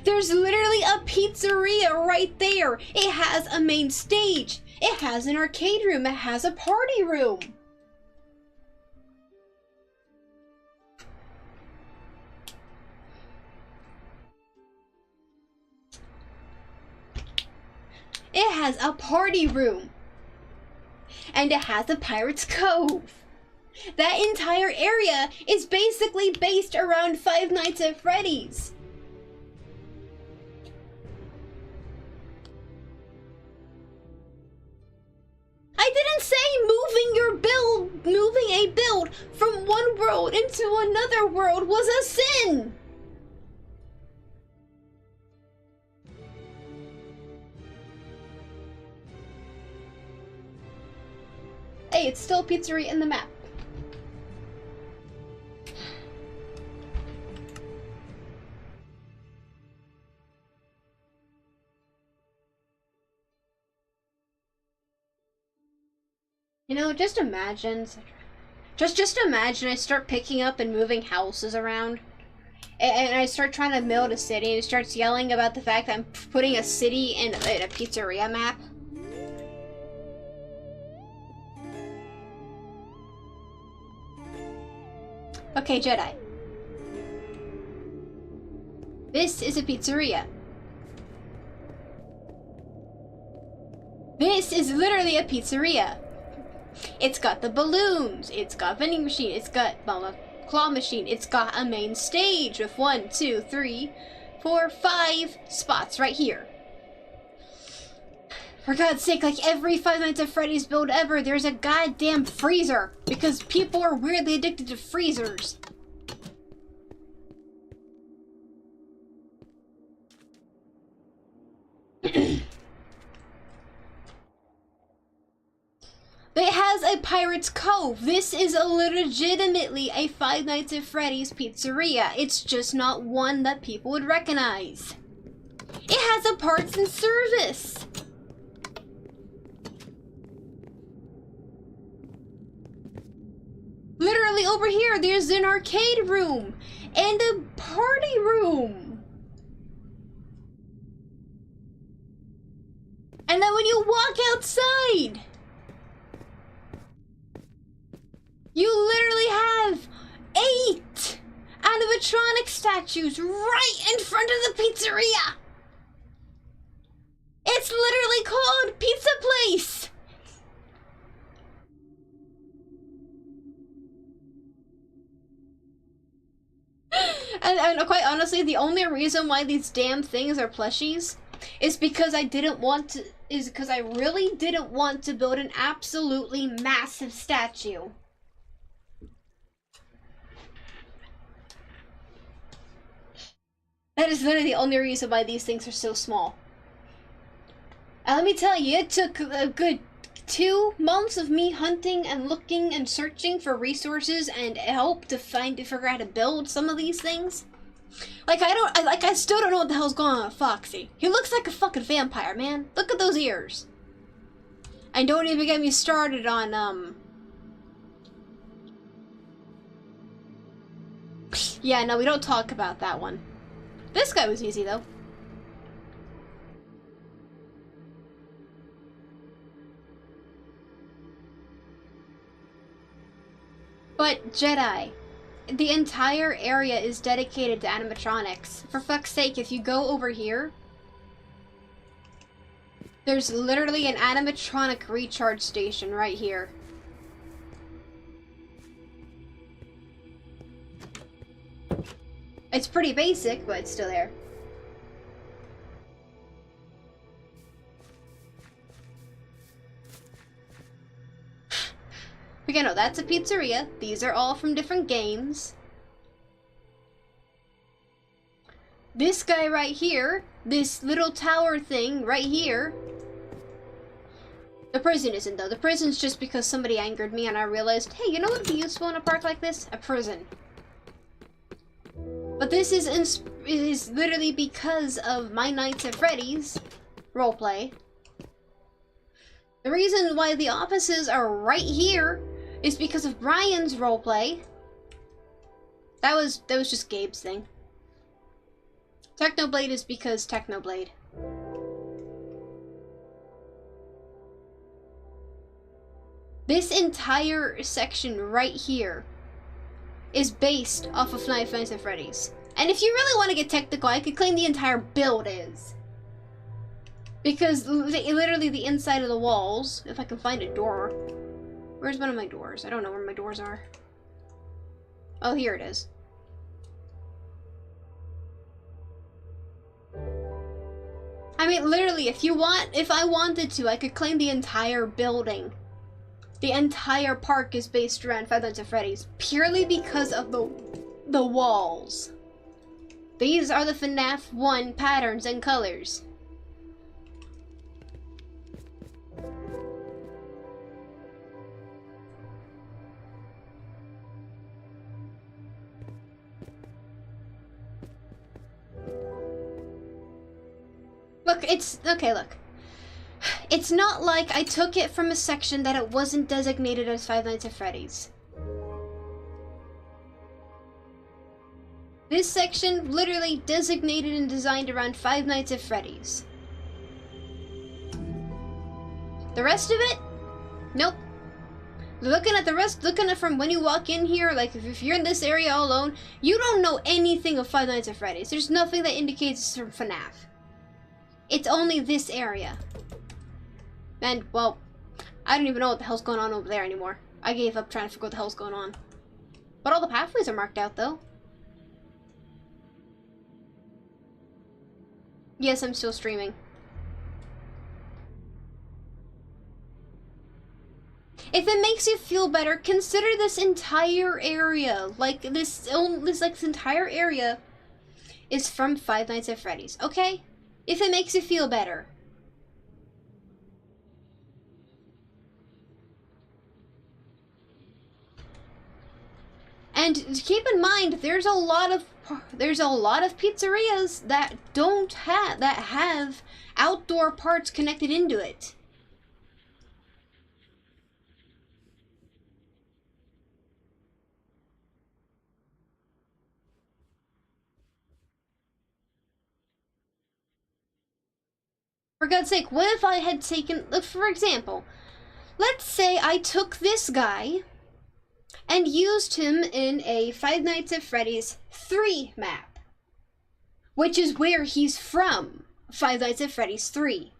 There's literally a pizzeria right there. It has a main stage. It has an arcade room. It has a party room. It has a party room. And it has a Pirate's Cove. That entire area is basically based around Five Nights at Freddy's. I didn't say moving a build from one world into another world was a sin. Hey, it's still a pizzeria in the map. You know, just imagine I start picking up and moving houses around. And I start trying to build a city, and it starts yelling about the fact that I'm putting a city in a pizzeria map. Okay, Jedi. This is a pizzeria. This is literally a pizzeria. It's got the balloons, it's got vending machine, it's got a claw machine, it's got a main stage with 1, 2, 3, 4, 5 spots right here. For God's sake, like every Five Nights at Freddy's build ever, there's a goddamn freezer, because people are weirdly addicted to freezers. It has a Pirate's Cove. This is legitimately a Five Nights at Freddy's pizzeria. It's just not one that people would recognize. It has a parts and service. Literally over here, there's an arcade room and a party room. And then when you walk outside, you literally have 8 animatronic statues right in front of the pizzeria. It's literally called Pizza Place. And quite honestly, the only reason why these damn things are plushies is because I really didn't want to build an absolutely massive statue. That is literally the only reason why these things are so small. And let me tell you, it took a good 2 months of me hunting and looking and searching for resources and help to figure out how to build some of these things. I still don't know what the hell's going on with Foxy. He looks like a fucking vampire, man. Look at those ears. And don't even get me started on, yeah, no, we don't talk about that one. This guy was easy, though. But, Jedi, the entire area is dedicated to animatronics. For fuck's sake, if you go over here, there's literally an animatronic recharge station right here. It's pretty basic, but it's still there. But no, that's a pizzeria. These are all from different games. This guy right here, this little tower thing right here. The prison isn't, though. The prison's just because somebody angered me and I realized, hey, you know what would be useful in a park like this? A prison. But this is literally because of my Nights at Freddy's roleplay. The reason why the offices are right here is because of Brian's roleplay. That was just Gabe's thing. Technoblade is because Technoblade. This entire section right here is based off of Five Nights at Freddy's. And if you really want to get technical, I could claim the entire build is. Because literally the inside of the walls, if I can find a door. Where's one of my doors? I don't know where my doors are. Oh, here it is. I mean, literally, if I wanted to, I could claim the entire building. The entire park is based around Five Nights at Freddy's, purely because of the walls. These are the FNAF 1 patterns and colors. Look, look. It's not like I took it from a section that it wasn't designated as Five Nights at Freddy's. This section literally designated and designed around Five Nights at Freddy's. The rest of it? Nope. Looking at the rest, looking at from when you walk in here, like if you're in this area all alone, you don't know anything of Five Nights at Freddy's. There's nothing that indicates it's from FNAF. It's only this area. And, well, I don't even know what the hell's going on over there anymore. I gave up trying to figure what the hell's going on. But all the pathways are marked out, though. Yes, I'm still streaming. If it makes you feel better, consider this entire area. Like, this entire area is from Five Nights at Freddy's, okay? If it makes you feel better. And keep in mind, there's a lot of pizzerias that have outdoor parts connected into it. For God's sake, what if I had taken, for example, let's say I took this guy and used him in a Five Nights at Freddy's 3 map, which is where he's from, Five Nights at Freddy's 3.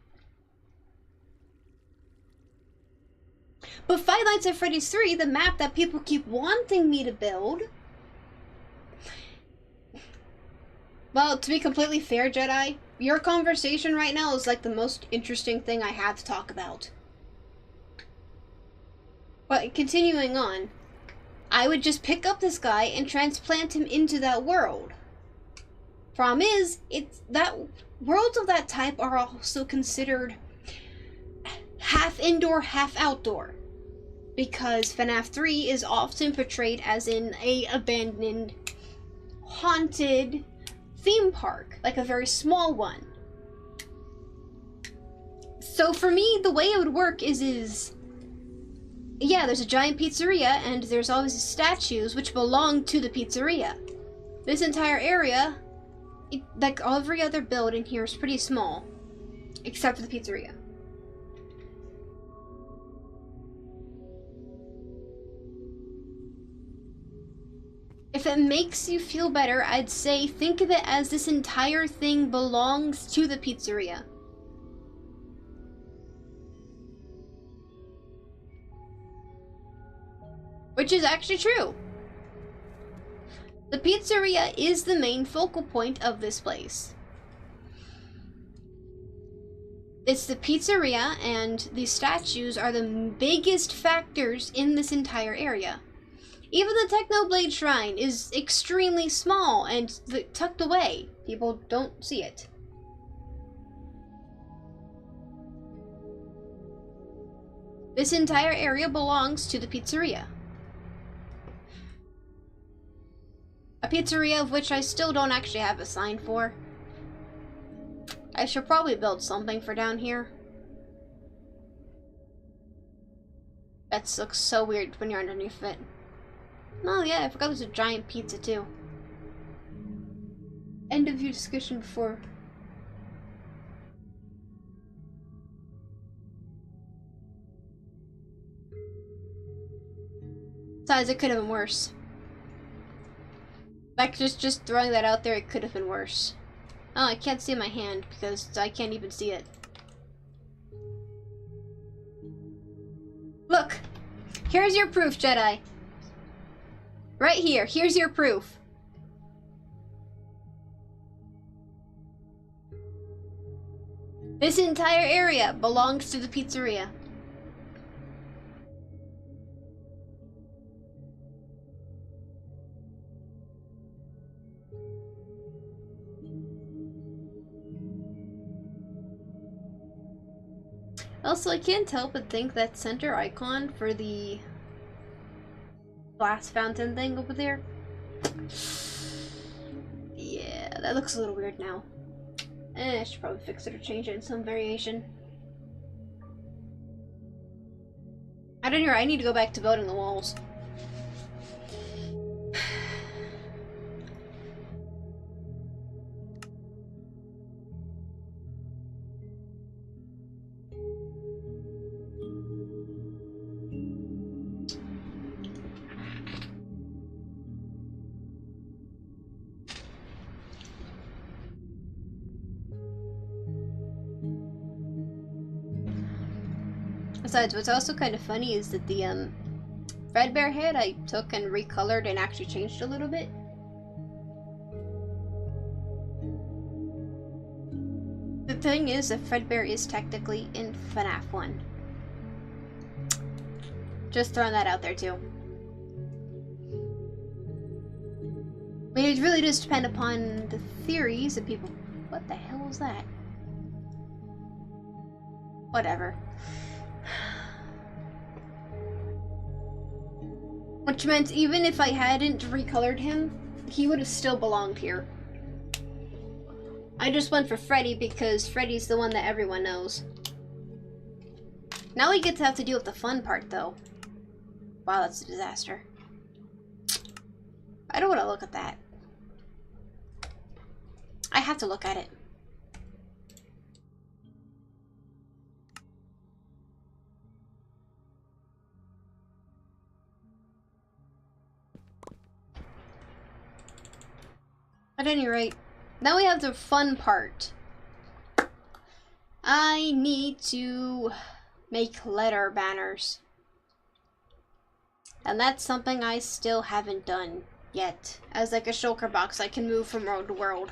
But Five Nights at Freddy's 3, the map that people keep wanting me to build, well, to be completely fair, Jedi, your conversation right now is like the most interesting thing I have to talk about. But continuing on, I would just pick up this guy and transplant him into that world. Problem is, worlds of that type are also considered half indoor, half outdoor. Because FNAF 3 is often portrayed as in a abandoned, haunted theme park, like a very small one. So for me, the way it would work is yeah, there's a giant pizzeria, and there's always statues which belong to the pizzeria. This entire area, like every other building here, is pretty small, except for the pizzeria. If it makes you feel better, I'd say think of it as this entire thing belongs to the pizzeria. Which is actually true. The pizzeria is the main focal point of this place. It's the pizzeria and the statues are the biggest factors in this entire area. Even the Technoblade Shrine is extremely small and tucked away. People don't see it. This entire area belongs to the pizzeria. A pizzeria of which I still don't actually have a sign for. I should probably build something for down here. That looks so weird when you're underneath it. Oh yeah, I forgot there's a giant pizza too. End of your discussion before. Besides, it could have been worse. Like, just throwing that out there, it could have been worse. Oh, I can't see my hand because I can't even see it. Look! Here's your proof, Jedi. Right here. Here's your proof. This entire area belongs to the pizzeria. Also, I can't help but think that center icon for the glass fountain thing over there. Yeah, that looks a little weird now. I should probably fix it or change it in some variation. I don't know, I need to go back to building the walls. Besides, what's also kind of funny is that the Fredbear head I took and recolored and actually changed a little bit. The thing is that Fredbear is technically in FNAF 1. Just throwing that out there too. I mean, it really does depend upon the theories of people. What the hell was that? Whatever. Which meant even if I hadn't recolored him, he would have still belonged here. I just went for Freddy because Freddy's the one that everyone knows. Now we get to have to deal with the fun part, though. Wow, that's a disaster. I don't want to look at that. I have to look at it. At any rate, now we have the fun part. I need to make letter banners. And that's something I still haven't done yet. As like a shulker box I can move from world to world.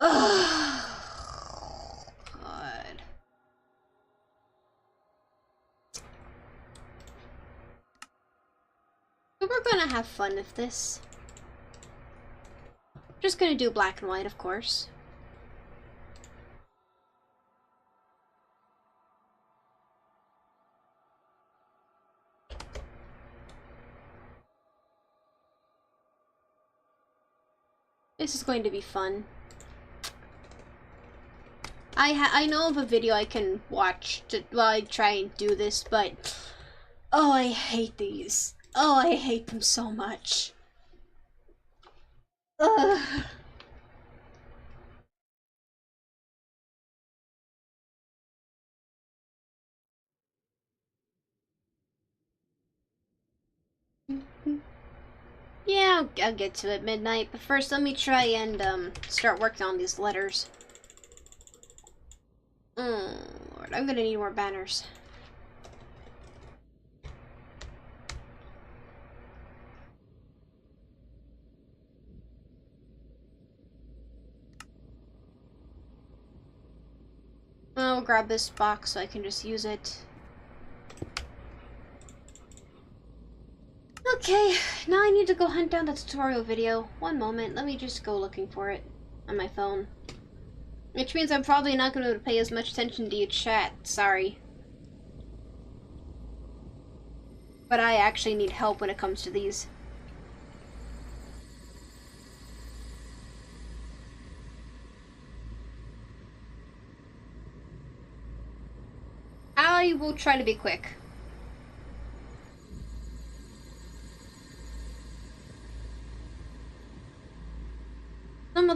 Oh, God. So we're gonna have fun with this. Just gonna do black and white, of course. This is going to be fun. I know of a video I can watch while I try and do this, but oh, I hate these. Oh, I hate them so much. Ugh. Yeah, I'll get to it at midnight, but first let me try and start working on these letters. Lord, I'm gonna need more banners. I'll grab this box so I can just use it. Okay, now I need to go hunt down the tutorial video. One moment, let me just go looking for it on my phone. Which means I'm probably not going to pay as much attention to your chat, sorry. But I actually need help when it comes to these. I will try to be quick.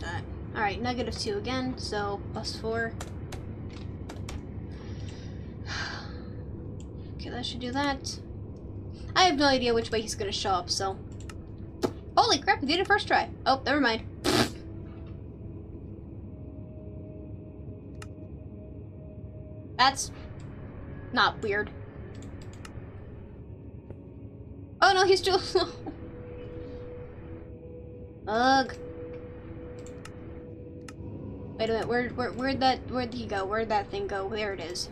that. Alright, -2 again, so +4. Okay, that should do that. I have no idea which way he's gonna show up, so... Holy crap, we did it first try. Oh, never mind. That's not weird. Oh no, he's too slow. Ugh. Wait a minute, where'd he go? Where'd that thing go? There it is.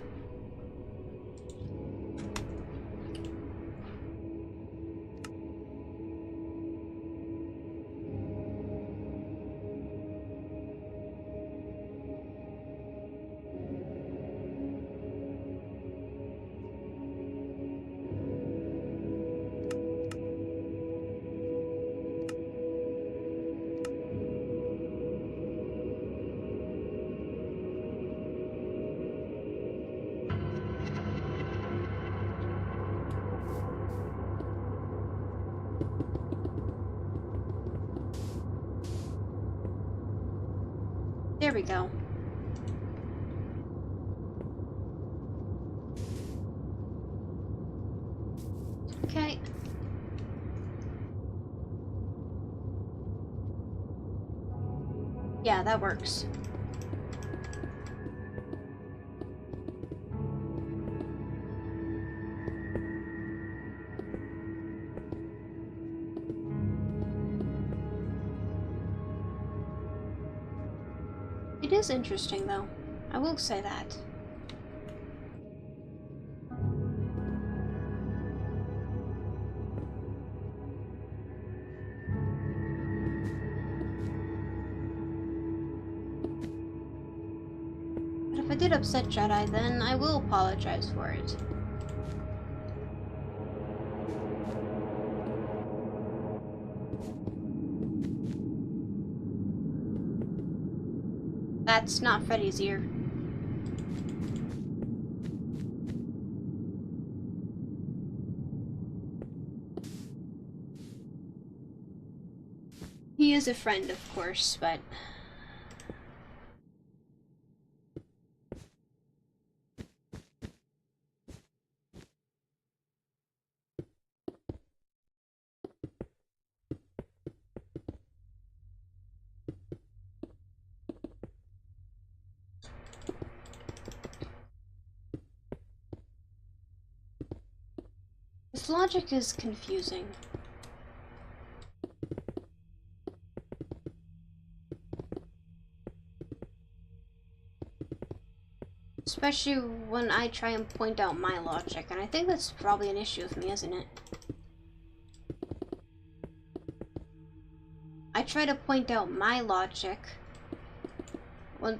There we go. Okay. Yeah, that works. It is interesting, though. I will say that. But if I did upset Jedi, then I will apologize for it. That's not Freddy's ear. He is a friend, of course, but... This logic is confusing. Especially when I try and point out my logic, and I think that's probably an issue with me, isn't it? I try to point out my logic when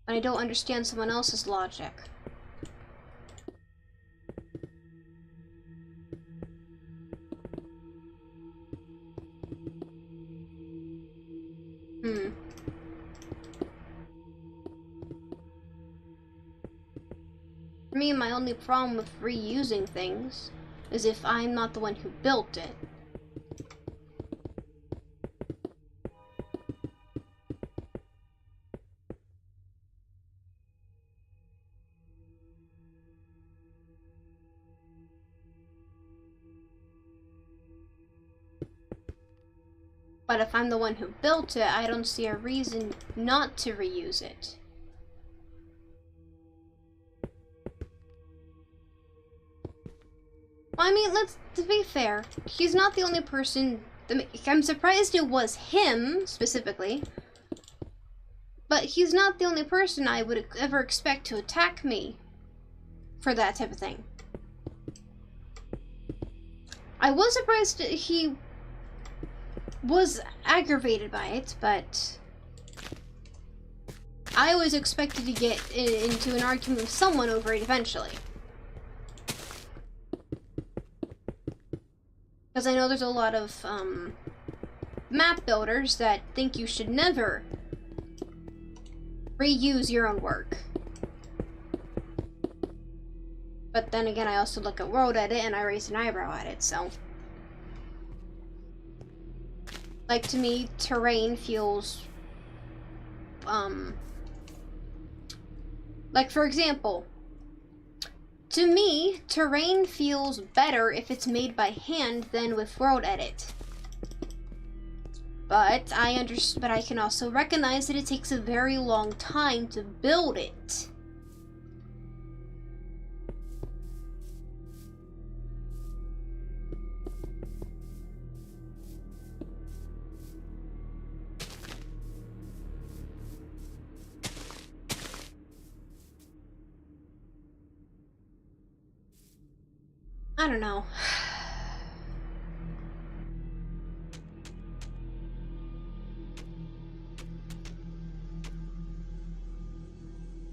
I don't understand someone else's logic. For me, my only problem with reusing things is if I'm not the one who built it. But if I'm the one who built it, I don't see a reason not to reuse it. Well, I mean, to be fair, he's not the only person. I'm surprised it was him, specifically. But he's not the only person I would ever expect to attack me for that type of thing. I was surprised he was aggravated by it, but I always expected to get into an argument with someone over it eventually. Because I know there's a lot of map builders that think you should never reuse your own work. But then again, I also look at World Edit and I raise an eyebrow at it, so... Like, to me, terrain feels, like, for example, to me, terrain feels better if it's made by hand than with World Edit. But I can also recognize that it takes a very long time to build it. I don't know.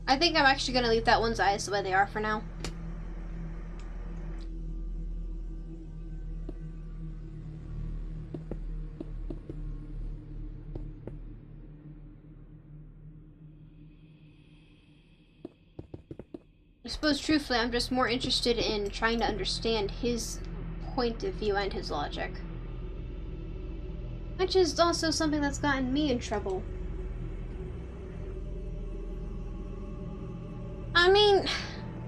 I think I'm actually gonna leave that one's eyes the way they are for now. I suppose, truthfully, I'm just more interested in trying to understand his point of view and his logic. Which is also something that's gotten me in trouble. I mean,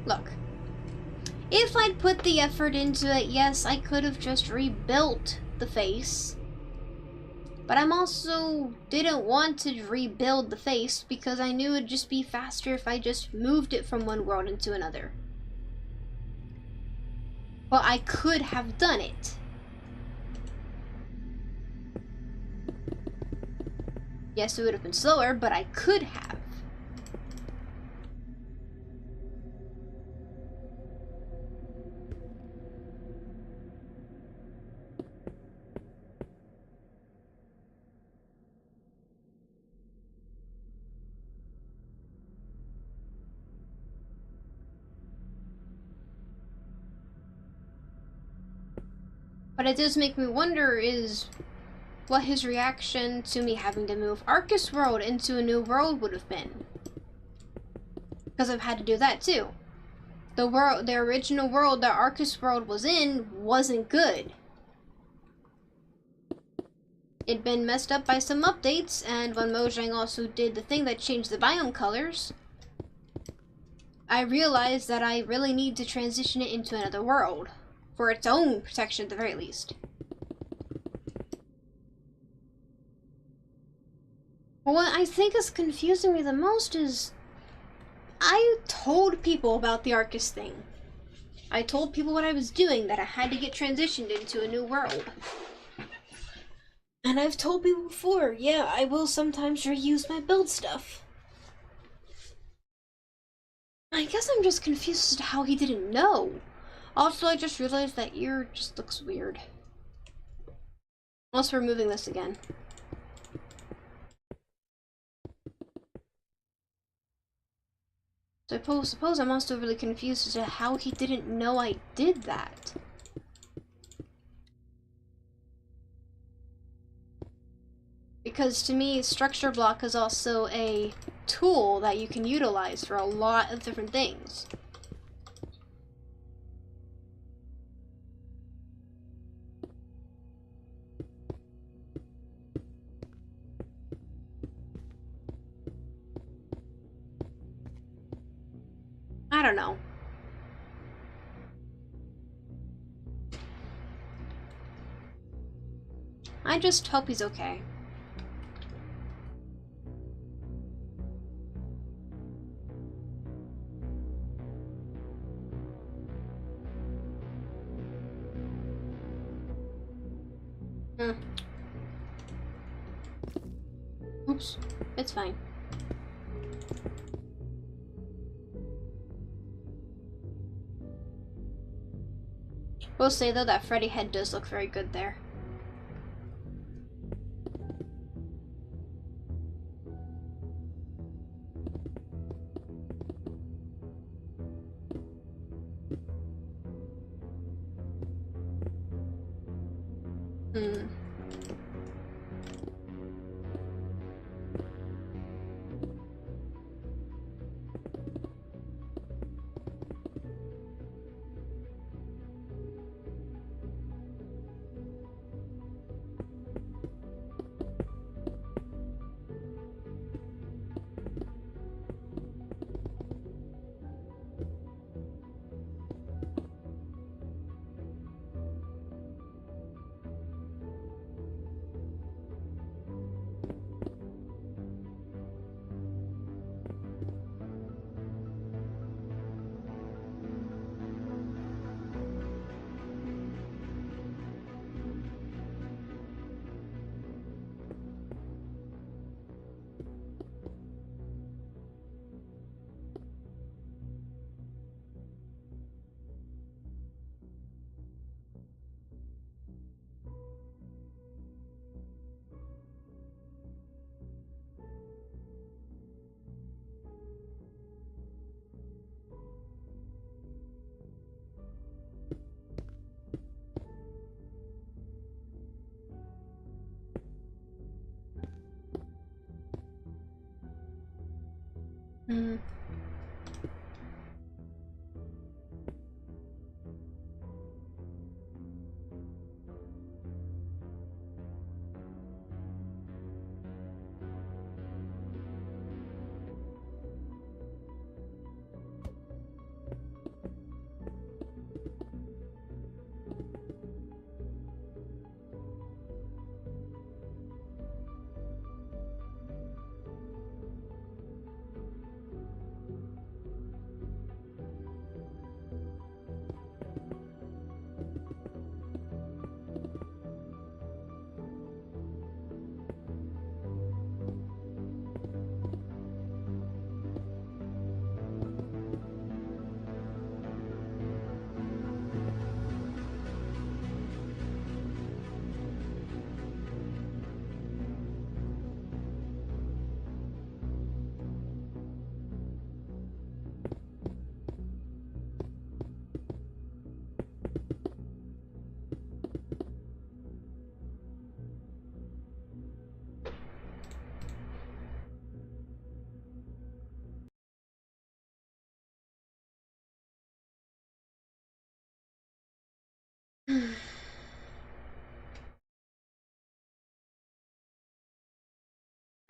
look. If I'd put the effort into it, yes, I could have just rebuilt the face. But I'm also didn't want to rebuild the face because I knew it'd just be faster if I just moved it from one world into another. But I could have done it. Yes, it would have been slower, but I could have. But it does make me wonder is what his reaction to me having to move Arcus World into a new world would have been. Because I've had to do that too. The original world that Arcus World was in wasn't good. It'd been messed up by some updates, and when Mojang also did the thing that changed the biome colors, I realized that I really need to transition it into another world. For its own protection at the very least. What I think is confusing me the most is I told people about the Arcus thing. I told people what I was doing, that I had to get transitioned into a new world. And I've told people before, yeah, I will sometimes reuse my build stuff. I guess I'm just confused as to how he didn't know. Also, I just realized that ear just looks weird. Unless we're moving this again. So I suppose I'm also really confused as to how he didn't know I did that. Because to me, structure block is also a tool that you can utilize for a lot of different things. I don't know. I just hope he's okay. Oops, it's fine. We'll say though that Freddy head does look very good there. Mm.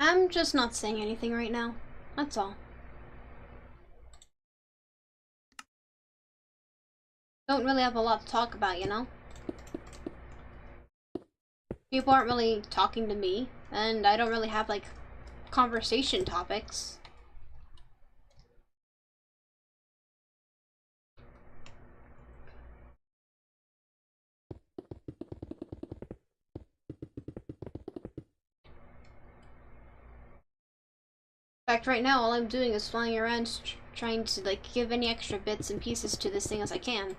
I'm just not saying anything right now. That's all. Don't really have a lot to talk about, you know? People aren't really talking to me, and I don't really have, like, conversation topics. In fact, right now, all I'm doing is flying around trying to, like, give any extra bits and pieces to this thing as I can.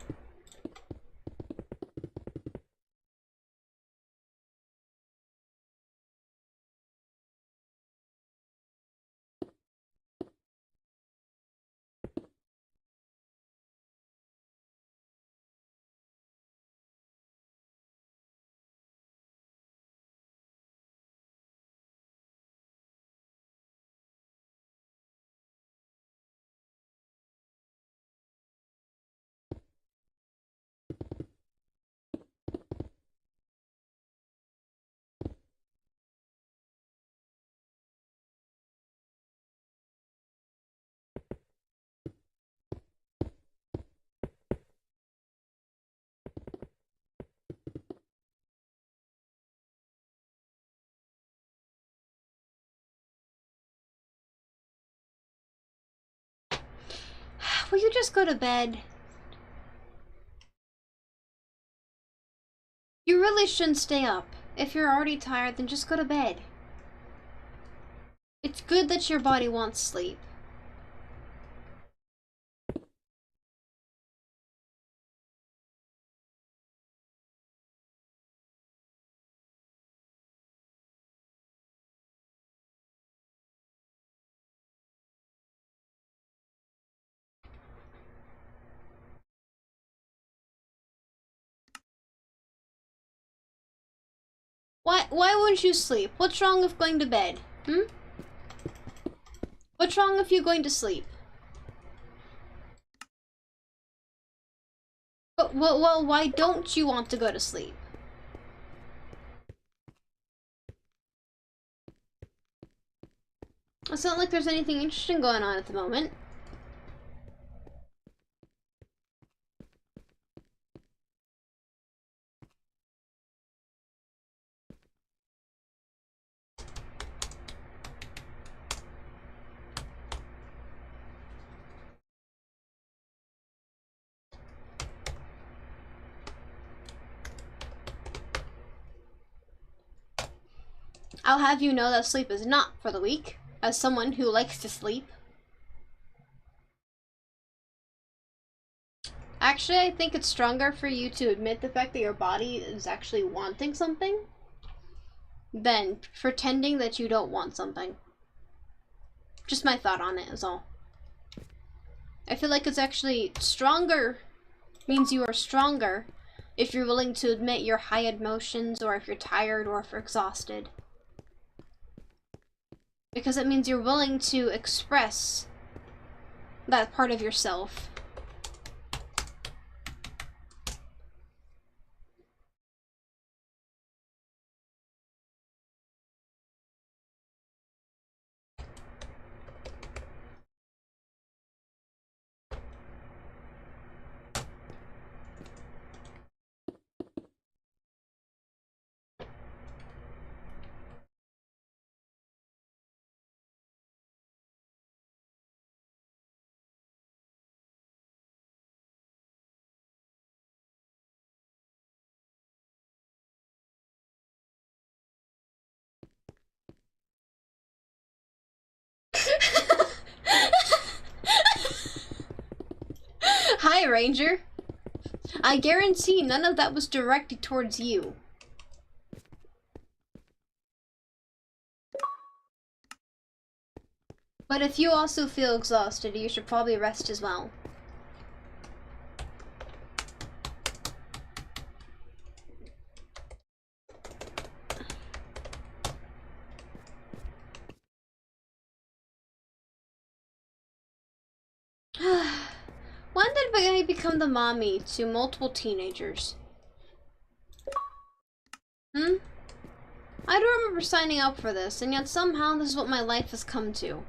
Will you just go to bed? You really shouldn't stay up. If you're already tired, then just go to bed. It's good that your body wants sleep. Why wouldn't you sleep? What's wrong with going to bed? Hmm? What's wrong with you going to sleep? Well, why don't you want to go to sleep? It's not like there's anything interesting going on at the moment. I'll have you know that sleep is not for the weak, as someone who likes to sleep. Actually, I think it's stronger for you to admit the fact that your body is actually wanting something than pretending that you don't want something. Just my thought on it is all. I feel like it's actually stronger, means you are stronger if you're willing to admit your high emotions, or if you're tired, or if you're exhausted. Because it means you're willing to express that part of yourself. Hi, Ranger. I guarantee none of that was directed towards you. But if you also feel exhausted, you should probably rest as well. When did I become the mommy to multiple teenagers? I don't remember signing up for this, and yet somehow this is what my life has come to.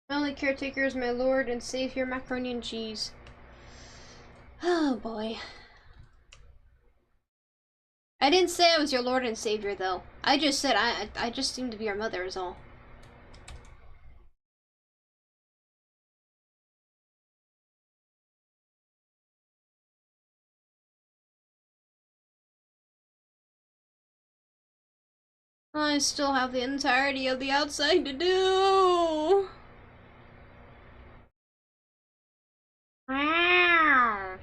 My only caretaker is my lord and savior, macaroni and cheese. Oh boy. I didn't say I was your lord and savior, though. I just said I just seem to be your mother is all. I still have the entirety of the outside to do. Wow.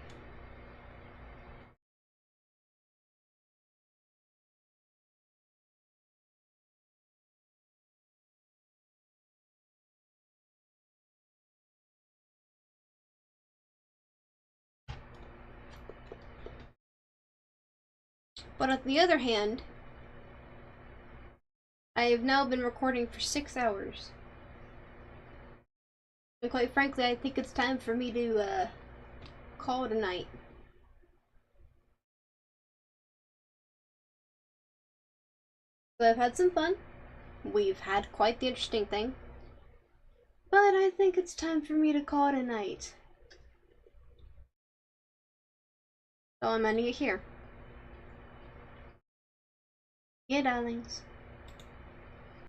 But on the other hand, I have now been recording for 6 hours. And quite frankly, I think it's time for me to call it a night. So I've had some fun. We've had quite the interesting thing. But I think it's time for me to call it a night. So I'm ending it here. Yeah, darlings.